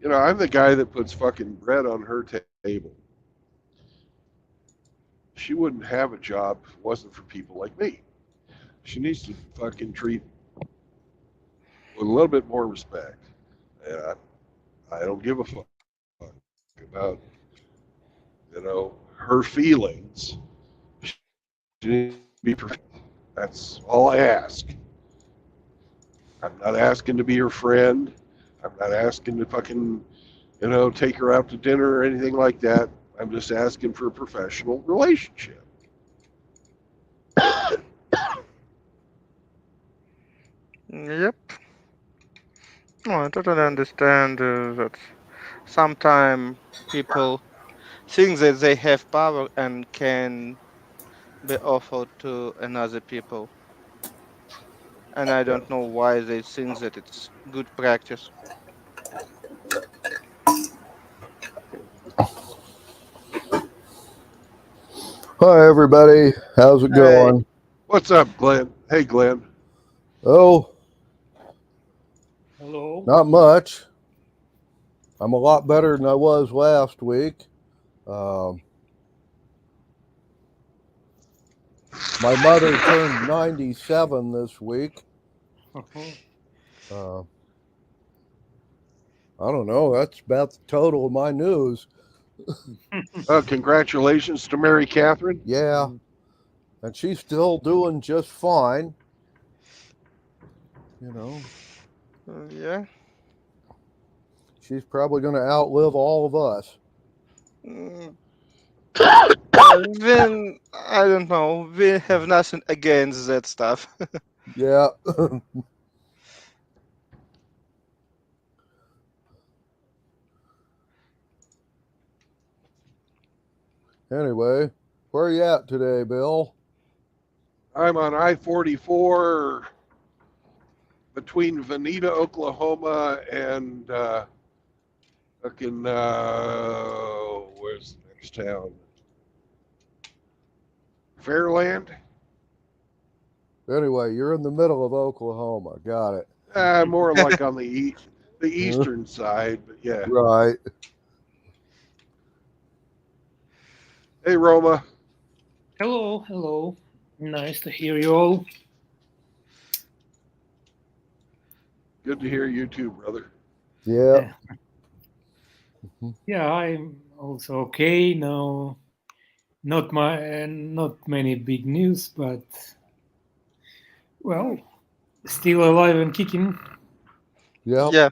You know, I'm the guy that puts fucking bread on her table. She wouldn't have a job if it wasn't for people like me. She needs to fucking treat with a little bit more respect. And I don't give a fuck about, her feelings. She needs to be perfect. That's all I ask. I'm not asking to be her friend. I'm not asking to fucking, take her out to dinner or anything like that. I'm just asking for a professional relationship. Yep. No, I totally understand that sometimes people think that they have power and can be offered to another people. And I Yeah. don't know why they think that it's good practice. Hi, everybody. How's it Hey. going? What's up, Glenn? Hey, Glenn. Oh, Hello. not much. I'm a lot better than I was last week. Um, my mother turned 97 this week. Uh, I don't know. That's about the total of my news. Congratulations to Mary Catherine. Yeah. And she's still doing just fine. You know, Yeah. she's probably going to outlive all of us. Mm, Then I don't know. We have nothing against that stuff. Yeah. Anyway, where are you at today, Bill? I'm on I-44 between Veneta, Oklahoma, and fucking where's the next town? Fairland. Anyway, you're in the middle of Oklahoma. Got it. More like on the eastern side, but yeah. Right. Hey, Roma. Hello, hello. Nice to hear you all. Good to hear you too, brother. Yeah. Yeah, I'm also okay. No, not many big news, but well, still alive and kicking. Yep. Yeah.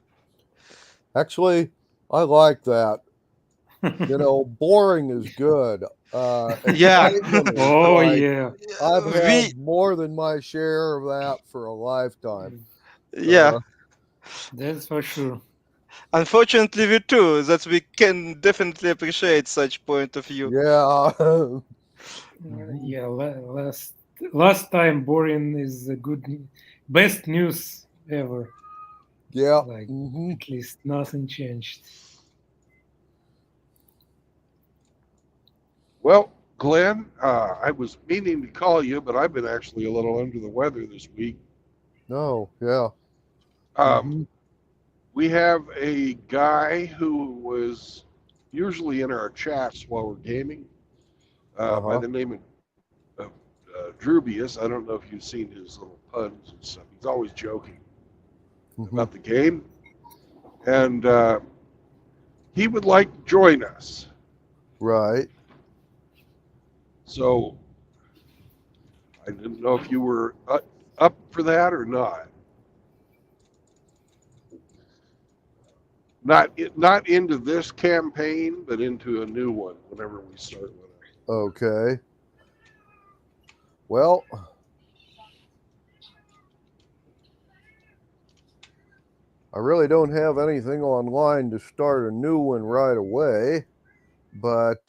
Actually, I like that. Boring is good. Yeah. Excitement is Oh like- yeah. I've had more than my share of that for a lifetime. Yeah. That's for sure. Unfortunately, we too. That we can definitely appreciate such point of view. Yeah. Yeah, last time boring is the best news ever. Yeah. Like at least nothing changed. Well, Glenn, I was meaning to call you, but I've been actually a little under the weather this week. No. Yeah. We have a guy who was usually in our chats while we're gaming by the name of Drubius. I don't know if you've seen his little puns and stuff. He's always joking about the game. And he would like to join us. Right. So I didn't know if you were up for that or not. Not into this campaign, but into a new one whenever we start with it. Okay. Well, I really don't have anything online to start a new one right away, but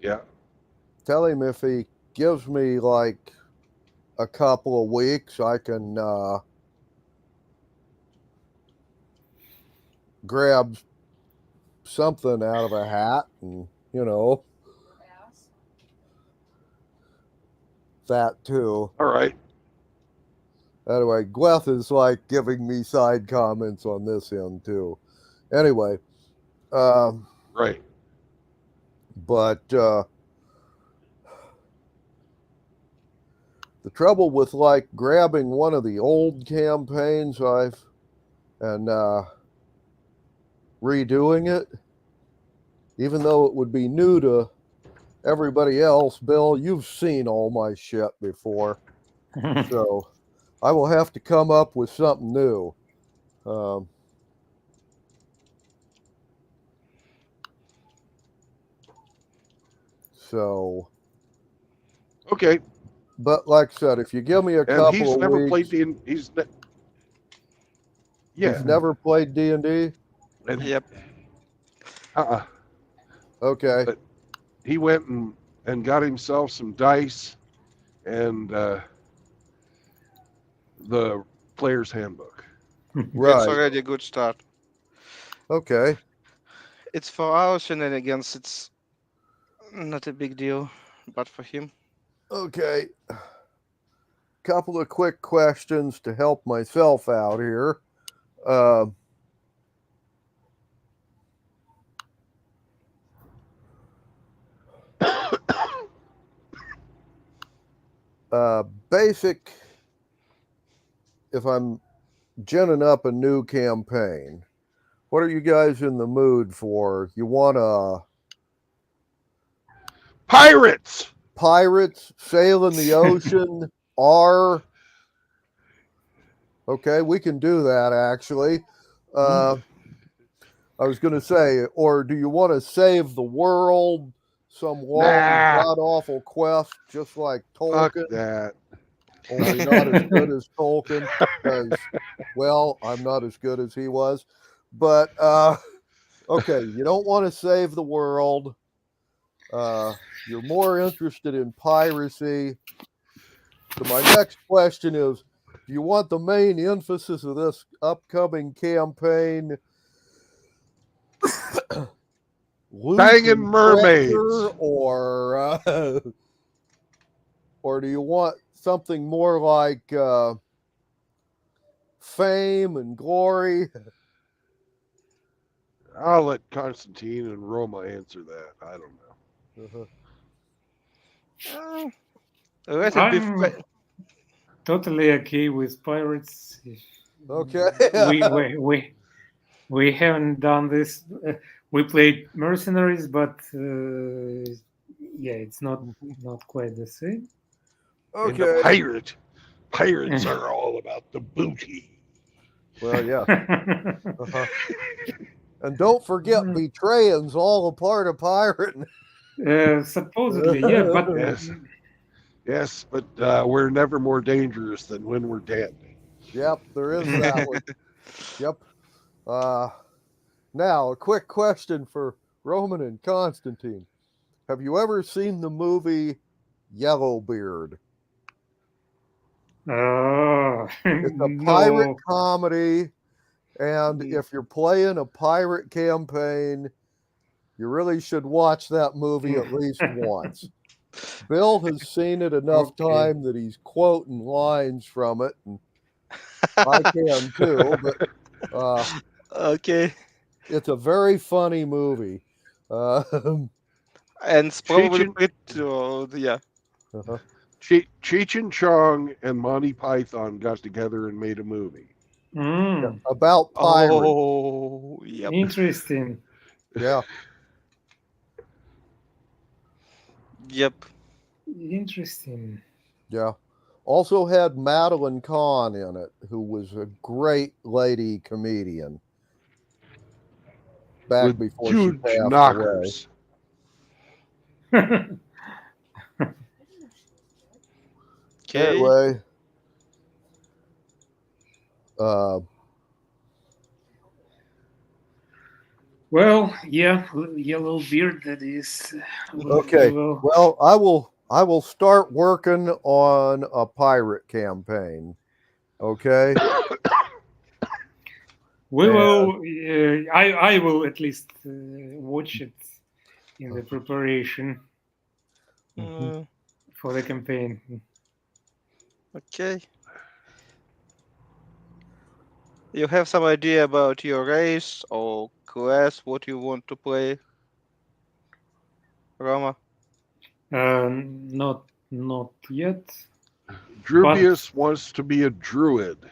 yeah. Tell him if he gives me like a couple of weeks, I can grab something out of a hat and, that too. All right. Anyway, Gweth is like giving me side comments on this end too. Anyway, right. But the trouble with like grabbing one of the old campaigns and redoing it, even though it would be new to everybody else, Bill, you've seen all my shit before. So I will have to come up with something new. So okay. But like I said, if you give me a couple of weeks, he's never played he's never played D&D. Yep. Okay. But he went and got himself some dice and the player's handbook. Right. It's already a good start. Okay. It's for our shenanigans. It's not a big deal, but for him. Okay. Couple of quick questions to help myself out here. Basic, if I'm ginning up a new campaign, what are you guys in the mood for? You want pirates? Pirates, sail in the ocean, okay, we can do that actually. I was going to say, or do you want to save the world? Some long, god-awful quest, just like Tolkien. Fuck that. Only not as good as Tolkien, because, well, I'm not as good as he was. But, okay, you don't want to save the world. You're more interested in piracy. So my next question is, Do you want the main emphasis of this upcoming campaign? Banging mermaids. Or do you want something more like fame and glory? I'll let Constantine and Roma answer that. I don't know. Let it be I'm totally okay with pirates. Okay. We haven't done this. We played mercenaries, but yeah, it's not quite the same. And the pirates are all about the booty. Well, yeah. And don't forget, betraying's all a part of pirating. Supposedly, yeah, but yes, but we're never more dangerous than when we're dead. Yep, there is that one. Yep. Now, a quick question for Roman and Constantine. Have you ever seen the movie Yellowbeard? It's a pirate comedy, and if you're playing a pirate campaign, you really should watch that movie at least once. Bill has seen it enough time that he's quoting lines from it, and I can too, but okay. It's a very funny movie. And it's probably yeah. Cheech and Chong and Monty Python got together and made a movie. About pirates. Oh, yep. Interesting. Yeah. Yep. Interesting. Yeah. Also had Madeline Kahn in it, who was a great lady comedian. Back With before huge she passed knockers. away. Okay. Anyway, well, yeah, Yellowbeard. That is. okay. Well, I will start working on a pirate campaign. Okay. We will. I will at least watch it in the preparation for the campaign. Okay. You have some idea about your race or class, what you want to play, Roma? Not yet. Drubius wants to be a druid.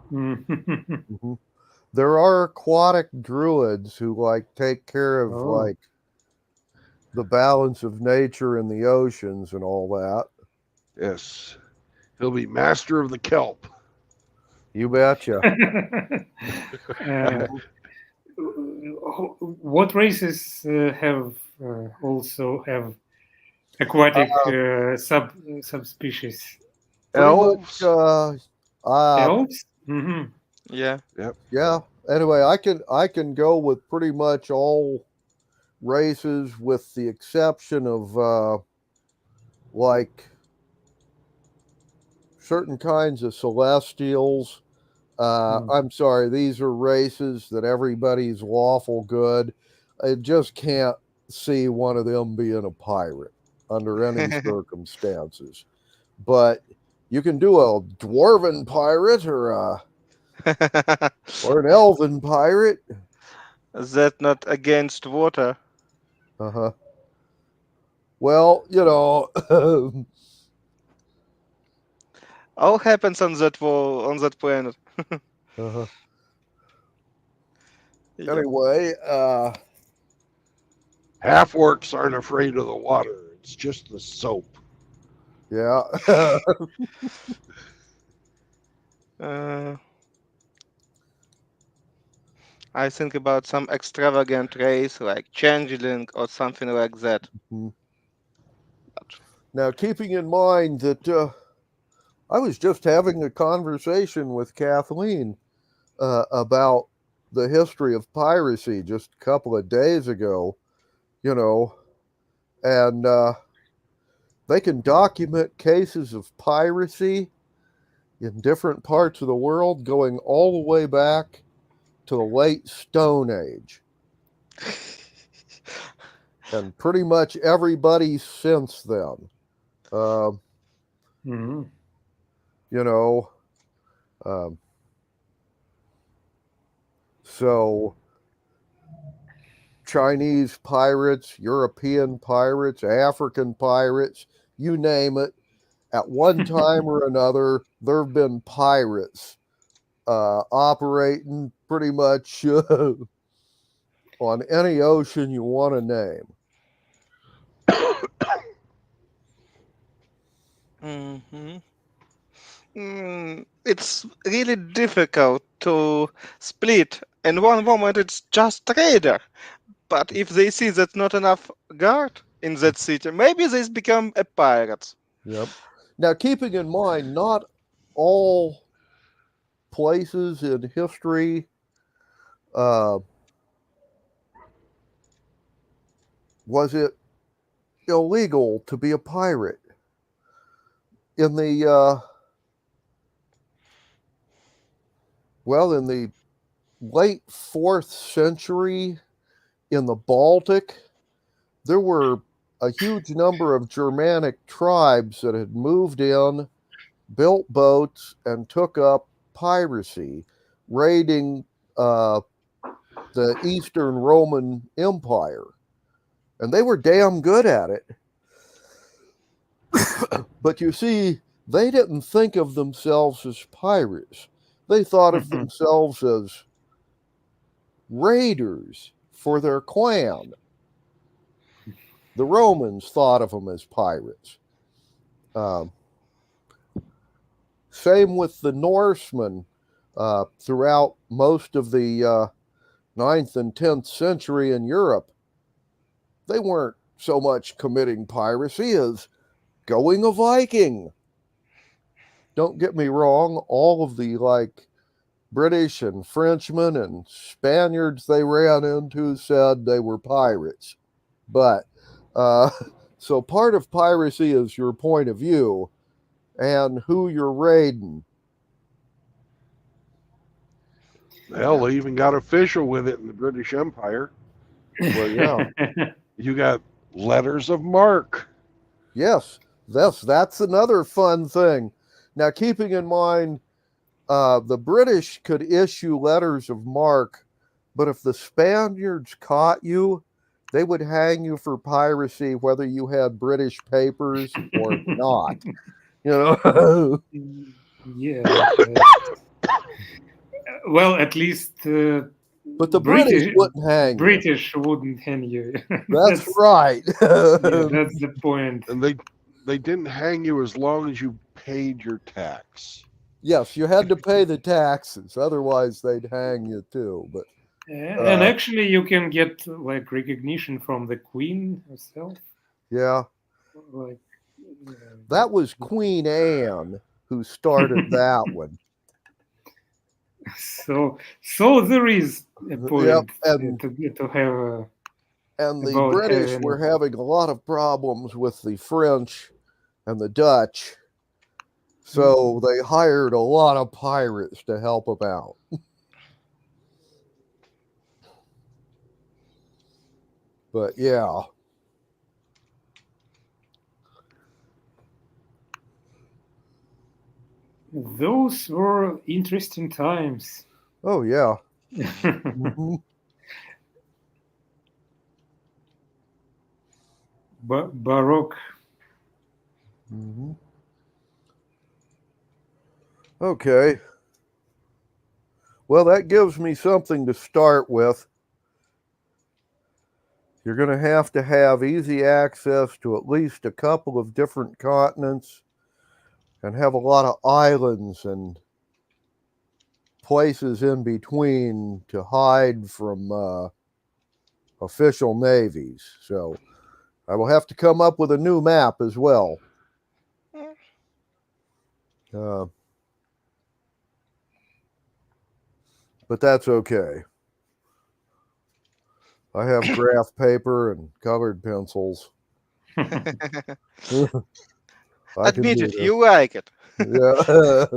Mhm. There are aquatic druids who take care of the balance of nature in the oceans and all that. Yes. He'll be master of the kelp. You betcha. What races have also have aquatic subspecies? Elves. Elves. Mm-hmm. Yeah. Yep. Yeah. Anyway, I can go with pretty much all races with the exception of certain kinds of celestials. I'm sorry, these are races that everybody's lawful good. I just can't see one of them being a pirate under any circumstances. But you can do a dwarven pirate or an elven pirate. Is that not against water? Uh-huh. Well, all happens on that planet. uh-huh. Yeah. Anyway, half orcs aren't afraid of the water. It's just the soap. Yeah. I think about some extravagant race like changeling or something like that. Now, keeping in mind that I was just having a conversation with Kathleen about the history of piracy just a couple of days ago, and they can document cases of piracy in different parts of the world, going all the way back to the late Stone Age. And pretty much everybody since then. Mhm. You know, so Chinese pirates, European pirates, African pirates, you name it. At one time or another, there have been pirates operating pretty much on any ocean you want to name. It's really difficult to split. In one moment, it's just trader. But if they see that not enough guard in that city, maybe they become a pirate. Yep. Now, keeping in mind, not all places in history was it illegal to be a pirate. In the in the late 4th century in the Baltic, there were a huge number of Germanic tribes that had moved in, built boats, and took up piracy, raiding the Eastern Roman Empire. And they were damn good at it. But you see, they didn't think of themselves as pirates. They thought of themselves as raiders for their clan. The Romans thought of them as pirates. Same with the Norsemen throughout most of the 9th and 10th century in Europe. They weren't so much committing piracy as going a Viking. Don't get me wrong, all of the British and Frenchmen and Spaniards they ran into said they were pirates. But so part of piracy is your point of view and who you're raiding. Hell, they even got official with it in the British Empire. Well, yeah. You got letters of marque. Yes, that's another fun thing. Now, keeping in mind, the British could issue letters of marque, but if the Spaniards caught you, they would hang you for piracy, whether you had British papers or not. You know? Yeah. Well, at least. But the British wouldn't hang you. British wouldn't hang you. That's right. Yeah, that's the point. And they didn't hang you as long as you paid your tax. Yes, you had to pay the taxes. Otherwise, they'd hang you too. But and actually, you can get recognition from the Queen herself. Yeah. That was Queen Anne who started that one. So there is a point to have. And the British were having a lot of problems with the French and the Dutch, so they hired a lot of pirates to help them out. But yeah. Those were interesting times. Oh, yeah. Baroque. Okay. Well, that gives me something to start with. You're going to have easy access to at least a couple of different continents and have a lot of islands and places in between to hide from official navies. So I will have to come up with a new map as well. But that's okay. I have graph paper and colored pencils. Admit it, you like it. Yeah.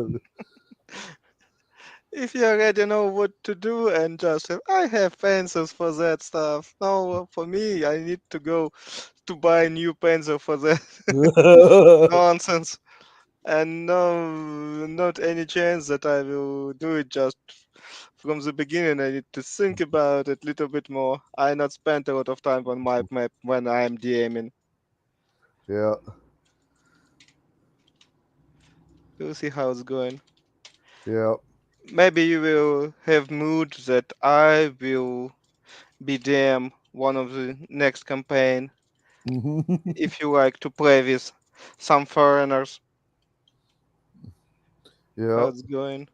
If you already know what to do and just have, I have pencils for that stuff. No, for me, I need to go to buy a new pencil for that nonsense. And no, not any chance that I will do it just from the beginning. I need to think about it a little bit more. I not spend a lot of time on my map when I'm DMing. Yeah. We'll see how it's going. Yeah. Maybe you will have mood that I will be DM one of the next campaign if you like to play with some foreigners. Yeah. How it's going?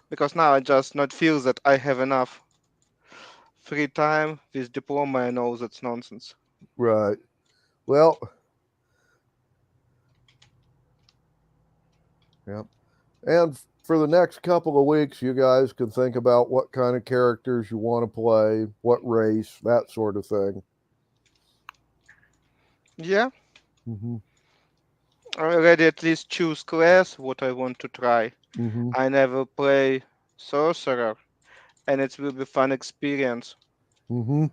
Because now I just not feel that I have enough free time with diploma and all that nonsense. Right. Well. Yep. And for the next couple of weeks, you guys can think about what kind of characters you want to play, what race, that sort of thing. Yeah. Mm-hmm. I already at least choose class what I want to try. Mm-hmm. I never play sorcerer, and it will be fun experience. Mm-hmm.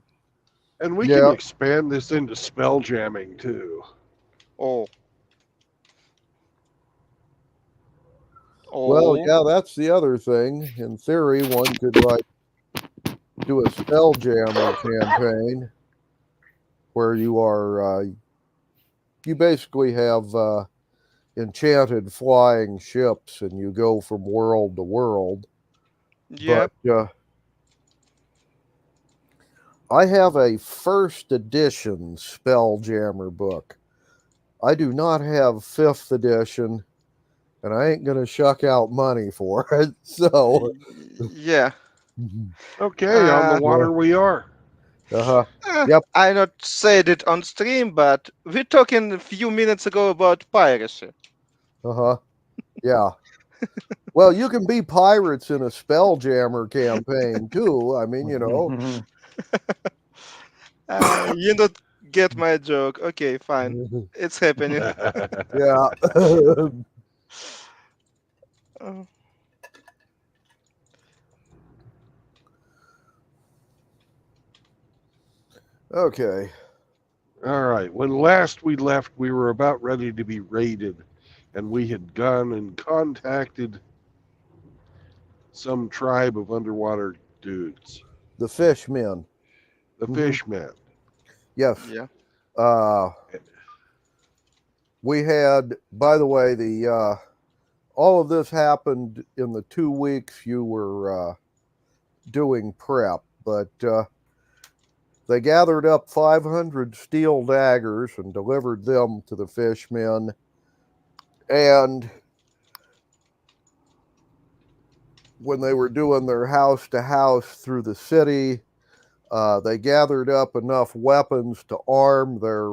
And we Yeah. can expand this into spell jamming too. Oh. Well, yeah, that's the other thing. In theory, one could like do a Spelljammer campaign where you are you basically have enchanted flying ships and you go from world to world. Yep. But I have a first edition Spelljammer book. I do not have 5th edition, and I ain't gonna shuck out money for it. So yeah. Okay, on the water we are. Uh-huh. Yep. I not said it on stream, but we're talking a few minutes ago about piracy. Uh-huh. Yeah. Well, you can be pirates in a Spelljammer campaign too. I mean, you know. You don't get my joke. Okay, fine. It's happening. Yeah. Okay. All right. When last we left, we were about ready to be raided, and we had gone and contacted some tribe of underwater dudes. The fishmen. The fishmen. Yes. Yeah. We had, by the way, the all of this happened in the 2 weeks you were doing prep, but they gathered up 500 steel daggers and delivered them to the fishmen. And when they were doing their house to house through the city, they gathered up enough weapons to arm their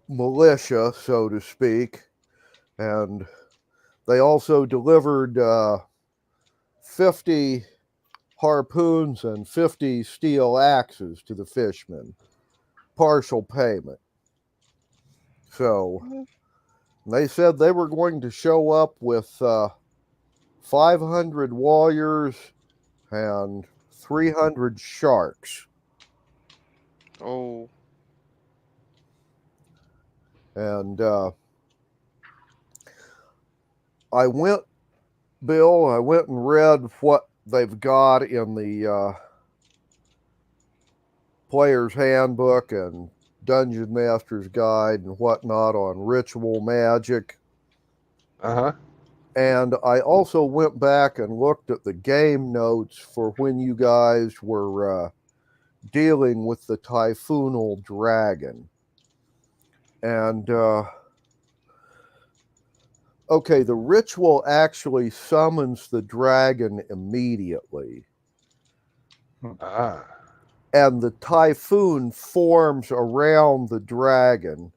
militia, so to speak. And they also delivered 50 harpoons and 50 steel axes to the fishmen. Partial payment. So they said they were going to show up with 500 warriors and 300 sharks. Oh. And I went and read what they've got in the Player's Handbook and Dungeon Master's Guide and whatnot on ritual magic. Uh-huh. And I also went back and looked at the game notes for when you guys were dealing with the Typhoonal Dragon. And, okay, the ritual actually summons the dragon immediately. Ah. And the typhoon forms around the dragon.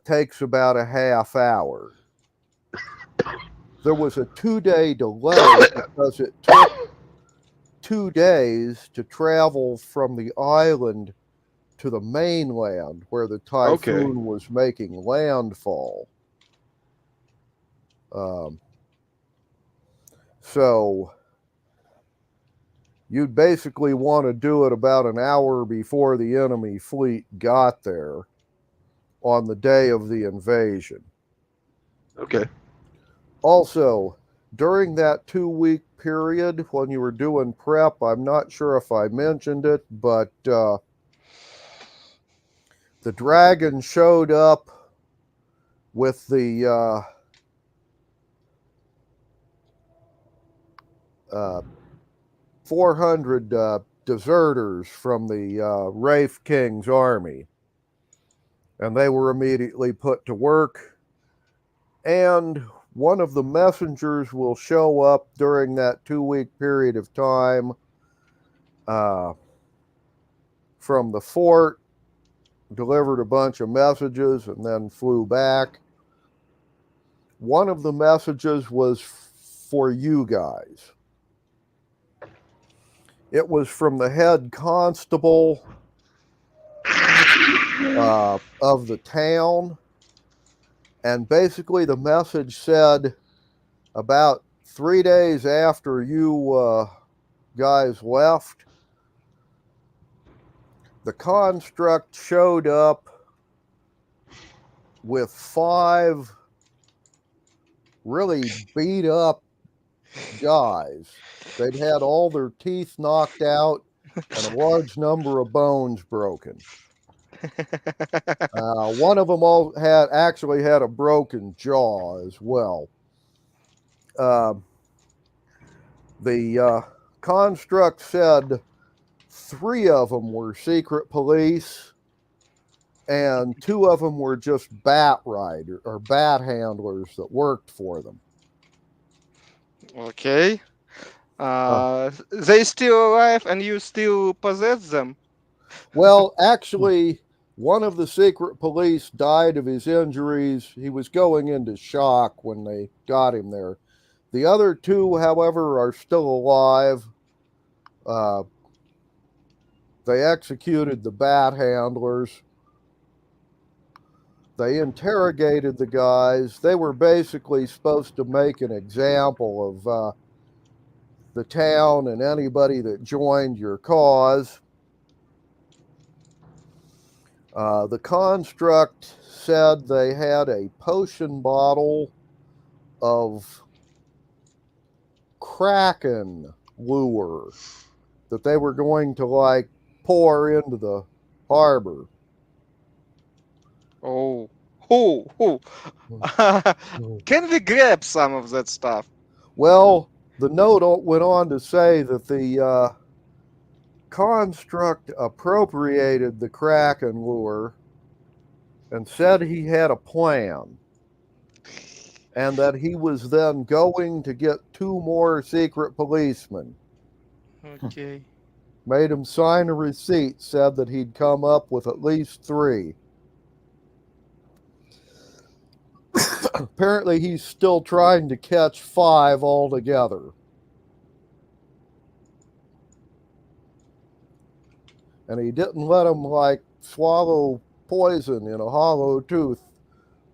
Takes about a half hour. There was a 2-day delay because it took 2 days to travel from the island to the mainland where the typhoon was making landfall. So you'd basically want to do it about an hour before the enemy fleet got there on the day of the invasion. Okay. Also, during that 2-week period when you were doing prep, I'm not sure if I mentioned it, but the dragon showed up with the 400 deserters from the Rafe King's army, and they were immediately put to work. And one of the messengers will show up during that 2-week period of time from the fort, delivered a bunch of messages, and then flew back. One of the messages was for you guys. It was from the head constable of the town. And basically the message said, about 3 days after you guys left, the construct showed up with 5 really beat up guys. They'd had all their teeth knocked out and a large number of bones broken. One of them actually had a broken jaw as well. The construct said 3 of them were secret police and 2 of them were just bat rider or bat handlers that worked for them. Okay. They still alive and you still possess them? Well, actually, one of the secret police died of his injuries. He was going into shock when they got him there. The other 2, however, are still alive. They executed the bat handlers. They interrogated the guys. They were basically supposed to make an example of the town and anybody that joined your cause. The construct said they had a potion bottle of kraken lure that they were going to like pour into the harbor. Oh. Can we grab some of that stuff? Well, the note went on to say that the construct appropriated the kraken lure and said he had a plan and that he was then going to get 2 more secret policemen. Okay. Made him sign a receipt, said that he'd come up with at least 3. Apparently he's still trying to catch 5 altogether. And he didn't let him like swallow poison in a hollow tooth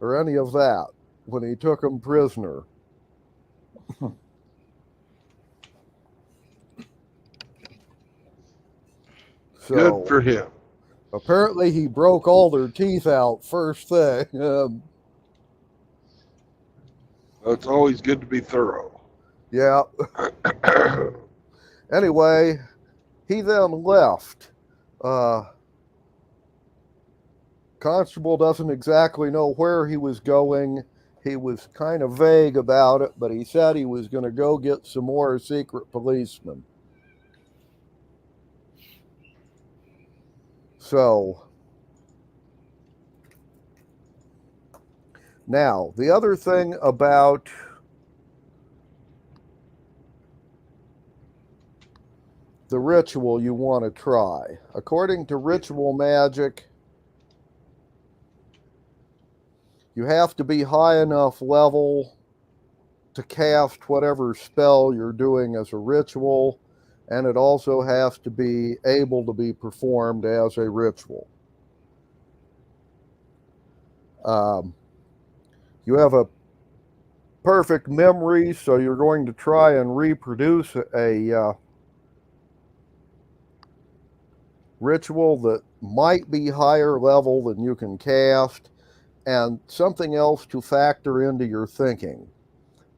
or any of that when he took him prisoner. So, good for him. Apparently he broke all their teeth out first thing. It's always good to be thorough. Yeah. Anyway, he then left. Constable doesn't exactly know where he was going. He was kind of vague about it, but he said he was going to go get some more secret policemen. So, now, the other thing about the ritual you want to try. According to ritual magic, you have to be high enough level to cast whatever spell you're doing as a ritual, and it also has to be able to be performed as a ritual. You have a perfect memory, so you're going to try and reproduce a ritual that might be higher level than you can cast, and something else to factor into your thinking.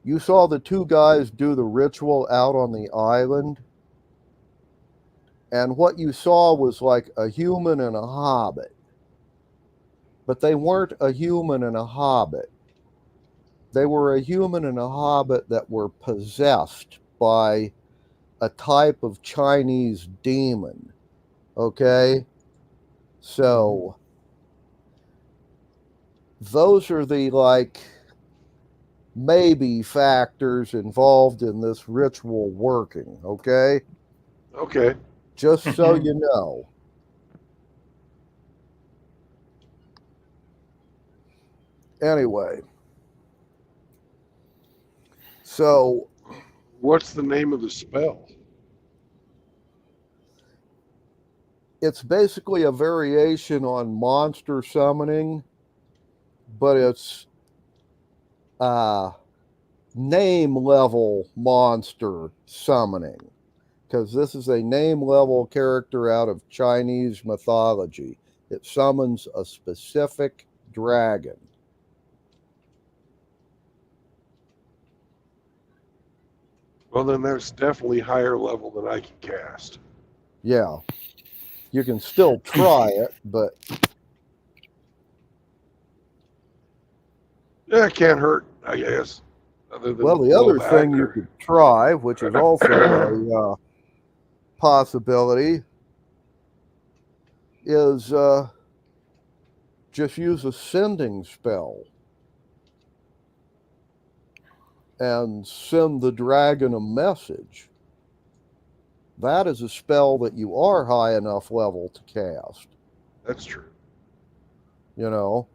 You saw the two guys do the ritual out on the island, and what you saw was like a human and a hobbit. But they weren't a human and a hobbit. They were a human and a hobbit that were possessed by a type of Chinese demon. Okay? So, those are the, like, maybe factors involved in this ritual working. Okay? Okay. Just so you know. Anyway. So, what's the name of the spell? It's basically a variation on monster summoning, but it's name level monster summoning, because this is a name level character out of Chinese mythology. It summons a specific dragon. Well, then that's definitely higher level than I can cast. Yeah. You can still try it, but Yeah, it can't hurt, I guess. Other than well, the other blowback thing you or- could try, which is also a possibility, is just use a sending spell and send the dragon a message. That is a spell that you are high enough level to cast. That's true. You know?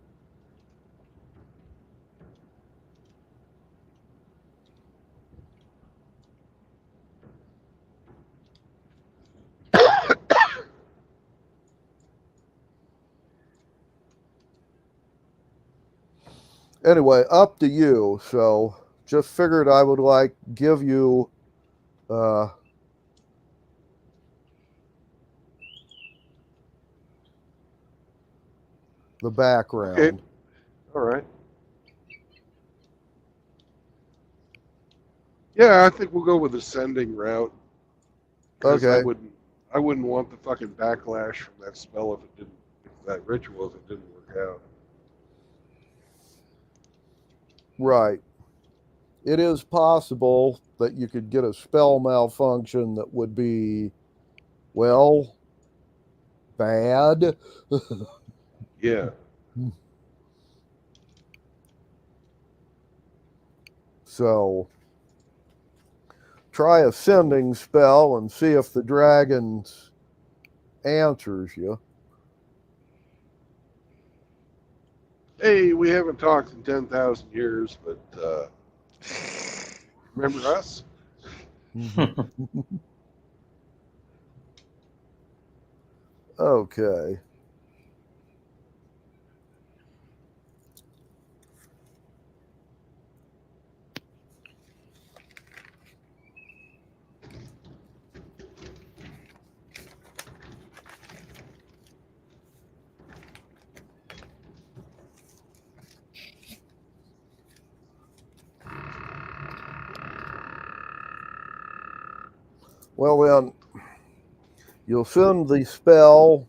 Anyway, up to you. So just figured I would like give you the background. Okay. All right. Yeah, I think we'll go with the sending route. 'Cause Okay. I wouldn't want the fucking backlash from that spell if that ritual if it didn't work out. Right. It is possible that you could get a spell malfunction that would be, well, bad. Yeah. So, try a sending spell and see if the dragon answers you. Hey, we haven't talked in 10,000 years, but remember us? Okay. Well, then, you'll send the spell.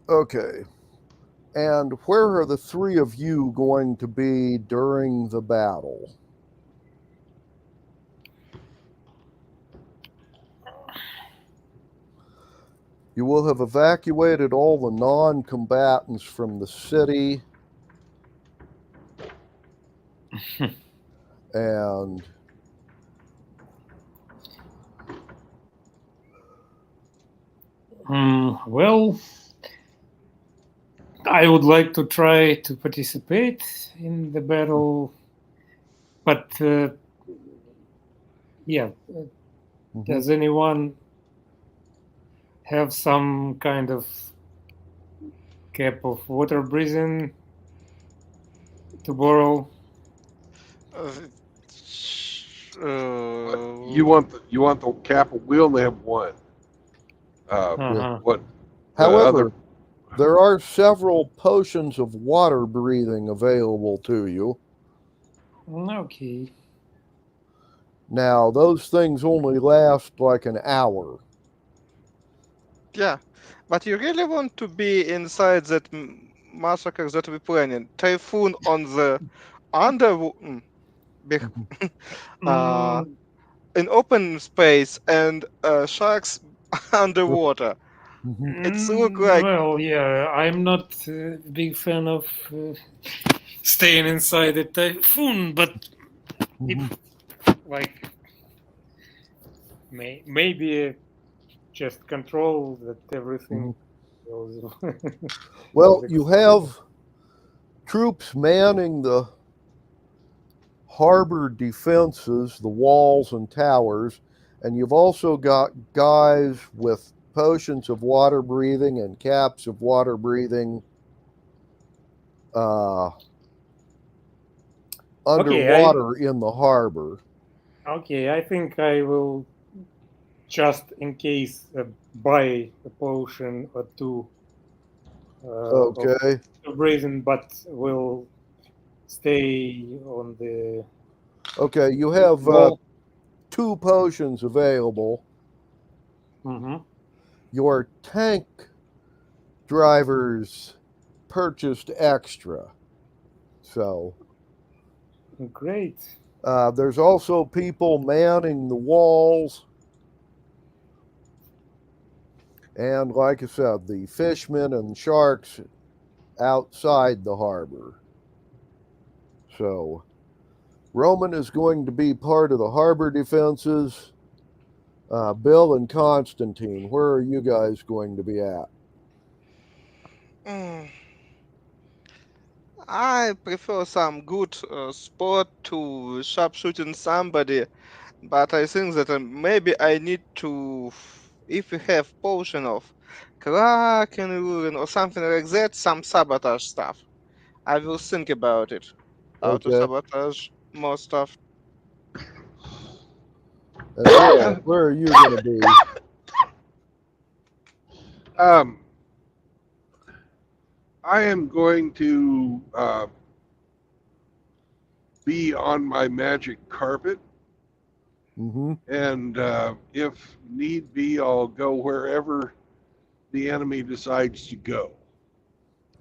Okay. And where are the three of you going to be during the battle? You will have evacuated all the non-combatants from the city. And Well, I would like to try to participate in the battle, but yeah, does anyone have some kind of cap of water breathing to borrow? You want the cap? We only have one. What? however, there are several potions of water breathing available to you. Okay. Now, those things only last like an hour. Yeah, but you really want to be inside that massacre that we're planning? Typhoon on the in open space and sharks underwater. It's look like Well, yeah, I'm not a big fan of staying inside the typhoon, but if, like, maybe just control that everything goes. Well, you have troops manning the harbor defenses, the walls and towers, and you've also got guys with potions of water breathing and caps of water breathing underwater in the harbor. Okay, I think I will just in case buy a potion or two. Okay. Of breathing, but will stay on the. Okay, you have 2 potions available. Your tank drivers purchased extra. So great. There's also people manning the walls. And like I said, the fishermen and sharks outside the harbor. So Roman is going to be part of the harbor defenses. Bill and Constantine, where are you guys going to be at? I prefer some good spot to sharpshooting somebody, but I think that maybe I need to, if we have potion of Kraken urine or something like that, some sabotage stuff. I will think about it. How to sabotage more stuff. And Bill, where are you going to be? I am going to be on my magic carpet, and if need be, I'll go wherever the enemy decides to go.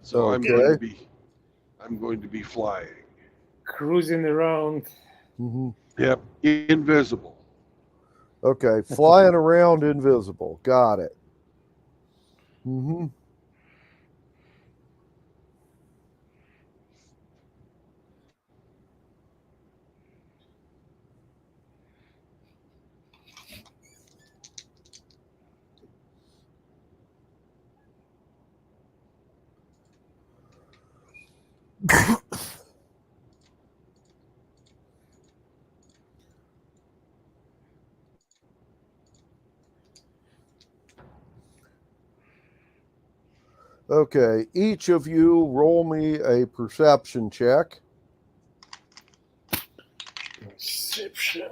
So I'm going to be flying, cruising around. Yep, invisible. Okay, flying around invisible. Got it. Okay, each of you roll me a perception check. Perception.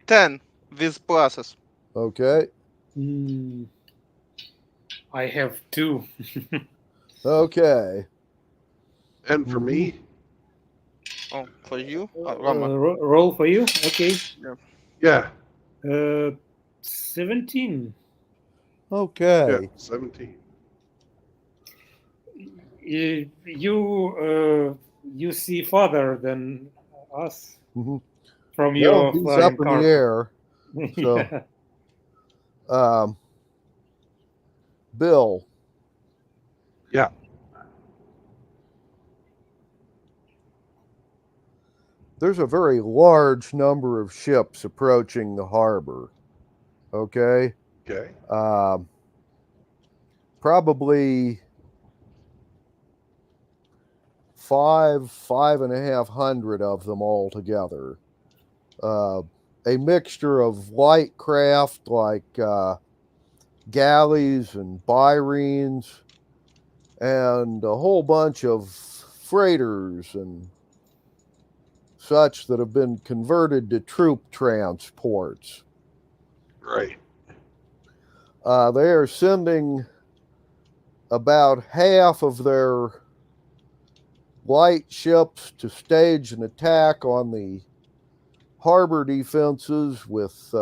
10 with pluses. Okay. I have 2. Okay. And for me? Oh, for you? Roll for you? Okay. Yeah. 17. Okay. Yeah, 17. You see farther than us from Well, your he's flying up in car. the air. So, Yeah. Bill. Yeah. there's a very large number of ships approaching the harbor. Okay. Okay. Probably 5,500 of them altogether. A mixture of light craft like galleys and bireens, and a whole bunch of freighters and such that have been converted to troop transports. Right. They are sending about half of their light ships to stage an attack on the harbor defenses with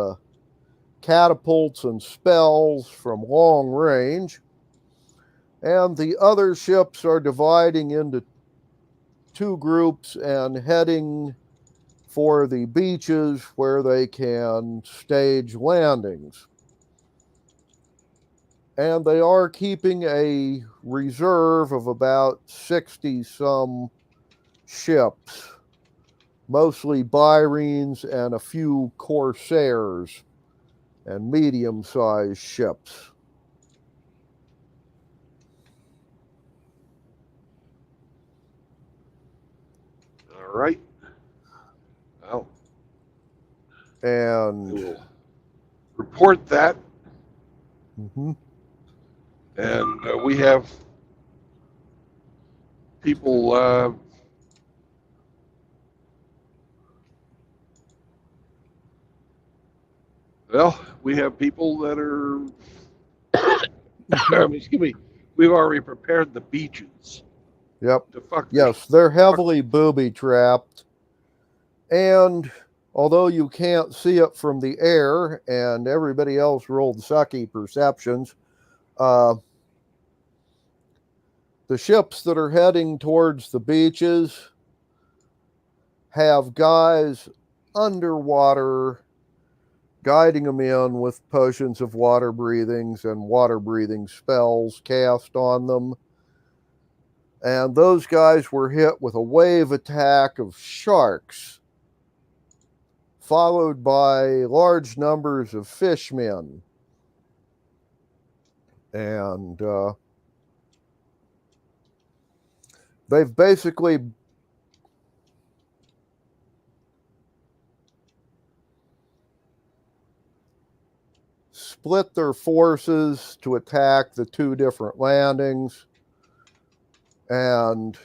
catapults and spells from long range. And the other ships are dividing into two groups and heading for the beaches where they can stage landings. And they are keeping a reserve of about 60 some ships, mostly bireens and a few corsairs and medium-sized ships. All right. Well, and we'll report that. Mm-hmm. And we have people. Well, we have people that are. Excuse me. We've already prepared the beaches. Yep. To fuck. Yes, they're heavily booby trapped. And although you can't see it from the air, and everybody else rolled sucky perceptions, the ships that are heading towards the beaches have guys underwater guiding them in with potions of water breathings and water breathing spells cast on them. And those guys were hit with a wave attack of sharks, followed by large numbers of fishmen. And they've basically split their forces to attack the two different landings. And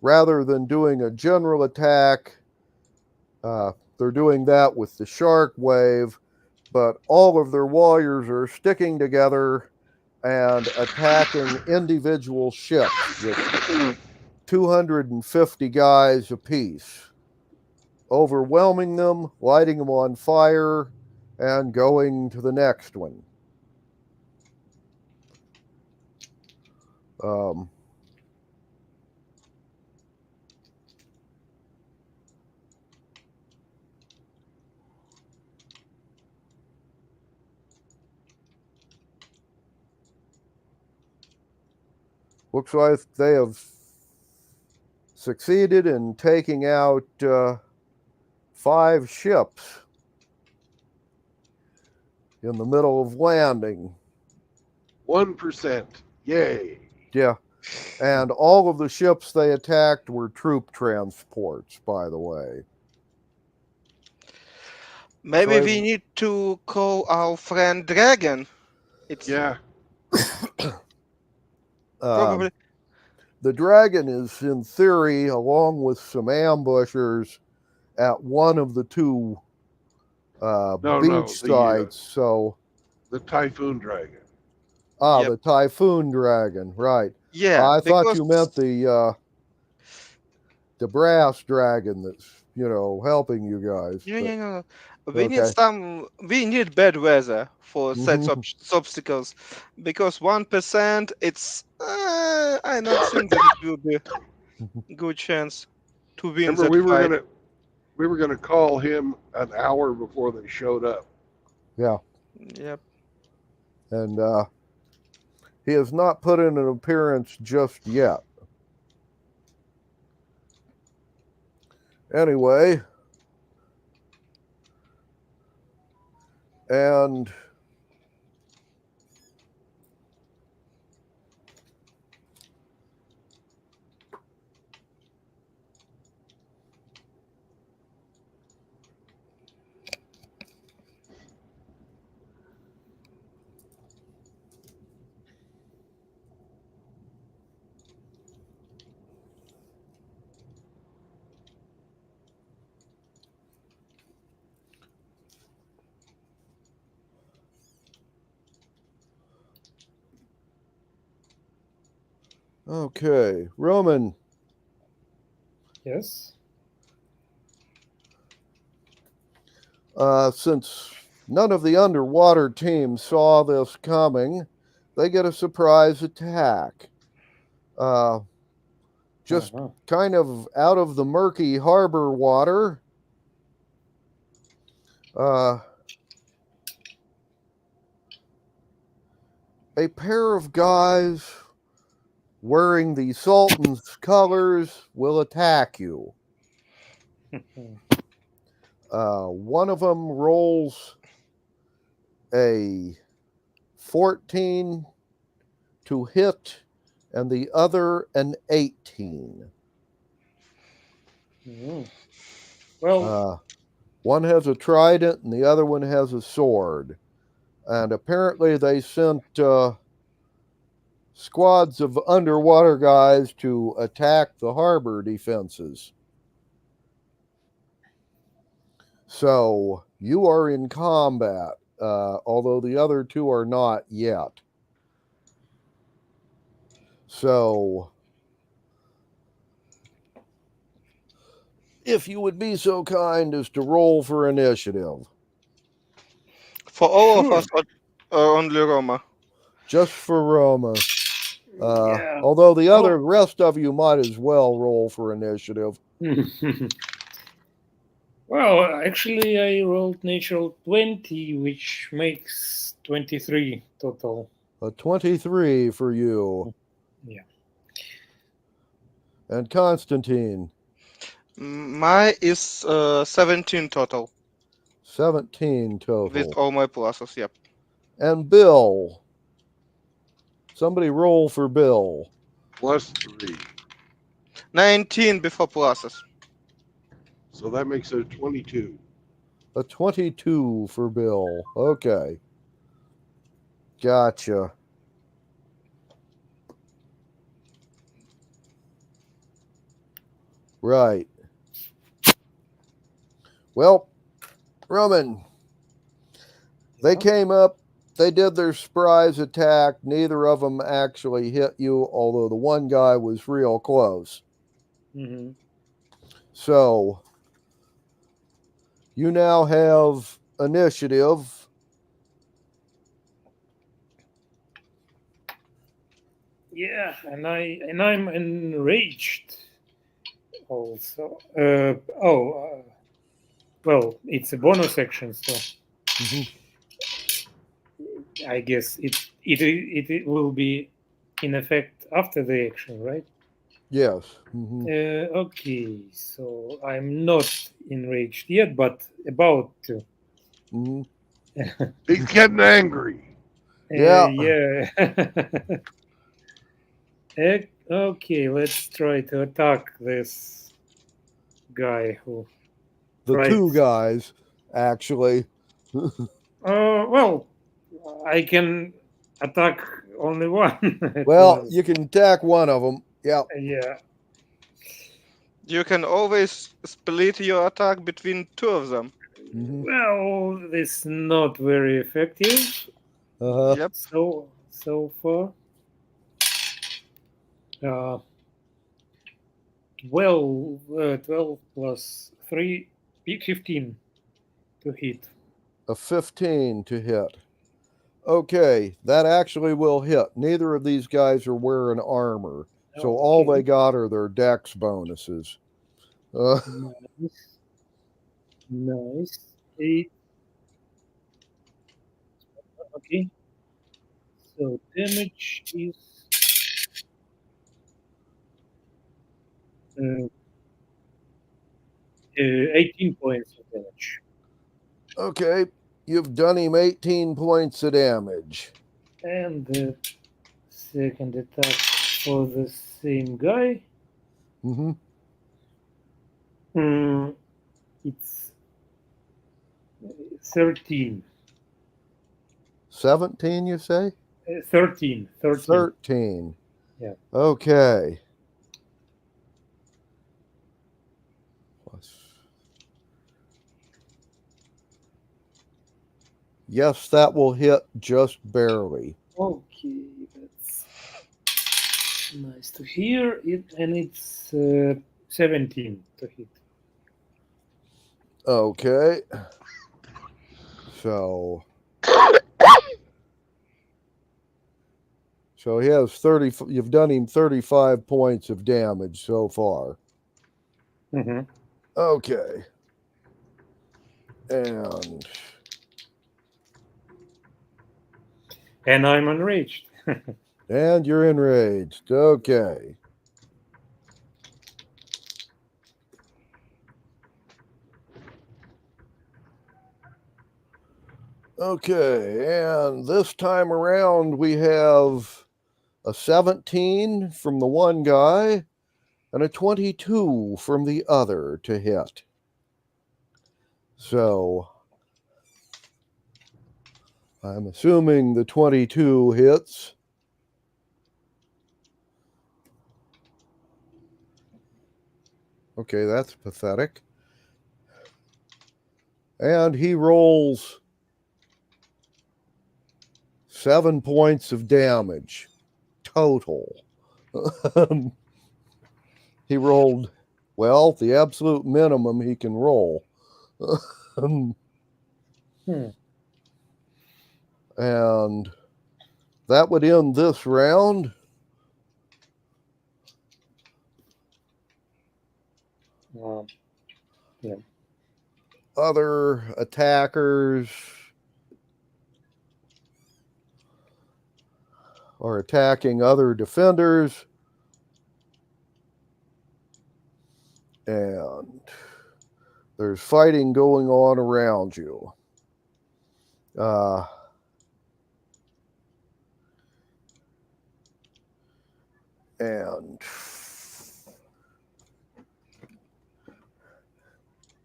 rather than doing a general attack, they're doing that with the shark wave, but all of their warriors are sticking together and attacking individual ships with 250 guys apiece, overwhelming them, lighting them on fire, and going to the next one. Looks like they have succeeded in taking out 5 ships in the middle of landing. 1%. Yay. Yeah. And all of the ships they attacked were troop transports, by the way. Maybe we need to call our friend Dragon. It's yeah. Probably. The Dragon is, in theory, along with some ambushers, at one of the two beach sites. So the Typhoon Dragon. The Typhoon Dragon, right? Yeah, I thought you meant the brass dragon that's helping you guys. No. We need bad weather for such obstacles, because 1% it's I don't think that it will be a good chance to win. Remember, that we were gonna call him an hour before they showed up. Yeah. Yep. And he has not put in an appearance just yet. Anyway, and okay, Roman. Yes. Since none of the underwater teams saw this coming, they get a surprise attack. Just kind of out of the murky harbor water. A pair of guys wearing the Sultan's colors will attack you. One of them rolls a 14 to hit, and the other an 18. Well, one has a trident and the other one has a sword. And apparently they sent squads of underwater guys to attack the harbor defenses. So you are in combat, although the other two are not yet. So if you would be so kind as to roll for initiative. For all of us, or only Roma? Just for Roma. Yeah. Although the rest of you might as well roll for initiative. Well, actually, I rolled natural 20, which makes 23 total. A 23 for you. Yeah. And Constantine. Mine is 17 total. 17 total. With all my pluses, yep. And Bill. Somebody roll for Bill. +3. 19 before pluses. So that makes it a 22. A 22 for Bill. Okay. Gotcha. Right. Well, Roman, they came up, they did their surprise attack. Neither of them actually hit you, although the one guy was real close. Mm-hmm. So you now have initiative. Yeah, and I'm enraged. Also, well, it's a bonus action, so I guess it will be in effect after the action, right? Yes. Okay, so I'm not enraged yet, but about to. He's getting angry. Yeah. Okay, let's try to attack this guy who. The two guys, actually. Well, I can attack only one. Well, you can attack one of them. Yeah. Yeah. You can always split your attack between two of them. Well, this is not very effective. Yep. So far. 12 plus 3, 15 to hit. A 15 to hit. Okay, that actually will hit. Neither of these guys are wearing armor, so all they got are their dex bonuses. Nice. 8. Okay. So damage is 8 18 points of damage. Okay, you've done him 18 points of damage. And the second attack for the same guy. Mm-hmm. It's 13. 17, you say? 13. 13. Yeah. Okay. Yes, that will hit just barely. Okay, that's nice to hear. It's 17 to hit. Okay. So he has 30. You've done him 35 points of damage so far. Mm-hmm. Okay. And I'm enraged. And you're enraged. Okay. Okay, and this time around we have a 17 from the one guy and a 22 from the other to hit. So I'm assuming the 22 hits. Okay, that's pathetic. And he rolls 7 points of damage total. He rolled, well, the absolute minimum he can roll. And that would end this round. Yeah. Other attackers are attacking other defenders. And there's fighting going on around you. And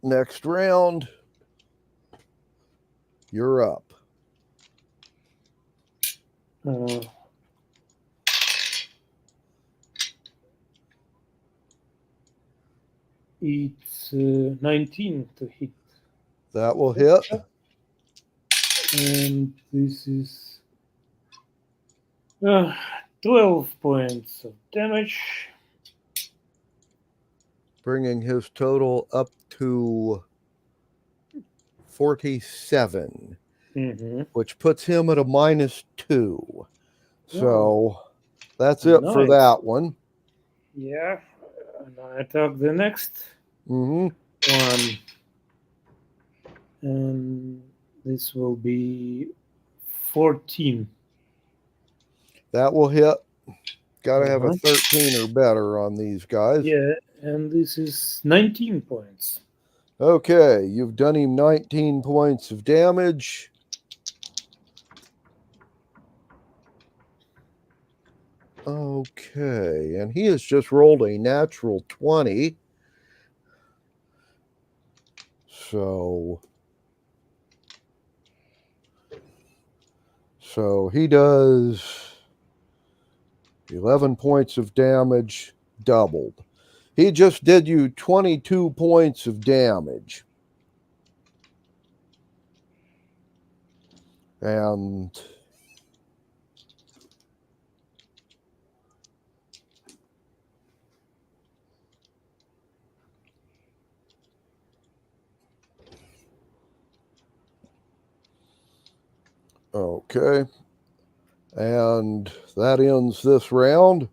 next round, you're up. It's 19 to hit. That will hit. And this is 12 points of damage. Bringing his total up to 47, which puts him at a -2. So that's it for that one. Yeah, and I attack the next one. And this will be 14. That will hit. Got to have a 13 or better on these guys. Yeah, and this is 19 points. Okay, you've done him 19 points of damage. Okay, and he has just rolled a natural 20. So he does 11 points of damage, doubled. He just did you 22 points of damage. And okay. And that ends this round.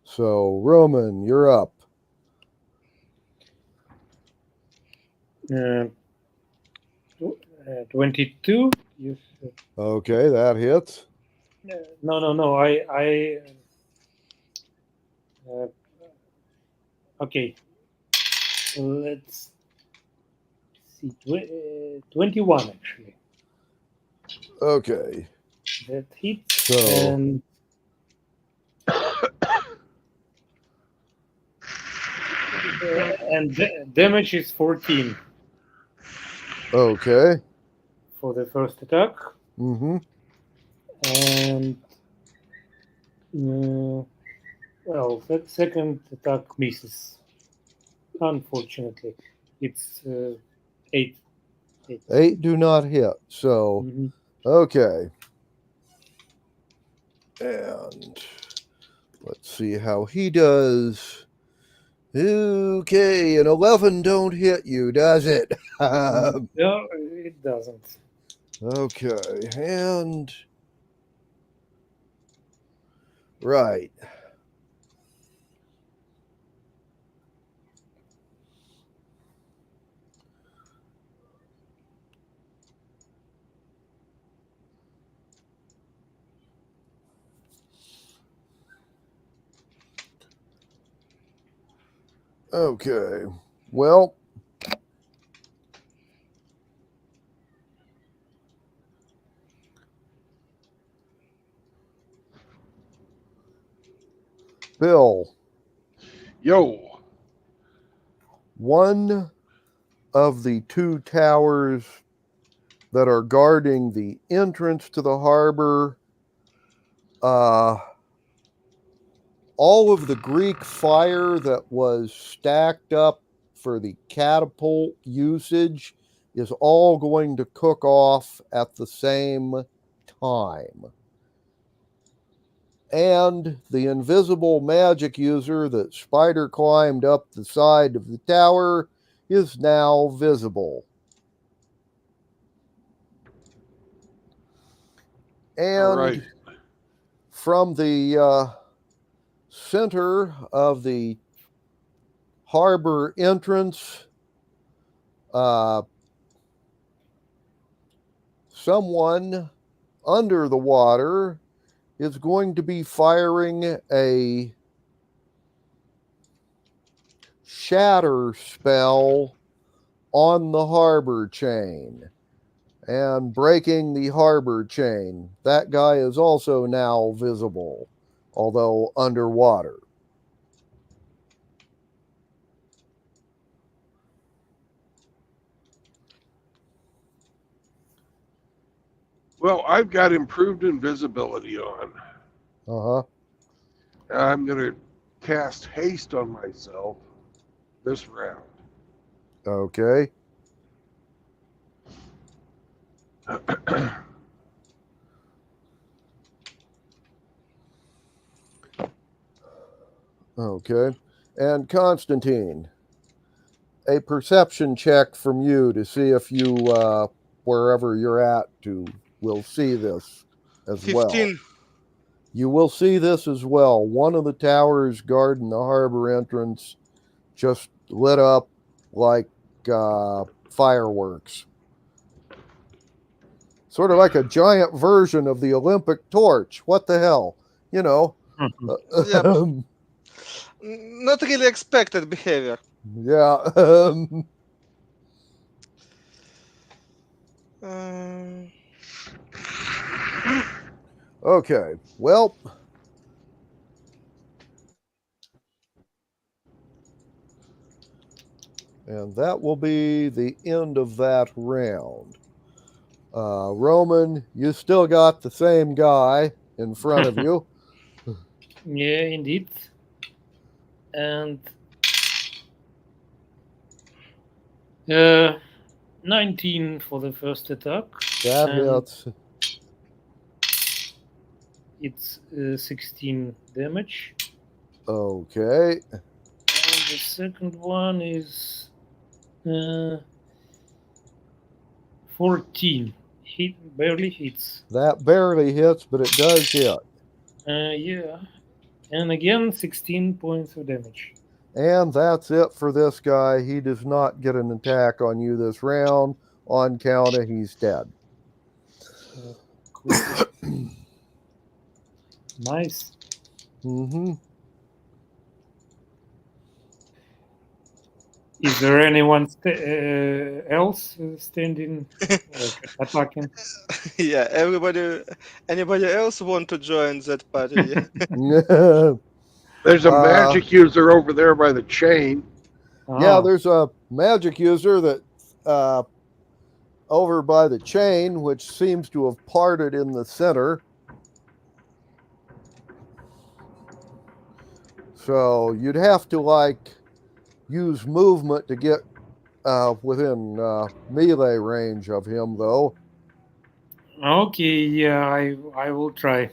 So, Roman, you're up. 22. Okay, that hits. No. Okay. let's see, 21 actually. Okay. That hits. So And damage is 14 okay. for the first attack. Mm-hmm. And well, that second attack misses. Unfortunately, it's 8. 8 do not hit. So Mhm. okay. And let's see how he does. Okay, an 11 don't hit you, does it? No, it doesn't. Okay, and right. Okay. Well, Bill, Yo, one of the 2 towers that are guarding the entrance to the harbor, all of the Greek fire that was stacked up for the catapult usage is all going to cook off at the same time. And the invisible magic user that spider climbed up the side of the tower is now visible. And all right. from the center of the harbor entrance, someone under the water is going to be firing a shatter spell on the harbor chain and breaking the harbor chain. That guy is also now visible, although underwater. Well, I've got improved invisibility on. Uh-huh. I'm going to cast haste on myself this round. Okay. Okay. And Constantine, a perception check from you to see if you, wherever you're at, will see this as 15. well. You will see this as well. One of the towers guarding the harbor entrance just lit up like fireworks. Sort of like a giant version of the Olympic torch. What the hell? You know. Yep. Not really expected behavior. Yeah. Okay. Well, and that will be the end of that round. Roman, you still got the same guy in front of you. Yeah, indeed. And 19 for the first attack. That and hits. It's 16 damage. Okay. And the second one is 14. Hit barely hits. That barely hits, but it does hit. Yeah. And again, 16 points of damage. And that's it for this guy. He does not get an attack on you this round. On count of, he's dead. Cool. Nice. Mm-hmm. Is there anyone else standing attacking? Yeah, anybody else want to join that party? There's a magic user over there by the chain. Yeah, Oh, there's a magic user that over by the chain, which seems to have parted in the center. So you'd have to like use movement to get within melee range of him, though. okay. Yeah, I will try.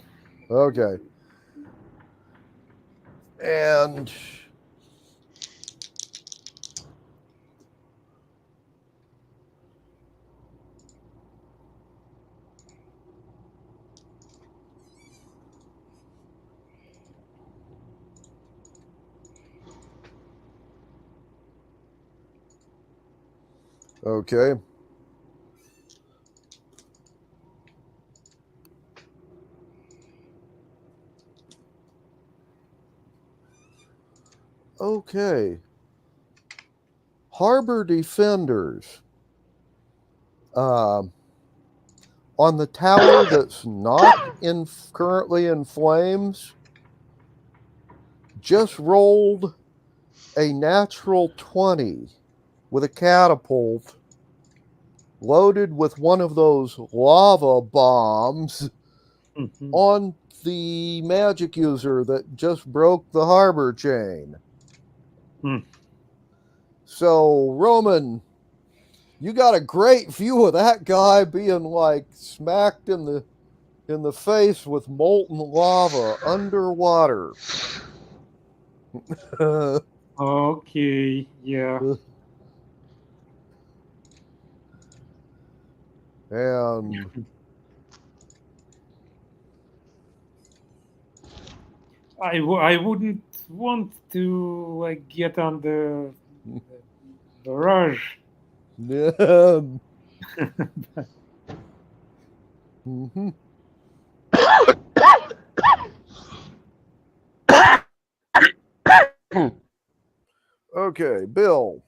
Okay. And okay. Okay. Harbor defenders. On the tower that's not currently in flames, just rolled a natural 20 with a catapult loaded with one of those lava bombs on the magic user that just broke the harbor chain. So, Roman, you got a great view of that guy being like smacked in the face with molten lava underwater. Okay, yeah. And I wouldn't want to like get on the barrage. Yeah. Okay, Bill.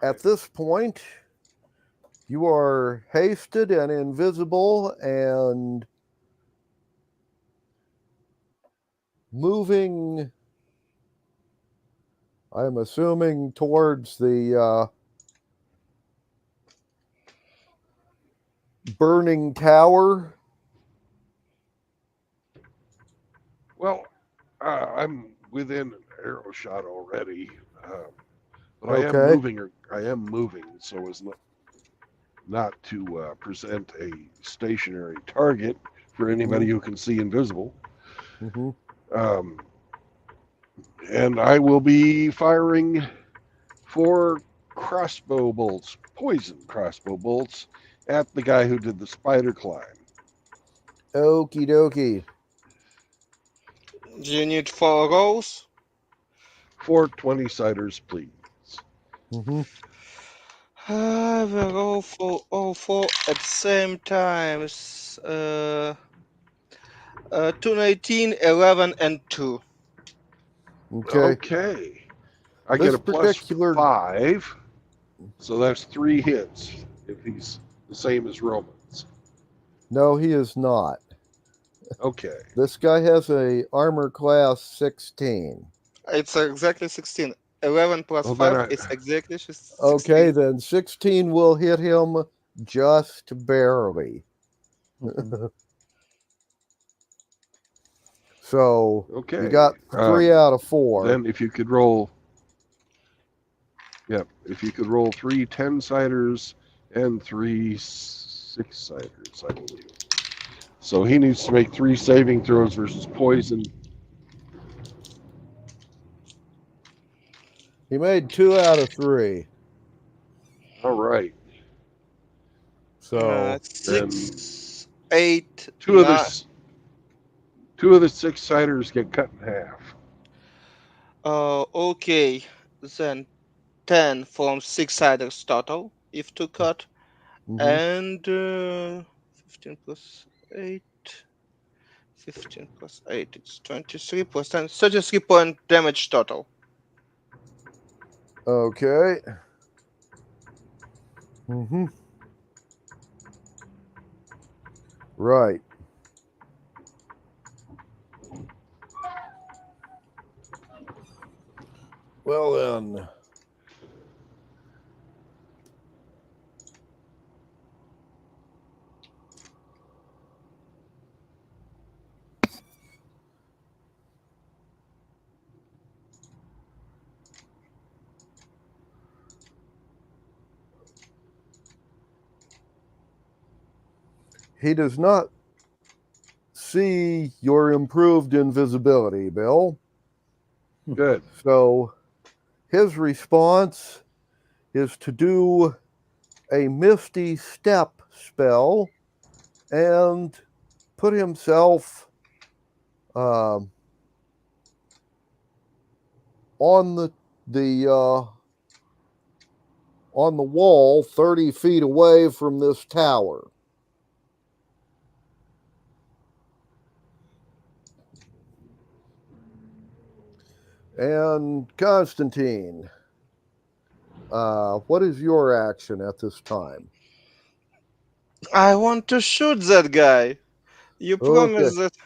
At this point, you are hasted and invisible and moving, I'm assuming, towards the burning tower. Well, I'm within an arrow shot already, but Okay. I am moving, so as not to present a stationary target for anybody who can see invisible. And I will be firing 4 crossbow bolts, poison crossbow bolts, at the guy who did the spider climb. Okie dokie. Do you need 4 rolls? 4 20-siders, please. I will roll for all 4 at the same time. 219, 11, and 2. Okay. I This get a particular- +5, so that's 3 hits if he's the same as Roman's. No, he is not. Okay. This guy has a armor class 16. It's exactly 16. 11 plus Oh, then 5 is exactly 16. Okay, then 16 will hit him just barely. So Okay. you got 3 out of 4. Then if you could roll, if you could roll 3 10-siders and 3 6-siders, I believe. So he needs to make 3 saving throws versus poison. He made 2 out of 3. All right. So 6, 8, 2 of 9. the 6-siders get cut in half. Okay, then 10 from 6-siders total, if 2 cut, and 15 plus 8, 15 plus 8, it's 23 plus 10, 33 point damage total. Okay. Mm-hmm. Right. Well then. He does not see your improved invisibility, Bill. Good. So his response is to do a Misty Step spell and put himself on the wall 30 feet away from this tower. And Constantine, what is your action at this time? I want to shoot that guy. You promised that.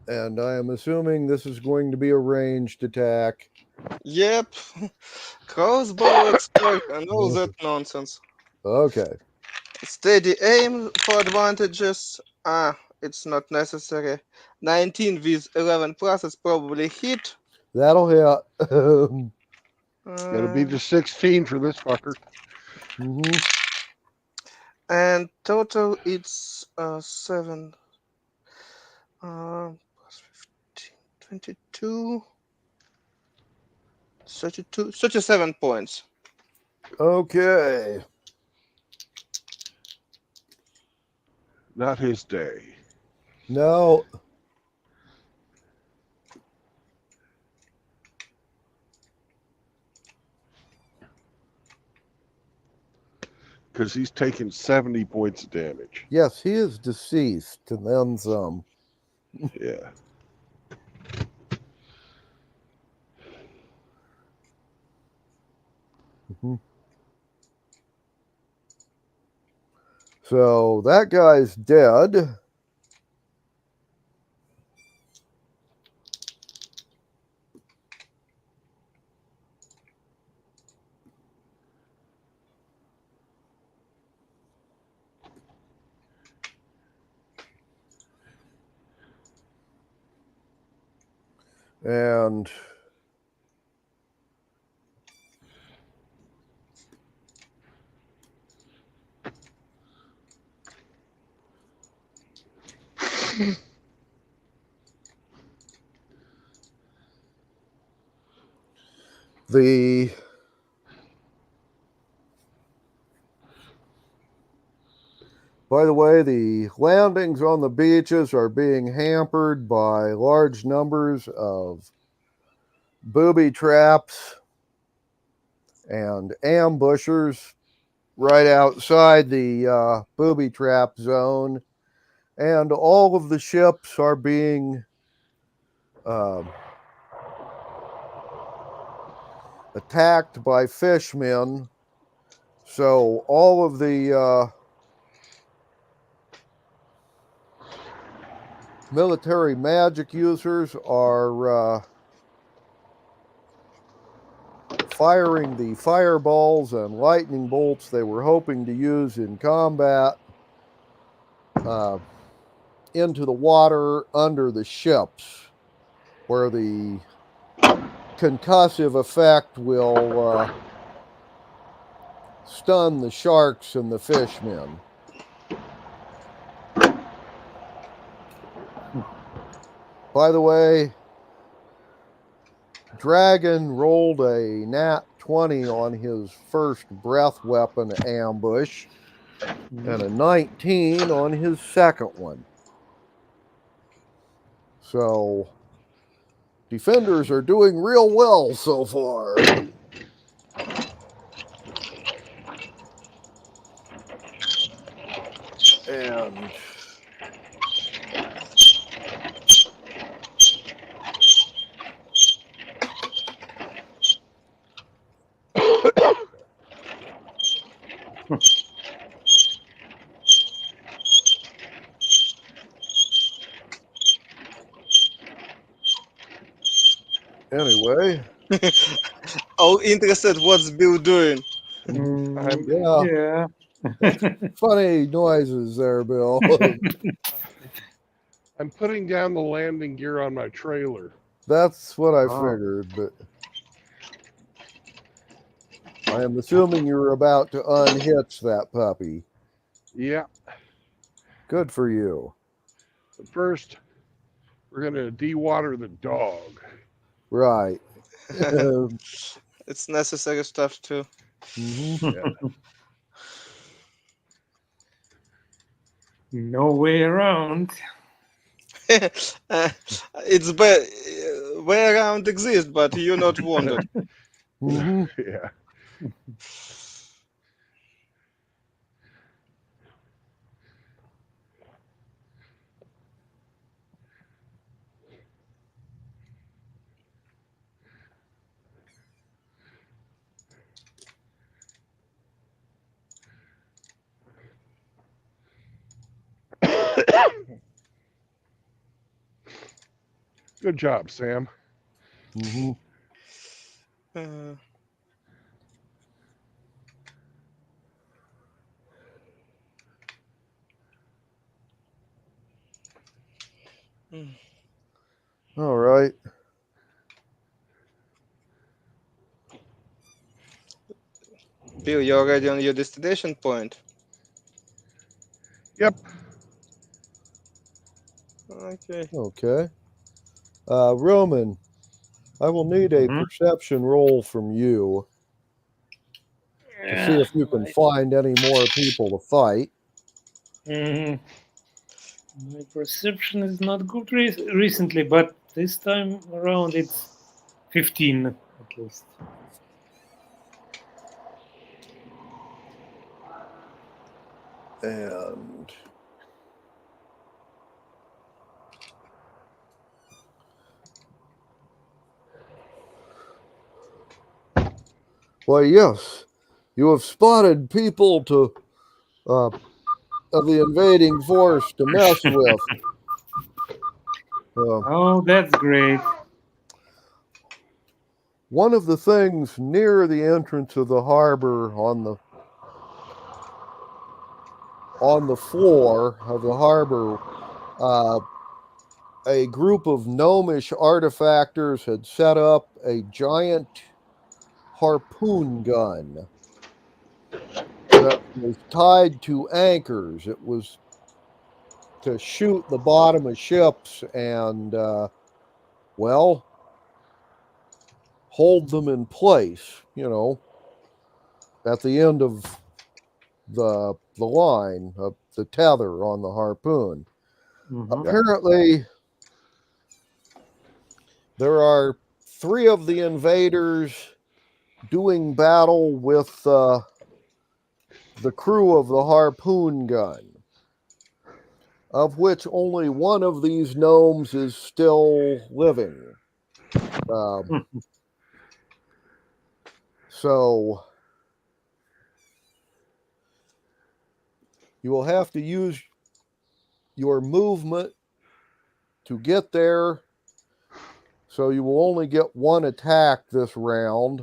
And I am assuming this is going to be a ranged attack. Yep. Crossbow expert and all that nonsense. Okay. Steady aim for advantages. It's not necessary. 19 with 11 plus is probably hit. That'll hit. Gotta be the 16 for this fucker. Mm-hmm. And total it's 7 plus 15, 22, 32, 37 points. Okay. Not his day. No. Because he's taken 70 points of damage. Yes, he is deceased, and then some. Yeah. Mm-hmm. So that guy's dead. And by the way, the landings on the beaches are being hampered by large numbers of booby traps and ambushers right outside the booby trap zone. And all of the ships are being attacked by fishmen. So all of the military magic users are firing the fireballs and lightning bolts they were hoping to use in combat into the water under the ships, where the concussive effect will stun the sharks and the fishmen. By the way, Dragon rolled a nat 20 on his first breath weapon ambush and a 19 on his second one. So, defenders are doing real well so far. And anyway, Oh, interested what's Bill doing? yeah, funny noises there, Bill. I'm putting down the landing gear on my trailer. That's what I Oh. figured, but I am assuming you're about to unhitch that puppy. Yeah. Good for you. But first, we're going to de-water the dog. Right. It's necessary stuff too. Yeah. No way around. It's way around exists, but you not wanted. Yeah. Good job, Sam. Uh, All right. Bill, you're already on your destination point. Yep. Okay. Okay. Roman, I will need a perception roll from you to see if you can find any more people to fight. My perception is not good recently, but this time around it's 15 at least. And why, yes, you have spotted people to of the invading force to mess with. Oh, that's great. One of the things near the entrance of the harbor on the floor of the harbor, a group of gnomish artifactors had set up a giant harpoon gun that was tied to anchors. It was to shoot the bottom of ships and, well, hold them in place, at the end of the line of the tether on the harpoon. Apparently, there are 3 of the invaders doing battle with the crew of the harpoon gun, of which only one of these gnomes is still living. So you will have to use your movement to get there. So you will only get 1 attack this round.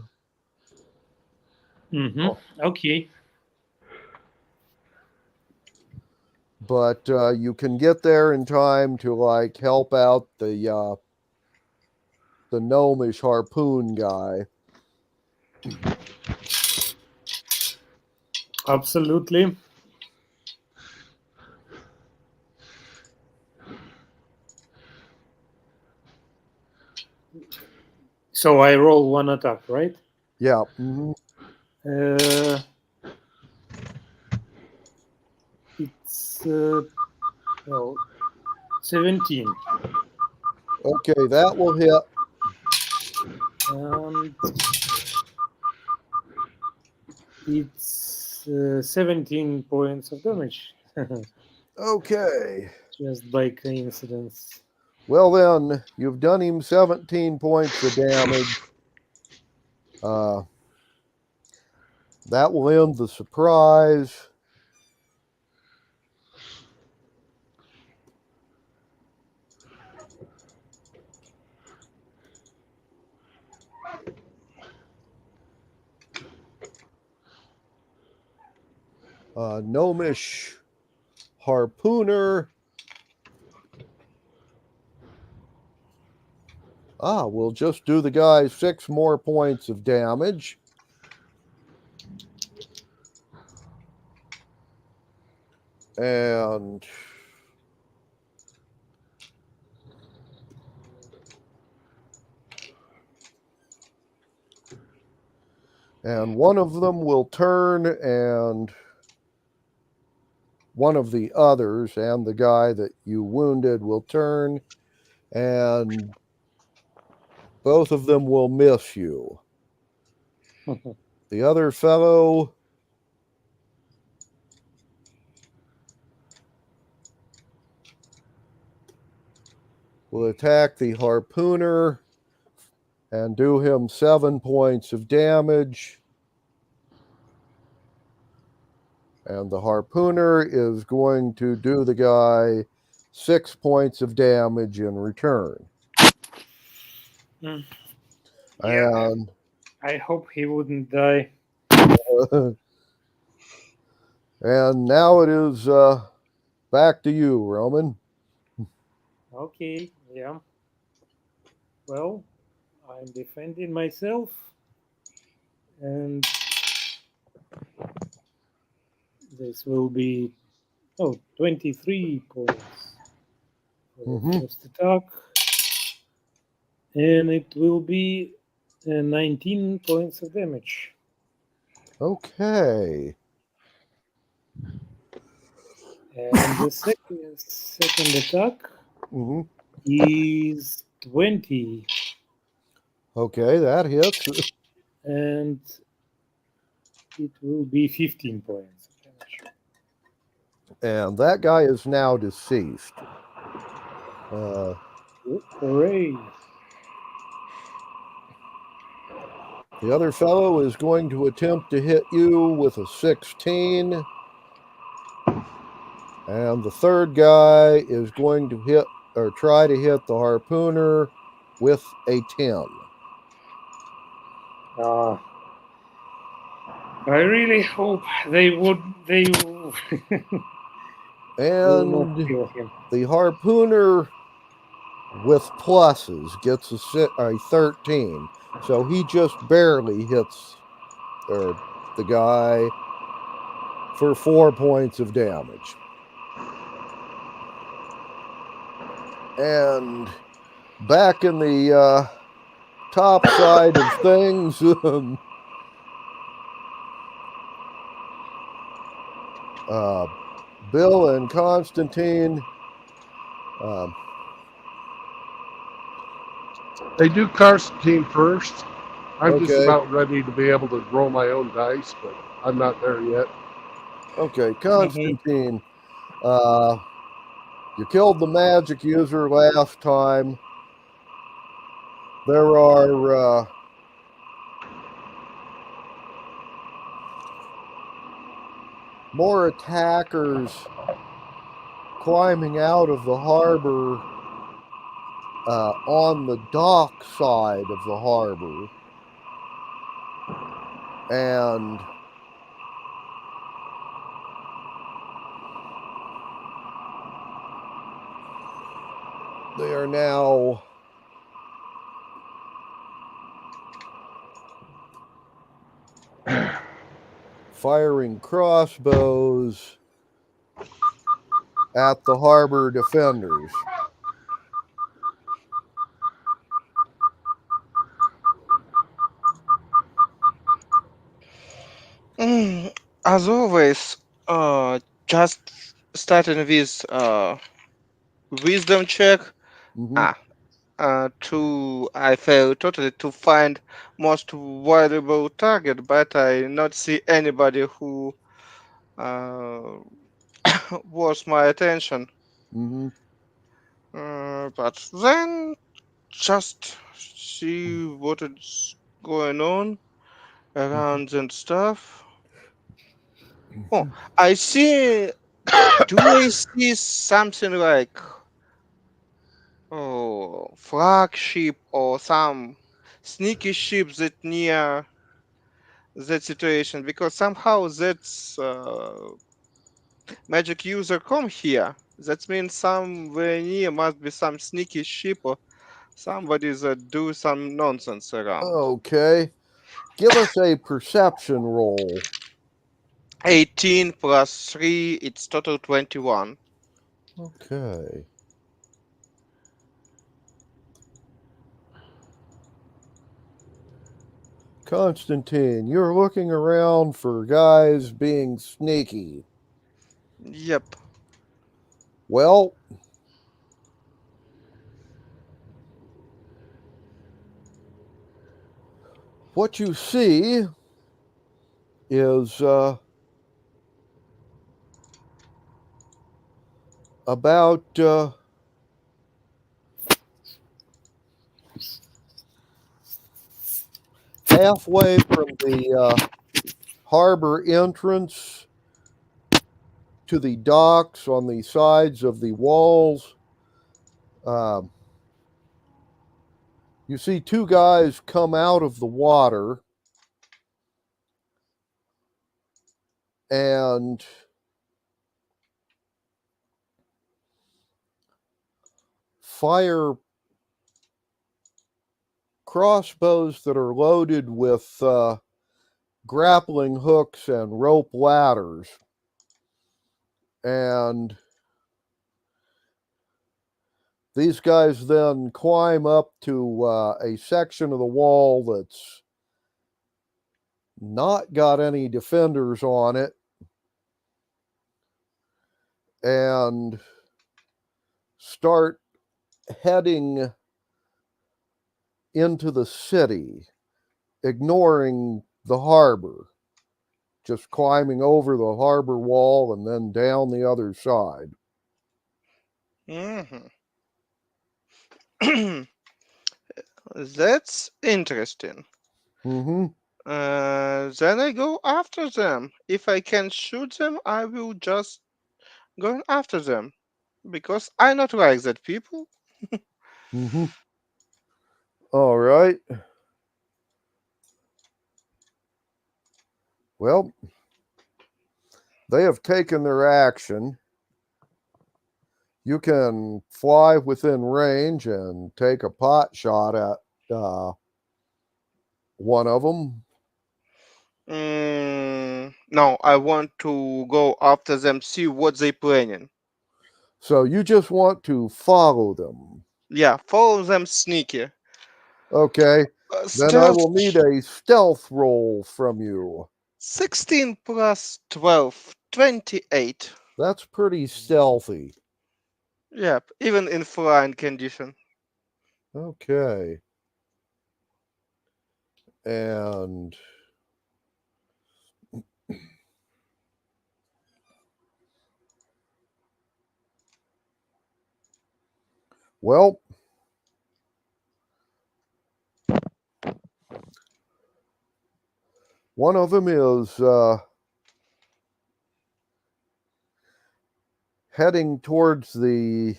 Okay. But you can get there in time to help out the gnomish harpoon guy. Absolutely. So I roll 1 attack, right? Yeah. It's 17. Okay, that will hit. And it's 17 points of damage. Okay. Just by coincidence. Well, then, you've done him 17 points of damage. That will end the surprise. Gnomish harpooner. We'll just do the guy 6 more points of damage. And one of them will turn, and one of the others and the guy that you wounded will turn, and both of them will miss you. The other fellow will attack the harpooner and do him 7 points of damage. And the harpooner is going to do the guy 6 points of damage in return. Mm. And I hope he wouldn't die. and now it is back to you, Roman. Okay, yeah. Well, I'm defending myself, and this will be 23 points for the first attack, and it will be 19 points of damage. Okay. And the second attack is 20. Okay, that hits. And it will be 15 points of damage. And that guy is now deceased. Hooray. The other fellow is going to attempt to hit you with a 16. And the third guy is going to hit or try to hit the harpooner with a 10. I really hope they will And not kill him. the harpooner with pluses gets a 13. So he just barely hits the guy for 4 points of damage. And back in the top side of things, Bill and Constantine. They do Constantine first. I'm just Okay. about ready to be able to roll my own dice, but I'm not there yet. Okay, Constantine. You killed the magic user last time. There are more attackers climbing out of the harbor on the dock side of the harbor. And they are now firing crossbows at the harbor defenders. As always, just starting with wisdom check. I failed totally to find most valuable target, but I not see anybody who worth my attention. Mm-hmm. But then just see what is going on around and stuff. Oh, I see. Do I see something like flagship or some sneaky ship that near that situation? Because somehow that's magic user come here. That means somewhere near must be some sneaky ship or somebody that do some nonsense around. Okay. Give us a perception roll. 18 plus 3, it's total 21. Okay. Constantine, you're looking around for guys being sneaky. Yep. Well, what you see is about halfway from the harbor entrance to the docks on the sides of the walls. You see two guys come out of the water and fire crossbows that are loaded with grappling hooks and rope ladders. And these guys then climb up to a section of the wall that's not got any defenders on it and start heading into the city, ignoring the harbor, just climbing over the harbor wall and then down the other side. Mm-hmm. That's interesting. Mm-hmm. Then I go after them. If I can shoot them, I will just go after them. Because I not like that people. Mm-hmm. All right. Well, they have taken their action. You can fly within range and take a pot shot at one of them. No, I want to go after them, see what they planning. So you just want to follow them. Yeah, follow them sneaky. Okay. Then I Stealth will need a stealth roll from you. 16 plus 12, 28. That's pretty stealthy. Yep, even in flying condition. Okay. And well, one of them is heading towards the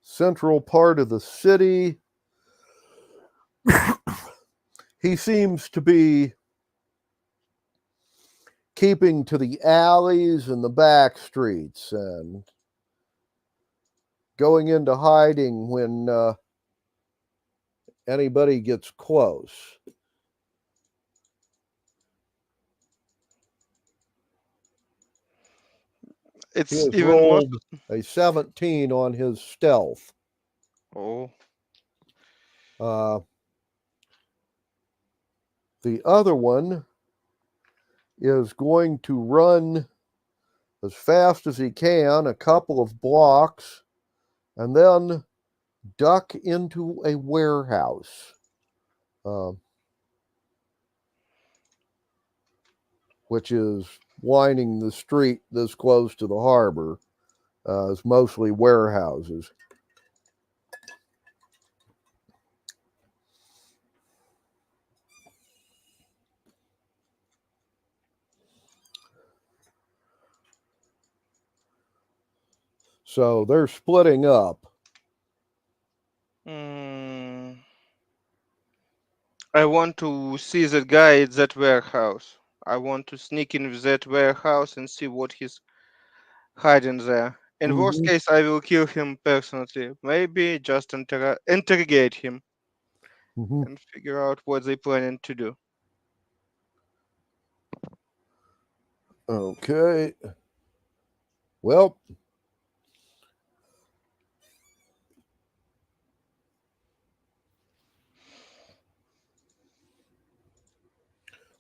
central part of the city. He seems to be keeping to the alleys and the back streets and going into hiding when anybody gets close. It's He has even rolled a 17 on his stealth. Oh. The other one is going to run as fast as he can, a couple of blocks, and then duck into a warehouse. which is winding the street this close to the harbor. It's mostly warehouses. So they're splitting up. I want to see that guy at that warehouse. I want to sneak in with that warehouse and see what he's hiding there. In worst Mhm. case, I will kill him personally. Maybe just interrogate him Mhm. and figure out what they're planning to do. Okay. Well,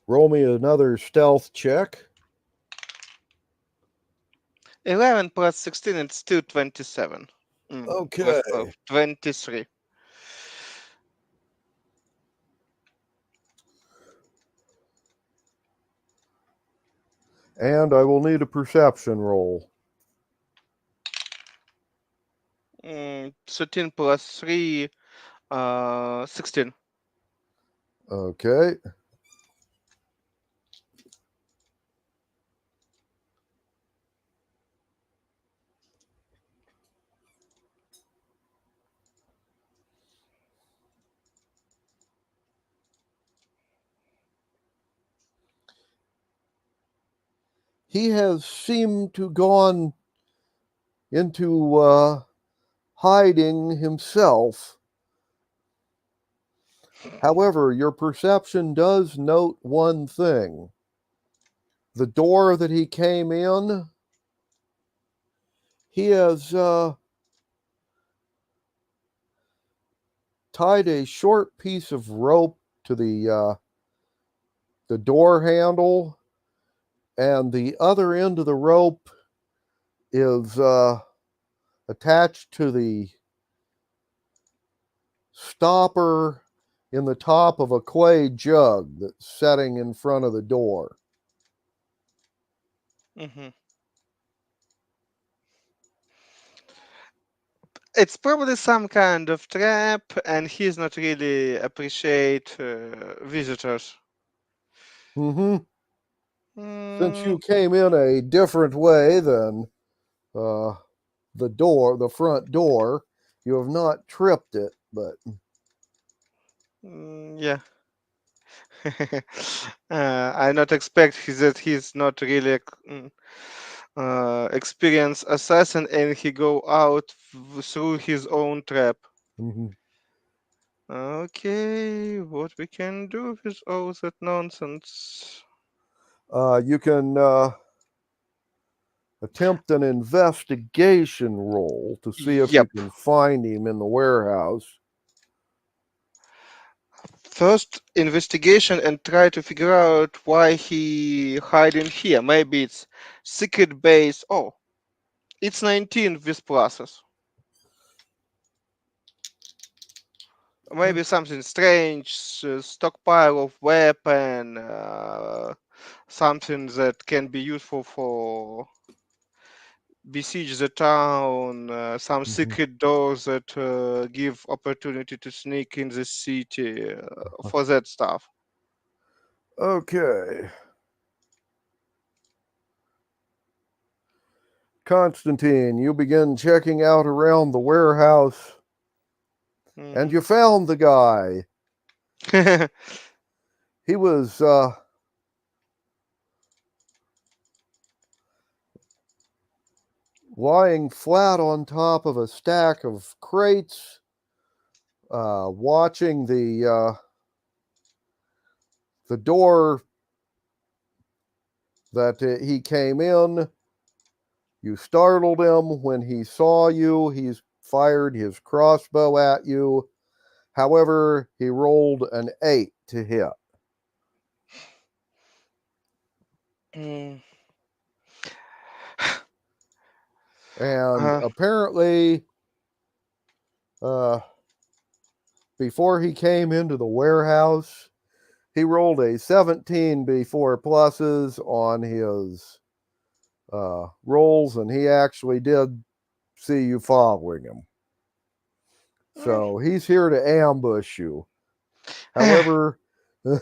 roll me another stealth check. 11 plus 16, it's still 27. Okay. 23. And I will need a perception roll. 13 plus 3, 16. Okay. He has seemed to gone into hiding himself. However, your perception does note one thing. The door that he came in, he has tied a short piece of rope to the door handle, and the other end of the rope is attached to the stopper in the top of a clay jug that's setting in front of the door. It's probably some kind of trap, and he's not really appreciate visitors. Mm-hmm. Since you came in a different way than the front door, you have not tripped it, but Yeah. I not expect that he's not really experienced assassin, and he go out through his own trap. Mhm. Okay, what we can do with all that nonsense? You can attempt an investigation roll to see if you Yep. can find him in the warehouse. First investigation and try to figure out why he hiding here. Maybe it's secret base. Oh, it's 19 with pluses. Maybe something strange, stockpile of weapon, something that can be useful for besiege the town, some secret doors that give opportunity to sneak in the city, for that stuff. Okay. Constantine, you begin checking out around the warehouse, and you found the guy. He was lying flat on top of a stack of crates, watching the door that he came in. You startled him. When he saw you, he's fired his crossbow at you. However, he rolled an 8 to hit. And apparently, before he came into the warehouse, he rolled a 17 before pluses on his rolls, and he actually did see you following him. So he's here to ambush you. However, he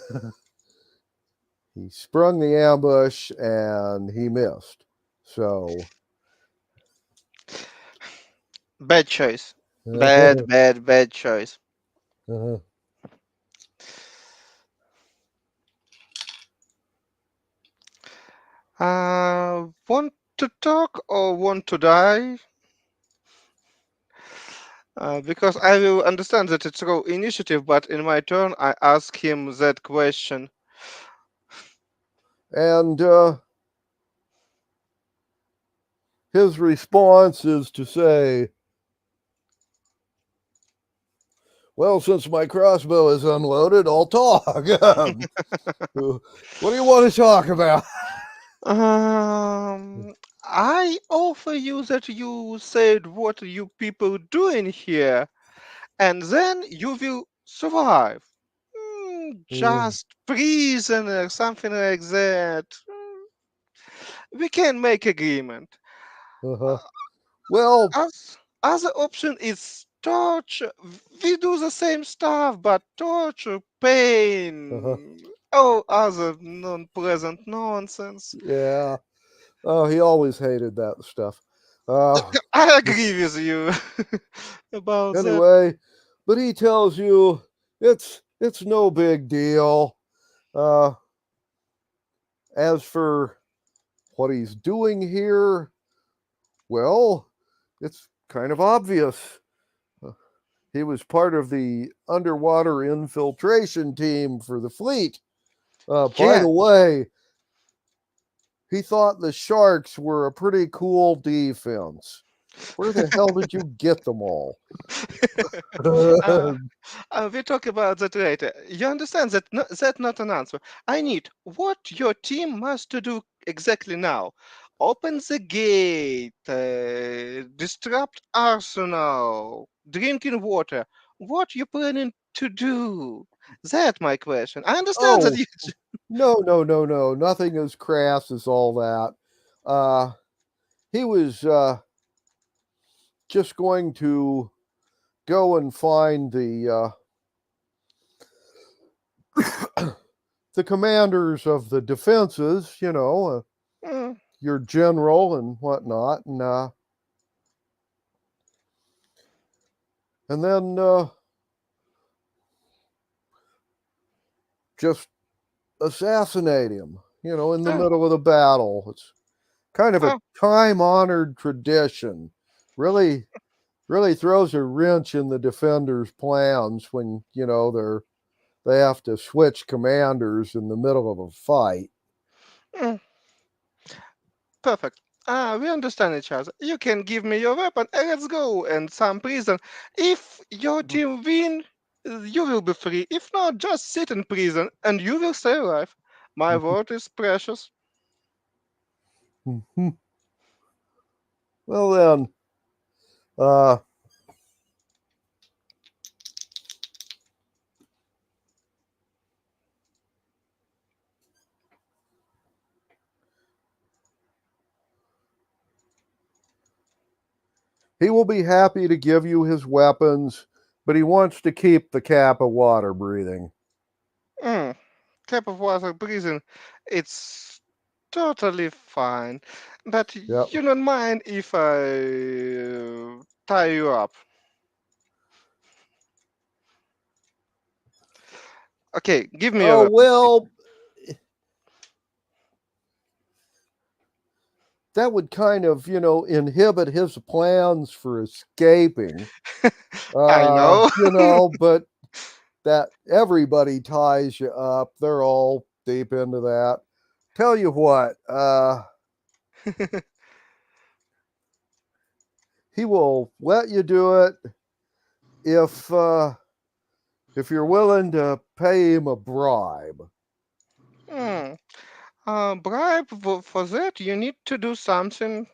sprung the ambush and he missed. So Bad choice. Bad choice. Want to talk or want to die? Because I will understand that it's row initiative, but in my turn, I ask him that question. And his response is to say, well, since my crossbow is unloaded, I'll talk. What do you want to talk about? I offer you that you said what you people doing here, and then you will survive. Just prison or something like that. We can make agreement. Well, other option is torture. We do the same stuff, but torture, pain, other non-present nonsense. Yeah. Oh, he always hated that stuff. I agree with you about that. Anyway, but he tells you it's no big deal. As for what he's doing here, well, it's kind of obvious. He was part of the underwater infiltration team for the fleet. By the way, he thought the sharks were a pretty cool defense. Where the hell did you get them all? We'll talk about that later. You understand that that's not an answer. I need what your team must do exactly now. Open the gate, disrupt arsenal, drinking water. What you planning to do? That's my question. I understand that you. No. Nothing as crass as all that. He was just going to go and find the the commanders of the defenses, your general and whatnot, and then just assassinate him, in the middle of the battle. It's kind of a time-honored tradition. Really throws a wrench in the defenders' plans when, they have to switch commanders in the middle of a fight. Perfect. We understand each other. You can give me your weapon and let's go and some prison. If your team win, you will be free. If not, just sit in prison and you will stay alive. My word is precious. Well then, he will be happy to give you his weapons, but he wants to keep the cap of water breathing. Cap of water breathing, it's totally fine. But you don't mind if I tie you up? Okay, give me your weapon. Well, that would kind of, inhibit his plans for escaping. I know. But that everybody ties you up. They're all deep into that. Tell you what, he will let you do it if you're willing to pay him a bribe. Bribe for that, you need to do something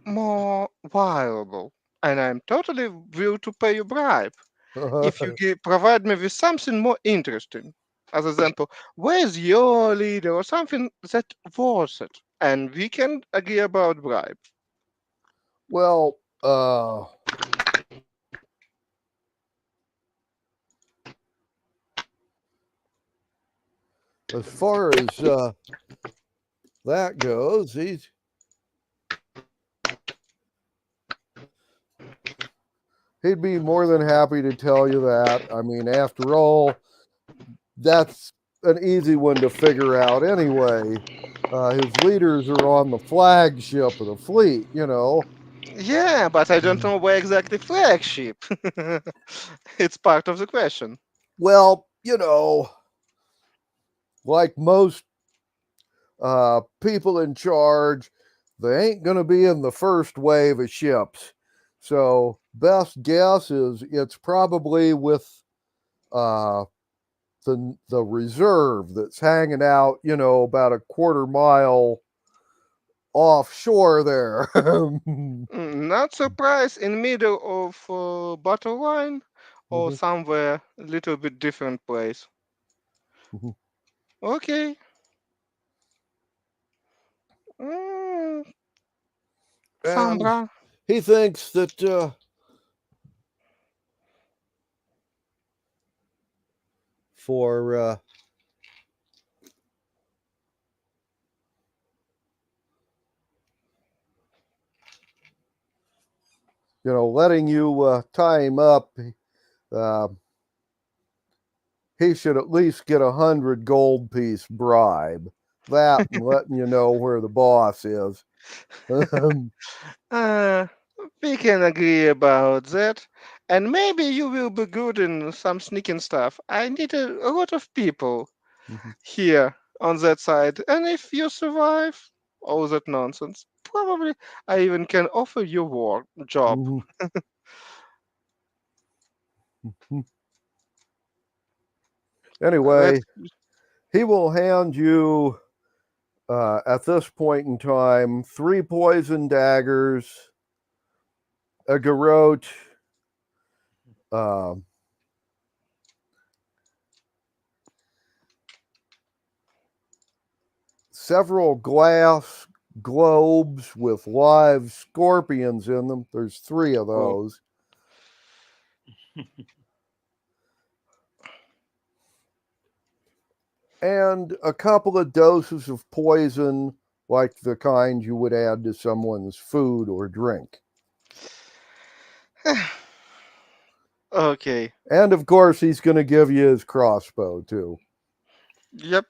more valuable, and I'm totally willing to pay you bribe if you provide me with something more interesting. As example, where's your leader or something that was it, and we can agree about bribe. Well, as far as that goes, he'd be more than happy to tell you that. I mean, after all, that's an easy one to figure out anyway. His leaders are on the flagship of the fleet, you know. Yeah, but I don't know where exactly flagship. It's part of the question. Well, you know, like most people in charge, they ain't going to be in the first wave of ships. So best guess is it's probably with the reserve that's hanging out, you know, about a quarter mile offshore there. Not surprised in middle of battle line or somewhere a little bit different place. Okay. Sambra. He thinks that for you know, letting you tie him up, he should at least get 100 gold piece bribe. That and letting you know where the boss is. We can agree about that. And maybe you will be good in some sneaking stuff. I need a lot of people here on that side. And if you survive all that nonsense, probably I even can offer you work job. Anyway, he will hand you at this point in time 3 poison daggers, a garrote, several glass globes with live scorpions in them. There's 3 of those. And a couple of doses of poison, like the kind you would add to someone's food or drink. Okay. And of course, he's going to give you his crossbow too. Yep.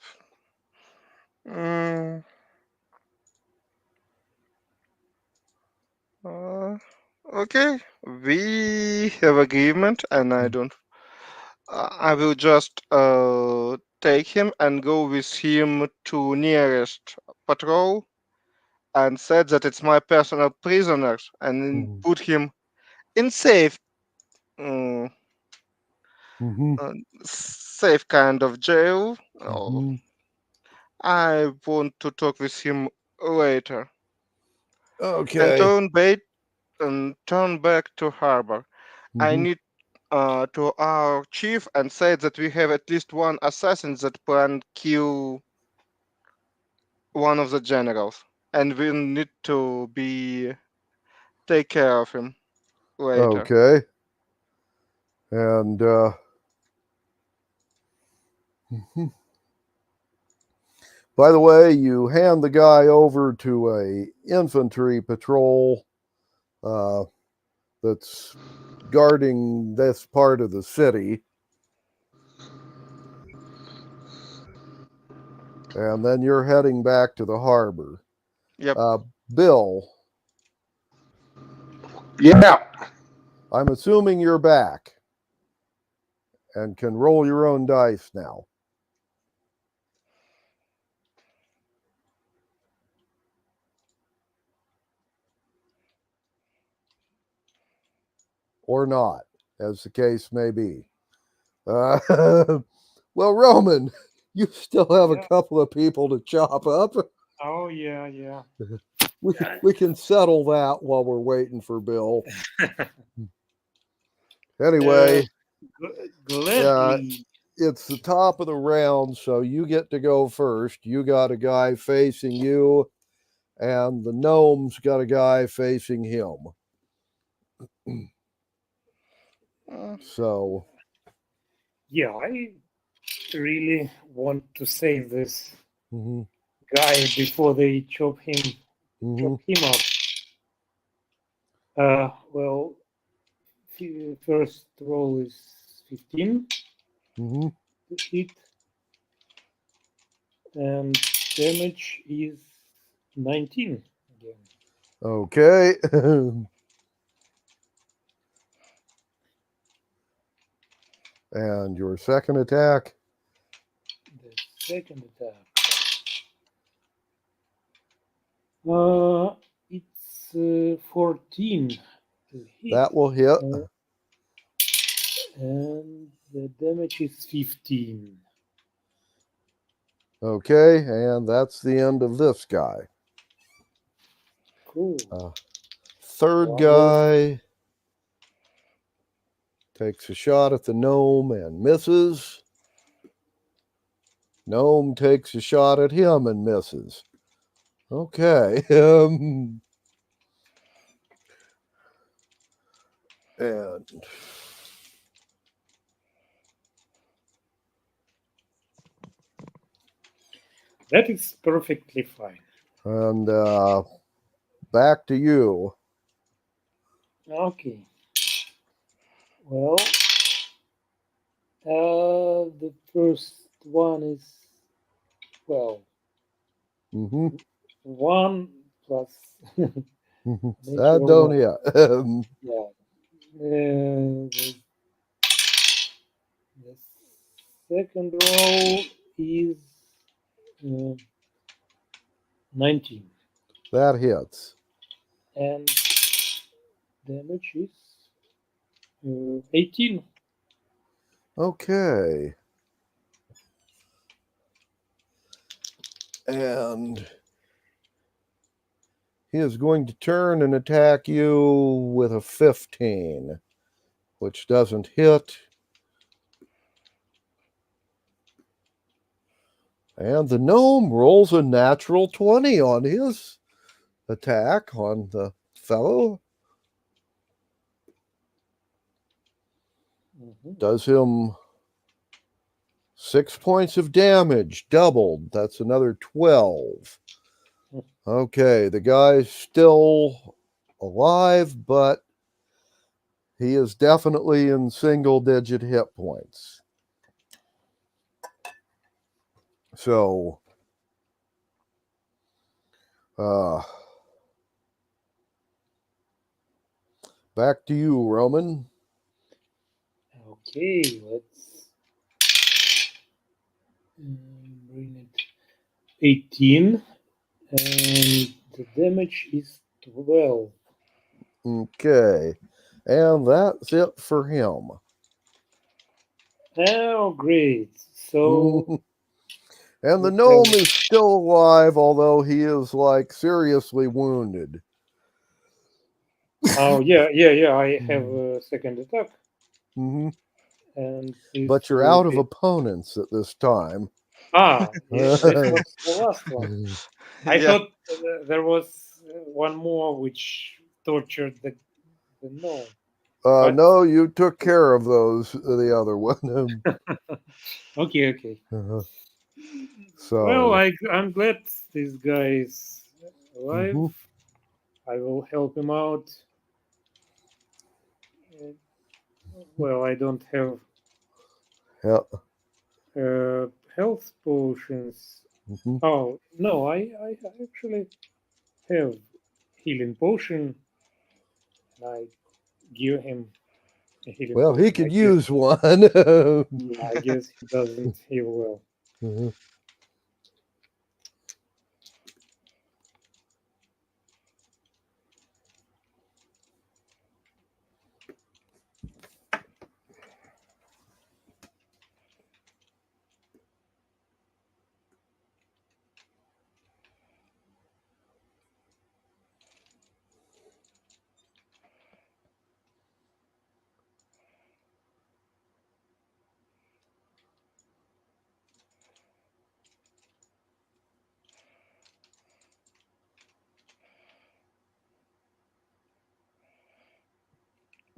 Okay. We have agreement, and I don't. I will just take him and go with him to nearest patrol, and said that it's my personal prisoner, and then put him in safe, safe kind of jail. I want to talk with him later. Okay. And turn back to harbor. I need to our chief and say that we have at least one assassin that plan kill one of the generals, and we need to take care of him later. Okay. And by the way, you hand the guy over to a infantry patrol that's guarding this part of the city. And then you're heading back to the harbor. Yep. Bill. Yeah. I'm assuming you're back and can roll your own dice now. Or not, as the case may be. Well, Roman, you still have a couple of people to chop up. Oh, yeah. We can settle that while we're waiting for Bill. Anyway, Gladly. it's the top of the round, so you get to go first. You got a guy facing you, and the gnome's got a guy facing him. So, Yeah, I really want to save this mhm, guy before they chop him mhm. up. Well, first roll is 15 Mhm. to hit, and damage is 19 again. Okay. And your second attack? The second attack. It's 14 to hit. That will hit. And the damage is 15. Okay, and that's the end of this guy. Cool. Third Wow. guy takes a shot at the gnome and misses. Gnome takes a shot at him and misses. Okay. And That is perfectly fine. And back to you. Okay. Well, the first one is 1 plus. That don't hit. Yeah. The second roll is 19. That hits. And damage is 18. Okay. And he is going to turn and attack you with a 15, which doesn't hit. And the gnome rolls a natural 20 on his attack on the fellow. Does him 6 points of damage, doubled. That's another 12. Okay, the guy's still alive, but he is definitely in single-digit hit points. So, back to you, Roman. Okay, let's bring it 18, and the damage is 12. Okay, and that's it for him. Oh, great. So, and the gnome is still alive, although he is like seriously wounded. oh, yeah, I have a second attack. Mm-hmm. And But you're out of opponents at this time. Yes, that was the last one. I thought there was one more which tortured the gnome. No, you took care of those, the other one. Okay. So, well, I'm glad this guy is alive. I will help him out. Well, I don't have health potions. Oh, no, I actually have healing potion. I give him a healing well, potion. he could use one. I guess he doesn't heal well.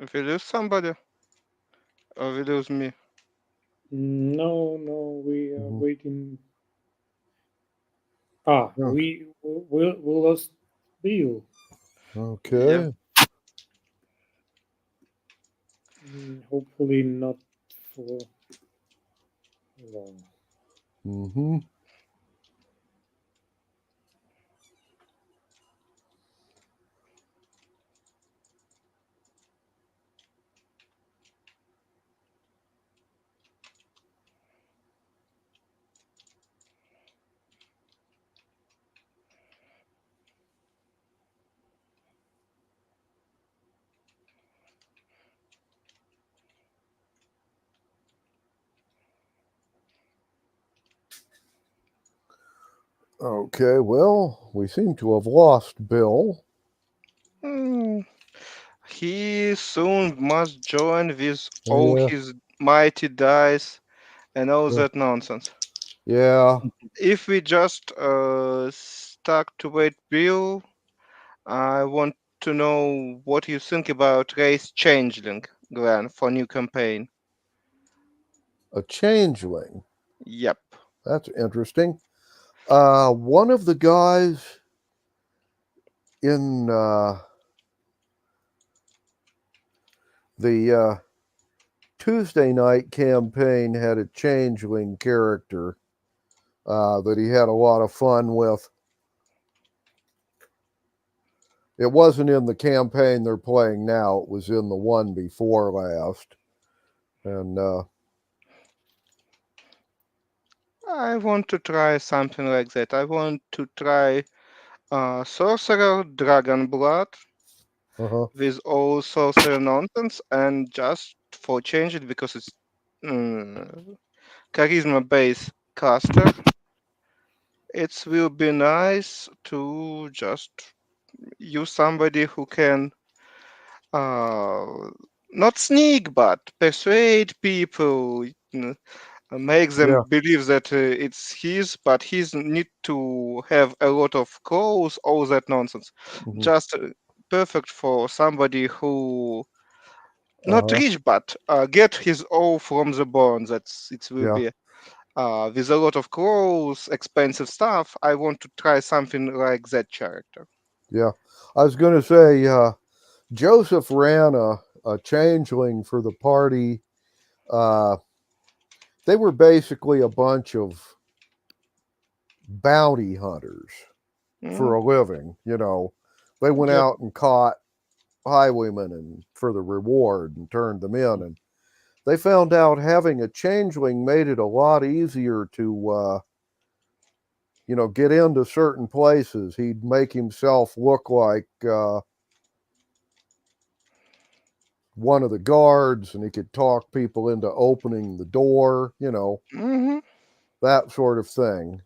If we lose somebody, or we lose me. No, we are Mhm. waiting. Yeah. We lost Bill. Okay. Hopefully not for long. Mm-hmm. Okay, well, we seem to have lost Bill. Hmm. He soon must join with all Yeah. his mighty dice and all Yeah. that nonsense. Yeah. If we just stuck to wait Bill, I want to know what you think about Race Changeling, Glenn, for new campaign. A changeling. Yep. That's interesting. One of the guys in the Tuesday night campaign had a changeling character that he had a lot of fun with. It wasn't in the campaign they're playing now. It was in the one before last. And I want to try something like that. I want to try Sorcerer Dragonblood with all sorcerer nonsense and just for change it because it's charisma based caster. It will be nice to just use somebody who can not sneak but persuade people, make them yeah. believe that it's his, but he's need to have a lot of calls, all that nonsense. Mhm. Just perfect for somebody who not Uh-huh. rich but get his all from the bone. That's it will Yeah. be with a lot of clothes, expensive stuff. I want to try something like that character. Yeah. I was going to say, Joseph ran a changeling for the party. They were basically a bunch of bounty hunters for a living. You know, they went Yep. out and caught highwaymen and for the reward and turned them in. And they found out having a changeling made it a lot easier to, get into certain places. He'd make himself look like one of the guards, and he could talk people into opening the door. Mm-hmm. That sort of thing.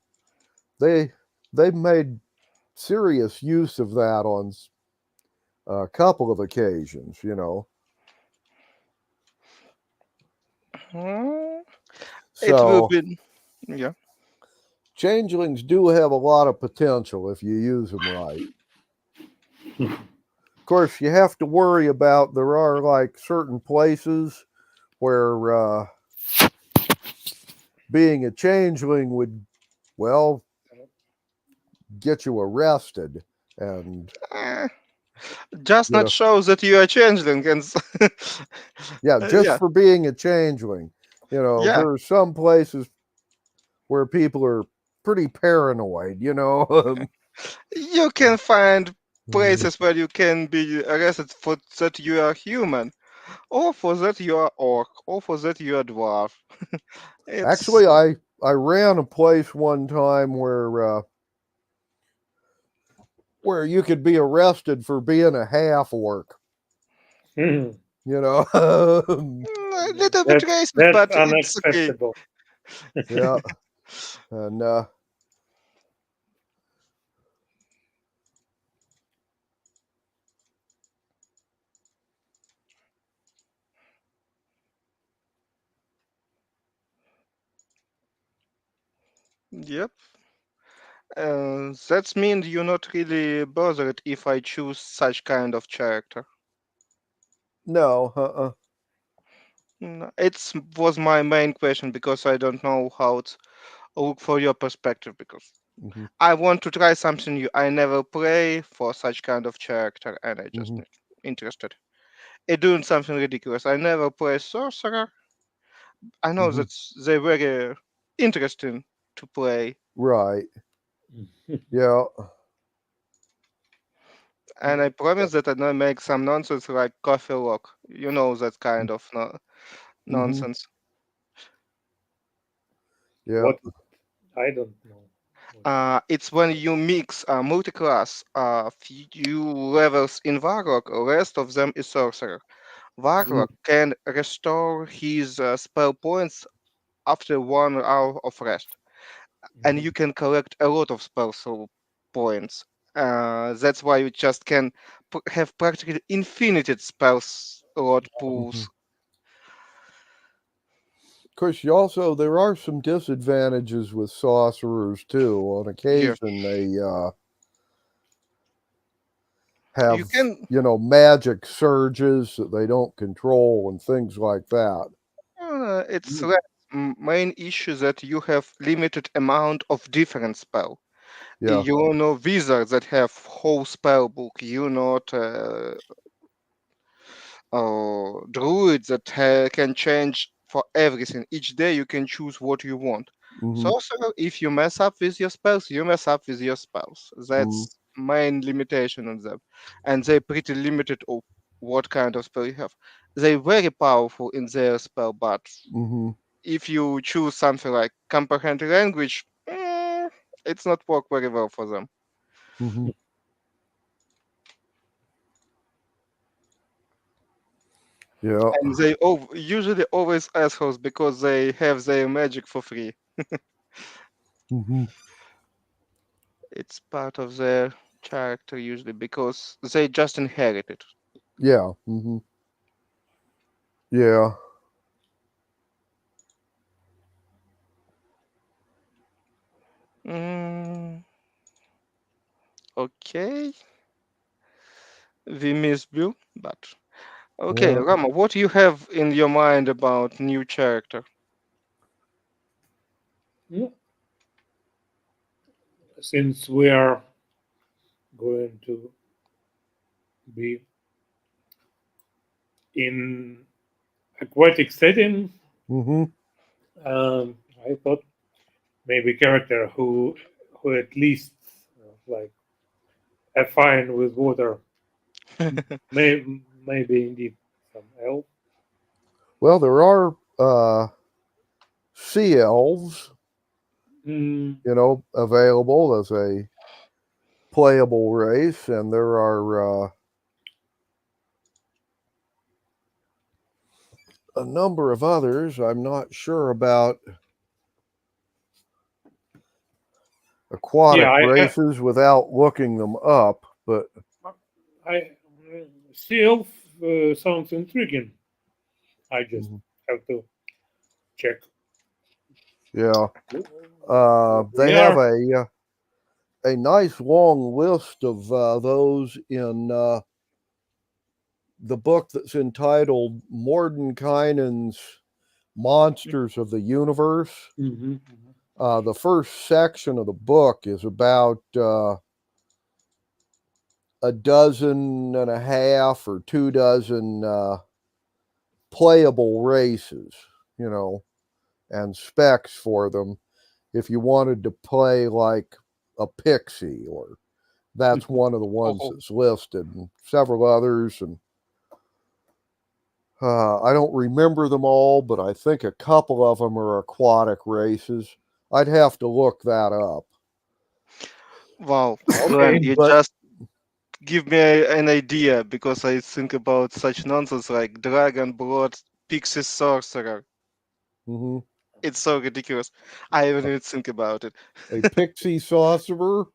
They made serious use of that on a couple of occasions. It will So be, yeah. changelings do have a lot of potential if you use them right. Of course, you have to worry about there are like certain places where being a changeling would, well, get you arrested and Just not show that you are changeling and yeah, just yeah. for being a changeling. Yeah. There are some places where people are pretty paranoid. You can find places where you can be arrested for that you are human, or for that you are orc, or for that you are dwarf. It's Actually, I ran a place one time where you could be arrested for being a half orc. Hmm. a little bit racist, That's but it's okay. unacceptable. Yeah, and Yep. That means you're not really bothered if I choose such kind of character. No. It was my main question because I don't know how to look for your perspective because Mm-hmm. I want to try something new. I never play for such kind of character and I just interested in doing something ridiculous. I never play sorcerer. I know that they're very interesting to play. Right. Yeah. And I promise that I don't make some nonsense like coffee lock. You know that kind of nonsense. Yeah. What? I don't know. It's when you mix multi-class few levels in Warlock, the rest of them is Sorcerer. Warlock can restore his spell points after 1 hour of rest, and you can collect a lot of points. That's why you just can have practically infinite spell slot pools. Of course, there are some disadvantages with sorcerers too. On occasion, they have magic surges that they don't control and things like that. It's main issue that you have limited amount of different spell. Yeah. You know wizards that have whole spell book. You not druids that can change for everything. Each day you can choose what you want. Sorcerer, if you mess up with your spells, you mess up with your spells. That's main limitation on them, and they're pretty limited of what kind of spell you have. They're very powerful in their spell, but if you choose something like comprehend language, it's not work very well for them. Yeah. And they usually always assholes because they have their magic for free. It's part of their character usually because they just inherit it. Yeah. Yeah. Okay. We missed Bill, but okay, Rama, what do you have in your mind about new character? Since we are going to be in aquatic setting, I thought maybe character who at least like are fine with water. Maybe indeed some elf. Well, there are sea elves, available as a playable race, and there are a number of others. I'm not sure about aquatic races without looking them up, but sea elf sounds intriguing. I just have to check. Yeah, they have a nice long list of those in the book that's entitled Mordenkainen's Monsters of the Universe. The first section of the book is about 12 or 24 playable races, and specs for them. If you wanted to play like a pixie, or that's one of the ones that's listed, and several others, and I don't remember them all, but I think a couple of them are aquatic races. I'd have to look that up. Wow, Glenn, you just give me an idea because I think about such nonsense like Dragon Blood Pixie Sorcerer. It's so ridiculous. I haven't even think about it. A pixie sorcerer?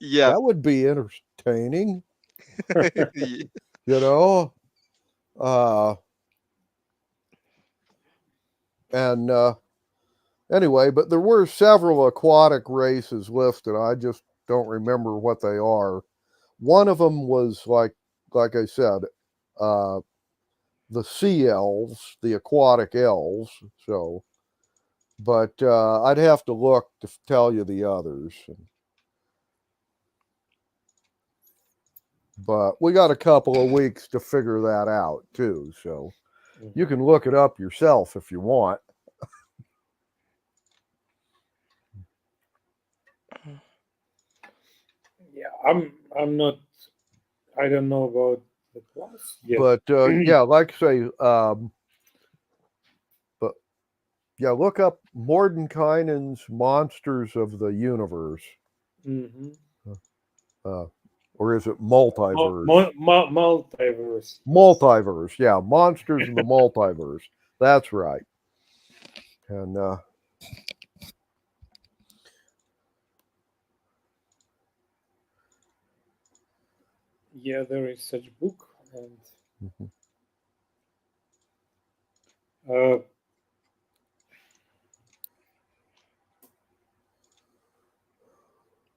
Yeah. That would be entertaining. And anyway, but there were several aquatic races listed. I just don't remember what they are. One of them was like I said, the sea elves, the aquatic elves. So, but I'd have to look to tell you the others. But we got a couple of weeks to figure that out too. So you can look it up yourself if you want. Yeah, I'm not. I don't know about the class yet. But yeah, like I say, but yeah, look up Mordenkainen's Monsters of the Universe. Mhm. Or is it Multiverse? Multiverse. Multiverse, yeah, Monsters of the Multiverse. That's right. And Yeah, there is such book, and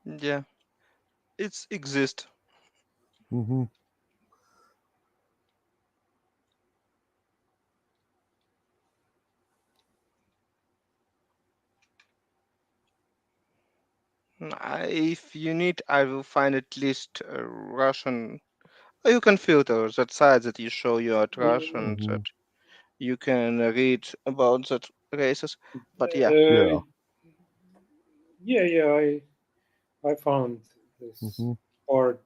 Yeah, it's exist. mm-hmm. If you need, I will find at least a Russian. You can filter that site that you show you at Russian, Mm-hmm. that you can read about that races. But yeah, Yeah. yeah, I found this part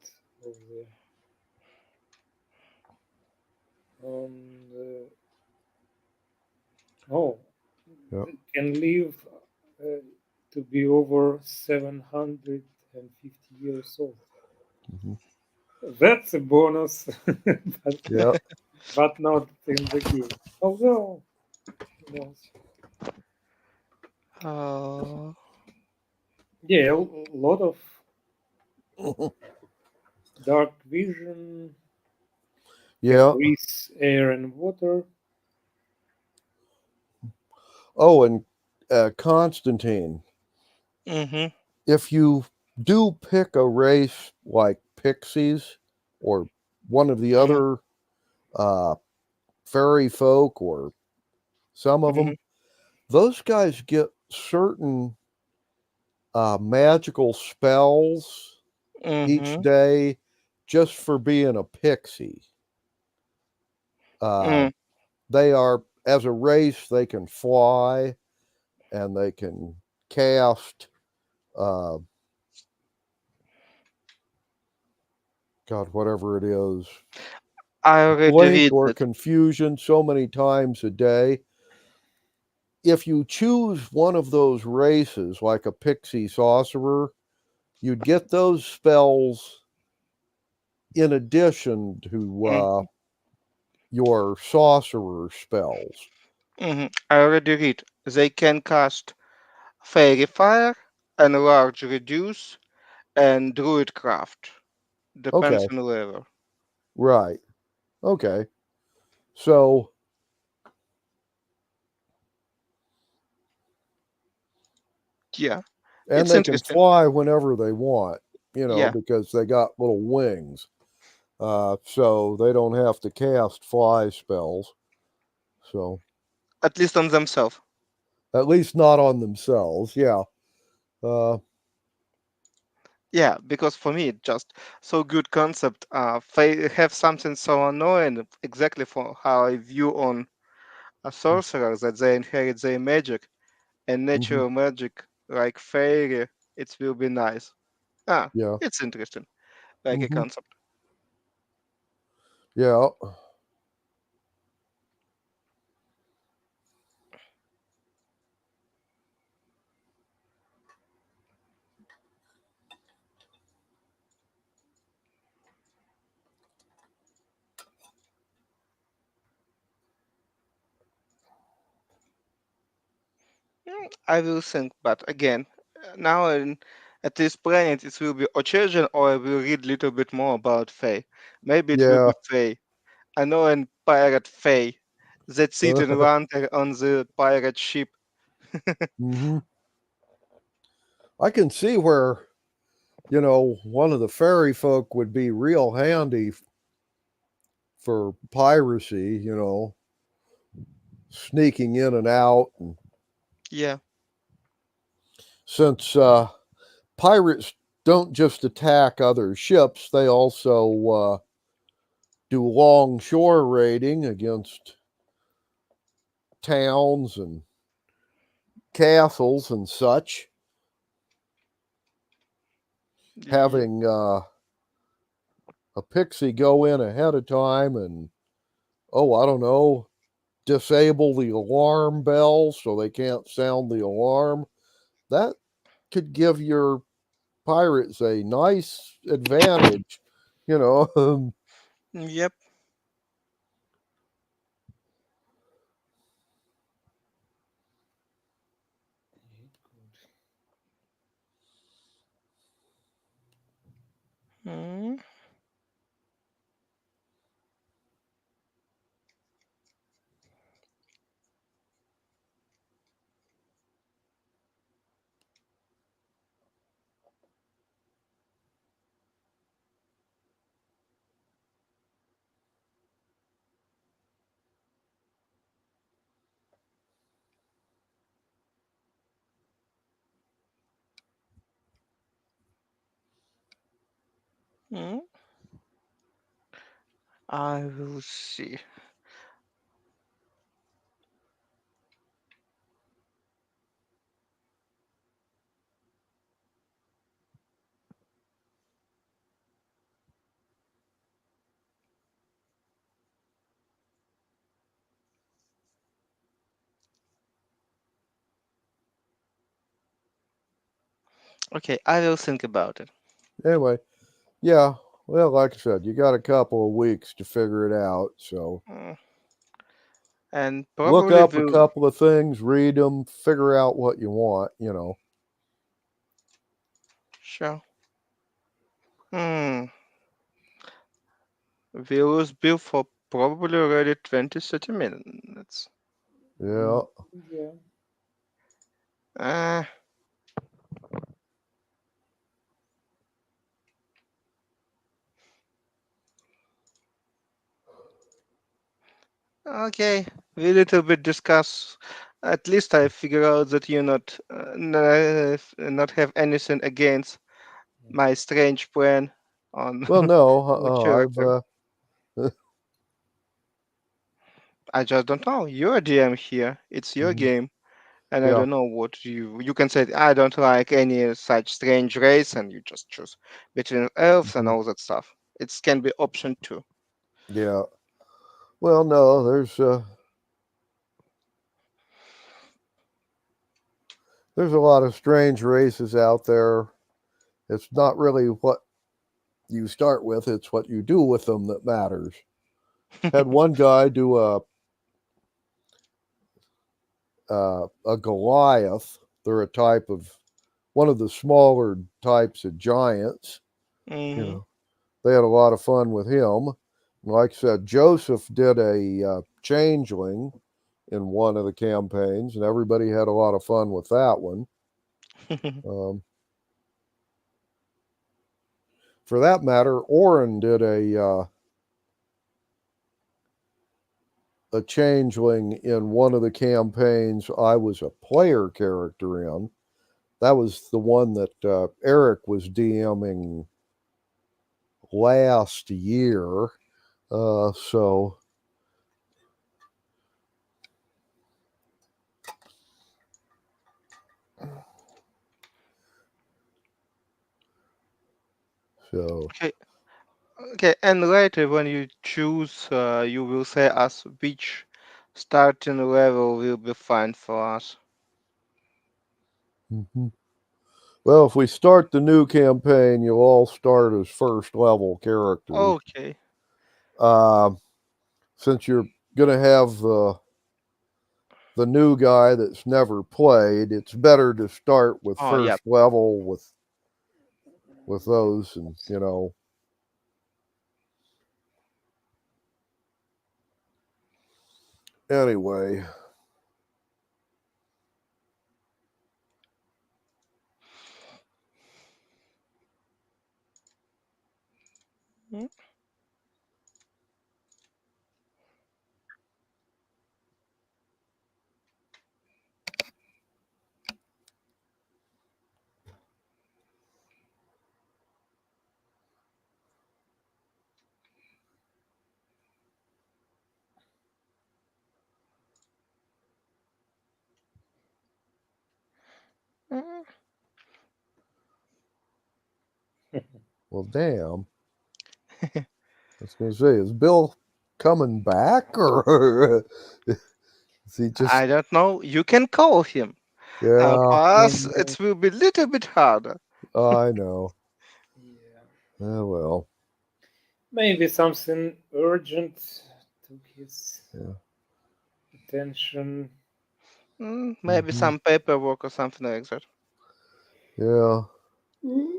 of the Yeah. can live to be over 750 years old. That's a bonus, but, Yeah. but not in the game. Although, who knows? Yeah, a lot of dark vision. Yeah. Breathe air and water. Oh, and Constantine. Mm-hmm. If you do pick a race like Pixies or one of the other fairy folk or some of them, those guys get certain magical spells each day just for being a pixie. They are, as a race, they can fly and they can cast God, whatever it is, I already blink read or it. confusion so many times a day. If you choose one of those races, like a pixie sorcerer, you'd get those spells in addition to your sorcerer spells. I already read. They can cast Fairy Fire, Enlarge Reduce, and Druidcraft. Depends Okay. on level. Right. Okay. So yeah, and it's they can interesting. fly whenever they want, Yeah. because they got little wings. So they don't have to cast fly spells. So At least on themselves. at least not on themselves. Yeah. Yeah, because for me, it's just so good concept. They have something so annoying exactly for how I view on a sorcerer that they inherit their magic and natural magic like fairy. It will be nice. Yeah. It's interesting, like a concept. Yeah. I will think, but again, now at this planet it will be Ochejan, or I will read a little bit more about Fae. Maybe it will Yeah. be Fae. I know an pirate Fae that sit and wander on the pirate ship. I can see where, one of the fairy folk would be real handy for piracy, sneaking in and out. And Yeah. since pirates don't just attack other ships, they also do longshore raiding against towns and castles and such. Having a pixie go in ahead of time and, I don't know, disable the alarm bell so they can't sound the alarm, that could give your pirates a nice advantage, Yep. Mm. Mm. I will see. Okay, I will think about it. Anyway, yeah, well, like I said, you got a couple of weeks to figure it out, so And look probably up a will. couple of things, read them, figure out what you want, Sure. We'll build for probably already 20-30 minutes. Yeah. Uh, okay, we little bit discuss. At least I figure out that you not have anything against my strange plan on Well, no, the character. I've I just don't know. You're a DM here. It's your game, and I yeah. don't know what you can say. I don't like any such strange race, and you just choose between elves and all that stuff. It can be option 2. Yeah. Well, no, there's a lot of strange races out there. It's not really what you start with, it's what you do with them that matters. Had one guy do a Goliath. They're a type of one of the smaller types of giants. Mm-hmm. They had a lot of fun with him. Like I said, Joseph did a changeling in one of the campaigns, and everybody had a lot of fun with that one. For that matter, Oren did a changeling in one of the campaigns I was a player character in. That was the one that Eric was DMing last year. So Okay, and later when you choose, you will say us which starting level will be fine for us. Well, if we start the new campaign, you'll all start as first level characters. Okay. Since you're gonna have the new guy that's never played, it's better to start with first level with those, and anyway. Mm, Well, damn. I was going to say, is Bill coming back or is he just? I don't know. You can call him. Yeah, For us, it will be a little bit harder. I know. Yeah. Oh well. Maybe something urgent took his Yeah. attention. Maybe Mhm. some paperwork or something like that. Yeah.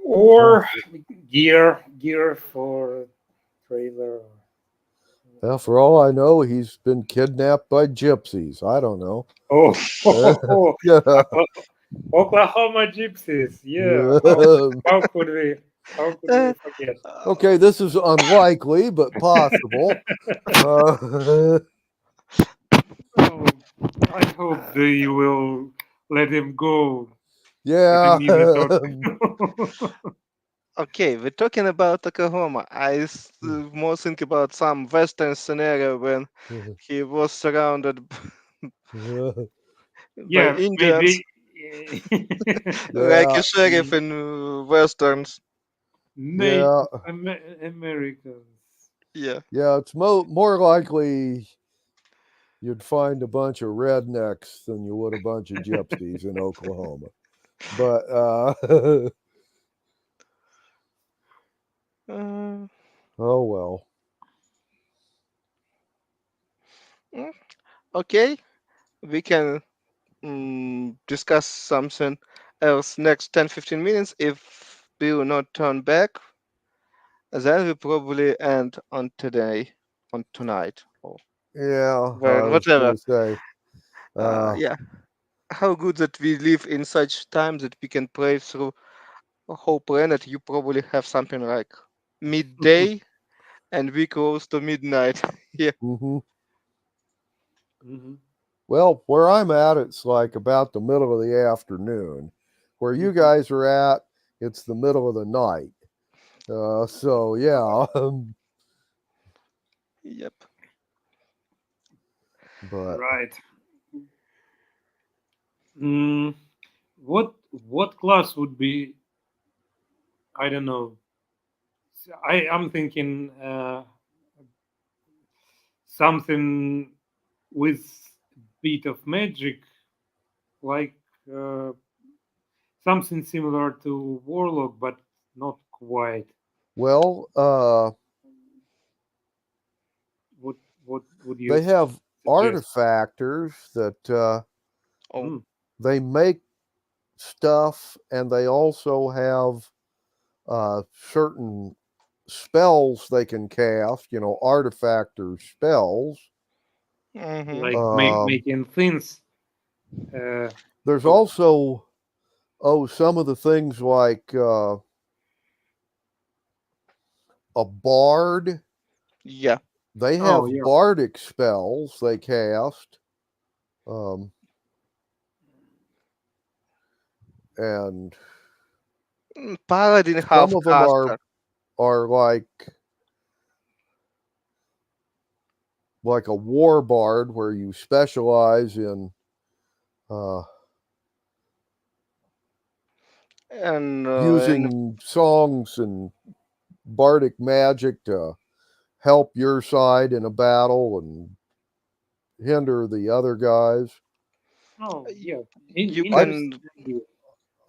Or gear for trailer. Well, for all I know, he's been kidnapped by gypsies. I don't know. Oh, Yeah. Oklahoma gypsies. Yeah. How could we forget? Okay, this is unlikely, but possible. Oh, I hope they will let him go Yeah. in a minute or Okay, we're talking about Oklahoma. more think about some Western scenario when he was surrounded by Yeah, Indians, maybe. like Yeah. a sheriff in Westerns. Native Yeah. Americans. Yeah. Yeah, it's more likely you'd find a bunch of rednecks than you would a bunch of gypsies in Oklahoma. But Uh, oh well. mm, okay, we can discuss something else next 10-15 minutes. If Bill not turn back, then we probably end on tonight, or Yeah, well, I was whatever. gonna say. Yeah, how good that we live in such time that we can play through a whole planet. You probably have something like midday, and we close to midnight. Yeah. Mm-hmm. Mhm. Well, where I'm at, it's like about the middle of the afternoon. Where you guys are at, it's the middle of the night. So yeah. Yep. But Right. Mm, what class would be? I don't know. I'm thinking something with bit of magic, like something similar to Warlock, but not quite. well, What would you they have suggest? artifactors that Oh. they make stuff, and they also have certain spells they can cast. You know, artifactor spells. Like Um, making things. There's Oh, also some of the things like a bard. Yeah. They oh have yeah. bardic spells they cast. And Paladin some half of them caster. are like a war bard where you specialize in And using songs and bardic magic to help your side in a battle and hinder the other guys. Oh yeah. you Interesting can idea.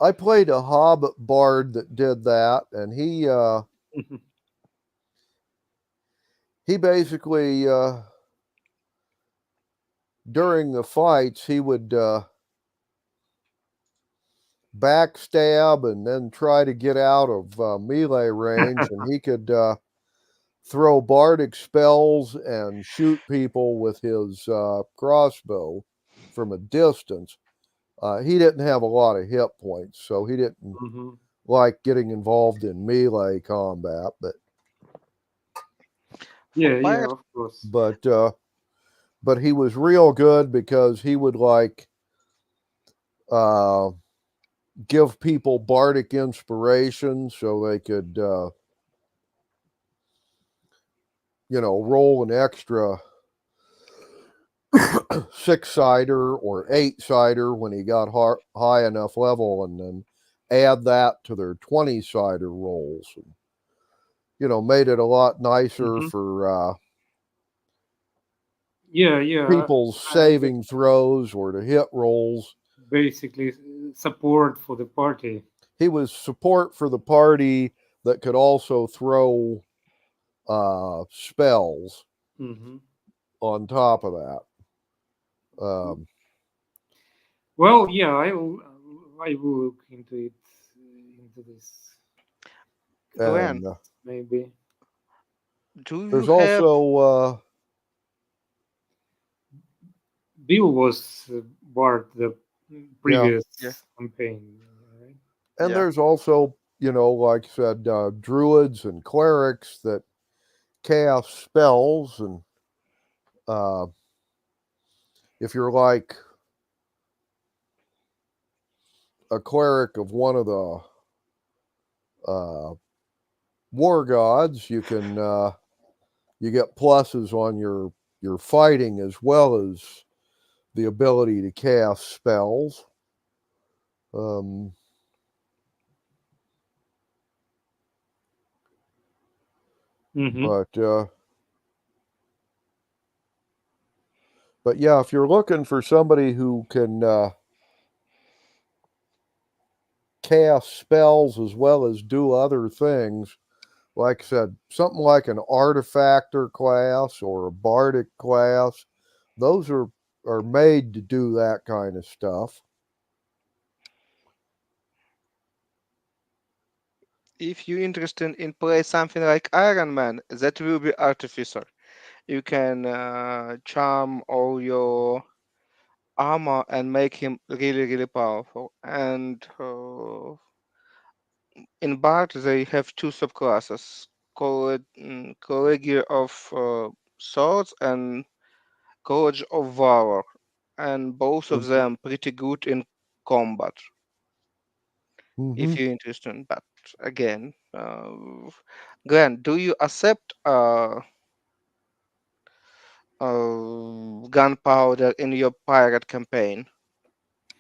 I played a hobbit bard that did that, and he basically during the fights he would backstab and then try to get out of melee range, and he could throw bardic spells and shoot people with his crossbow from a distance. He didn't have a lot of hit points, so he didn't Mhm. like getting involved in melee combat. Yeah, yeah, pirate. of course. But he was real good because he would like give people bardic inspiration so they could roll an extra 6-sider or 8-sider when he got high enough level, and then add that to their 20-sider rolls. And, you know, made it a lot nicer for Yeah. people's saving throws or to hit rolls. Basically, support for the party. He was support for the party that could also throw spells on top of that. Well, yeah, I will look into this. Glenn, Maybe. There's also Bill was Bart the previous campaign, right? And there's also, you know, like I said, druids and clerics that cast spells, and if you're like a cleric of one of the war gods, you can you get pluses on your fighting as well as the ability to cast spells. But yeah, if you're looking for somebody who can cast spells as well as do other things, like I said, something like an artifactor class or a bardic class, those are made to do that kind of stuff. If you're interested in play something like Iron Man, that will be Artificer. You can charm all your armor and make him really powerful. And in Bard they have two subclasses called Collegiate of Swords and College of Valor, and both of them pretty good in combat. If you're interested. But again, Glenn, do you accept gunpowder in your pirate campaign?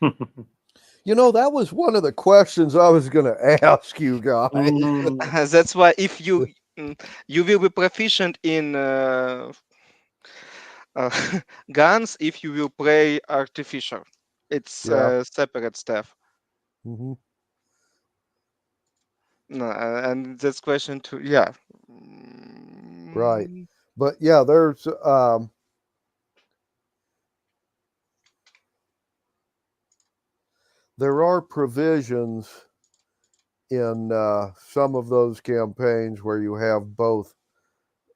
You know, that was one of the questions I was going to ask you guys. That's why if you will be proficient in guns if you will play Artificer. It's separate stuff. No, and this question too, right. But yeah, there's there are provisions in some of those campaigns where you have both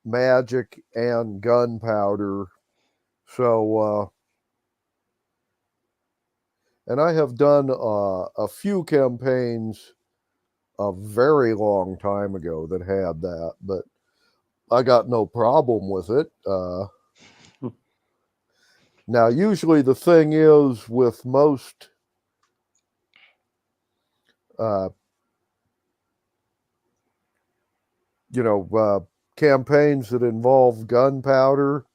magic and gunpowder. So, and I have done a few campaigns a very long time ago that had that, but I got no problem with it. Now, usually the thing is with most you know, campaigns that involve gunpowder,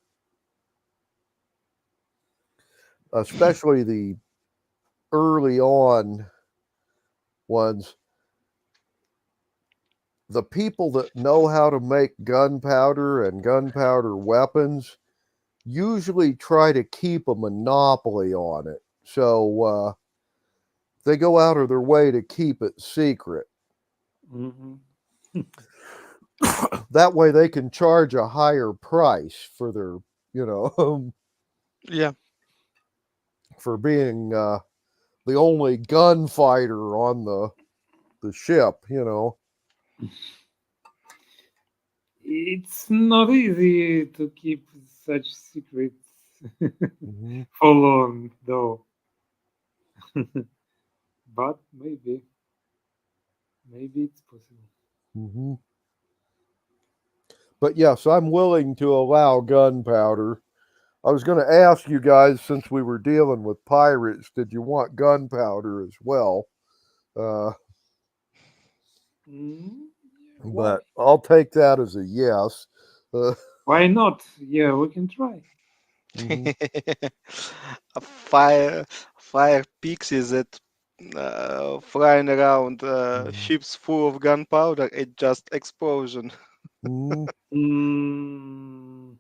especially the early on ones, the people that know how to make gunpowder and gunpowder weapons usually try to keep a monopoly on it. So they go out of their way to keep it secret. That way they can charge a higher price for their, you know, for being the only gunfighter on the ship, you know. It's not easy to keep such secrets for long, though. But maybe it's possible. But yes, I'm willing to allow gunpowder. I was going to ask you guys, since we were dealing with pirates, did you want gunpowder as well? But I'll take that as a yes. Why not? Yeah, we can try. Mhm. Fire pixies that flying around ships full of gunpowder. It just explosion. Mhm. Mm.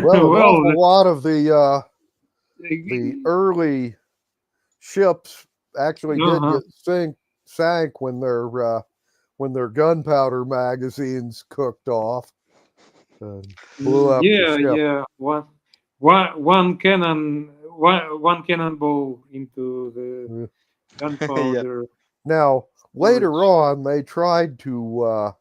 Well, an Well, awful lot of the early ships actually did uh-huh. get sank when their gunpowder magazines cooked off and blew up the Yeah, ship. yeah. One cannonball into the Yeah. gunpowder. Now, later storage. on, they tried to,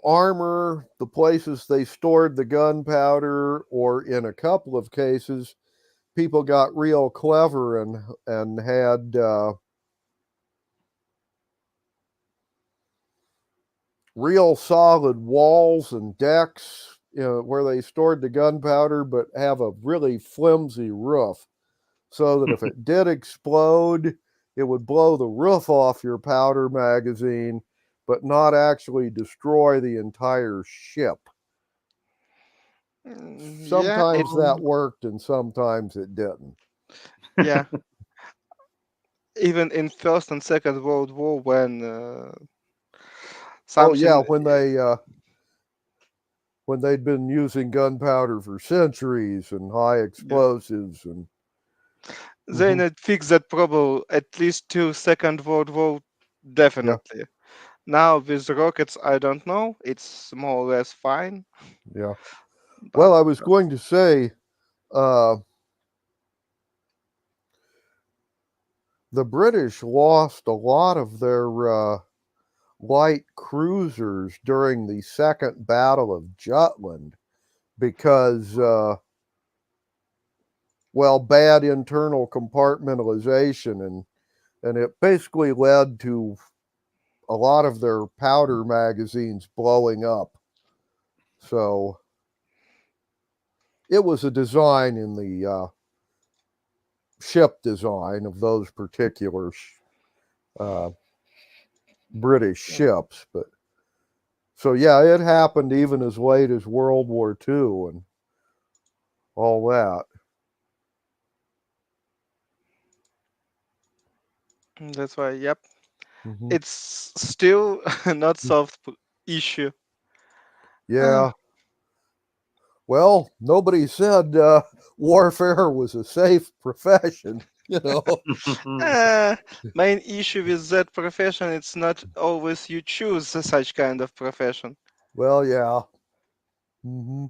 armor the places they stored the gunpowder, or in a couple of cases, people got real clever and had real solid walls and decks, where they stored the gunpowder, but have a really flimsy roof, so that if it did explode, it would blow the roof off your powder magazine, but not actually destroy the entire ship. Yeah, Sometimes that worked and sometimes it didn't. yeah. Even in First and Second World War, when Oh yeah, something when they'd been using gunpowder for centuries and high explosives and they Mhm. need fix that problem at least till Second World War, definitely. Now with rockets, I don't know. It's more or less fine. Yeah. But Well, I was going to say, the British lost a lot of their light cruisers during the Second Battle of Jutland because, bad internal compartmentalization, and it basically led to a lot of their powder magazines blowing up. So it was a design in the ship design of those particular British ships. But so yeah, it happened even as late as World War II and all that. that's why, yep. Mhm. It's still not solved issue. Yeah. Well, nobody said warfare was a safe profession, Main issue with that profession, it's not always you choose such kind of profession. Well, yeah. Hmm.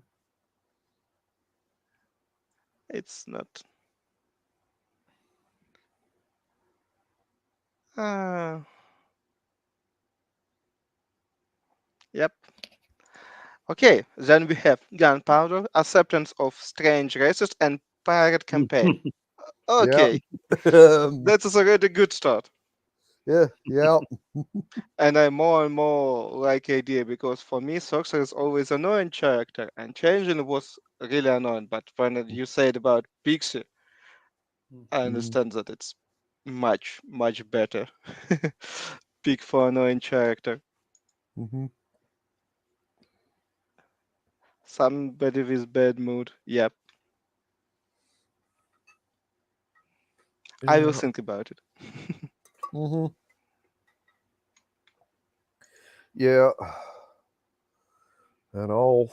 It's not. Uh, yep. Okay, then we have gunpowder, acceptance of strange races, and pirate campaign. Yeah. Okay, that is already a good start. Yeah. And I more and more like idea because for me, Sorcerer is always annoying character, and changing was really annoying. But when you said about Pixie, I Mhm. understand that it's much, much better. Pick for annoying character. Hmm. Somebody with bad mood. Yep. I will Yeah. think about it. Hmm. Yeah. And I'll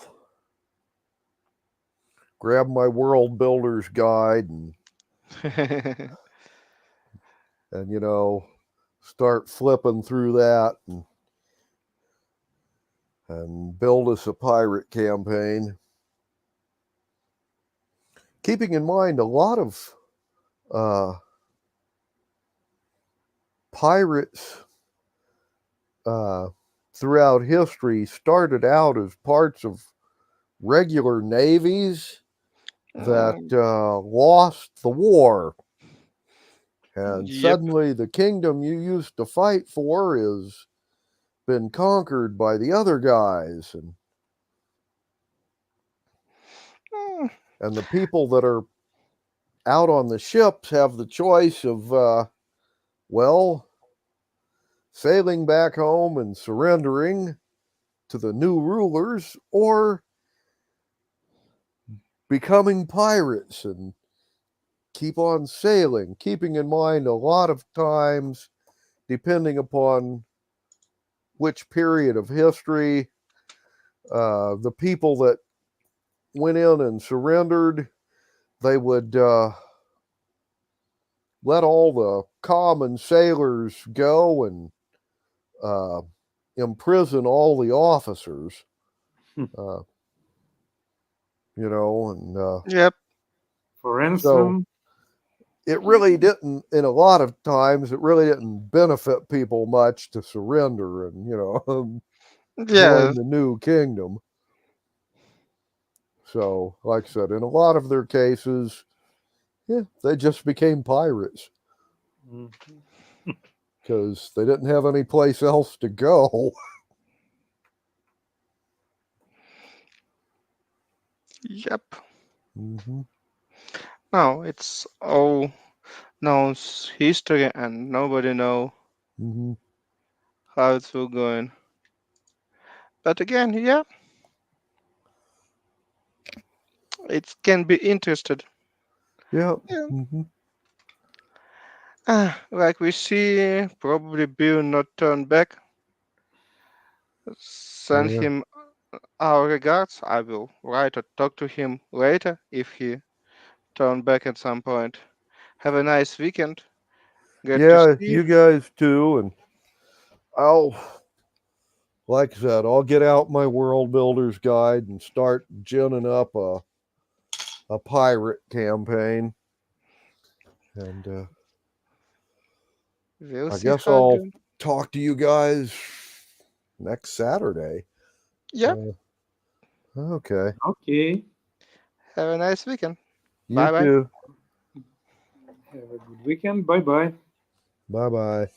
grab my World Builder's Guide and start flipping through that and build us a pirate campaign. Keeping in mind a lot of pirates throughout history started out as parts of regular navies that lost the war. And Yep. suddenly the kingdom you used to fight for is been conquered by the other guys. And the people that are out on the ships have the choice of, sailing back home and surrendering to the new rulers or becoming pirates and keep on sailing, keeping in mind a lot of times, depending upon which period of history, the people that went in and surrendered, they would let all the common sailors go and imprison all the officers. Yep. For ransom. So it really didn't, in a lot of times, it really didn't benefit people much to surrender and, join the new kingdom. So, like I said, in a lot of their cases, they just became pirates because they didn't have any place else to go. Yep. Mm-hmm. No, it's all known history, and nobody know how it's all going. But again, it can be interested. Yeah. Like we see, probably Bill not turn back. Send him our regards. I will write or talk to him later if he turn back at some point. Have a nice weekend. Good to see you guys too. And like I said, I'll get out my World Builders Guide and start ginning up a pirate campaign. And We'll I see guess how I'll good. talk to you guys next Saturday. Yep. Okay. Okay. Have a nice weekend. You Bye bye. too. Have a good weekend. Bye bye. Bye bye.